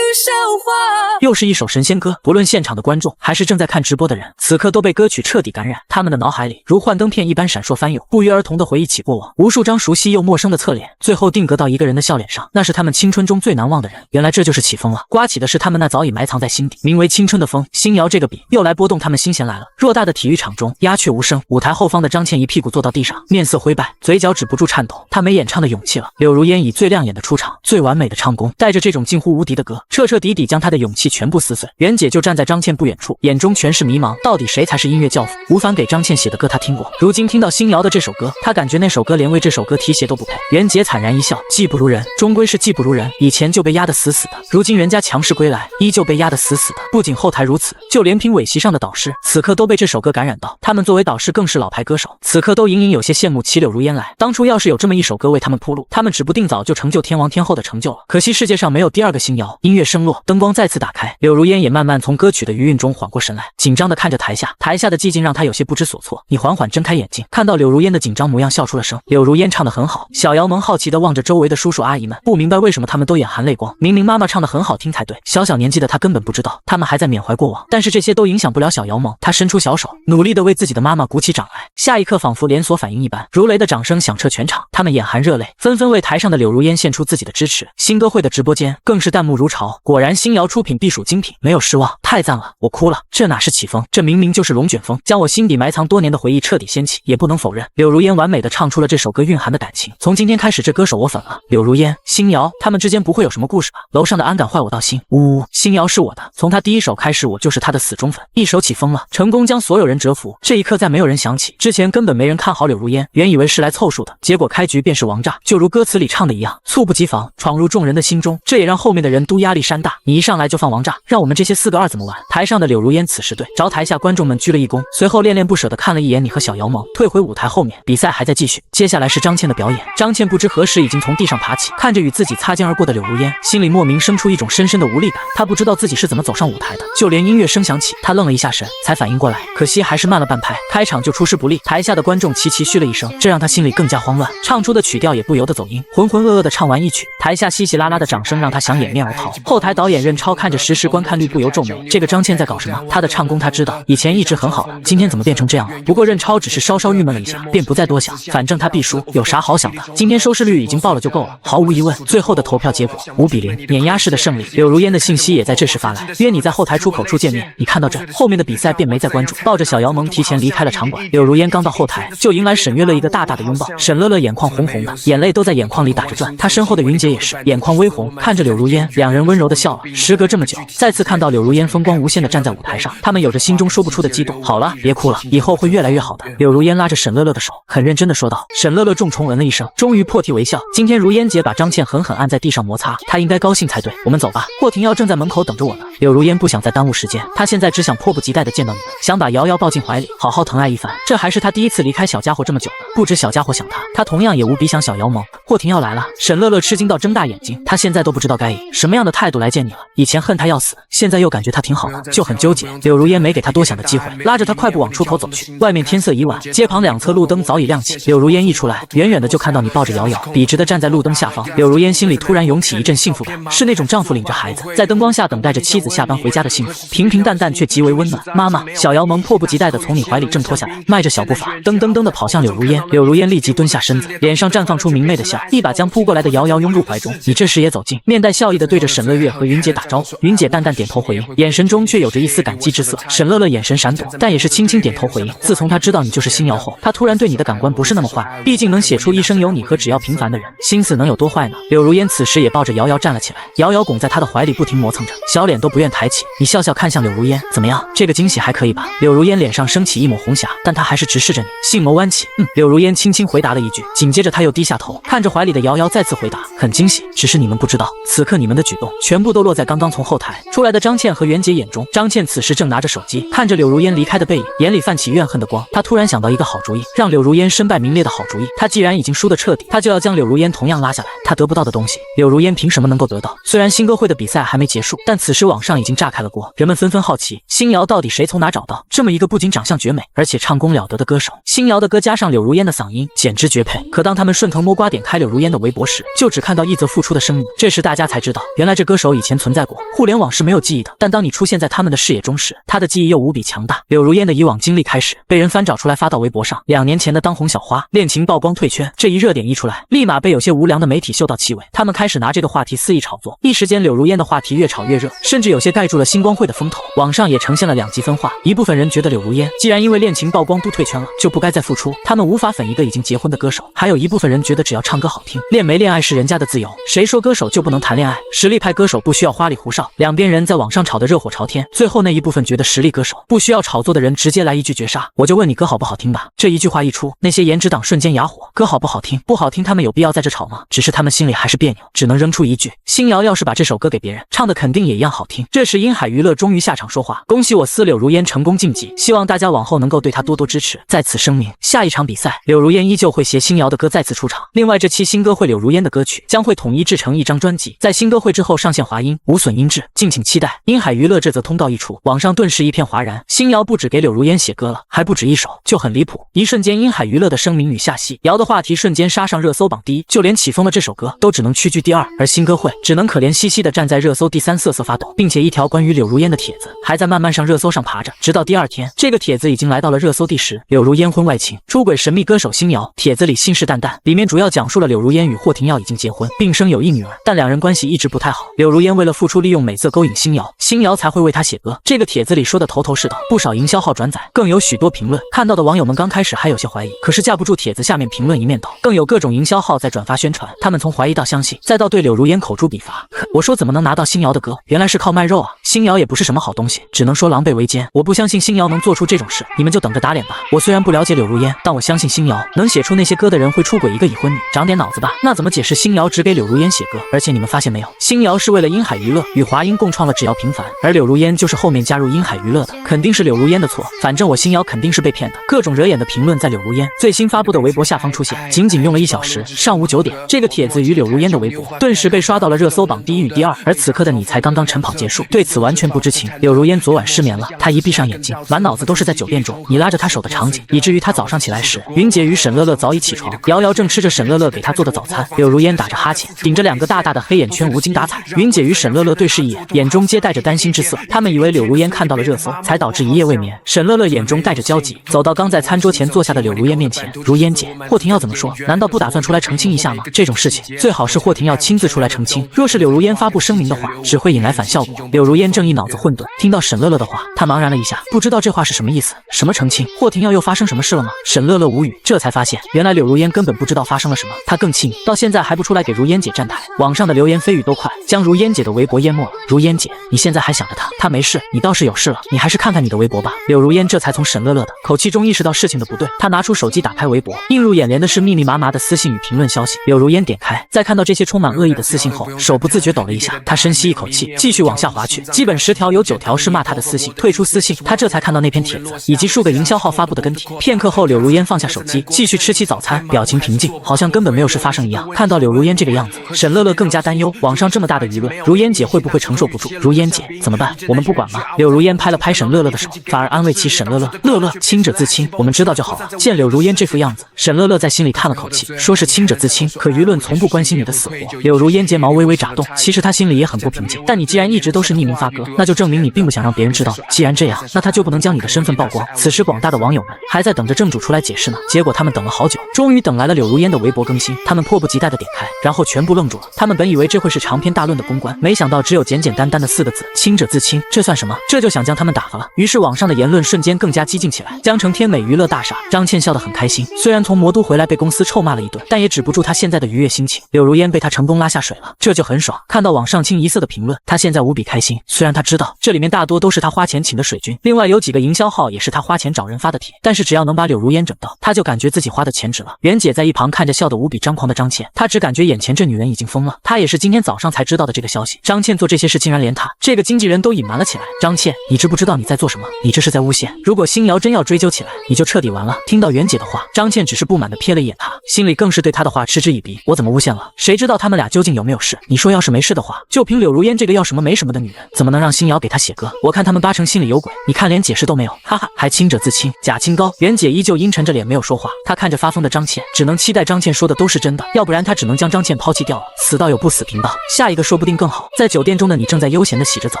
笑话。又是一首神仙歌，不论现场的观众还是正在看直播的人，此刻都被歌曲彻底感染，他们的脑海里如幻灯片一般闪烁翻涌，不约而同地回忆起过往，无数张熟悉又陌生的侧脸，最后定格到一个人的笑脸上，那是他们青春中最难忘的人。原来这就是起风了，刮起的是他们那早已埋藏在心底名为青春的风。星瑶这个笔又来拨动他们心弦来了。偌大的体育场中鸦雀无声，舞台后方的张倩一屁股坐到地上，面色灰败，嘴角止不住颤抖，她没演唱的勇气了。柳如烟以最亮眼的出场，最完美的唱功，带着这种近乎无敌的歌，彻彻底底将她的勇气全部撕碎。袁姐就站在张倩不远处，眼中全是迷茫，到底谁才是音乐教父？吴凡给张倩写的歌她听过，如今听到星瑶的这首歌，她感觉那首歌连为这首歌提鞋都不配。袁姐惨然一笑，技不如人，终归是技不如人，以前就被压得死死的，如今人家强势归来，依旧被压得死死的。不仅后台如此，就连评委席上的导师此刻都被这首歌感染到，他们作为导师更是老牌歌手，此刻都隐隐有些羡慕起柳如烟来。当初要是有这么一首歌为他们铺路，他们指不定早就成就天王天后的成就了。可惜世界上没有第2个星瑶。音乐声落，灯光再次打开，柳如烟也慢慢从歌曲的余韵中缓过神来，紧张地看着台下，台下的寂静让他有些不知所措。你缓缓睁开眼睛，看到柳如烟的紧张模样，笑出了声。柳如烟唱得很好。小姚萌好奇地望着周围的叔叔阿姨们，不明白为什么他们都眼含泪光，明明妈妈唱得很好听才对。小年纪的他根本不知道，他们还在缅怀过往，但是这些都影响不了小姚萌。他伸出小手，努力地为自己的妈妈鼓起掌来。下一刻仿佛连锁反应一般，如雷的掌声响彻全场，他们眼含热泪，纷纷为台上的柳如烟献出自己的支持。新歌会的直播间更是弹幕如潮，果然星瑶出品必属精品，没有失望，太赞了，我哭了，这哪是起风，这明明就是龙卷风，将我心底埋藏多年的回忆彻底掀起。也不能否认，柳如烟完美地唱出了这首歌蕴含的感情。从今天开始，这歌手我粉了。柳如烟、星瑶他们之间不会有什么故事吧？楼上的安感坏我到心，呜，星瑶是我的，从他第一首开始，我就是他的死忠粉。一首起风了，成功将所有人折服。这一刻再没有人想起，之前根本没人看好柳如烟，原以为是来凑数的，结果开局便是王炸，就如歌词里唱的一样，猝不及防闯入众人的心中，这也让后面的人都压力山大。你一上来就放王炸，让我们这些4个2怎么玩？台上的柳如烟此时对着台下观众们鞠了一躬，随后恋恋不舍地看了一眼你和小姚萌，退回舞台后面，比赛还在继续。接下来是张倩的表演。张倩不知何时已经从地上爬起，看着与自己擦肩而过的柳如烟，心里莫名生出一种深深的无力感。她不知道自己是怎么走上舞台的，就连音乐声响起，她愣了一下神，才反应过来，可惜还是慢了半拍，开场就出师不利。台下的观众齐齐嘘了一声，这让她心里更加慌乱，唱出的曲调也不由得走音，浑浑噩噩地唱完一曲，台下稀稀拉拉的掌声让她想掩面而逃。后台导演任超看着实时观看率不由皱眉，这个张倩在搞什么？她的唱功他知道，以前一直很好了，今天怎么变成这样了？不过任超只是稍稍郁闷了一下，便不再多想，反正他必输，有啥好想的？今天收视率已经爆了就够了。毫无疑问，最后的投票结果5比0，碾压式的胜利。柳如烟的信息也在这时发来，约你在后台出出口处见面。你看到这后面的比赛便没再关注，抱着小姚萌提前离开了场馆。柳如烟刚到后台，就迎来沈月乐一个大大的拥抱。沈乐乐眼眶红红的，眼泪都在眼眶里打着转。他身后的云姐也是眼眶微红，看着柳如烟，两人温柔的笑了。时隔这么久，再次看到柳如烟风光无限的站在舞台上，他们有着心中说不出的激动。好了，别哭了，以后会越来越好的。柳如烟拉着沈乐乐的手，很认真的说道。沈乐乐重重嗯了一声，终于破涕为笑。今天如烟姐把张倩狠狠按在地上摩擦，她应该高兴才对。我们走吧，霍廷耀正在门口等着我呢。柳如烟不想再耽误时间，她现在只想迫不及待的见到你们，想把瑶瑶抱进怀里，好好疼爱一番。这还是她第一次离开小家伙这么久呢，不止小家伙想她，她同样也无比想小姚萌。霍廷耀来了，沈乐乐吃惊到睁大眼睛，她现在都不知道该以什么样的态度来见你了。以前恨他要死，现在又感觉他挺好的，就很纠结。柳如烟没给他多想的机会，拉着他快步往出口走去。外面天色已晚，街旁两侧路灯早已亮起。柳如烟一出来，远远的就看到你抱着瑶瑶，笔直的站在路灯下方。柳如烟心里突然涌起一阵幸福感，是那种丈夫领着孩子在灯光下等待着妻子下班回家的幸福，平平淡淡却极为温暖。妈妈，小姚萌迫不及待的从你怀里挣脱下来，迈着小步伐，噔噔噔的跑向柳如烟。柳如烟立即蹲下身子，脸上绽放出明媚的笑，一把将扑过来的瑶瑶拥入怀中。你这时也走近，面带笑意的对着沈乐月和云姐打招呼。云姐淡淡点头回应，眼神中却有着一丝感激之色。沈乐乐眼神闪躲，但也是轻轻点头回应。自从他知道你就是新瑶后，他突然对你的感官不是那么坏，毕竟能写出一生有你和只要平凡的人，心思能有多坏呢？柳如烟此时也抱着瑶瑶站了起来，瑶瑶拱在他的怀里不停磨蹭着，小脸都不愿抬起。你笑笑看向柳如烟，怎么样？这个惊喜还可以吧？柳如烟脸上升起一抹红霞，但她还是直视着你，杏眸弯起。柳如烟轻轻回答了一句，紧接着她又低下头，看着怀里的瑶瑶再次回答，很惊喜，只是你们不知道，此刻你们的举动全部都落在刚刚从后台出来的张倩和袁姐眼中。张倩此时正拿着手机看着柳如烟离开的背影，眼里泛起怨恨的光。她突然想到一个好主意，让柳如烟身败名裂的好主意。她既然已经输得彻底，她就要将柳如烟同样拉下来。她得不到的东西，柳如烟凭什么能够得到？虽然新歌会的比赛还没结束，但此时网上已经炸开了锅，人们纷纷好奇新瑶到底谁从哪找到这么一个不仅长相绝美，而且唱功了得的歌手。新瑶的歌加上柳如烟的嗓音，简直绝配。可当他们顺藤摸瓜点开柳如烟的微博时，就只看到一则复出的声明。这时大家才知道，原来这歌手以前存在过，互联网是没有记忆的，但当你出现在他们的视野中时，他的记忆又无比强大。柳如烟的以往经历开始被人翻找出来发到微博上，2年前的当红小花恋情曝光退圈，这一热点一出来，立马被有些无良的媒体嗅到气味，他们开始拿这个话题肆意炒作。一时间柳如烟的话题越炒越热，甚至有些盖住了星光会的风头。网上也呈现了2极分化，一部分人觉得柳如烟既然因为恋情曝光都退圈了，就不该再复出，他们无法粉一个已经结婚的歌手。还有一部分人觉得只要唱歌好听，恋没恋爱是人家的自由，谁说歌手就不能谈恋爱？实力派歌手不需要花里胡哨。两边人在网上吵得热火朝天，最后那一部分觉得实力歌手不需要炒作的人直接来一句绝杀，我就问你歌好不好听吧。这一句话一出，那些颜值党瞬间哑火，歌好不好听不好听，他们有必要在这吵吗？只是他们心里还是别扭，只能扔出一句，新瑶要是把这首歌给别人唱的肯定也一样好听。这时英海娱乐终于下场说话，恭喜我司柳如烟成功晋级，希望大家往后能够对她多多支持。在此声明，下一场比赛柳如烟依旧会携新瑶的歌再次出场。另外这期新歌会柳如烟的歌曲将会统一制成一张专辑，在新歌会之后上线华音，无损音质，敬请期待。英海娱乐这则通告一出，网上顿时一片哗然，新瑶不止给柳如烟写歌了，还不止一首，就很离谱。一瞬间英海娱乐的声名与下戏，瑶的话题瞬间杀上热搜榜第一，就连起风的这首歌都只能屈居第2，而新歌会只能可怜兮兮的站在热搜第3瑟瑟发抖，并且一条关于柳如烟的帖子还在慢慢上热搜上爬着，直到第2天，这个帖子已经来到了热搜第10，柳如烟婚外情，出轨神秘歌手新瑶。帖子里信誓旦旦，里面主要讲述了柳如烟与霍廷耀已经结婚，并生有一女儿，但两人关系一直不太好。柳如烟为了付出利用美色勾引新瑶，新瑶才会为她写歌。这个帖子里说的头头是道，不少营销号转载，更有许多评论。看到的网友们刚开始还有些怀疑，可是架不住帖子下面评论一面倒，更有各种营销号在转发宣传，他们从怀疑到相信，再到对柳如烟口诛笔伐。我说怎么能拿到新瑶的歌？原来是靠卖肉啊！新瑶也不是什么好东西，只能说狼狈为奸。我不相信新瑶能做出这种事，你们就等着打脸吧。我虽然不了解柳如烟，但我相信新瑶能写出那些歌的人会出轨一个已婚女，长点脑子吧。那怎么解释新瑶只给柳如烟写歌？而且你们发现没有，新瑶是为了英海娱乐与华音共创了只要平凡，而柳如烟就是后面加入英海娱乐的，肯定是柳如烟的错。反正我新瑶肯定是被骗的。各种惹眼的评论在柳如烟最新发布的微博下方出现，仅仅用了1小时，上午9点，这个帖子与柳如烟的微博顿时被刷到了热搜榜第1与第2，而此刻的你才刚刚晨跑结束，对此完全不知情。柳如烟昨晚失眠了，她一闭上眼睛，满脑子都是在酒店中你拉着她手的场景，以至于她早上起来时，云姐与沈乐乐早已起床，瑶瑶正吃着沈乐乐给她做的早餐，柳如烟打着哈欠，顶着2个大大的黑眼圈无精打采。云姐与沈乐乐对视一眼，眼中皆带着担心之色，他们以为柳如烟看到了热搜，才导致一夜未眠。沈乐乐眼中带着焦急，走到刚在餐桌前坐下的柳如烟面前，如烟姐，霍廷耀怎么说？难道不打算出来澄清一下吗？这种事情最好是霍廷耀亲自出来澄清，若是柳如烟发布声明的话，只会引来反效果。柳如烟正一脑子混沌。听到沈乐乐的话，他茫然了一下，不知道这话是什么意思。什么澄清？霍廷耀又发生什么事了吗？沈乐乐无语，这才发现原来柳如烟根本不知道发生了什么。他更气，到现在还不出来给如烟姐站台。网上的流言蜚语都快将如烟姐的微博淹没了。如烟姐，你现在还想着她没事，你倒是有事了，你还是看看你的微博吧。柳如烟这才从沈乐乐的口气中意识到事情的不对，她拿出手机打开微博，映入眼帘的是密密麻麻的私信与评论消息。柳如烟点开，在看到这些充满恶意的私信后，手不自觉抖了一下。她深吸一口气，继续往下滑去，基本10条有9条是骂她的私信。退出私信，她这才看到那篇帖子以及数个营销号发布的跟帖。片刻后，柳如烟放下手机，继续吃起早餐，表情平静，好像根本没有事发生一样。看到柳如烟这个样子，沈乐乐更加担忧，网上这么大的舆论，如烟姐会不会承受不住？如烟姐怎么办？我们不管吗？柳如烟拍了拍沈乐乐的手，反而安慰起沈乐乐。乐乐，亲者自亲，我们知道就好了。见柳如烟这副样子，沈乐乐在心里叹了口气，说是亲者自亲，可舆论从不关心你的死活。柳如烟睫毛微微眨动，其实她心里也很不平静。但你既然一直都是匿名发歌，那就证明你并不想让别人知道。既然这样，那他就不能将你的身份曝光。此时广大的网友们还在等着正主出来解释呢。结果他们等了好久，终于等来了柳如烟的微博更新。他们迫不及待地点开，然后全部愣住了。他们本以为这会是长篇大论的公关，没想到只有简简单单的4个字：亲者自亲。这算什么？这就想将他们打发了。于是网上的言论瞬间更加激进起来。江城天美娱乐大厦，张倩笑得很开心。虽然从魔都回来被公司臭骂了一顿，但也止不住她现在的愉悦心情。柳如烟被她成功拉下水了，这就很爽。看到网上清一色的评论，她现在无比开心。虽然她知道这里面大多都是她花钱请的水军，另外有几个营销号也是她花钱找人发的帖，但是只要能把柳如烟整到，她就感觉自己花的钱值了。袁姐在一旁看着笑得无比张狂的张倩，她只感觉眼前这女人已经疯了。她也是今天早上才知道的这个消息。张倩做这些事竟然连她这个经纪人都隐瞒了起来。张倩，你知不知道你在做什么？你这是在诬陷。如果新瑶真要追究起来，你就彻底完了。听到袁姐的话，张倩只是不满地瞥了一眼她，心里更是对她的话嗤之以鼻。我怎么诬陷了？谁知道他们俩究竟有没有事？你说要是没事的话，就凭柳如烟这个要什么没什么的女人，怎么能让新瑶给她写歌？我看他们8成心里有鬼，你看连解释都没有，哈哈，还亲者自亲，假清高。袁姐依旧阴沉着脸没有说话，她看着发疯的张倩，只能期待张倩说的都是真的，要不然她只能将张倩抛弃掉了。死道友不死贫道，下一个说不定更好。在酒店中的你正在悠闲的洗着澡，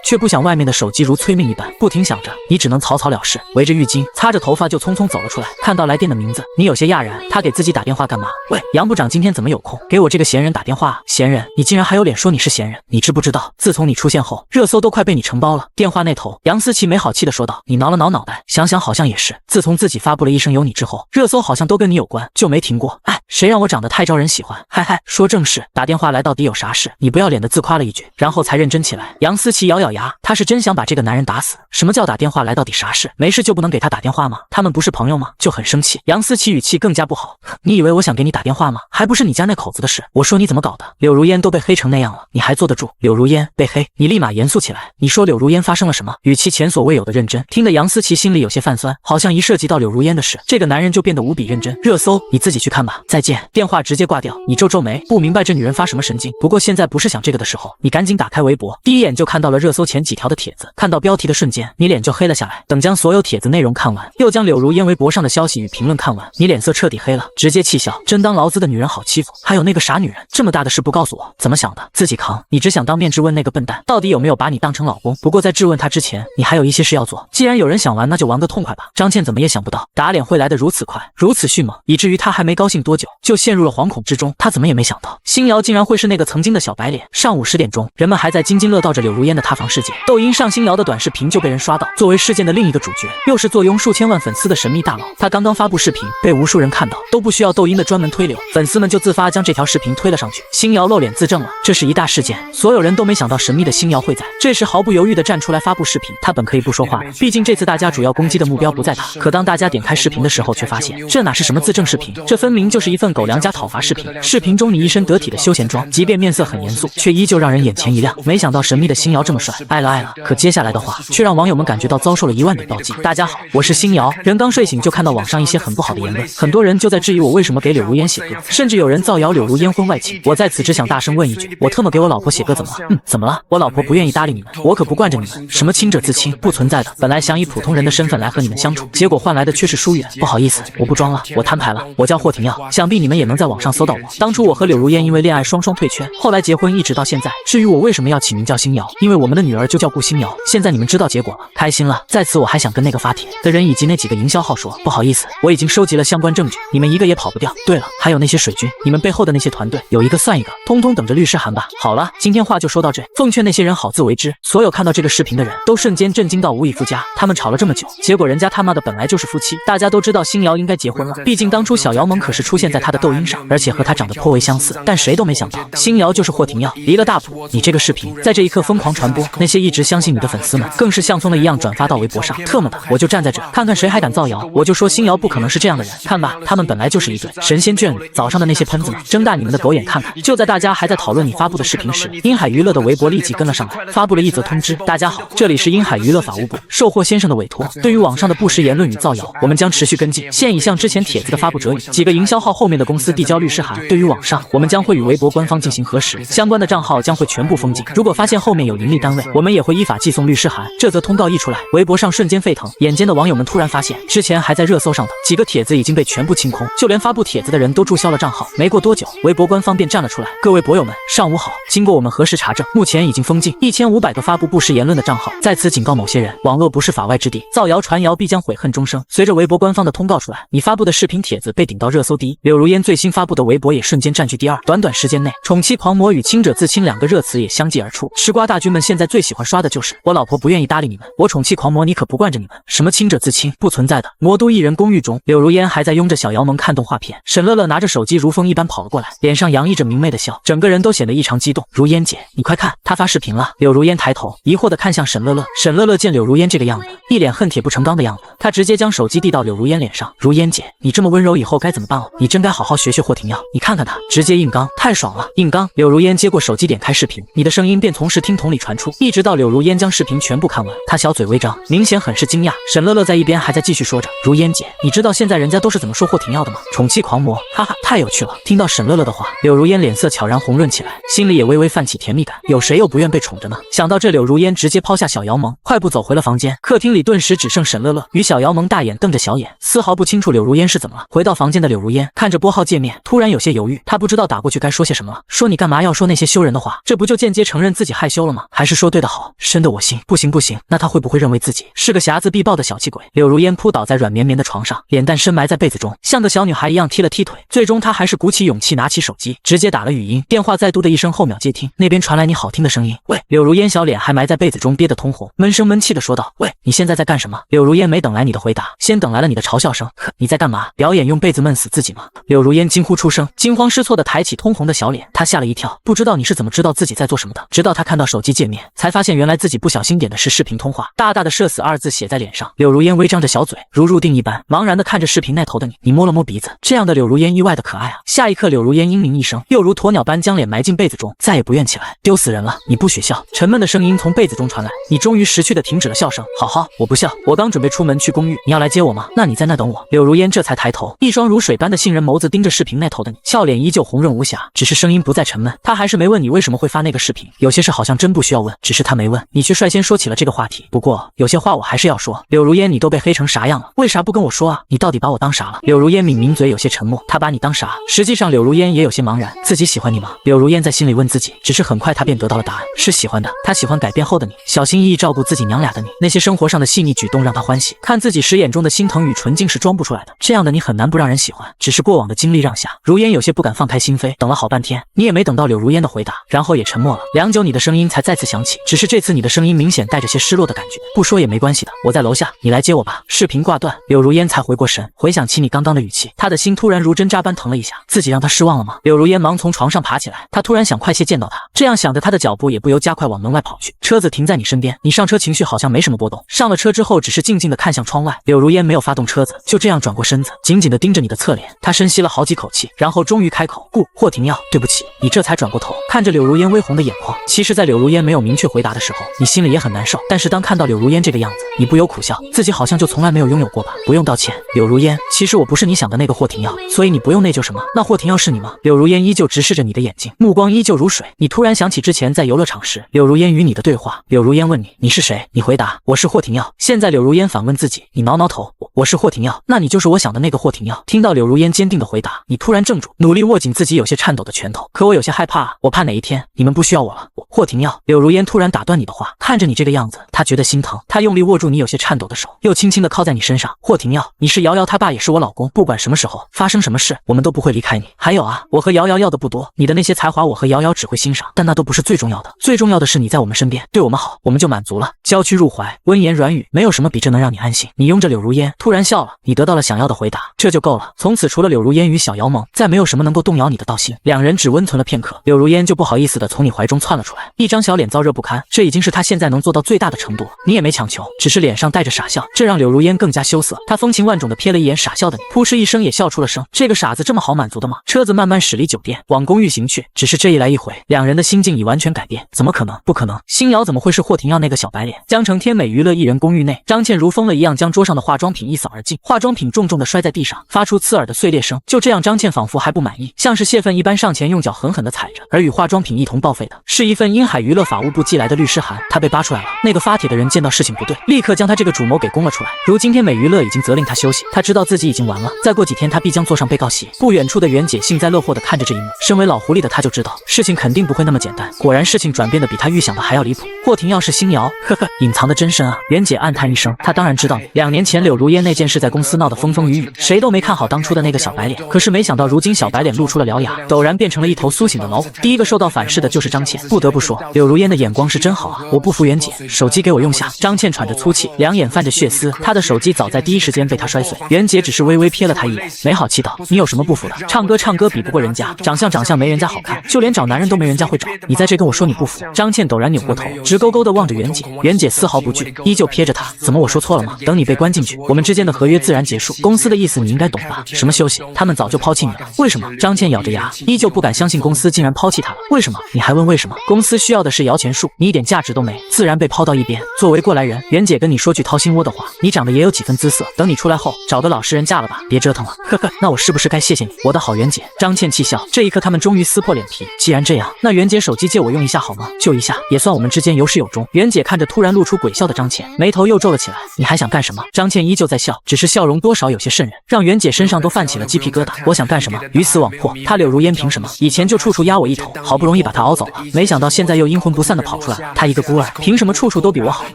却不想外面的手机如催命一般不停响着，你只能草草了事，围着浴巾擦着头发就匆匆走了出来。看到来电的名字，你有些讶然，他给自己打电话干嘛？喂，杨部长今天怎么有空给我这个闲人打电话啊？闲人，你竟然还有脸说你是闲人？你知不知道，自从你出现后，热搜都快被你承包了。电话那头，杨思琪没好气的说道。你挠了挠脑袋，想想好像也是，自从自己发布了一声有你之后，热搜好像都跟你有关，就没停过。哎，谁让我长得太招人喜欢？嗨嗨，说正事，打电话来到底有啥事？你不要脸的自夸了一句，然后才认真起来。杨思琪咬咬牙，她是真想把这个男人打死。什么叫打电话来到底啥事？没事就不能给他打电话吗？他们不是朋友吗？就很生气。杨思琪语气更加不好，你以为我想给你打电话吗？还不是你家那口子的事。我说你怎么搞的？柳如烟都被黑成那样了，你还坐得住？柳如烟被黑，你立马严肃起来。你说柳如烟发生了什么？语气前所未有的认真，听得杨思琪心里有些泛酸，好像一涉及到柳如烟的事，这个男人就变得无比认真。热搜你自己去看吧，再见。电话直接挂掉。你皱皱眉，不明白这女人发什么神经。不过现在不是想这个的时候，你赶紧打开微博，第一眼就看到了热搜前几条的帖子，看到标题的瞬间，你脸就黑了下来。等将所有帖子内容看完，又将柳如烟微博上的消息与评论看完，你脸色彻底黑了，直接气笑，真当劳资的女人好欺负？还有那个傻女人，这么大的事不告诉我，怎么想的？自己扛。你只想当面质问那个笨蛋，到底有没有把你当成老公？不过在质问他之前，你还有一些事要做。既然有人想玩，那就玩个痛快吧。张倩怎么也想不到，打脸会来得如此快，如此迅猛，以至于她还没高兴多久，就陷入了惶恐之中。她怎么也没想到，新瑶竟然会是那个曾经的小白脸。上午10点钟，人们还在津津乐道着柳如烟的塌房事件，抖音上新瑶的短视频就被人刷到。作为事件的另一个主角，又是坐拥数千万粉丝的神秘大佬，他刚刚发布视频，被无数人看到，都不需要抖音的专门推流，粉丝们就自发将这条视频推了上去。新瑶露脸自证了，这是一大事件，所有人都没想到神秘的新瑶会在这时毫不犹豫地站出来发布视频。他本可以不说话的，毕竟这次大家主要攻击的目标不在他。可当大家点开视频的时候，却发现这哪是什么自证视频，这分明就是一份狗粮加讨伐视频。视频中你一身得体的休闲装，即便面色很严肃，却依旧让人眼前一亮。没想到神秘的新瑶这么帅，爱了爱了。可接下来的话却让网友们感觉到遭受了1万点暴击。大家好，我是新瑶。人刚睡醒就看到网上一些很不好的言论，很多人就在质疑我为什么给柳如烟写歌，甚至有人造谣柳如烟婚外情。我在此只想大声问一句，我特么给我老婆写歌怎么了？怎么了？我老婆不愿意搭理你们，我可不惯着你们。什么亲者自亲，不存在的。本来想以普通人的身份来和你们相处，结果换来的却是疏远。不好意思，我不装了，我摊牌了，我叫霍廷耀，想必你们也能在网上搜到我。当初我和柳如烟因为恋爱双退圈，后来结婚一直到现在。至于我为什么要起名叫新瑶，因为我们的女儿就叫顾新瑶。现在你们知道结果了，开心了。在此我还想跟那个发帖的人以及那几个营销号说，不好意思，我已经收集了相关证据，你们一个也跑不掉。对了，还有那些水军，你们背后的那些团队，有一个算一个，通通等着律师函吧。好了，今天话就说到这，奉劝那些人好自为之。所有看到这个视频的人都瞬间震惊到无以复加。他们吵了这么久，结果人家他妈的本来就是夫妻。大家都知道星瑶应该结婚了，毕竟当初小姚萌可是出现在他的抖音上，而且和他长得颇为相似。但谁都没想到，星瑶就是霍廷耀，离了大谱。你这个视频在这一刻疯狂传播，那些一直相信你的粉丝们更是像葱了一样转发到微博上。特么的，我就站在这，看看谁还敢造谣。我就说星瑶不可能是这样的人，看吧，他们本来就是一对神仙眷侣。早上的那些喷子们，睁大你们的狗眼看看！就在大家还在讨论你发布的视频时，鹰海娱乐的微博立即跟了上来，发布了一则通知：大家好，这里是鹰海娱乐法务部，受霍先生的委托，对于网上的不实言论与造谣，我们将持续跟进。现已向之前帖子的发布者与几个营销号后面的公司递交律师函。对于网上，我们将会与微博官方进行核实，相关的账号将会全部封禁。如果发现后面有盈利单位，我们也会依法寄送律师函。这则通告一出来，微博上瞬间沸腾。眼尖的网友们突然发现，之前还在热搜上的几个帖子已经被全部清空，就连发布帖子的人都注销了账号。没过多久，微博官方便站了出来：各位博友们，上午好！经过我们核实查证，目前已经封禁1500个发布不实言论的账号，在此警告某些人，网络不是法外之地，造谣传谣必将悔恨终生。随着微博官方的通告出来，你发布的视频帖子被顶到热搜第一，柳如烟最新发布的微博也瞬间占据第二。短短时间内，宠妻狂魔与亲者自亲两个热词也相继而出。吃瓜大军们现在最喜欢刷的就是我老婆不愿意搭理你们，我宠妻狂魔你可不惯着你们。什么亲者自亲，不存在的。魔都艺人公寓中，柳如烟还在拥着小姚萌看动画片，沈乐乐拿着手机如风一般跑了过来，脸上洋溢着明媚的笑，整个人都显得异常激动。如烟姐，你快看，她发视频了。柳如烟抬头疑惑地看向沈乐乐，沈乐乐见柳如烟这个样子，一脸恨铁不成钢的样子，他直接将手机递到柳如烟脸上。如烟姐，你这么温柔以后该怎么办哦？你真该好好学学霍廷耀，你看看他，直接硬刚，太爽了！硬刚。柳如烟接过手机点开视频，你的声音便从视听筒里传出，一直到柳如烟将视频全部看完，她小嘴微张，明显很是惊讶。沈乐乐在一边还在继续说着，如烟姐，你知道现在人家都是怎么说霍廷耀的吗？宠妻狂魔，哈哈，太有趣了。听到沈乐乐的话，柳如烟脸色悄然红润起来，心里也微微泛起甜蜜感。有谁又不愿被宠着呢？想到这，柳如烟直接抛下小姚萌，快步走回了房间。客厅里顿时只剩沈乐乐与小姚萌大眼瞪着小眼，丝毫不清楚柳如烟是怎么了。回到房间的柳如烟看着拨号界面，突然有些犹豫，她不知道打过去该说些什么了。说你干嘛要说那些羞人的话？这不就间接承认自己害羞了吗？还是说对的好，深得我心。不行不行，那他会不会认为自己是个狎子必报的小气鬼？柳如烟扑倒在软绵绵的床上，脸蛋深埋在被子中，像个小女孩一样踢了踢腿。最终她还是鼓起勇气拿起手机，直接打了语音。电话再度的一声后秒接听，那边传来你好听的声音。喂，柳如烟小脸还埋在被子中，憋得通红，闷声闷气的说道：喂，你现在在干什么？柳如烟没等来你的回答，先等来了你的嘲笑声。呵，你在干嘛？表演用被子闷死自己吗？柳如烟惊呼出声，惊慌失措的抬起通红的小脸，她吓了一跳，不知道你是怎么知道自己在做什么的。直到她看到手机界面，才发现原来自己不小心点的是视频通话，大大的社死二字写在脸上。柳如烟微张着小嘴，如入定一般，茫然的看着视频那头的你摸了摸鼻子，这样的柳如烟意外的可爱啊。下一刻，柳如烟嘤咛一声，又如鸵鸟般将脸埋进被子中，再也不愿起来。丢死人了，你不许笑！沉闷的声音从被子中传来，你终于识趣的停止了笑声。好好，我不笑，我刚准备出门去公寓，你要来接我吗？那你在那等我。柳如烟这才抬头，一双如水般的杏仁眸子盯着视频那头的你，笑脸依旧红润无瑕，只是声音不再沉闷。他还是没问你为什么会发那个视频，有些事好像真不需要问，只是他没问，你却率先说起了这个话题。不过有些话我还是要说，柳如烟，你都被黑成啥样了，为啥不跟我说啊？你到底把我当啥了？柳如烟抿抿嘴，有些沉默。他把你当啥？实际上柳如烟也有些茫然，自己喜欢你吗？柳如烟在心里问自己，只是很快她便得到了答案，是喜欢的。她喜欢改变后的你，小心翼翼照顾自己娘俩的你，那些生活上的细腻举动让她欢喜，看自己时眼中的心疼与纯净是装不出来的，这样的你很难不让人喜欢。只是过往的经历让下，如烟有些不敢放开心扉，等了好半天，你也没等到柳如烟的回答，然后也沉默了。良久，你的声音才再次响起，只是这次你的声音明显带着些失落的感觉。不说也没关系的，我在楼下，你来接我吧。视频挂断，柳如烟才回过神，回想起你刚刚的语气，她的心突然如针扎般疼了一下，自己让她失望了吗？柳如烟忙从床上爬起来，她突然想快些见到他，这样想着，她的脚步也不由加快往门外跑去。车子停在你身边，你上车，情绪好像没什么波动。上了车之后，只是静静地看向窗外。柳如烟没有发动车子，就这样转过身子，紧紧地盯着你的侧脸。她深吸了好几口气，然后终于开口：霍廷耀，对不起。你这才转过头，看着柳如烟微红的眼眶。其实，在柳如烟没有明确回答的时候，你心里也很难受。但是当看到柳如烟这个样子，你不由苦笑，自己好像就从来没有拥有过吧？不用道歉，柳如烟，其实我不是你想的那个霍廷耀，所以你不用内疚什么。那霍廷耀是你吗？柳如烟依旧直视着你的眼睛，目光依旧如水。你突然想起之前在游乐场时，柳如烟与你的对话。柳如烟问你是谁，你回答我是霍廷耀。现在柳如烟反问自己，你挠挠头，我是霍廷耀，那你就是我想的那个霍廷耀。听到柳如烟坚定的回答，你突然怔住，努力握紧自己有些颤抖的拳头。可我有些害怕啊，我怕哪一天你们不需要我了。霍廷耀，柳如烟突然打断你的话，看着你这个样子，她觉得心疼，她用力握住住你有些颤抖的手，又轻轻地靠在你身上。霍廷耀，你是瑶瑶他爸，也是我老公，不管什么时候发生什么事，我们都不会离开你。还有啊，我和瑶瑶要的不多，你的那些才华我和瑶瑶只会欣赏，但那都不是最重要的，最重要的是你在我们身边，对我们好，我们就满足了。娇躯入怀，温言软语，没有什么比这能让你安心。你拥着柳如烟，突然笑了，你得到了想要的回答，这就够了。从此除了柳如烟与小瑶盟，再没有什么能够动摇你的道心。两人只温存了片刻，柳如烟就不好意思地从你怀中窜了出来，一张小脸燥热不堪，这已经是她现在能做到最大的程度了。你也没强求，只是脸上带着傻笑，这让柳如烟更加羞涩。她风情万种地瞥了一眼傻笑的你，扑哧一声也笑出了声。这个傻子这么好满足的吗？车子慢慢驶离酒店，往公寓行去。只是这一来一回，两人的心境已完全改变。怎么可能？不可能！星瑶怎么会是霍廷耀那个小白脸？江城天美娱乐艺人公寓内，张倩如疯了一样将桌上的化妆品一扫而尽，化妆品重重地摔在地上，发出刺耳的碎裂声。就这样，张倩仿佛还不满意，像是泄愤一般上前用脚狠狠地踩着。而与化妆品一同报废的是一份英海娱乐法务部寄来的律师函，他被扒出来了。那个发帖的人见到事情不对，立刻将他这个主谋给供了出来。如今天美娱乐已经责令他休息，他知道自己已经完了，再过几天他必将坐上被告席。不远处的袁姐幸灾乐祸地看着这一幕，身为老狐狸的他就知道事情肯定不会那么简单。果然事情转变得比他预想的还要离谱。霍廷耀是星瑶，呵呵，隐藏的真深啊。袁姐暗叹一声，她当然知道你2年前柳如烟那件事在公司闹得风风雨雨，谁都没看好当初的那个小白脸，可是没想到如今小白脸露出了獠牙，陡然变成了一头苏醒的老虎。第一个受到反噬的就是张倩，不得不说柳如烟的眼光是真好啊，我不服袁姐，手机给我用下。张倩喘着粗气，两眼泛着血丝，她的手机早在第一时间被她摔碎。袁姐只是微微瞥了她一眼，没好气道，你有什么不服的？唱歌比不过人家，长相没人家好看，就连找男人都没人家会找，你在这跟我说你不服？张倩陡然扭过头，直勾勾地望着袁姐，袁姐丝毫不惧，依旧瞥着她，怎么我说错了吗？等你被关进去，我们之间的合约自然结束，公司的意思你应该懂吧？什么休息？他们早就抛弃你了。为什么？张倩咬着牙，依旧不敢相信公司竟然抛弃她了。为什么？你还问为什么？公司需要的是摇钱树，你一点价值都没，自然被抛到一边。作为过来人，袁姐跟你说句掏心窝的话，你长得也有几分姿色，等你出来后找个老实人嫁了吧，别折腾了。呵呵，那我是不是该谢谢你，我的好袁姐？张倩气笑，这一刻他们终于撕破脸皮。既然这样，那袁姐手机借我用一下好吗？就一下，也算我们之间有始有终。袁姐看着突然露出鬼笑的张倩，眉头又皱了起来。你还想干什么？张倩依旧在笑，只是笑容多少有些瘆人，让袁姐身上都泛起了鸡皮疙瘩。我想干什么？鱼死网破。她柳如烟凭什么？以前就处处压我一头，好不容易把她熬走了，没想到现在又阴魂不散的跑出来了。她一个孤儿，凭什么处处都比我好？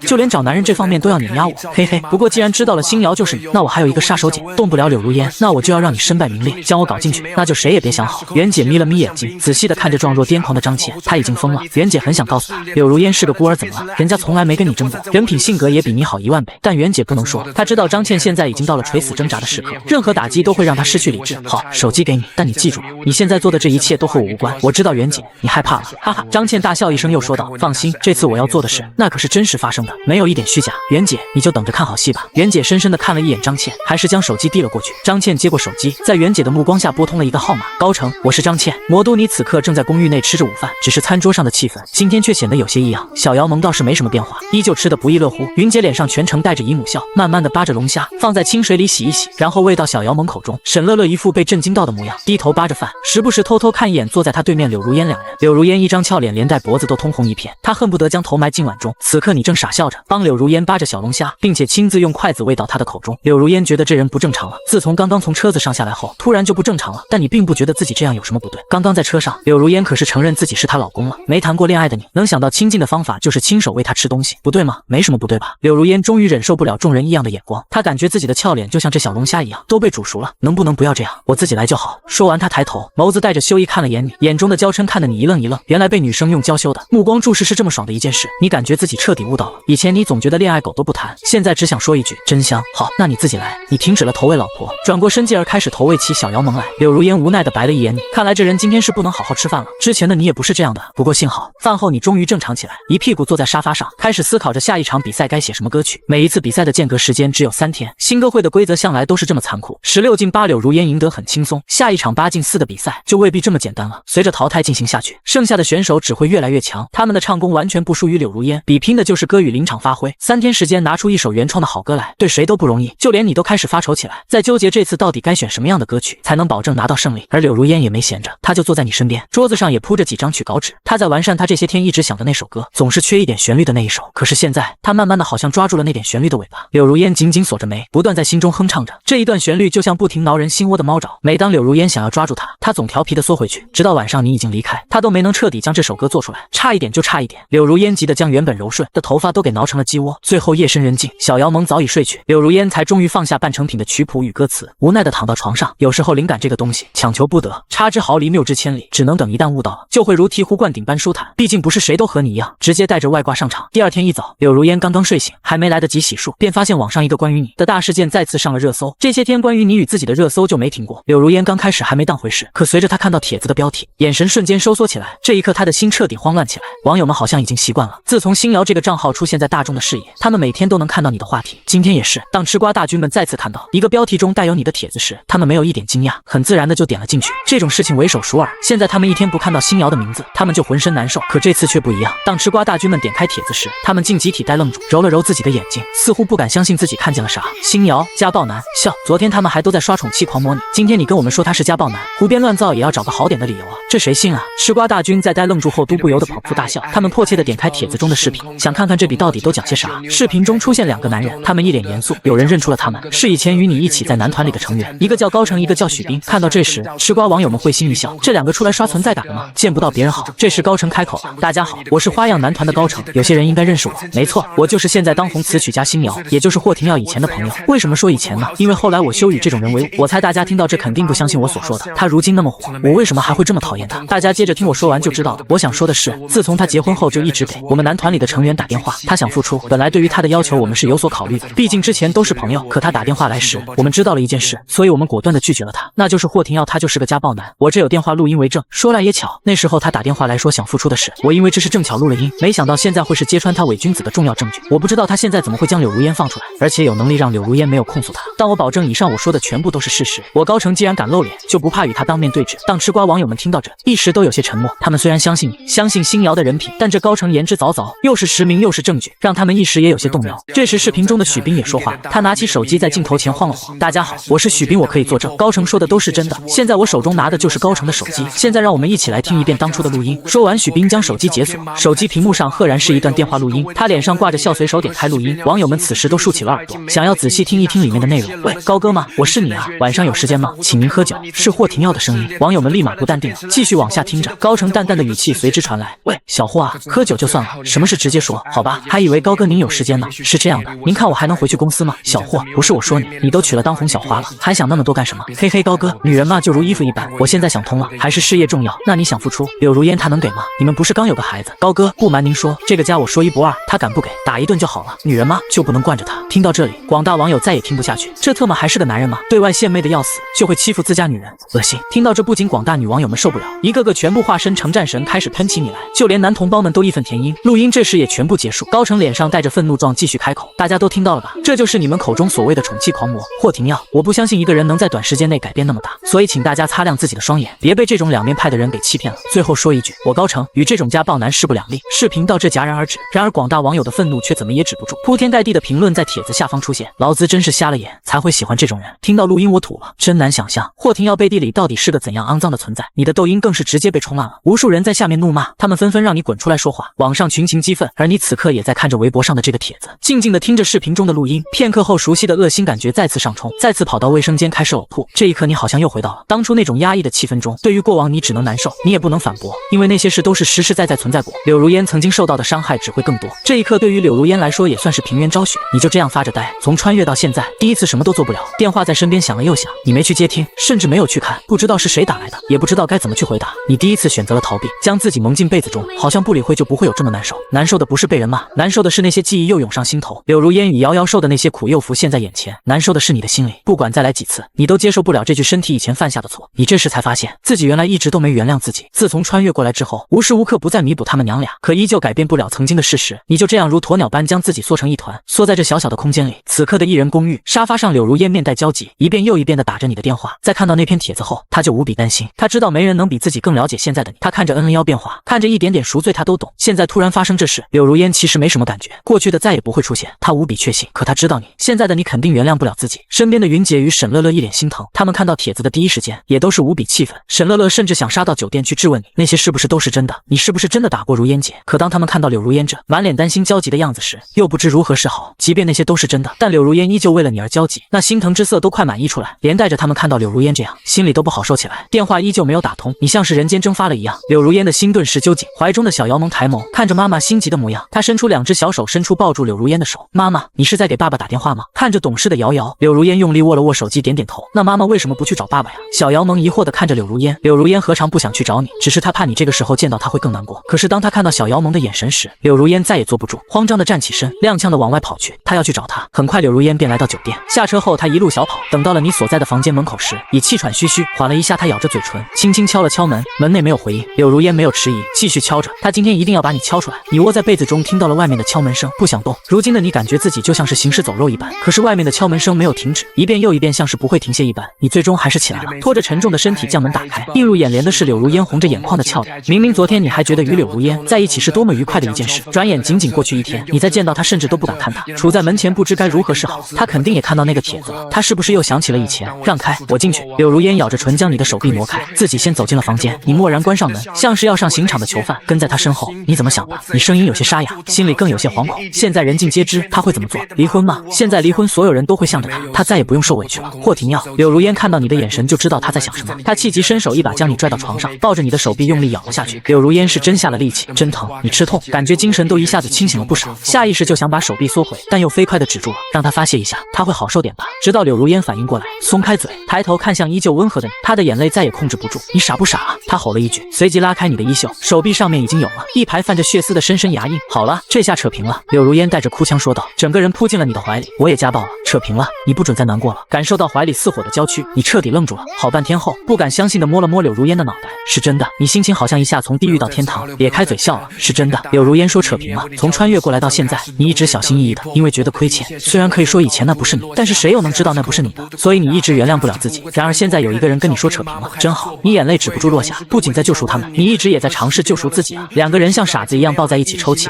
就连找男人这方面都要碾压我。嘿嘿，不过既然知道了星瑶就是你，那我还有一个杀手锏，动不了柳如烟，那我就要让你身败名裂，将我搞进去，那就谁也别想好。袁姐眯了眯眼睛，仔细地看着状若癫狂的张倩，她已经疯了。袁姐很想告诉她，柳如烟是个孤儿，怎么了？人家从来没跟你争过，人品性格也比你好10000倍。但袁姐不能说，她知道张倩现在已经到了垂死挣扎的时刻，任何打击都会让她失去理智。好，手机给你，但你记住了，你现在做的这一切都和我无关。我知道袁姐，你害怕了，哈哈。张倩大笑一声，又说道：“放心，这次我要做的事，那可是真实发生的，没有一点虚假。袁姐，你就等着看好戏吧。”袁姐深深地看了一眼张倩，还是将手机递了过去。张倩接过手机，在袁姐的目光下拨通了一个号码：“高城，我是张倩，魔都你此刻正在公寓内吃着午饭，只是餐桌上的气氛今天却显得有些异样。小姚萌倒是没什么变化，依旧吃得不亦乐乎。云姐脸上全程带着姨母笑，慢慢地扒着龙虾，放在清水里洗一洗，然后喂到小姚萌口中。沈乐乐一副被震惊到的模样，低头扒着饭，时不时偷偷看一眼坐在他对面柳如烟两人。柳如烟一张俏脸，连带脖子都通红一片，她恨不得将头埋进碗中。此刻你正傻笑着，帮柳如烟扒着小龙虾，并且亲自用筷子喂到她的口中。柳如烟觉得这人不正常了，自从刚刚从车子上下来后，突然就不正常了。但你并不觉得自己这样有什么不对。刚刚在车上，柳如烟可是承认自己是她老公了。没谈过恋爱的你，能想到亲近的方法就是亲手喂她吃东西，不对吗？没什么不对吧？柳如烟终于忍受不了众人异样的眼光，她感觉自己的俏脸就像这小龙虾一样都被煮熟了，能不能不要这样？我自己来就好。说完，她抬头，眸子带着羞意看了眼你，眼中的娇嗔看得你一愣一愣。原来被女生用娇羞的目光注视是这么爽的一件事，你感觉自己彻底悟到了。以前你总觉得恋爱狗都不谈，现在只想说一句真香。好，那你自己来。你停止了投喂老婆，转过身，继而开始投喂起小姚萌来。柳如烟无奈地白了一眼你，看来这人今天是不能好好吃饭了。之前的你也不是这样的，不过幸好饭后你终于正常起来，一屁股坐在沙发上，开始思考着下一场比赛该写什么歌曲。每一次比赛的间隔时间只有3天，新歌会的规则向来都是这么残酷，16进8柳如烟赢得很轻松，下一场8进4的比赛就未必这么简单了。随着淘汰进行下去，剩下的选手只会越来越强，他们的唱功完全不输于柳如烟，比拼的就是歌与临场发挥。3天时间拿出一首原创的好歌来，对谁都不容易，就连你都开始发愁起来，在纠结这次到底该选什么样的歌曲才能保证拿到胜利。而柳如烟也没闲着，她就坐在你身边，桌子上也铺着几张曲稿纸，她在完善她这些天一直想的那首歌，总是缺一点旋律的那一首。可是现在她慢慢的好像抓住了那点旋律的尾巴。柳如烟紧紧锁着眉，不断在心中哼唱着这一段旋律，就像不停挠人心窝的猫爪。每当柳如烟想要抓住它，她总调皮的缩回去，直到晚上你已经离开，她都没能彻底将这首歌做出来，差一点就差一点。柳如烟急得将原本柔顺的头发都给挠成了鸡窝，最后夜深人静，小姚萌早已睡去，柳如烟才终于放下半成品的曲谱与歌词，无奈地躺到床上。有时候灵感这个东西强求不得，差之毫厘谬之千里，只能等一旦悟到了，就会如醍醐灌顶般舒坦。毕竟不是谁都和你一样直接带着外挂上场。第二天一早，柳如烟刚刚睡醒，还没来得及洗漱，便发现网上一个关于你的大事件再次上了热搜。这些天关于你与自己的热搜就没停过。柳如烟刚开始还没当回事，可随着她看到帖子的标题，眼神瞬间收缩起来。这一刻她的心彻底慌乱起来。网友们好像已经习惯了，自从新瑶这个账号出现在大众的视野，他们每天都能看到你的话题。今天也是，当吃瓜大军们再次看到一个标题中带有你的帖子时，他们没有一点惊讶，很自然的就点了进去。这种事情为手熟耳，现在他们一天不看到新瑶的名字，他们就浑身难受。可这次却不一样，当吃瓜大军们点开帖子时，他们竟集体呆愣住，揉了揉自己的眼睛，似乎不敢相信自己看见了啥。新瑶家暴男，笑，昨天他们还都在刷宠妻狂魔你，今天你跟我们说他是家暴男，胡编乱造也要找个好点的理由啊，这谁信啊？吃瓜大军在呆愣住后都不由得捧腹大笑，他们迫切地点开帖子中的视频，想看看这里到底都讲些啥。视频中出现两个男人，他们一脸严肃，有人认出了他们是以前与你一起在男团里的成员，一个叫高成，一个叫许斌。看到这时，吃瓜网友们会心一笑，这两个出来刷存在感的吗？见不到别人好。这时高成开口了，大家好，我是花样男团的高成，有些人应该认识我，没错，我就是现在当红词曲家新瑶，也就是霍廷耀以前的朋友。为什么说以前呢？因为后来我羞与这种人为伍，我猜大家听到这肯定不相信我所说的，他如今那么火，我为什么还会这么讨厌他？大家接着听我说完就知道了。我想说的是，自从他结婚后就一直给我们男团里的成员打电话，他想复出，本来对于他的要求我们是有所考虑的，毕竟之前都是朋友，可他打电话来时，我们知道了一件事，所以我们果断地拒绝了他，那就是霍廷耀他就是个家暴男，我这有电话录音为证。说来也巧，那时候他打电话来说想复出的事，我因为这是正巧录了音，没想到现在会是揭穿他伪君子的重要证据。我不知道他现在怎么会将柳如烟放出来，而且有能力让柳如烟没有控诉他，但我保证以上我说的全部都是事实。我高成既然敢露脸，就不怕与他当面对质。当吃瓜网友们听到这，一时都有些沉默，他们虽然相信你，相信新瑶的人品，但这高成言之凿凿，又是实名又是证据，让他们一时也有些动摇。这时视频中的许斌也说话，他拿起手机在镜头前晃了晃，大家好，我是许斌，我可以作证，高成说的都是真的，现在我手中拿的就是高成的手机，现在让我们一起来听一遍当初的录音。说完，许斌将手机解锁，手机屏幕上赫然是一段电话录音，他脸上挂着笑，随手点开录音。网友们此时都竖起了耳朵，想要仔细听一听里面的内容。喂，高哥吗？我是你啊，晚上有时间吗？请您喝酒。是霍廷耀的声音。网友们立马不淡定了，继续往下听着。高成淡淡的语气随之传来，喂，小霍啊，喝酒就算了，什么事直接说，好吧？还以为高哥您有时间呢。是这样的，您看我还能回去公司吗？小霍，不是我说你，你都娶了当红小花了，还想那么多干什么？嘿嘿，高哥，女人嘛就如衣服一般，我现在想通了，还是事业重要。那你想付出，柳如烟她能给吗？你们不是刚有个孩子？高哥，不瞒您说，这个家我说一不二，她敢不给，打一顿就好了。女人嘛就不能惯着她。听到这里，广大网友再也听不下去，这特么还是个男人吗？对外献媚的要死，就会欺负自家女人，恶心。听到这，不仅广大女网友们受不了，一个个全部化身成战神，开始喷起你来，就连男同胞们都义愤填膺。录音这时也全部结束，高成脸上带着愤怒状继续开口，大家都听到了吧？这就是你们口中所谓的宠妻狂魔霍廷耀。我不相信一个人能在短时间内改变那么大，所以请大家擦亮自己的双眼，别被这种两面派的人给欺骗了。最后说一句，我高成与这种家暴男势不两立。视频到这戛然而止，然而广大网友的愤怒却怎么也止不住，铺天盖地的评论在帖子下方出现，劳资真是瞎了眼，才会喜欢这种人。听到录音我吐了，真难想象霍廷耀背地里到底是个怎样肮脏的存在。你的抖音更是直接被冲烂了，无数人在下面怒骂，他们纷纷让你滚出来说话，网上群情激愤，而你此刻也在看着微博上的这个帖子，静静的听着视频中的录音。片刻后，熟悉的恶心感觉再次上冲，再次跑到卫生间开始呕吐。这一刻，你好像又回到了当初那种压抑的气氛中。对于过往，你只能难受，你也不能反驳，因为那些事都是实实在在存在过。柳如烟曾经受到的伤害只会更多。这一刻，对于柳如烟来说也算是平冤昭雪。你就这样发着呆，从穿越到现在，第一次什么都做不了，电话在身边响了又响，你没去接听，甚至没有去看，不知道是谁打来的，也不知道该怎么去回答。你第一次选择了逃避，将自己蒙进被子中，好像不理会就不会有这么难受。难受的不是被人骂，难受的是那些记忆又涌上心头。柳如烟与瑶瑶受的那些苦又浮现在眼前，难受的是你的心里，不管再来几次，你都接受不了这具身体以前犯下的错。你这时才发现自己原来一直都没原谅自己。自从穿越过来之后，无时无刻不在弥补他们娘俩，可依旧改变不了曾经的事实。你就这样如鸵鸟般将自己缩成一团，缩在这小小的空间里。此刻的一人公寓沙发上，柳如烟面带焦急，一遍又一遍地打着你的电话。在看到那篇帖子后，他就无比担心，他知道没人能比自己更了解现在的你。他看着111变化，看着一点点赎罪，他都懂。现在突然发生这事，柳如烟其实没什么感觉，过去的再也不会出现，他无比确信。可他知道你现在的你肯定原谅不了自己。身边的云姐与沈乐乐一脸心疼，他们看到帖子的第一时间也都是无比气愤。沈乐乐甚至想杀到酒店去质问你，那些是不是都是真的？你是不是真的打过如烟姐？可当他们看到柳如烟这满脸担心焦急的样子时，又不知如何是好。即便那些都是真的，但柳如烟依旧为了你而焦急，那心疼之色都快满溢出来，连带着他们看到柳如烟这样，心里都不好受起来。电话依旧没有打通，你像是人间蒸发了一样。柳如烟的心顿时揪紧，怀中的小瑶蒙抬眸看着妈妈心急的模样，她伸出2只小手，伸出抱抱住柳如烟的手。妈妈，你是在给爸爸打电话吗？看着懂事的瑶瑶，柳如烟用力握了握手机，点点头。那妈妈为什么不去找爸爸呀？小姚萌疑惑地看着柳如烟。柳如烟何尝不想去找你，只是她怕你这个时候见到她会更难过。可是当她看到小姚萌的眼神时，柳如烟再也坐不住，慌张地站起身，踉跄地往外跑去。她要去找他。很快柳如烟便来到酒店，下车后她一路小跑，等到了你所在的房间门口时，已气喘吁吁。缓了一下，她咬着嘴唇，轻轻敲了敲门，门内没有回应。柳如烟没有迟疑，继续敲着。她今天一定要把你敲出来。你窝在被子中，听到了外面的敲门声，不想动。如今的你感觉自己就像是行尸走肉一般，可是外面的敲门声没有停止，一遍又一遍，像是不会停歇一般。你最终还是起来了，拖着沉重的身体将门打开，映入眼帘的是柳如烟红着眼眶的俏脸。明明昨天你还觉得与柳如烟在一起是多么愉快的一件事，转眼仅仅过去一天，你再见到她甚至都不敢看她，处在门前不知该如何是好。她肯定也看到那个帖子了，她是不是又想起了以前？让开，我进去。柳如烟咬着唇将你的手臂挪开，自己先走进了房间。你蓦然关上门，像是要上刑场的囚犯，跟在她身后。你怎么想的？你声音有些沙哑，心里更有些惶恐。现在人尽皆知，他会怎么做？离婚吗？现在离婚，所有人都会向着他，他再也不用受委屈了。或停药。柳如烟看到你的眼神就知道他在想什么，他气急伸手一把将你拽到床上，抱着你的手臂用力咬了下去。柳如烟是真下了力气，真疼。你吃痛，感觉精神都一下子清醒了不少，下意识就想把手臂缩回，但又飞快地止住了，让他发泄一下，他会好受点吧。直到柳如烟反应过来，松开嘴，抬头看向依旧温和的你，他的眼泪再也控制不住。你傻不傻啊？他吼了一句，随即拉开你的衣袖，手臂上面已经有了一排泛着血丝的深深牙印。好了，这下扯平了。柳如烟带着哭腔说道，整个人扑进了你的怀里。我也家暴了，扯平了，你不准再难过了。感受到怀里似火的娇躯，你彻底愣住了。好半天后，不敢相信地摸了摸柳如烟的脑袋，是真的。你心情好像一下从地狱到天堂，咧开嘴笑了。是真的。柳如烟说扯平了，从穿越过来到现在，你一直小心翼翼的，因为觉得亏欠。虽然可以说以前那不是你，但是谁又能知道那不是你呢？所以你一直原谅不了自己。然而现在有一个人跟你说扯平了，真好。你眼泪止不住落下，不仅在救赎他们，你一直也在尝试救赎自己啊。两个人像傻子一样抱在一起抽泣。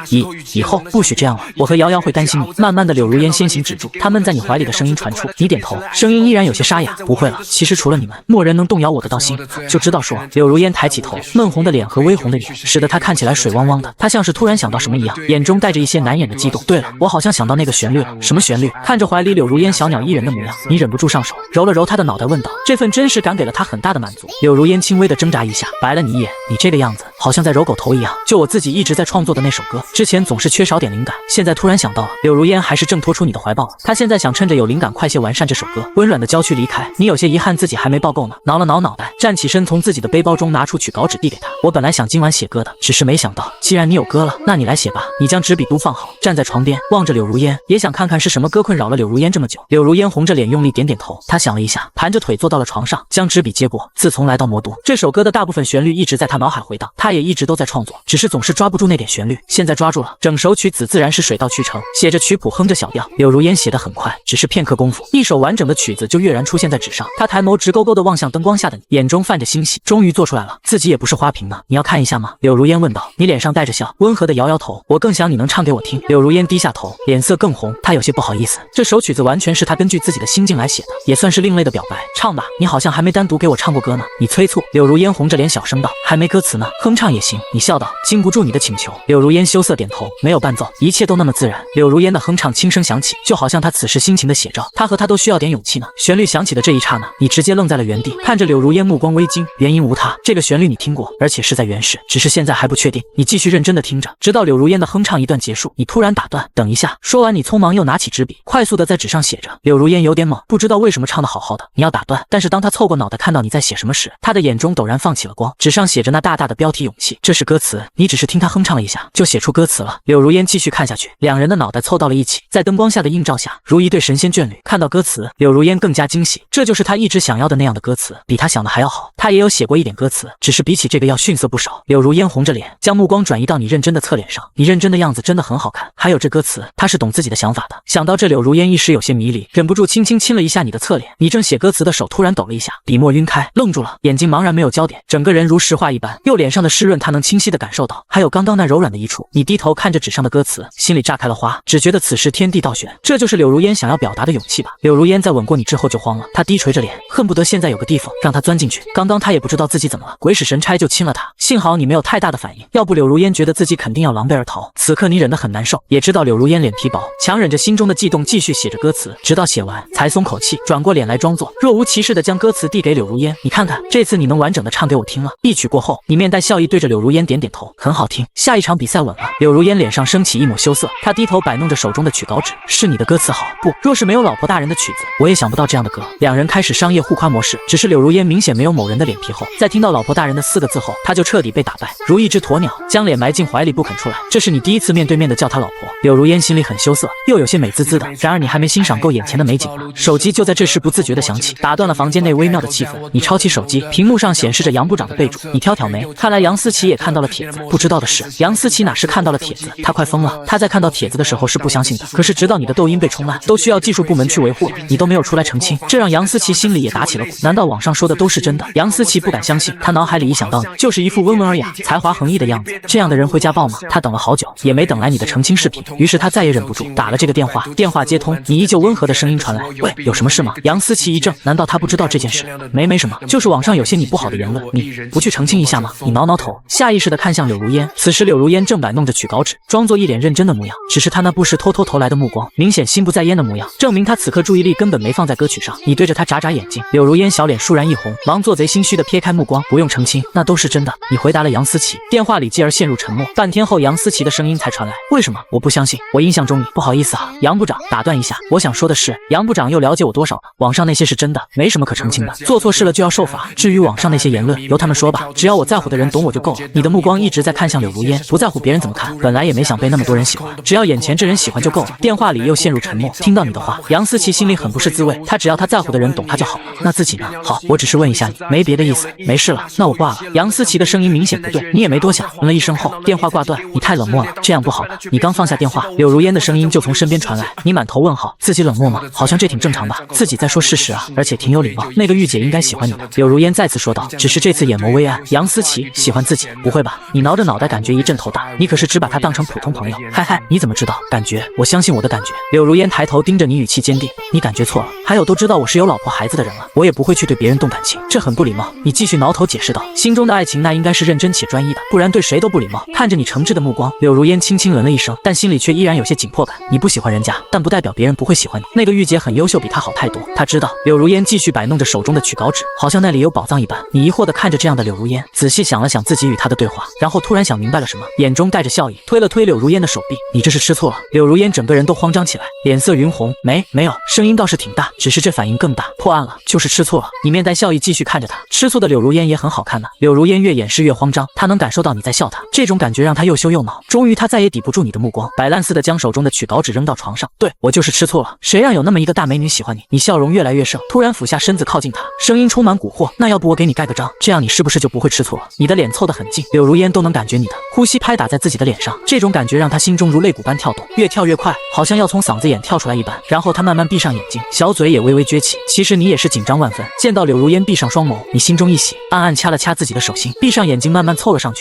以后不许这样了，我和瑶瑶会担心你。慢慢的，柳如烟先行止住，他闷在你怀里的声音传出。你点头，声音依然有些沙哑。不会了，其实除了你们，没人能动摇我的道心。就知道说。柳如烟抬起头，闷红的脸和微红的眼，使得她看起来水汪汪的。她像是突然想到什么一样，眼中带着一些难掩的激动。对了，我好像想到那个旋律了。什么旋律？看着怀里柳如烟小鸟依人的模样，你忍不住上手揉了揉她的脑袋，问道。这份真实感给了她很大的满足。柳如烟轻微的挣扎一下，白了你一眼。你这个样子，好像在揉狗头一样。就我自己一直在创作的那首歌，之前总是缺少点灵感，现在突然想到了。柳如烟还是挣脱出你的怀抱了，她现在想趁着有灵感快些完善这首歌。温软的娇躯离开，你有些遗憾自己还没抱够呢。挠了挠脑袋，站起身，从自己的背包中拿出曲稿纸递给他。我本来想今晚写歌的，只是没想到，既然你有歌了，那你来写吧。你将纸笔都放好，站在床边望着柳如烟，也想看看是什么歌困扰了柳如烟这么久。柳如烟红着脸用力点点头，她想了一下，盘着腿坐到了床上，将纸笔接过。自从来到魔都，这首歌的大部分旋律一直在她脑海回荡，她也一直都在创作，只是总是抓不住那点旋律。现在抓住了，整首曲子自然是水到渠成，写着曲谱，哼着小调。柳如烟写得很快，只是片刻功夫，一首完整的曲子就跃然出现在纸上。她抬眸直勾勾地望向灯光下的你，眼中泛着欣喜，终于做出来了，自己也不是花瓶呢。你要看一下吗？柳如烟问道。你脸上带着笑，温和地摇摇头。我更想你能唱给我听。柳如烟低下头，脸色更红，她有些不好意思。这首曲子完全是她根据自己的心境来写的，也算是另类的表白。唱吧，你好像还没单独给我唱过歌呢。你催促。柳如烟红着脸小声道，还没歌词呢，哼唱也行。你笑道，经不住你的请求。柳如烟羞涩点头，没有伴奏，一切都那么自然。柳如烟的哼唱轻声响起，就好像她此时心情的写照。她和他都需要点勇气呢。旋律响起的这一刹那，你直接愣在了原地，看着柳如烟，目光微惊。原因无他，这个旋律你听过，而且是在原始，只是现在还不确定。你继续认真的听着，直到柳如烟的哼唱一段结束，你突然打断，等一下。说完，你匆忙又拿起纸笔，快速的在纸上写着。柳如烟有点懵，不知道为什么唱的好好的，你要打断。但是当他凑过脑袋看到你在写什么时，他的眼中陡然放起了光，纸上写着那大大的标题勇气，这是歌词。你只是听他哼唱了一下，就写出歌词了。柳如烟继续看下去，两人的脑袋凑到了一起，在灯光下的映照下，如一对神仙眷侣。看到歌词，柳如烟更加惊喜，这就是他一直想要的那样的歌词，比他想的还要好。他也有写过一点歌词，只是比起这个要逊色不少。柳如烟红着脸，将目光转移到你认真的侧脸上，你认真的样子真的很好看。还有这歌词，他是懂自己的想法的。想到这，柳如烟一时有些迷离，忍不住轻轻亲了一下你的侧脸。你正写歌词的手突然抖了一下，笔墨晕开，愣住了，眼睛茫然没有焦点，整个人如石化一般。右脸上的湿润他能清晰地感受到，还有刚刚那柔软的一处。你低头看着纸上的歌词，心里炸开了花，只觉得此时天地倒悬。这就是柳如烟想要表达的勇气吧。柳如烟在吻过你之后就慌了，她低垂着脸，恨不得现在有个地方让她钻进去。刚刚她也不知道自己怎么了，鬼使神差就亲了她，幸好你没有太大的反应，要不柳如烟觉得自己肯定要狼狈而逃。此刻你忍得很难受，也知道柳如烟脸皮薄，强忍着心中的悸动继续写着歌词，直到写完才松口气，转过脸来装作若无其事地将歌词递给柳如烟。你看看，这次你能完整的唱给我听了。一曲过后，你面带笑意对着柳如烟点点头，很好听，下一场比赛稳了。柳如烟脸上升起一抹羞涩，他低头摆弄着手中的曲稿纸，是你的歌词好，不，若是没有老婆大人的曲子，我也想不到这样的歌。两人开始商业互夸模式，只是柳如烟明显没有某人的脸皮厚，在听到老婆大人的4个字后，他就彻底被打败，如一只鸵鸟，将脸埋进怀里不肯出来。这是你第一次面对面的叫他老婆。柳如烟心里很羞涩，又有些美滋滋的。然而你还没欣赏够眼前的美景呢，手机就在这时不自觉的响起，打断了房间内微妙的气氛。你抄起手机，屏幕上显示着杨部长的备注，你挑挑眉，看来杨思琪也看到了帖子。不知道的是，杨思琪哪是看到了帖子，他快疯了。他在看到帖子的时候是不相信的，可是直到你的抖音被冲烂，都需要技术部门去维护了，你都没有出来澄清，这让杨思琪心里也打起了鼓。难道网上说的都是真的？杨思琪不敢相信，他脑海里一想到你，就是一副温文尔雅、才华横溢的样子，这样的人会家暴吗？他等了好久，也没等来你的澄清视频，于是他再也忍不住，打了这个电话。电话接通，你依旧温和的声音传来：“喂，有什么事吗？”杨思琪一怔，难道他不知道这件事？没什么，就是网上有些你不好的言论，你不去澄清一下吗？你挠挠头，下意识的看向柳如烟。此时柳如烟正摆弄着曲稿纸，装作一脸认真的模样，只是他那不时偷偷投来的目光，明显心不在焉的模样，证明他此刻注意力根本没放在歌曲上。你对着他眨眨眼睛，柳如烟小脸倏然一红，忙做贼心虚的撇开目光，不用澄清，那都是真的。你回答了杨思琪。电话里继而陷入沉默，半天后杨思琪的声音才传来：“为什么？我不相信，我印象中你……不好意思啊，杨部长，打断一下，我想说的是，杨部长又了解我多少了？网上那些是真的，没什么可澄清的，做错事了就要受罚。至于网上那些言论，由他们说吧，只要我在乎的人懂我就够了。”你的目光一直在看向柳如烟，不在乎别人怎么看，本来也没想被那么多人喜欢，只要眼前这人喜欢就够了。电话里又陷入沉默，听到你的话，杨思琪心里很不是滋味，他只要他在乎的人懂他就好了，那自己呢？好，我只是问一下你，没别的意思，没事了，那我挂了。杨思琪的声音明显不对，你也没多想，嗯了一声后，电话挂断。你太冷漠了，这样不好的。你刚放下电话，柳如烟的声音就从身边传来，你满头问号，自己冷漠吗？好像这挺正常吧，自己在说事实啊，而且挺有礼貌。那个御姐应该喜欢你的。柳如烟再次说道，只是这次眼眸微暗。杨思琪喜欢自己？不会吧？你挠着脑袋，感觉一阵头大。你可是只把他当成普通朋友。嗨嗨，你怎么知道？感觉，我相信我的感觉。柳如烟抬头盯着你，语气坚定，你感觉错了。还有，都知道我是有老婆孩子的人了，我也不会去对别人动感情，这很不礼貌。你继续挠头解释道，心中的爱情那应该是认真且专一的，不然对谁都不礼貌。看着你诚挚的目光，柳如烟轻轻冷了一声，但心里却依然有些紧迫感。你不喜欢人家，但不代表别人不会喜欢你。那个御姐很优秀，比她好太多。她知道。柳如烟继续摆弄着手中的曲稿纸，好像那里有宝藏一般。你疑惑地看着这样的柳如烟，仔细想了想自己与她的对话，然后突然想明白了什么，眼中带着笑意，推了推柳如烟的手臂。你这是吃醋了？柳如烟整个人都慌张起来，脸色云红。没有，声音倒是挺大，只是这反应更大。破案了，就是吃醋了。你面带笑意继续看着他，吃醋的柳如烟也很好看呢。柳如烟越掩饰越慌张，她能感受到你在笑她，这种感觉让她又羞又恼。终于她再也抵不住你的目光，摆烂似的将手中的曲稿纸扔到床上。对，我就是吃醋了，谁让有那么一个大美女喜欢你？你笑容越来越盛，突然俯下身子靠近她，声音充满蛊惑。那要不我给你盖个章，这样你是不是就不会吃醋了？你的脸凑得很近，柳如烟都能感觉你的呼吸拍打在自己的脸上，这种感觉让她心中如肋骨般跳动，越跳越快，好像要从嗓子眼跳出来一般。然后她慢慢闭上眼睛，小嘴也微微撅起。其实你也是紧张万分。见到柳如烟闭上双眸，你心中一喜，暗暗掐了掐自己的手心，闭上眼睛慢慢凑了上去。